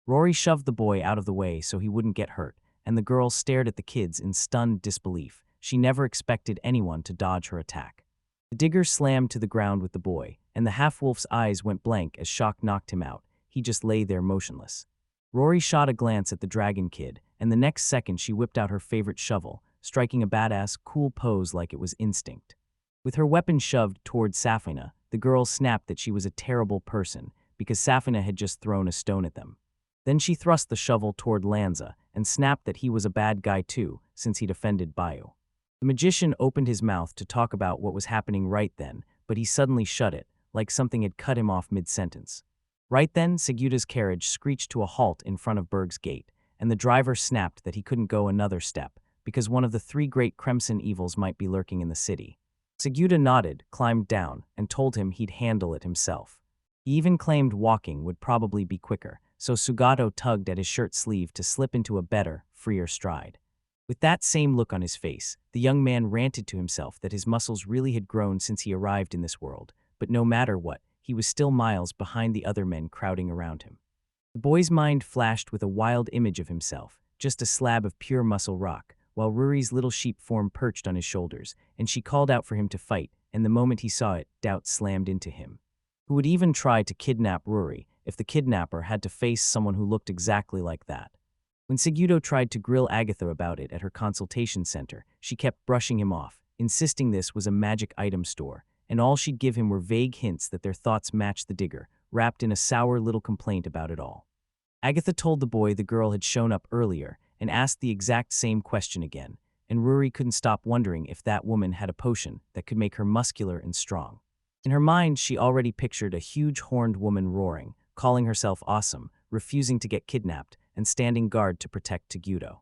Rory shoved the boy out of the way so he wouldn't get hurt, and the girl stared at the kids in stunned disbelief. She never expected anyone to dodge her attack. The digger slammed to the ground with the boy, and the half-wolf's eyes went blank as shock knocked him out. He just lay there motionless. Rory shot a glance at the dragon kid, and the next second she whipped out her favorite shovel, striking a badass, cool pose like it was instinct. With her weapon shoved toward Safina, the girl snapped that she was a terrible person because Safina had just thrown a stone at them. Then she thrust the shovel toward Lanza and snapped that he was a bad guy too, since he'd offended Bayu. The magician opened his mouth to talk about what was happening right then, but he suddenly shut it, like something had cut him off mid-sentence. Right then, Seguta's carriage screeched to a halt in front of Berg's gate, and the driver snapped that he couldn't go another step, because one of the three great crimson evils might be lurking in the city. Seguta nodded, climbed down, and told him he'd handle it himself. He even claimed walking would probably be quicker, so Sugato tugged at his shirt sleeve to slip into a better, freer stride. With that same look on his face, the young man ranted to himself that his muscles really had grown since he arrived in this world, but no matter what, he was still miles behind the other men crowding around him. The boy's mind flashed with a wild image of himself, just a slab of pure muscle rock, while Ruri's little sheep form perched on his shoulders, and she called out for him to fight, and the moment he saw it, doubt slammed into him. Who would even try to kidnap Ruri if the kidnapper had to face someone who looked exactly like that? When Seguto tried to grill Agatha about it at her consultation center, she kept brushing him off, insisting this was a magic item store, and all she'd give him were vague hints that their thoughts matched the digger, wrapped in a sour little complaint about it all. Agatha told the boy the girl had shown up earlier and asked the exact same question again, and Ruri couldn't stop wondering if that woman had a potion that could make her muscular and strong. In her mind, she already pictured a huge horned woman roaring, calling herself awesome, refusing to get kidnapped, and standing guard to protect Seguto.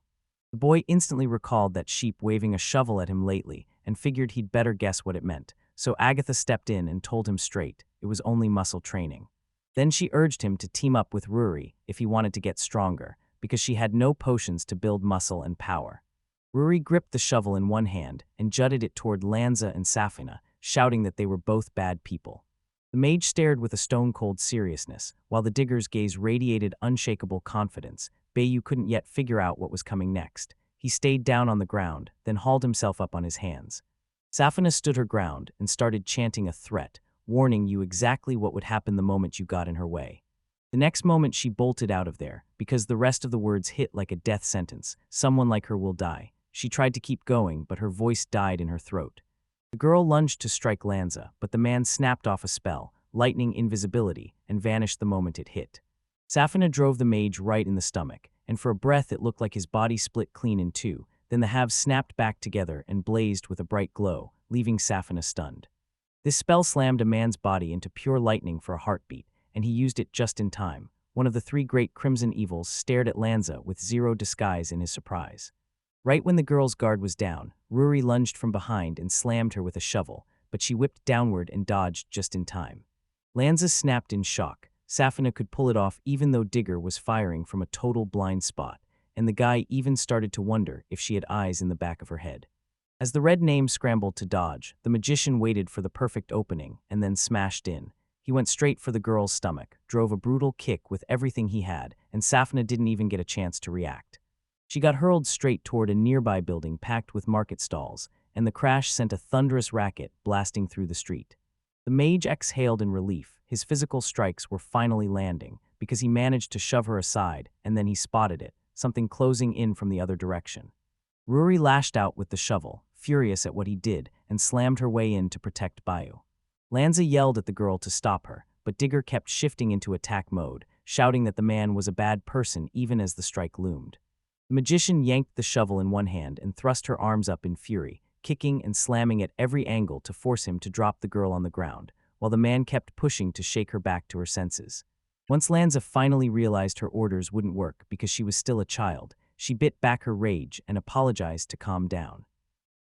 The boy instantly recalled that sheep waving a shovel at him lately and figured he'd better guess what it meant, so Agatha stepped in and told him straight it was only muscle training. Then she urged him to team up with Ruri if he wanted to get stronger, because she had no potions to build muscle and power. Ruri gripped the shovel in one hand and jutted it toward Lanza and Safina, shouting that they were both bad people. The mage stared with a stone-cold seriousness, while the digger's gaze radiated unshakable confidence, Bayu couldn't yet figure out what was coming next. He stayed down on the ground, then hauled himself up on his hands. Safina stood her ground and started chanting a threat, warning you exactly what would happen the moment you got in her way. The next moment she bolted out of there, because the rest of the words hit like a death sentence. Someone like her will die. She tried to keep going, but her voice died in her throat. The girl lunged to strike Lanza, but the man snapped off a spell, lightning invisibility, and vanished the moment it hit. Safina drove the mage right in the stomach, and for a breath it looked like his body split clean in two. Then the halves snapped back together and blazed with a bright glow, leaving Safina stunned. This spell slammed a man's body into pure lightning for a heartbeat, and he used it just in time. One of the three great crimson evils stared at Lanza with zero disguise in his surprise. Right when the girl's guard was down, Ruri lunged from behind and slammed her with a shovel, but she whipped downward and dodged just in time. Lanza snapped in shock. Safina could pull it off even though Digger was firing from a total blind spot, and the guy even started to wonder if she had eyes in the back of her head. As the red name scrambled to dodge, the magician waited for the perfect opening and then smashed in. He went straight for the girl's stomach, drove a brutal kick with everything he had, and Safina didn't even get a chance to react. She got hurled straight toward a nearby building packed with market stalls, and the crash sent a thunderous racket blasting through the street. The mage exhaled in relief. His physical strikes were finally landing, because he managed to shove her aside, and then he spotted it, something closing in from the other direction. Ruri lashed out with the shovel, furious at what he did, and slammed her way in to protect Bayu. Lanza yelled at the girl to stop her, but Digger kept shifting into attack mode, shouting that the man was a bad person even as the strike loomed. The magician yanked the shovel in one hand and thrust her arms up in fury, kicking and slamming at every angle to force him to drop the girl on the ground, while the man kept pushing to shake her back to her senses. Once Lanza finally realized her orders wouldn't work because she was still a child, she bit back her rage and apologized to calm down.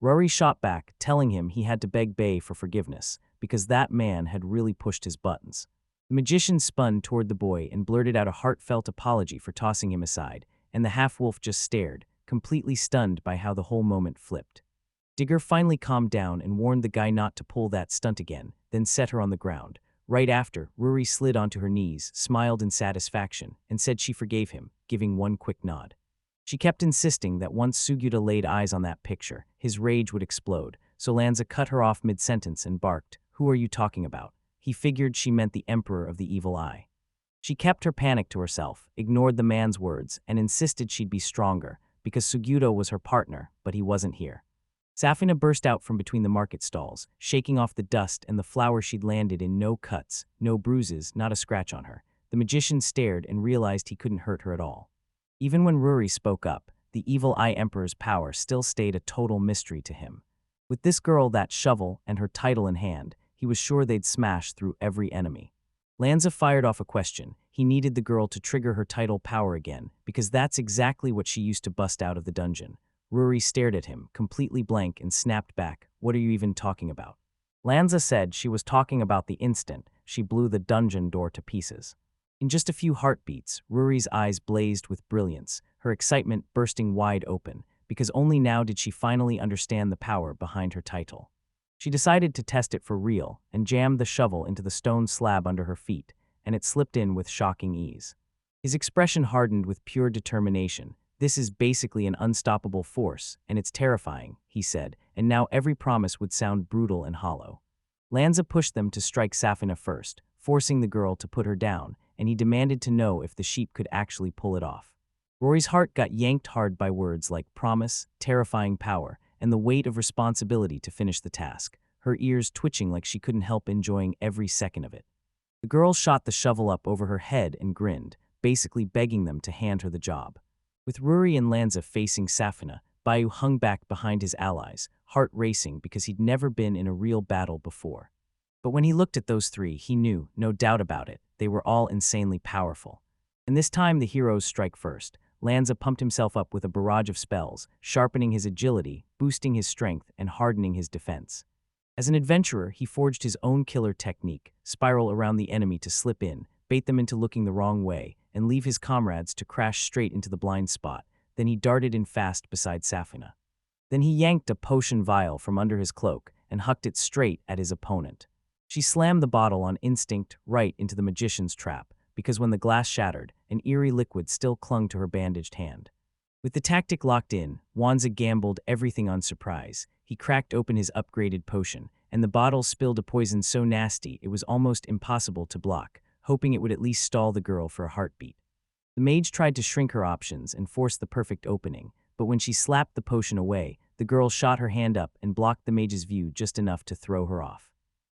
Rory shot back, telling him he had to beg Bay for forgiveness, because that man had really pushed his buttons. The magician spun toward the boy and blurted out a heartfelt apology for tossing him aside, and the half-wolf just stared, completely stunned by how the whole moment flipped. Digger finally calmed down and warned the guy not to pull that stunt again, then set her on the ground. Right after, Ruri slid onto her knees, smiled in satisfaction, and said she forgave him, giving one quick nod. She kept insisting that once Sugita laid eyes on that picture, his rage would explode, so Lanza cut her off mid-sentence and barked, "Who are you talking about?" He figured she meant the Emperor of the Evil Eye. She kept her panic to herself, ignored the man's words, and insisted she'd be stronger, because Sugita was her partner, but he wasn't here. Safina burst out from between the market stalls, shaking off the dust and the flour she'd landed in. No cuts, no bruises, not a scratch on her. The magician stared and realized he couldn't hurt her at all. Even when Ruri spoke up, the Evil Eye Emperor's power still stayed a total mystery to him. With this girl, that shovel, and her title in hand, he was sure they'd smash through every enemy. Lanza fired off a question. He needed the girl to trigger her title power again, because that's exactly what she used to bust out of the dungeon. Ruri stared at him, completely blank, and snapped back, "What are you even talking about?" Lanza said she was talking about the instant she blew the dungeon door to pieces. In just a few heartbeats, Ruri's eyes blazed with brilliance, her excitement bursting wide open, because only now did she finally understand the power behind her title. She decided to test it for real and jammed the shovel into the stone slab under her feet, and it slipped in with shocking ease. His expression hardened with pure determination. "This is basically an unstoppable force, and it's terrifying," he said, and now every promise would sound brutal and hollow. Lanza pushed them to strike Safina first, forcing the girl to put her down, and he demanded to know if the sheep could actually pull it off. Rory's heart got yanked hard by words like promise, terrifying power, and the weight of responsibility to finish the task, her ears twitching like she couldn't help enjoying every second of it. The girl shot the shovel up over her head and grinned, basically begging them to hand her the job. With Ruri and Lanza facing Safina, Bayu hung back behind his allies, heart racing because he'd never been in a real battle before. But when he looked at those three, he knew, no doubt about it, they were all insanely powerful. And this time the heroes strike first. Lanza pumped himself up with a barrage of spells, sharpening his agility, boosting his strength, and hardening his defense. As an adventurer, he forged his own killer technique, spiral around the enemy to slip in, bait them into looking the wrong way, and leave his comrades to crash straight into the blind spot. Then he darted in fast beside Safina. Then he yanked a potion vial from under his cloak and hucked it straight at his opponent. She slammed the bottle on instinct right into the magician's trap, because when the glass shattered an eerie liquid still clung to her bandaged hand. With the tactic locked in, Wanza gambled everything on surprise. He cracked open his upgraded potion, and the bottle spilled a poison so nasty it was almost impossible to block, hoping it would at least stall the girl for a heartbeat. The mage tried to shrink her options and force the perfect opening, but when she slapped the potion away, the girl shot her hand up and blocked the mage's view just enough to throw her off.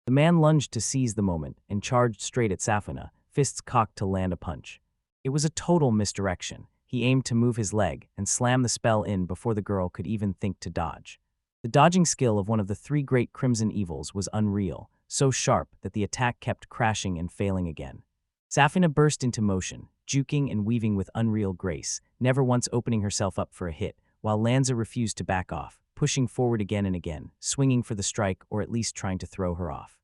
The man lunged to seize the moment and charged straight at Safina, fists cocked to land a punch. It was a total misdirection. He aimed to move his leg and slam the spell in before the girl could even think to dodge. The dodging skill of one of the three great crimson evils was unreal, so sharp that the attack kept crashing and failing again. Safina burst into motion, juking and weaving with unreal grace, never once opening herself up for a hit, while Lanza refused to back off, pushing forward again and again, swinging for the strike or at least trying to throw her off.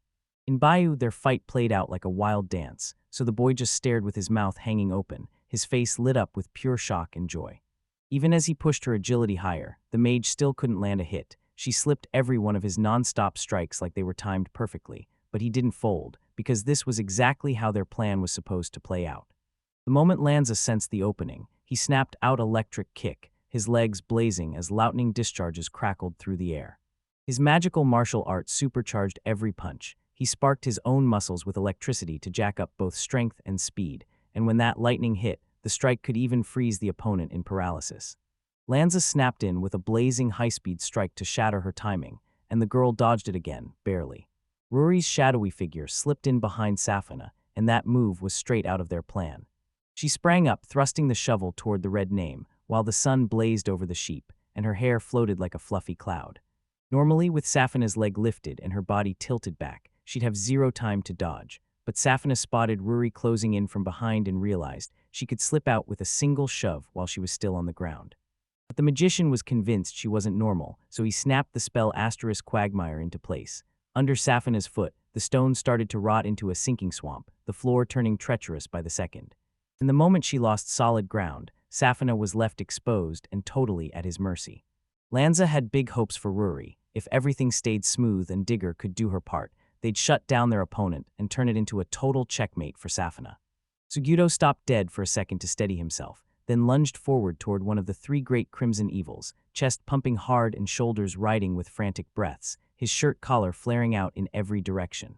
In Bayou, their fight played out like a wild dance, so the boy just stared with his mouth hanging open, his face lit up with pure shock and joy. Even as he pushed her agility higher, the mage still couldn't land a hit. She slipped every one of his non-stop strikes like they were timed perfectly, but he didn't fold, because this was exactly how their plan was supposed to play out. The moment Lanza sensed the opening, he snapped out electric kick, his legs blazing as lightning discharges crackled through the air. His magical martial art supercharged every punch. He sparked his own muscles with electricity to jack up both strength and speed, and when that lightning hit, the strike could even freeze the opponent in paralysis. Lanza snapped in with a blazing high-speed strike to shatter her timing, and the girl dodged it again, barely. Ruri's shadowy figure slipped in behind Safina, and that move was straight out of their plan. She sprang up, thrusting the shovel toward the red name, while the sun blazed over the sheep, and her hair floated like a fluffy cloud. Normally, with Safina's leg lifted and her body tilted back, she'd have zero time to dodge, but Safina spotted Ruri closing in from behind and realized she could slip out with a single shove while she was still on the ground. But the magician was convinced she wasn't normal, so he snapped the spell Asterisk Quagmire into place. Under Safina's foot, the stone started to rot into a sinking swamp, the floor turning treacherous by the second. In the moment she lost solid ground, Safina was left exposed and totally at his mercy. Lanza had big hopes for Ruri. If everything stayed smooth and Digger could do her part, they'd shut down their opponent and turn it into a total checkmate for Safina. Suguro stopped dead for a second to steady himself, then lunged forward toward one of the three great crimson evils, chest pumping hard and shoulders riding with frantic breaths, his shirt collar flaring out in every direction.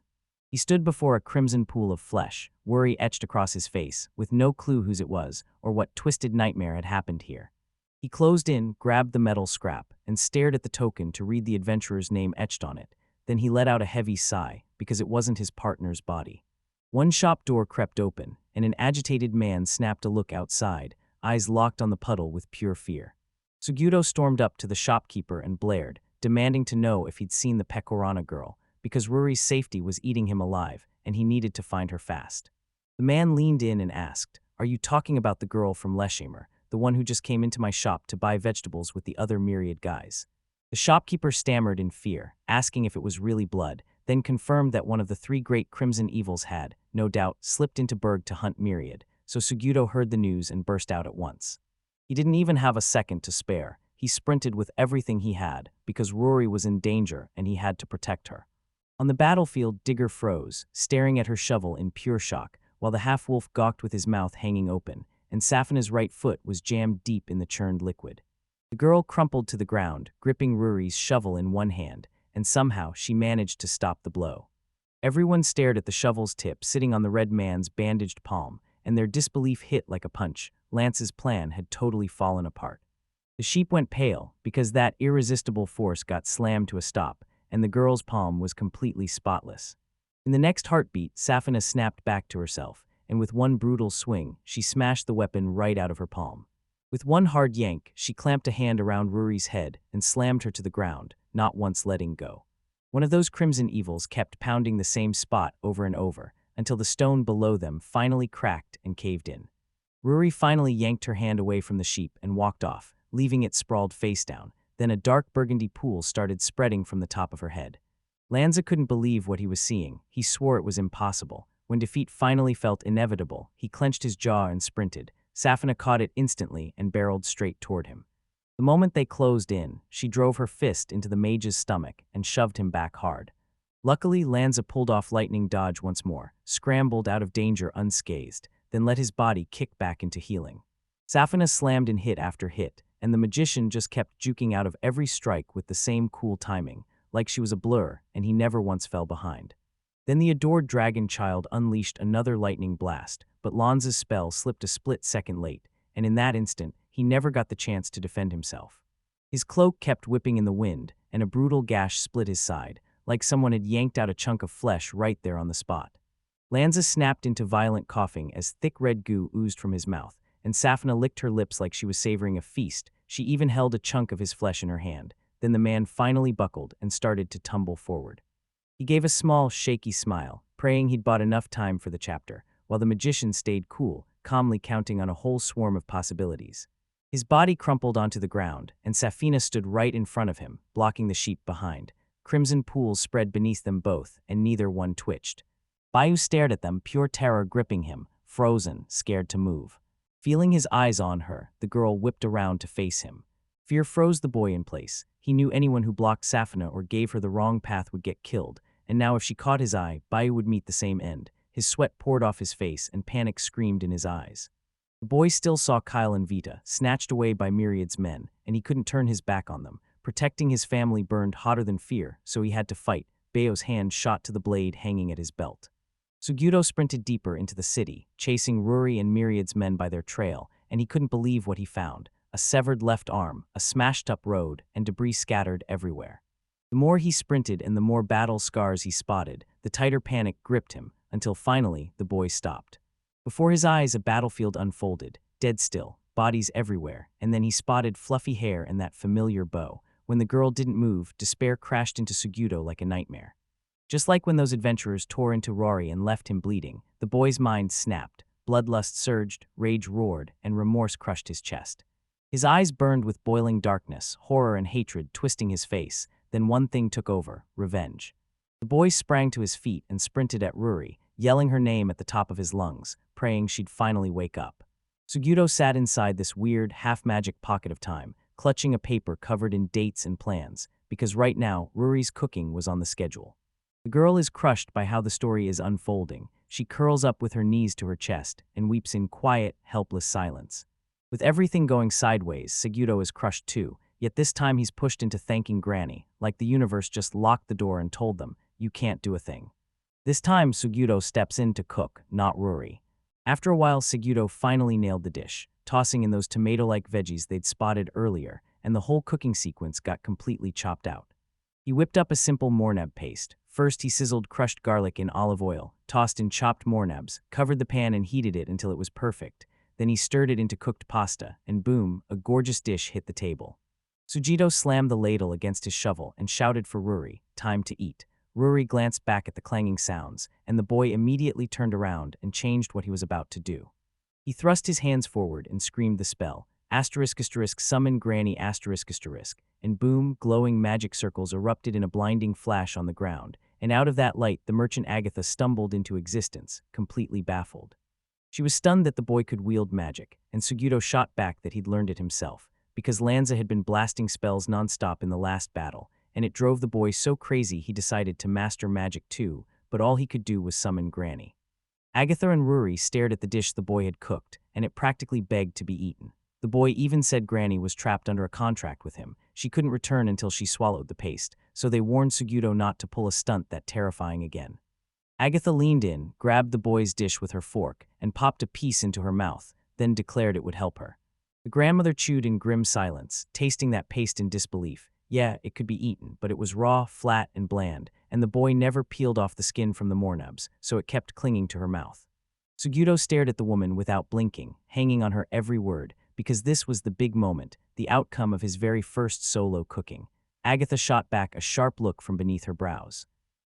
He stood before a crimson pool of flesh, worry etched across his face, with no clue whose it was or what twisted nightmare had happened here. He closed in, grabbed the metal scrap, and stared at the token to read the adventurer's name etched on it. Then he let out a heavy sigh, because it wasn't his partner's body. One shop door crept open, and an agitated man snapped a look outside, eyes locked on the puddle with pure fear. Suguro stormed up to the shopkeeper and blared, demanding to know if he'd seen the Pecorana girl, because Ruri's safety was eating him alive, and he needed to find her fast. The man leaned in and asked, "Are you talking about the girl from Leshimer, the one who just came into my shop to buy vegetables with the other myriad guys?" The shopkeeper stammered in fear, asking if it was really blood, then confirmed that one of the three great crimson evils had, no doubt, slipped into Berg to hunt myriad, so Suguro heard the news and burst out at once. He didn't even have a second to spare. He sprinted with everything he had, because Ruri was in danger and he had to protect her. On the battlefield, Digger froze, staring at her shovel in pure shock, while the half-wolf gawked with his mouth hanging open, and Safina's right foot was jammed deep in the churned liquid. The girl crumpled to the ground, gripping Ruri's shovel in one hand, and somehow she managed to stop the blow. Everyone stared at the shovel's tip sitting on the red man's bandaged palm, and their disbelief hit like a punch. Lance's plan had totally fallen apart. The sheep went pale, because that irresistible force got slammed to a stop, and the girl's palm was completely spotless. In the next heartbeat, Safina snapped back to herself, and with one brutal swing, she smashed the weapon right out of her palm. With one hard yank, she clamped a hand around Ruri's head and slammed her to the ground, not once letting go. One of those crimson evils kept pounding the same spot over and over, until the stone below them finally cracked and caved in. Ruri finally yanked her hand away from the sheep and walked off, leaving it sprawled face down. Then a dark burgundy pool started spreading from the top of her head. Lanza couldn't believe what he was seeing. He swore it was impossible. When defeat finally felt inevitable, he clenched his jaw and sprinted. Safina caught it instantly and barreled straight toward him. The moment they closed in, she drove her fist into the mage's stomach and shoved him back hard. Luckily, Lanza pulled off lightning dodge once more, scrambled out of danger unscathed. then let his body kick back into healing. Safina slammed in hit after hit, and the magician just kept juking out of every strike with the same cool timing, like she was a blur, and he never once fell behind. Then the adored dragon child unleashed another lightning blast, but Lanza's spell slipped a split second late, and in that instant, he never got the chance to defend himself. His cloak kept whipping in the wind, and a brutal gash split his side, like someone had yanked out a chunk of flesh right there on the spot. Lanza snapped into violent coughing as thick red goo oozed from his mouth, and Safina licked her lips like she was savoring a feast. She even held a chunk of his flesh in her hand. Then the man finally buckled and started to tumble forward. He gave a small, shaky smile, praying he'd bought enough time for the chapter, while the magician stayed cool, calmly counting on a whole swarm of possibilities. His body crumpled onto the ground, and Safina stood right in front of him, blocking the sheep behind. Crimson pools spread beneath them both, and neither one twitched. Bayu stared at them, pure terror gripping him, frozen, scared to move. Feeling his eyes on her, the girl whipped around to face him. Fear froze the boy in place. He knew anyone who blocked Safina or gave her the wrong path would get killed, and now if she caught his eye, Bayu would meet the same end. His sweat poured off his face, and panic screamed in his eyes. The boy still saw Kyle and Vita, snatched away by Myriad's men, and he couldn't turn his back on them. Protecting his family burned hotter than fear, so he had to fight. Bayo's hand shot to the blade hanging at his belt. Suguro sprinted deeper into the city, chasing Ruri and Myriad's men by their trail, and he couldn't believe what he found. A severed left arm, a smashed-up road, and debris scattered everywhere. The more he sprinted and the more battle scars he spotted, the tighter panic gripped him, until finally the boy stopped. Before his eyes a battlefield unfolded, dead still, bodies everywhere, and then he spotted fluffy hair and that familiar bow. When the girl didn't move, despair crashed into Suguro like a nightmare. Just like when those adventurers tore into Ruri and left him bleeding, the boy's mind snapped, bloodlust surged, rage roared, and remorse crushed his chest. His eyes burned with boiling darkness, horror and hatred twisting his face. Then one thing took over, revenge. The boy sprang to his feet and sprinted at Ruri, yelling her name at the top of his lungs, praying she'd finally wake up. Suguro sat inside this weird, half-magic pocket of time, clutching a paper covered in dates and plans, because right now, Ruri's cooking was on the schedule. The girl is crushed by how the story is unfolding. She curls up with her knees to her chest and weeps in quiet, helpless silence. With everything going sideways, Suguro is crushed too, yet this time he's pushed into thanking Granny, like the universe just locked the door and told them, you can't do a thing. This time, Suguro steps in to cook, not Ruri. After a while, Suguro finally nailed the dish, tossing in those tomato-like veggies they'd spotted earlier, and the whole cooking sequence got completely chopped out. He whipped up a simple mornab paste. First, he sizzled crushed garlic in olive oil, tossed in chopped mornabs, covered the pan and heated it until it was perfect. Then he stirred it into cooked pasta, and boom, a gorgeous dish hit the table. Sugito slammed the ladle against his shovel and shouted for Ruri, time to eat. Ruri glanced back at the clanging sounds, and the boy immediately turned around and changed what he was about to do. He thrust his hands forward and screamed the spell, ****, summon Granny ****, and boom, glowing magic circles erupted in a blinding flash on the ground, and out of that light the merchant Agatha stumbled into existence, completely baffled. She was stunned that the boy could wield magic, and Sugito shot back that he'd learned it himself, because Lanza had been blasting spells nonstop in the last battle, and it drove the boy so crazy he decided to master magic too, but all he could do was summon Granny. Agatha and Ruri stared at the dish the boy had cooked, and it practically begged to be eaten. The boy even said Granny was trapped under a contract with him. She couldn't return until she swallowed the paste, so they warned Sugito not to pull a stunt that terrifying again. Agatha leaned in, grabbed the boy's dish with her fork, and popped a piece into her mouth, then declared it would help her. The grandmother chewed in grim silence, tasting that paste in disbelief. Yeah, it could be eaten, but it was raw, flat, and bland, and the boy never peeled off the skin from the mornabs, so it kept clinging to her mouth. Sugito stared at the woman without blinking, hanging on her every word, because this was the big moment, the outcome of his very first solo cooking. Agatha shot back a sharp look from beneath her brows.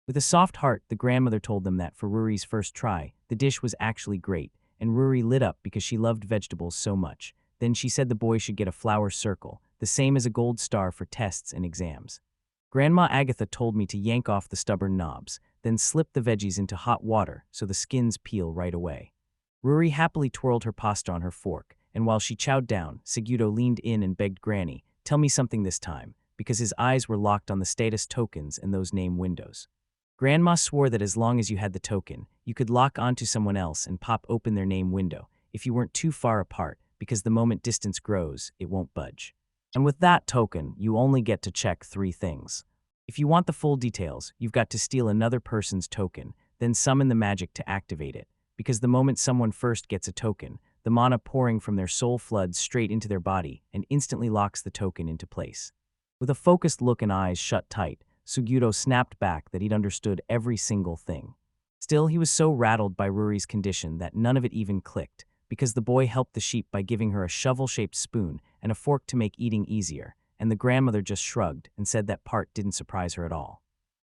With a soft heart, the grandmother told them that for Ruri's first try, the dish was actually great, and Ruri lit up because she loved vegetables so much. Then she said the boy should get a flower circle, the same as a gold star for tests and exams. Grandma Agatha told me to yank off the stubborn knobs, then slip the veggies into hot water so the skins peel right away. Ruri happily twirled her pasta on her fork, and while she chowed down, Sugito leaned in and begged Granny, tell me something this time, because his eyes were locked on the status tokens and those name windows. Grandma swore that as long as you had the token, you could lock onto someone else and pop open their name window if you weren't too far apart, because the moment distance grows, it won't budge. And with that token, you only get to check 3 things. If you want the full details, you've got to steal another person's token, then summon the magic to activate it, because the moment someone first gets a token, the mana pouring from their soul floods straight into their body and instantly locks the token into place. With a focused look and eyes shut tight, Suguro snapped back that he'd understood every single thing. Still, he was so rattled by Ruri's condition that none of it even clicked, because the boy helped the sheep by giving her a shovel-shaped spoon and a fork to make eating easier, and the grandmother just shrugged and said that part didn't surprise her at all.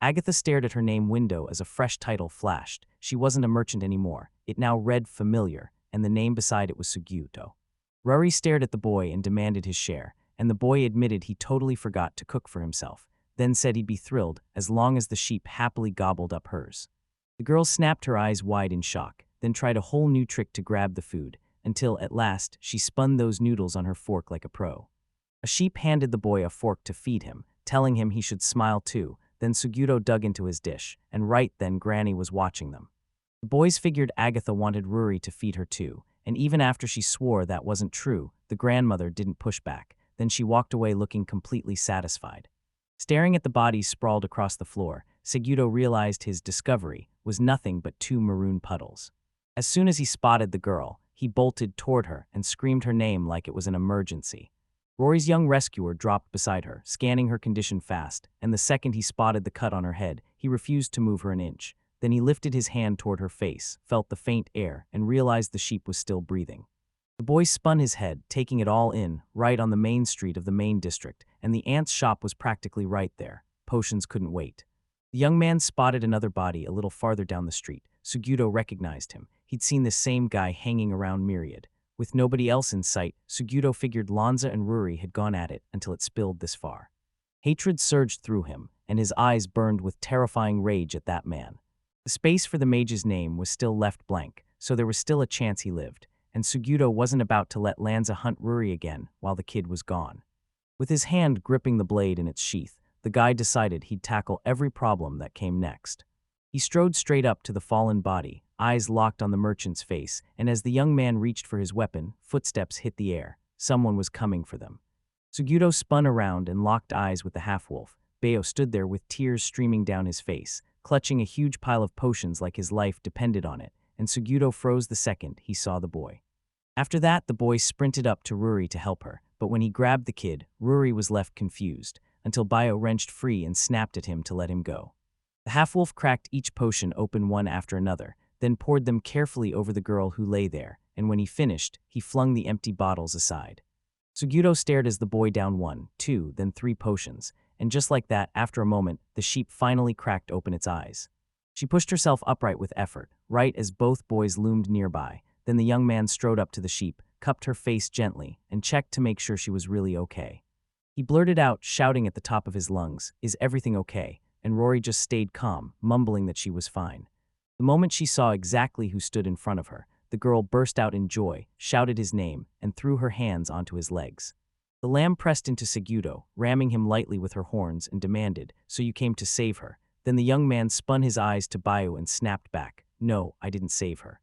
Agatha stared at her name window as a fresh title flashed. She wasn't a merchant anymore. It now read familiar, and the name beside it was Suguro. Ruri stared at the boy and demanded his share, and the boy admitted he totally forgot to cook for himself, then said he'd be thrilled as long as the sheep happily gobbled up hers. The girl snapped her eyes wide in shock, then tried a whole new trick to grab the food, until, at last, she spun those noodles on her fork like a pro. A sheep handed the boy a fork to feed him, telling him he should smile too. Then Suguro dug into his dish, and right then Granny was watching them. The boys figured Agatha wanted Ruri to feed her too, and even after she swore that wasn't true, the grandmother didn't push back. Then she walked away looking completely satisfied. Staring at the bodies sprawled across the floor, Suguro realized his discovery was nothing but 2 maroon puddles. As soon as he spotted the girl, he bolted toward her and screamed her name like it was an emergency. Rory's young rescuer dropped beside her, scanning her condition fast, and the second he spotted the cut on her head, he refused to move her an inch. Then he lifted his hand toward her face, felt the faint air, and realized the sheep was still breathing. The boy spun his head, taking it all in, right on the main street of the main district, and the aunt's shop was practically right there. Potions couldn't wait. The young man spotted another body a little farther down the street. Suguro recognized him. He'd seen the same guy hanging around Myriad. With nobody else in sight, Suguro figured Lanza and Ruri had gone at it until it spilled this far. Hatred surged through him, and his eyes burned with terrifying rage at that man. The space for the mage's name was still left blank, so there was still a chance he lived, and Suguro wasn't about to let Lanza hunt Ruri again while the kid was gone. With his hand gripping the blade in its sheath, the guy decided he'd tackle every problem that came next. He strode straight up to the fallen body, eyes locked on the merchant's face, and as the young man reached for his weapon, footsteps hit the air. Someone was coming for them. Suguro spun around and locked eyes with the half-wolf. Bayo stood there with tears streaming down his face, clutching a huge pile of potions like his life depended on it, and Suguro froze the second he saw the boy. After that, the boy sprinted up to Ruri to help her, but when he grabbed the kid, Ruri was left confused, until Bayo wrenched free and snapped at him to let him go. The half-wolf cracked each potion open one after another, then poured them carefully over the girl who lay there, and when he finished, he flung the empty bottles aside. Suguro stared as the boy downed 1, 2, then 3 potions, and just like that, after a moment, the sheep finally cracked open its eyes. She pushed herself upright with effort, right as both boys loomed nearby. Then the young man strode up to the sheep, cupped her face gently, and checked to make sure she was really okay. He blurted out, shouting at the top of his lungs, "Is everything okay?" And Rory just stayed calm, mumbling that she was fine. The moment she saw exactly who stood in front of her, the girl burst out in joy, shouted his name, and threw her hands onto his legs. The lamb pressed into Suguro, ramming him lightly with her horns, and demanded, "So you came to save her?" Then the young man spun his eyes to Bayo and snapped back, "No, I didn't save her."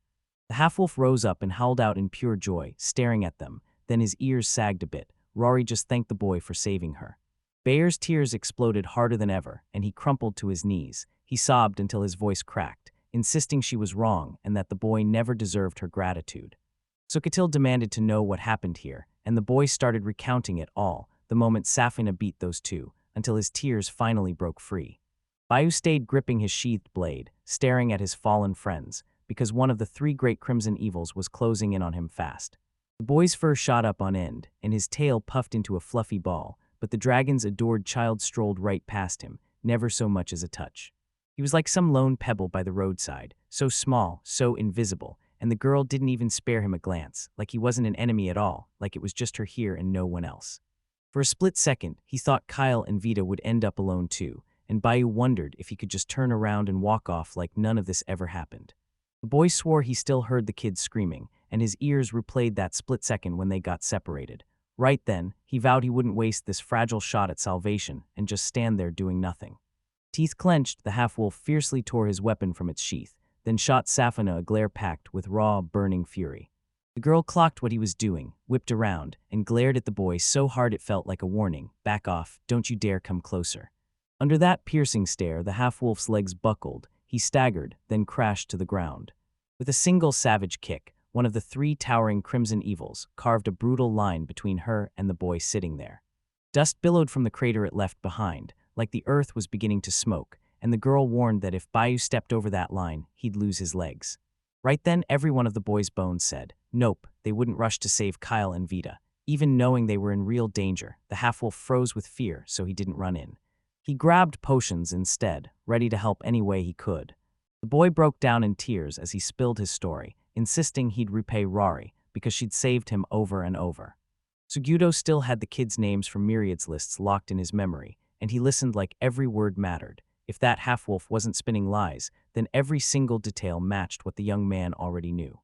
The half-wolf rose up and howled out in pure joy, staring at them. Then his ears sagged a bit. Rory just thanked the boy for saving her. Bayer's tears exploded harder than ever, and he crumpled to his knees. He sobbed until his voice cracked, insisting she was wrong and that the boy never deserved her gratitude. Sukatil demanded to know what happened here, and the boy started recounting it all, the moment Safina beat those two, until his tears finally broke free. Bayu stayed gripping his sheathed blade, staring at his fallen friends, because one of the 3 great crimson evils was closing in on him fast. The boy's fur shot up on end, and his tail puffed into a fluffy ball, but the dragon's adored child strolled right past him, never so much as a touch. He was like some lone pebble by the roadside, so small, so invisible, and the girl didn't even spare him a glance, like he wasn't an enemy at all, like it was just her here and no one else. For a split second, he thought Kyle and Vita would end up alone too, and Bayu wondered if he could just turn around and walk off like none of this ever happened. The boy swore he still heard the kids screaming, and his ears replayed that split second when they got separated. Right then, he vowed he wouldn't waste this fragile shot at salvation and just stand there doing nothing. Teeth clenched, the half-wolf fiercely tore his weapon from its sheath, then shot Safina a glare packed with raw, burning fury. The girl clocked what he was doing, whipped around, and glared at the boy so hard it felt like a warning. "Back off, don't you dare come closer." Under that piercing stare, the half-wolf's legs buckled. He staggered, then crashed to the ground. With a single savage kick, one of the three towering crimson evils carved a brutal line between her and the boy sitting there. Dust billowed from the crater it left behind, like the earth was beginning to smoke, and the girl warned that if Bayou stepped over that line, he'd lose his legs. Right then, every one of the boy's bones said, nope, they wouldn't rush to save Kyle and Vita. Even knowing they were in real danger, the half-wolf froze with fear, so he didn't run in. He grabbed potions instead, ready to help any way he could. The boy broke down in tears as he spilled his story, insisting he'd repay Ruri because she'd saved him over and over. Sugudo still had the kids' names from Myriad's lists locked in his memory, and he listened like every word mattered. If that half-wolf wasn't spinning lies, then every single detail matched what the young man already knew.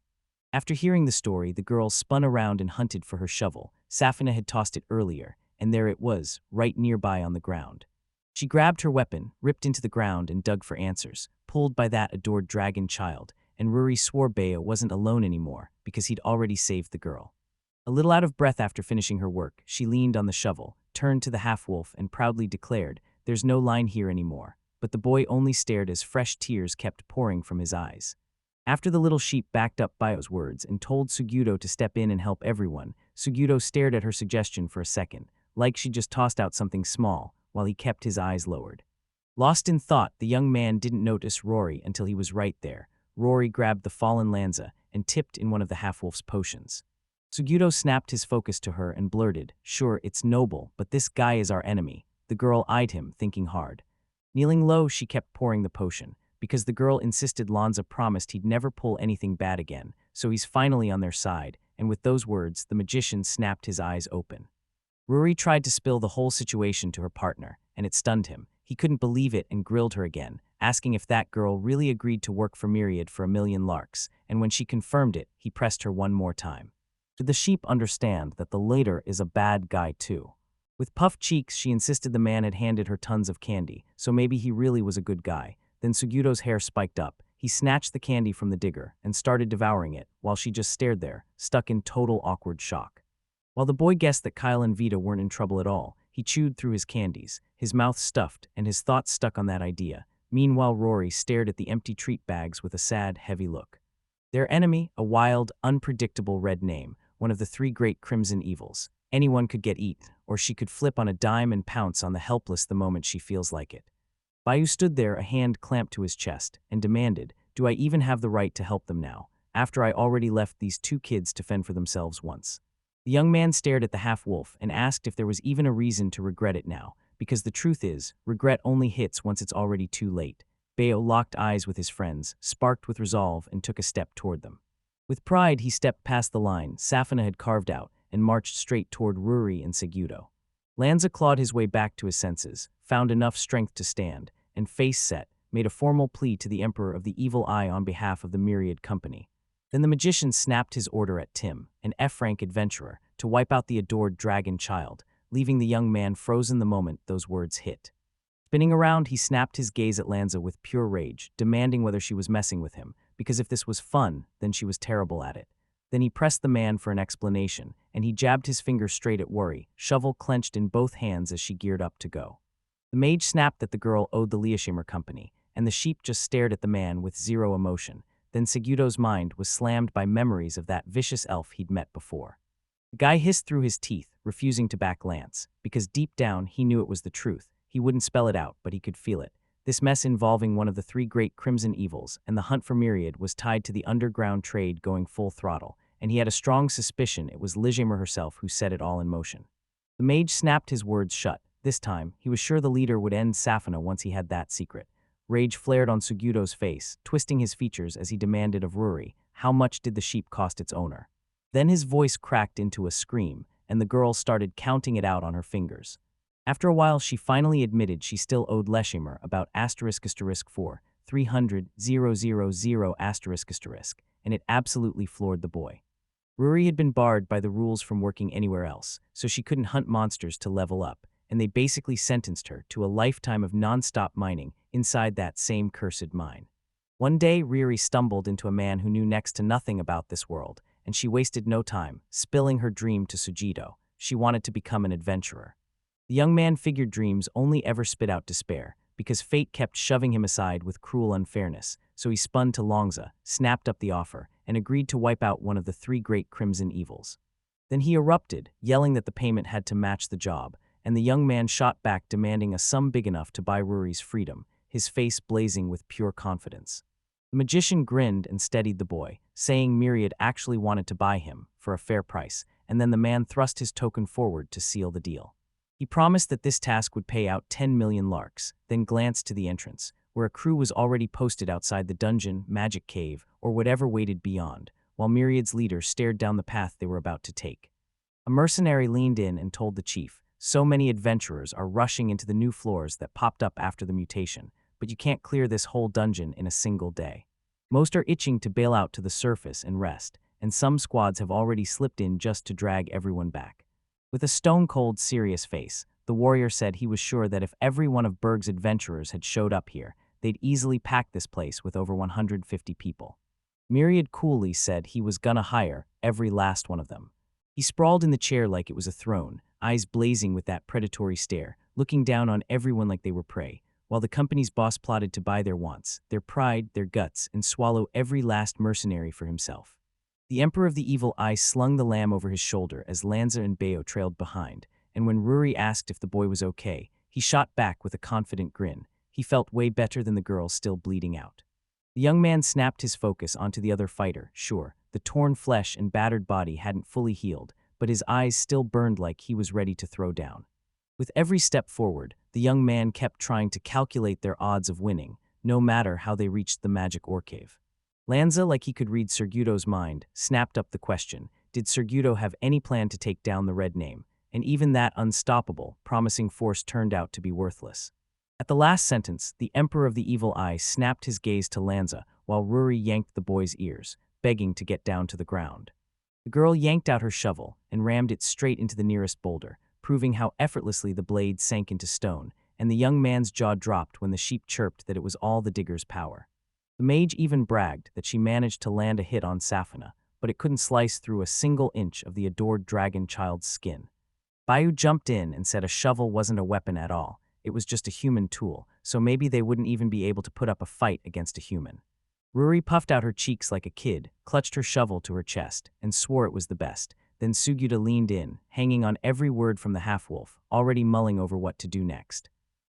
After hearing the story, the girl spun around and hunted for her shovel. Safina had tossed it earlier, and there it was, right nearby on the ground. She grabbed her weapon, ripped into the ground, and dug for answers, pulled by that adored dragon child, and Ruri swore Bea wasn't alone anymore because he'd already saved the girl. A little out of breath after finishing her work, she leaned on the shovel, turned to the half-wolf, and proudly declared, "There's no line here anymore." But the boy only stared as fresh tears kept pouring from his eyes. After the little sheep backed up Bayo's words and told Sugudo to step in and help everyone, Sugudo stared at her suggestion for a second, like she just tossed out something small, while he kept his eyes lowered. Lost in thought, the young man didn't notice Ruri until he was right there. Ruri grabbed the fallen Lanza and tipped in one of the half-wolf's potions. Sugudo snapped his focus to her and blurted, "Sure, it's noble, but this guy is our enemy." The girl eyed him, thinking hard. Kneeling low, she kept pouring the potion, because the girl insisted Lanza promised he'd never pull anything bad again, so he's finally on their side, and with those words, the magician snapped his eyes open. Ruri tried to spill the whole situation to her partner, and it stunned him. He couldn't believe it and grilled her again, asking if that girl really agreed to work for Myriad for 1,000,000 larks, and when she confirmed it, he pressed her one more time. Did the sheep understand that the later is a bad guy too? With puffed cheeks, she insisted the man had handed her tons of candy, so maybe he really was a good guy. Then Sugudo's hair spiked up. He snatched the candy from the digger and started devouring it, while she just stared there, stuck in total awkward shock. While the boy guessed that Kyle and Vita weren't in trouble at all, he chewed through his candies, his mouth stuffed, and his thoughts stuck on that idea. Meanwhile, Ruri stared at the empty treat bags with a sad, heavy look. Their enemy, a wild, unpredictable red name, one of the three great crimson evils. Anyone could get eaten, or she could flip on a dime and pounce on the helpless the moment she feels like it. Bayou stood there, a hand clamped to his chest, and demanded, "Do I even have the right to help them now, after I already left these two kids to fend for themselves once?" The young man stared at the half-wolf and asked if there was even a reason to regret it now, because the truth is, regret only hits once it's already too late. Bayo locked eyes with his friends, sparked with resolve, and took a step toward them. With pride, he stepped past the line Safina had carved out, and marched straight toward Ruri and Sugudo. Lanza clawed his way back to his senses, found enough strength to stand, and face set, made a formal plea to the Emperor of the Evil Eye on behalf of the Myriad Company. Then the magician snapped his order at Tim, an F-rank adventurer, to wipe out the adored dragon child, leaving the young man frozen the moment those words hit. Spinning around, he snapped his gaze at Lanza with pure rage, demanding whether she was messing with him, because if this was fun, then she was terrible at it. Then he pressed the man for an explanation, and he jabbed his finger straight at Ruri, shovel clenched in both hands as she geared up to go. The mage snapped that the girl owed the Liashimer Company, and the sheep just stared at the man with zero emotion. Then Sugudo's mind was slammed by memories of that vicious elf he'd met before. The guy hissed through his teeth, refusing to back Lance, because deep down he knew it was the truth. He wouldn't spell it out, but he could feel it. This mess involving one of the three great crimson evils, and the hunt for Myriad was tied to the underground trade going full throttle, and he had a strong suspicion it was Liashimer herself who set it all in motion. The mage snapped his words shut. This time, he was sure the leader would end Safina once he had that secret. Rage flared on Sugudo's face, twisting his features as he demanded of Ruri, how much did the sheep cost its owner? Then his voice cracked into a scream, and the girl started counting it out on her fingers. After a while, she finally admitted she still owed Liashimer about **4, 300,000**, and it absolutely floored the boy. Ruri had been barred by the rules from working anywhere else, so she couldn't hunt monsters to level up, and they basically sentenced her to a lifetime of non-stop mining inside that same cursed mine. One day, Riri stumbled into a man who knew next to nothing about this world, and she wasted no time, spilling her dream to Sugito. She wanted to become an adventurer. The young man figured dreams only ever spit out despair, because fate kept shoving him aside with cruel unfairness, so he spun to Longza, snapped up the offer, and agreed to wipe out one of the three great crimson evils. Then he erupted, yelling that the payment had to match the job, and the young man shot back demanding a sum big enough to buy Ruri's freedom, his face blazing with pure confidence. The magician grinned and steadied the boy, saying Myriad actually wanted to buy him, for a fair price, and then the man thrust his token forward to seal the deal. He promised that this task would pay out 10 million larks, then glanced to the entrance, where a crew was already posted outside the dungeon, magic cave, or whatever waited beyond, while Myriad's leader stared down the path they were about to take. A mercenary leaned in and told the chief, "So many adventurers are rushing into the new floors that popped up after the mutation, but you can't clear this whole dungeon in a single day. Most are itching to bail out to the surface and rest, and some squads have already slipped in just to drag everyone back." With a stone-cold, serious face, the warrior said he was sure that if every one of Berg's adventurers had showed up here, they'd easily pack this place with over 150 people. Myriad coolly said he was gonna hire every last one of them. He sprawled in the chair like it was a throne, eyes blazing with that predatory stare, looking down on everyone like they were prey, while the company's boss plotted to buy their wants, their pride, their guts, and swallow every last mercenary for himself. The Emperor of the Evil Eye slung the lamb over his shoulder as Lanza and Bayo trailed behind, and when Ruri asked if the boy was okay, he shot back with a confident grin. He felt way better than the girl still bleeding out. The young man snapped his focus onto the other fighter. Sure, the torn flesh and battered body hadn't fully healed, but his eyes still burned like he was ready to throw down. With every step forward, the young man kept trying to calculate their odds of winning, no matter how they reached the magic ore cave. Lanza, like he could read Serguto's mind, snapped up the question, did Serguto have any plan to take down the red name? And even that unstoppable, promising force turned out to be worthless. At the last sentence, the Emperor of the Evil Eye snapped his gaze to Lanza, while Ruri yanked the boy's ears, begging to get down to the ground. The girl yanked out her shovel and rammed it straight into the nearest boulder, proving how effortlessly the blade sank into stone, and the young man's jaw dropped when the sheep chirped that it was all the digger's power. The mage even bragged that she managed to land a hit on Safina, but it couldn't slice through a single inch of the adored dragon child's skin. Bayu jumped in and said a shovel wasn't a weapon at all, it was just a human tool, so maybe they wouldn't even be able to put up a fight against a human. Ruri puffed out her cheeks like a kid, clutched her shovel to her chest, and swore it was the best. Then Sugita leaned in, hanging on every word from the half-wolf, already mulling over what to do next.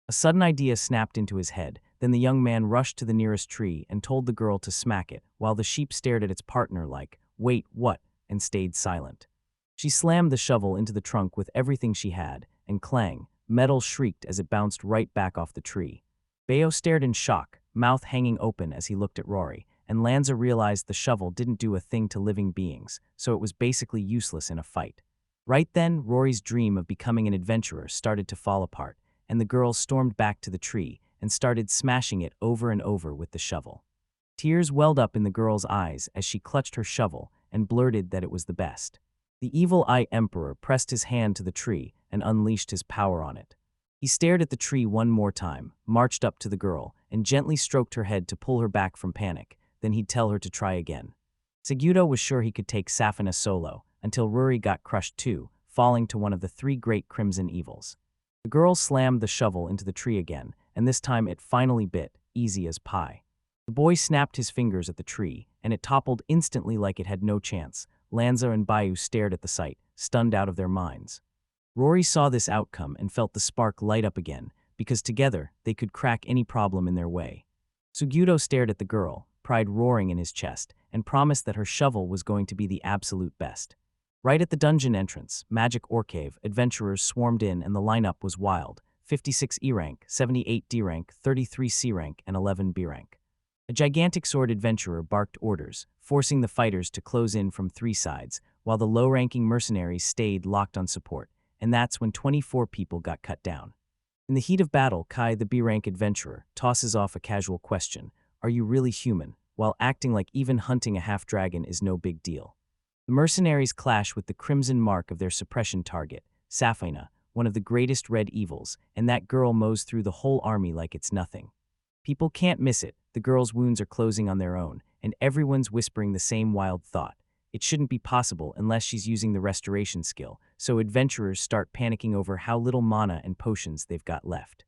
A sudden idea snapped into his head. Then the young man rushed to the nearest tree and told the girl to smack it, while the sheep stared at its partner like, "Wait, what?" and stayed silent. She slammed the shovel into the trunk with everything she had, and clang, metal shrieked as it bounced right back off the tree. Bayo stared in shock, mouth hanging open as he looked at Rory, and Lanza realized the shovel didn't do a thing to living beings, so it was basically useless in a fight. Right then, Rory's dream of becoming an adventurer started to fall apart, and the girl stormed back to the tree and started smashing it over and over with the shovel. Tears welled up in the girl's eyes as she clutched her shovel and blurted that it was the best. The Evil Eye Emperor pressed his hand to the tree and unleashed his power on it. He stared at the tree one more time, marched up to the girl, and gently stroked her head to pull her back from panic. Then he'd tell her to try again. Segudo was sure he could take Safina solo, until Ruri got crushed too, falling to one of the three great crimson evils. The girl slammed the shovel into the tree again, and this time it finally bit, easy as pie. The boy snapped his fingers at the tree, and it toppled instantly like it had no chance. Lanza and Bayu stared at the sight, stunned out of their minds. Rory saw this outcome and felt the spark light up again, because together they could crack any problem in their way. Sugito stared at the girl, pride roaring in his chest, and promised that her shovel was going to be the absolute best. Right at the dungeon entrance, Magic Ore Cave, adventurers swarmed in and the lineup was wild. 56 E rank, 78 D rank, 33 C rank, and 11 B rank. A gigantic sword adventurer barked orders, forcing the fighters to close in from three sides, while the low-ranking mercenaries stayed locked on support, and that's when 24 people got cut down. In the heat of battle, Kai, the B-rank adventurer, tosses off a casual question, "Are you really human?" while acting like even hunting a half-dragon is no big deal. The mercenaries clash with the crimson mark of their suppression target, Safina, one of the greatest red evils, and that girl mows through the whole army like it's nothing. People can't miss it. The girl's wounds are closing on their own, and everyone's whispering the same wild thought. It shouldn't be possible unless she's using the restoration skill, so adventurers start panicking over how little mana and potions they've got left.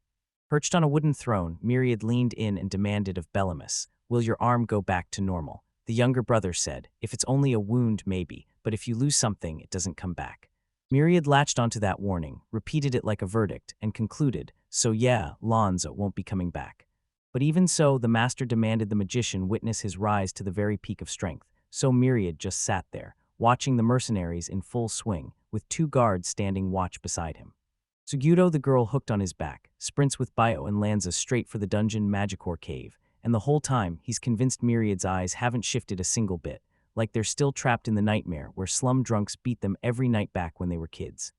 Perched on a wooden throne, Myriad leaned in and demanded of Bellemus, "Will your arm go back to normal?" The younger brother said, "If it's only a wound, maybe, but if you lose something, it doesn't come back." Myriad latched onto that warning, repeated it like a verdict, and concluded, "So yeah, Lonzo won't be coming back." But even so, the master demanded the magician witness his rise to the very peak of strength, so Myriad just sat there, watching the mercenaries in full swing, with 2 guards standing watch beside him. Suguro, the girl hooked on his back, sprints with Bio and Lanza straight for the dungeon Magicore cave, and the whole time, he's convinced Myriad's eyes haven't shifted a single bit, like they're still trapped in the nightmare where slum drunks beat them every night back when they were kids.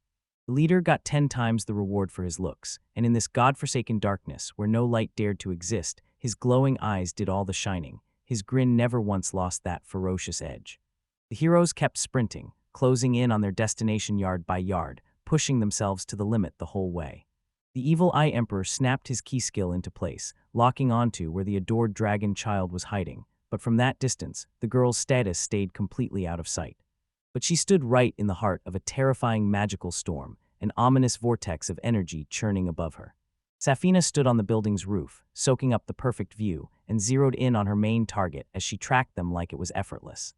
The leader got 10 times the reward for his looks, and in this godforsaken darkness where no light dared to exist, his glowing eyes did all the shining. His grin never once lost that ferocious edge. The heroes kept sprinting, closing in on their destination yard by yard, pushing themselves to the limit the whole way. The Evil Eye Emperor snapped his key skill into place, locking onto where the adored dragon child was hiding, but from that distance, the girl's status stayed completely out of sight. But she stood right in the heart of a terrifying magical storm, an ominous vortex of energy churning above her. Safina stood on the building's roof, soaking up the perfect view, and zeroed in on her main target as she tracked them like it was effortless.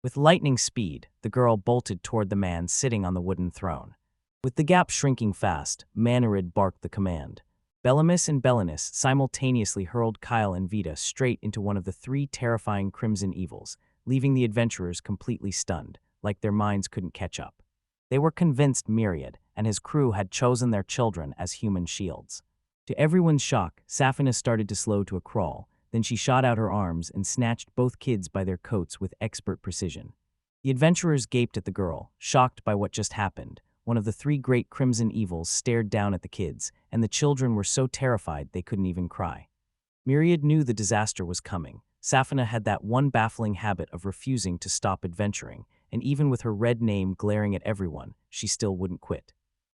With lightning speed, the girl bolted toward the man sitting on the wooden throne. With the gap shrinking fast, Manhwa barked the command. Bellemus and Belenus simultaneously hurled Kyle and Vita straight into one of the 3 terrifying crimson evils, leaving the adventurers completely stunned, like their minds couldn't catch up. They were convinced Myriad and his crew had chosen their children as human shields. To everyone's shock, Safina started to slow to a crawl, then she shot out her arms and snatched both kids by their coats with expert precision. The adventurers gaped at the girl, shocked by what just happened. One of the 3 great crimson evils stared down at the kids, and the children were so terrified they couldn't even cry. Myriad knew the disaster was coming. Safina had that one baffling habit of refusing to stop adventuring, and even with her red name glaring at everyone, she still wouldn't quit.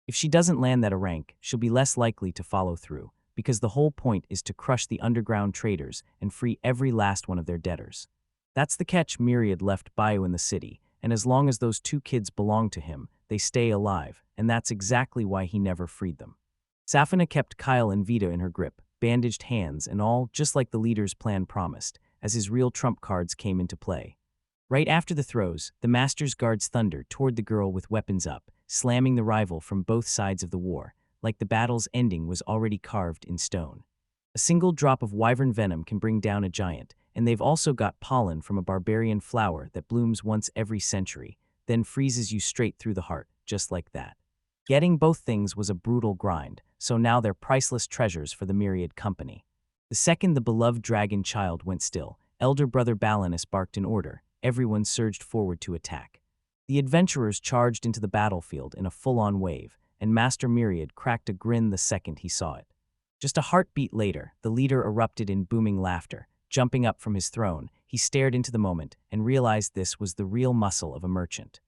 If she doesn't land that rank, she'll be less likely to follow through, because the whole point is to crush the underground traders and free every last one of their debtors. That's the catch. Myriad left Bio in the city, and as long as those 2 kids belong to him, they stay alive, and that's exactly why he never freed them. Safina kept Kyle and Vita in her grip, bandaged hands and all, just like the leader's plan promised, as his real trump cards came into play. Right after the throws, the master's guards thundered toward the girl with weapons up, slamming the rival from both sides of the war, like the battle's ending was already carved in stone. A single drop of wyvern venom can bring down a giant, and they've also got pollen from a barbarian flower that blooms once every century, then freezes you straight through the heart, just like that. Getting both things was a brutal grind, so now they're priceless treasures for the Myriad company. The second the beloved dragon child went still, elder brother Balinus barked an order. Everyone surged forward to attack. The adventurers charged into the battlefield in a full-on wave, and Master Myriad cracked a grin the second he saw it. Just a heartbeat later, the leader erupted in booming laughter. Jumping up from his throne, he stared into the moment and realized this was the real muscle of a merchant.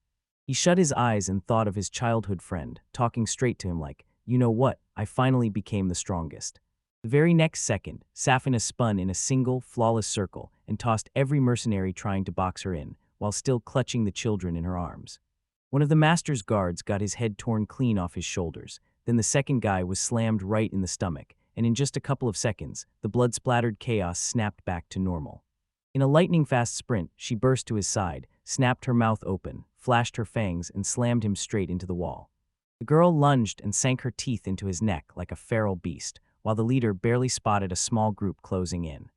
He shut his eyes and thought of his childhood friend, talking straight to him like, "You know what, I finally became the strongest." The very next second, Safina spun in a single, flawless circle and tossed every mercenary trying to box her in, while still clutching the children in her arms. One of the master's guards got his head torn clean off his shoulders, then the second guy was slammed right in the stomach, and in just a couple of seconds, the blood-splattered chaos snapped back to normal. In a lightning-fast sprint, she burst to his side, snapped her mouth open, flashed her fangs, and slammed him straight into the wall. The girl lunged and sank her teeth into his neck like a feral beast, while the leader barely spotted a small group closing in.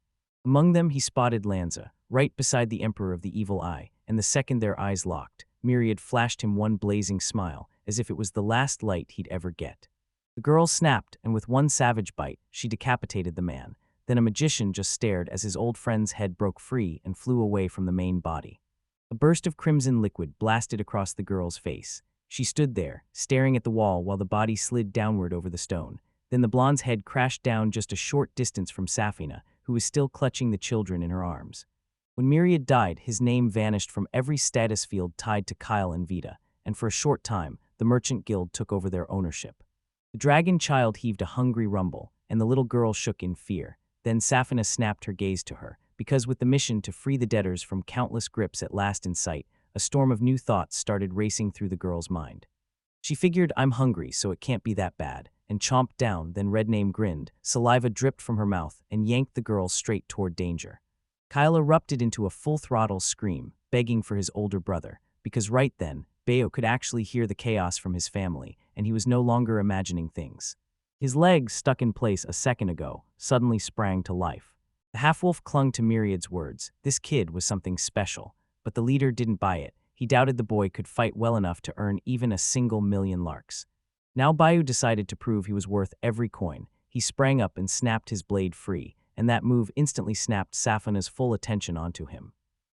Among them, he spotted Lanza, right beside the Emperor of the Evil Eye, and the second their eyes locked, Myriad flashed him one blazing smile, as if it was the last light he'd ever get. The girl snapped, and with one savage bite, she decapitated the man. Then a magician just stared as his old friend's head broke free and flew away from the main body. A burst of crimson liquid blasted across the girl's face. She stood there, staring at the wall while the body slid downward over the stone. Then the blonde's head crashed down just a short distance from Safina, who was still clutching the children in her arms. When Myriad died, his name vanished from every status field tied to Kyle and Vita, and for a short time, the Merchant Guild took over their ownership. The dragon child heaved a hungry rumble, and the little girl shook in fear. Then Safina snapped her gaze to her, because with the mission to free the debtors from countless grips at last in sight, a storm of new thoughts started racing through the girl's mind. She figured, I'm hungry, so it can't be that bad, and chomped down. Then Red Name grinned, saliva dripped from her mouth, and yanked the girl straight toward danger. Kyle erupted into a full-throttle scream, begging for his older brother, because right then, Bayo could actually hear the chaos from his family, and he was no longer imagining things. His legs, stuck in place a second ago, suddenly sprang to life. The half-wolf clung to Myriad's words. This kid was something special, but the leader didn't buy it. He doubted the boy could fight well enough to earn even a single million larks. Now Bayo decided to prove he was worth every coin. He sprang up and snapped his blade free, and that move instantly snapped Safina's full attention onto him.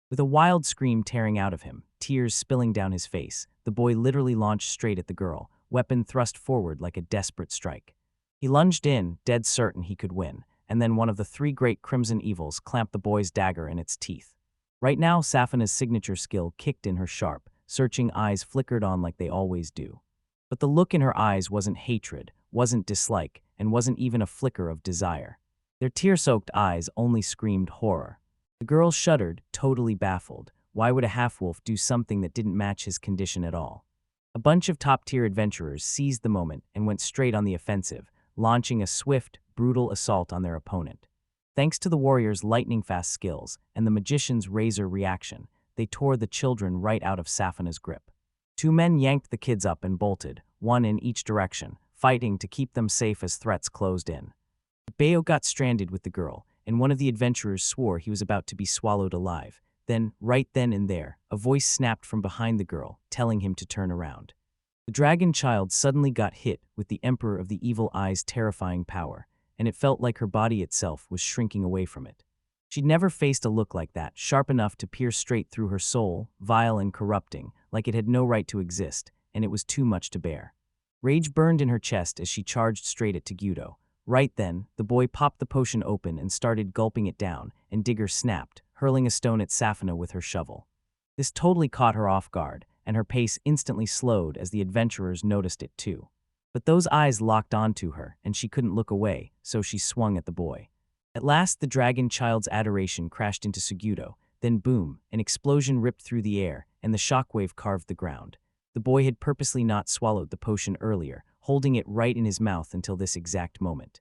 With a wild scream tearing out of him, tears spilling down his face, the boy literally launched straight at the girl, weapon thrust forward like a desperate strike. He lunged in, dead certain he could win, and then one of the three great crimson evils clamped the boy's dagger in its teeth. Right now, Safina's signature skill kicked in. Her sharp, searching eyes flickered on like they always do. But the look in her eyes wasn't hatred, wasn't dislike, and wasn't even a flicker of desire. Their tear-soaked eyes only screamed horror. The girl shuddered, totally baffled. Why would a half-wolf do something that didn't match his condition at all? A bunch of top-tier adventurers seized the moment and went straight on the offensive, launching a swift, brutal assault on their opponent. Thanks to the warrior's lightning-fast skills and the magician's razor reaction, they tore the children right out of Safina's grip. Two men yanked the kids up and bolted, one in each direction, fighting to keep them safe as threats closed in. Bayo got stranded with the girl, and one of the adventurers swore he was about to be swallowed alive. Then, right then and there, a voice snapped from behind the girl, telling him to turn around. The dragon child suddenly got hit with the Emperor of the Evil Eye's terrifying power, and it felt like her body itself was shrinking away from it. She'd never faced a look like that, sharp enough to pierce straight through her soul, vile and corrupting, like it had no right to exist, and it was too much to bear. Rage burned in her chest as she charged straight at Tagudo. Right then, the boy popped the potion open and started gulping it down, and Digger snapped, hurling a stone at Safina with her shovel. This totally caught her off guard, and her pace instantly slowed as the adventurers noticed it too. But those eyes locked onto her, and she couldn't look away, so she swung at the boy. At last, the dragon child's adoration crashed into Sugudo. Then boom, an explosion ripped through the air, and the shockwave carved the ground. The boy had purposely not swallowed the potion earlier, holding it right in his mouth until this exact moment.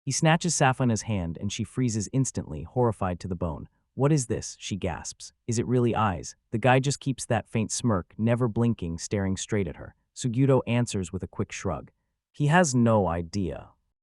He snatches Safina's hand, and she freezes instantly, horrified to the bone. What is this? She gasps. Is it really eyes? The guy just keeps that faint smirk, never blinking, staring straight at her. Sugudo answers with a quick shrug. He has no idea.